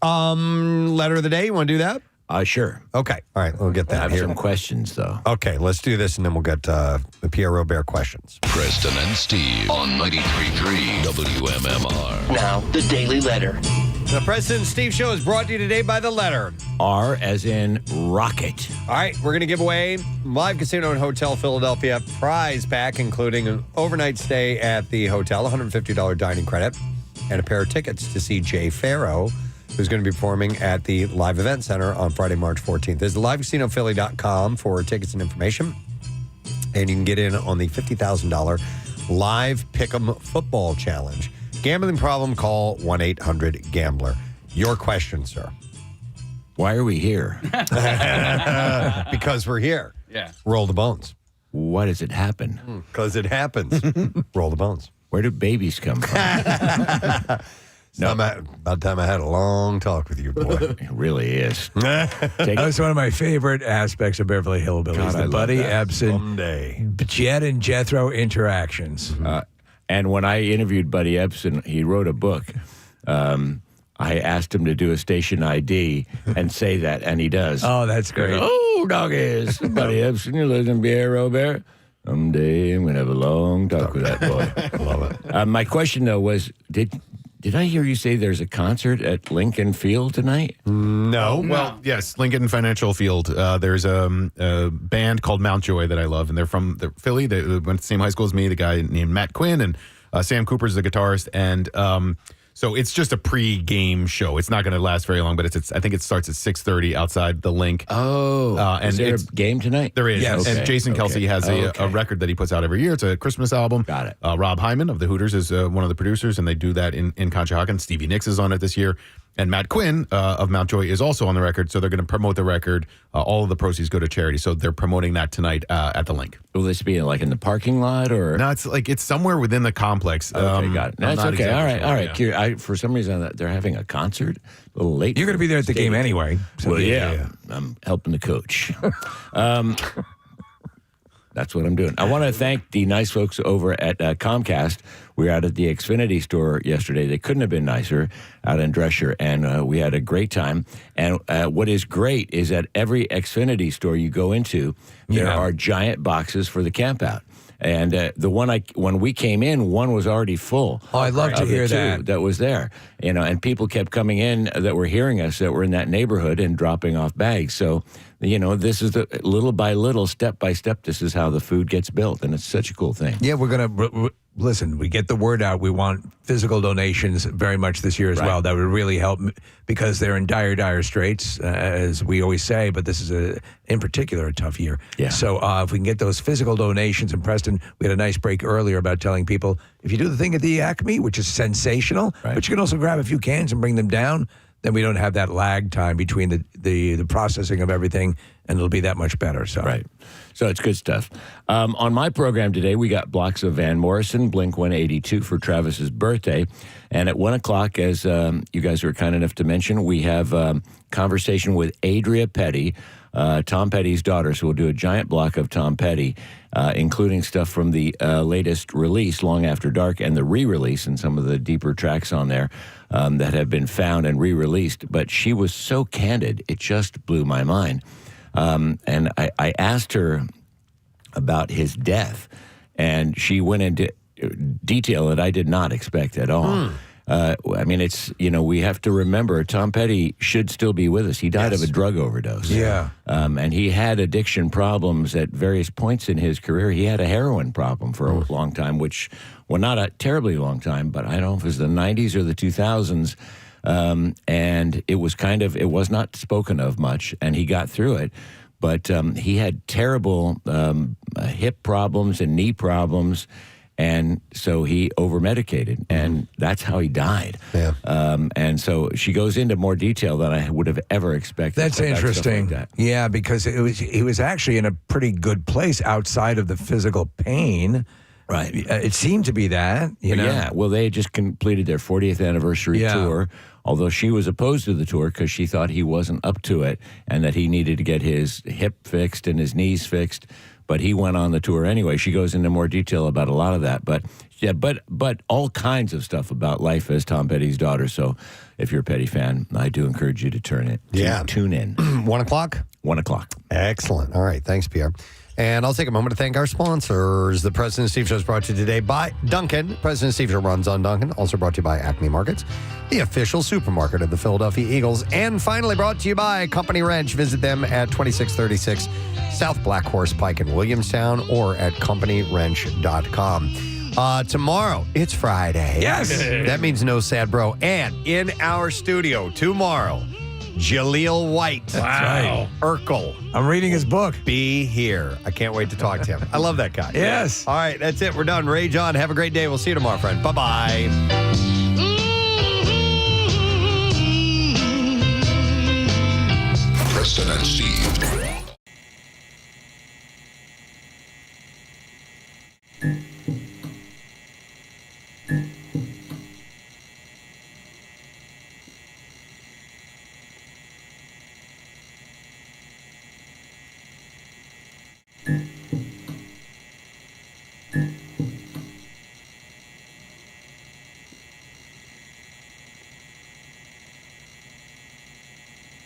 Letter of the day, you want to do that? Sure. Okay. All right, we'll get that. I have some questions, though. Okay, let's do this, and then we'll get the Pierre Robert questions. Preston and Steve on 93.3 WMMR. Now, the Daily Letter. The Preston and Steve Show is brought to you today by The Letter. R as in rocket. All right, we're going to give away Live Casino and Hotel Philadelphia prize pack, including an overnight stay at the hotel, $150 dining credit, and a pair of tickets to see Jay Farrow, who's going to be performing at the Live Event Center on Friday, March 14th. There's livecasinophilly.com for tickets and information, and you can get in on the $50,000 Live Pick'em Football Challenge. Gambling problem, call 1-800-GAMBLER. Your question, sir. Why are we here? Because we're here. Yeah. Roll the bones. Why does it happen? Because it happens. Roll the bones. Where do babies come from? About time I had a long talk with you, boy. It really is. That's one of my favorite aspects of Beverly Hillbillies. God, the Buddy Ebsen, Someday. Jet and Jethro interactions. And when I interviewed Buddy Ebsen, he wrote a book. I asked him to do a station ID and say that, and he does. Oh, that's great. Oh, doggies. Buddy Ebsen, you live in Pierre Robert. Someday I'm going to have a long talk with that boy. I love it. My question, though, was, did I hear you say there's a concert at Lincoln Field tonight? No. Well, yes, Lincoln Financial Field. There's a band called Mount Joy that I love, and they're from Philly. They went to the same high school as me, the guy named Matt Quinn, and Sam Cooper's the guitarist. And so it's just a pre-game show. It's not going to last very long, but I think it starts at 6:30 outside the Link. Oh, and is there a game tonight? There is. Yes. And Jason Kelsey has a record that he puts out every year. It's a Christmas album. Got it. Rob Hyman of the Hooters is one of the producers, and they do that in Conshohocken. Stevie Nicks is on it this year. And Matt Quinn of Mount Joy is also on the record, so they're going to promote the record. All of the proceeds go to charity, so they're promoting that tonight at the Link. Will this be like in the parking lot or? No, it's somewhere within the complex. Okay, got it. That's okay. Exactly All right. sure, For some reason, they're having a concert. A little late. You're going to be there at the game anyway. So Well, yeah. I'm helping the coach. That's what I'm doing. I want to thank the nice folks over at Comcast. We were out at the Xfinity store yesterday. They couldn't have been nicer out in Drescher, and we had a great time. And what is great is that every Xfinity store you go into, there are giant boxes for the Campout. And the one when we came in, one was already full. Oh, I'd love to hear that. That was there, and people kept coming in that were hearing us that were in that neighborhood and dropping off bags. So, this is little by little, step by step. This is how the food gets built, and it's such a cool thing. Yeah, we're gonna listen. We get the word out. We want physical donations very much this year as well. That would really help because they're in dire straits, as we always say. But this is in particular a tough year. Yeah. So if we can get those physical donations, and Preston, we had a nice break earlier about telling people if you do the thing at the Acme, which is sensational, but you can also grab a few cans and bring them down. Then we don't have that lag time between the processing of everything and it'll be that much better. So Right. So it's good stuff. On my program today, we got blocks of Van Morrison, Blink-182 for Travis's birthday. And at 1 o'clock, as you guys were kind enough to mention, we have a conversation with Adria Petty, Tom Petty's daughter. So we'll do a giant block of Tom Petty, including stuff from the latest release, Long After Dark, and the re-release and some of the deeper tracks on there that have been found and re-released. But she was so candid, it just blew my mind. And I asked her about his death, and she went into detail that I did not expect at all. I mean, it's, we have to remember Tom Petty should still be with us. He died of a drug overdose. Yeah. And he had addiction problems at various points in his career. He had a heroin problem for a long time, which, well, not a terribly long time, but I don't know if it was the 90s or the 2000s. And it was not spoken of much, and he got through it. But he had terrible hip problems and knee problems, and so he over-medicated, and that's how he died. Yeah. And so she goes into more detail than I would have ever expected. That's interesting. Yeah, because he was actually in a pretty good place outside of the physical pain. Right. It seemed to be that, Yeah, well, they had just completed their 40th anniversary tour, although she was opposed to the tour because she thought he wasn't up to it and that he needed to get his hip fixed and his knees fixed. But he went on the tour anyway. She goes into more detail about a lot of that. But yeah, but all kinds of stuff about life as Tom Petty's daughter. So if you're a Petty fan, I do encourage you to tune in. 1 o'clock? 1 o'clock. Excellent. All right. Thanks, Pierre. And I'll take a moment to thank our sponsors. The Preston and Steve Show is brought to you today by Dunkin'. Preston and Steve Show runs on Dunkin'. Also brought to you by Acme Markets, the official supermarket of the Philadelphia Eagles. And finally brought to you by Company Wrench. Visit them at 2636 South Black Horse Pike in Williamstown or at companywrench.com. Tomorrow, it's Friday. Yes. That means no sad bro. And in our studio tomorrow, Jaleel White. Wow. Urkel. I'm reading his book. Be here. I can't wait to talk to him. I love that guy. Yes. All right, that's it. We're done. Rage on. Have a great day. We'll see you tomorrow, friend. Bye-bye. Preston and Steve.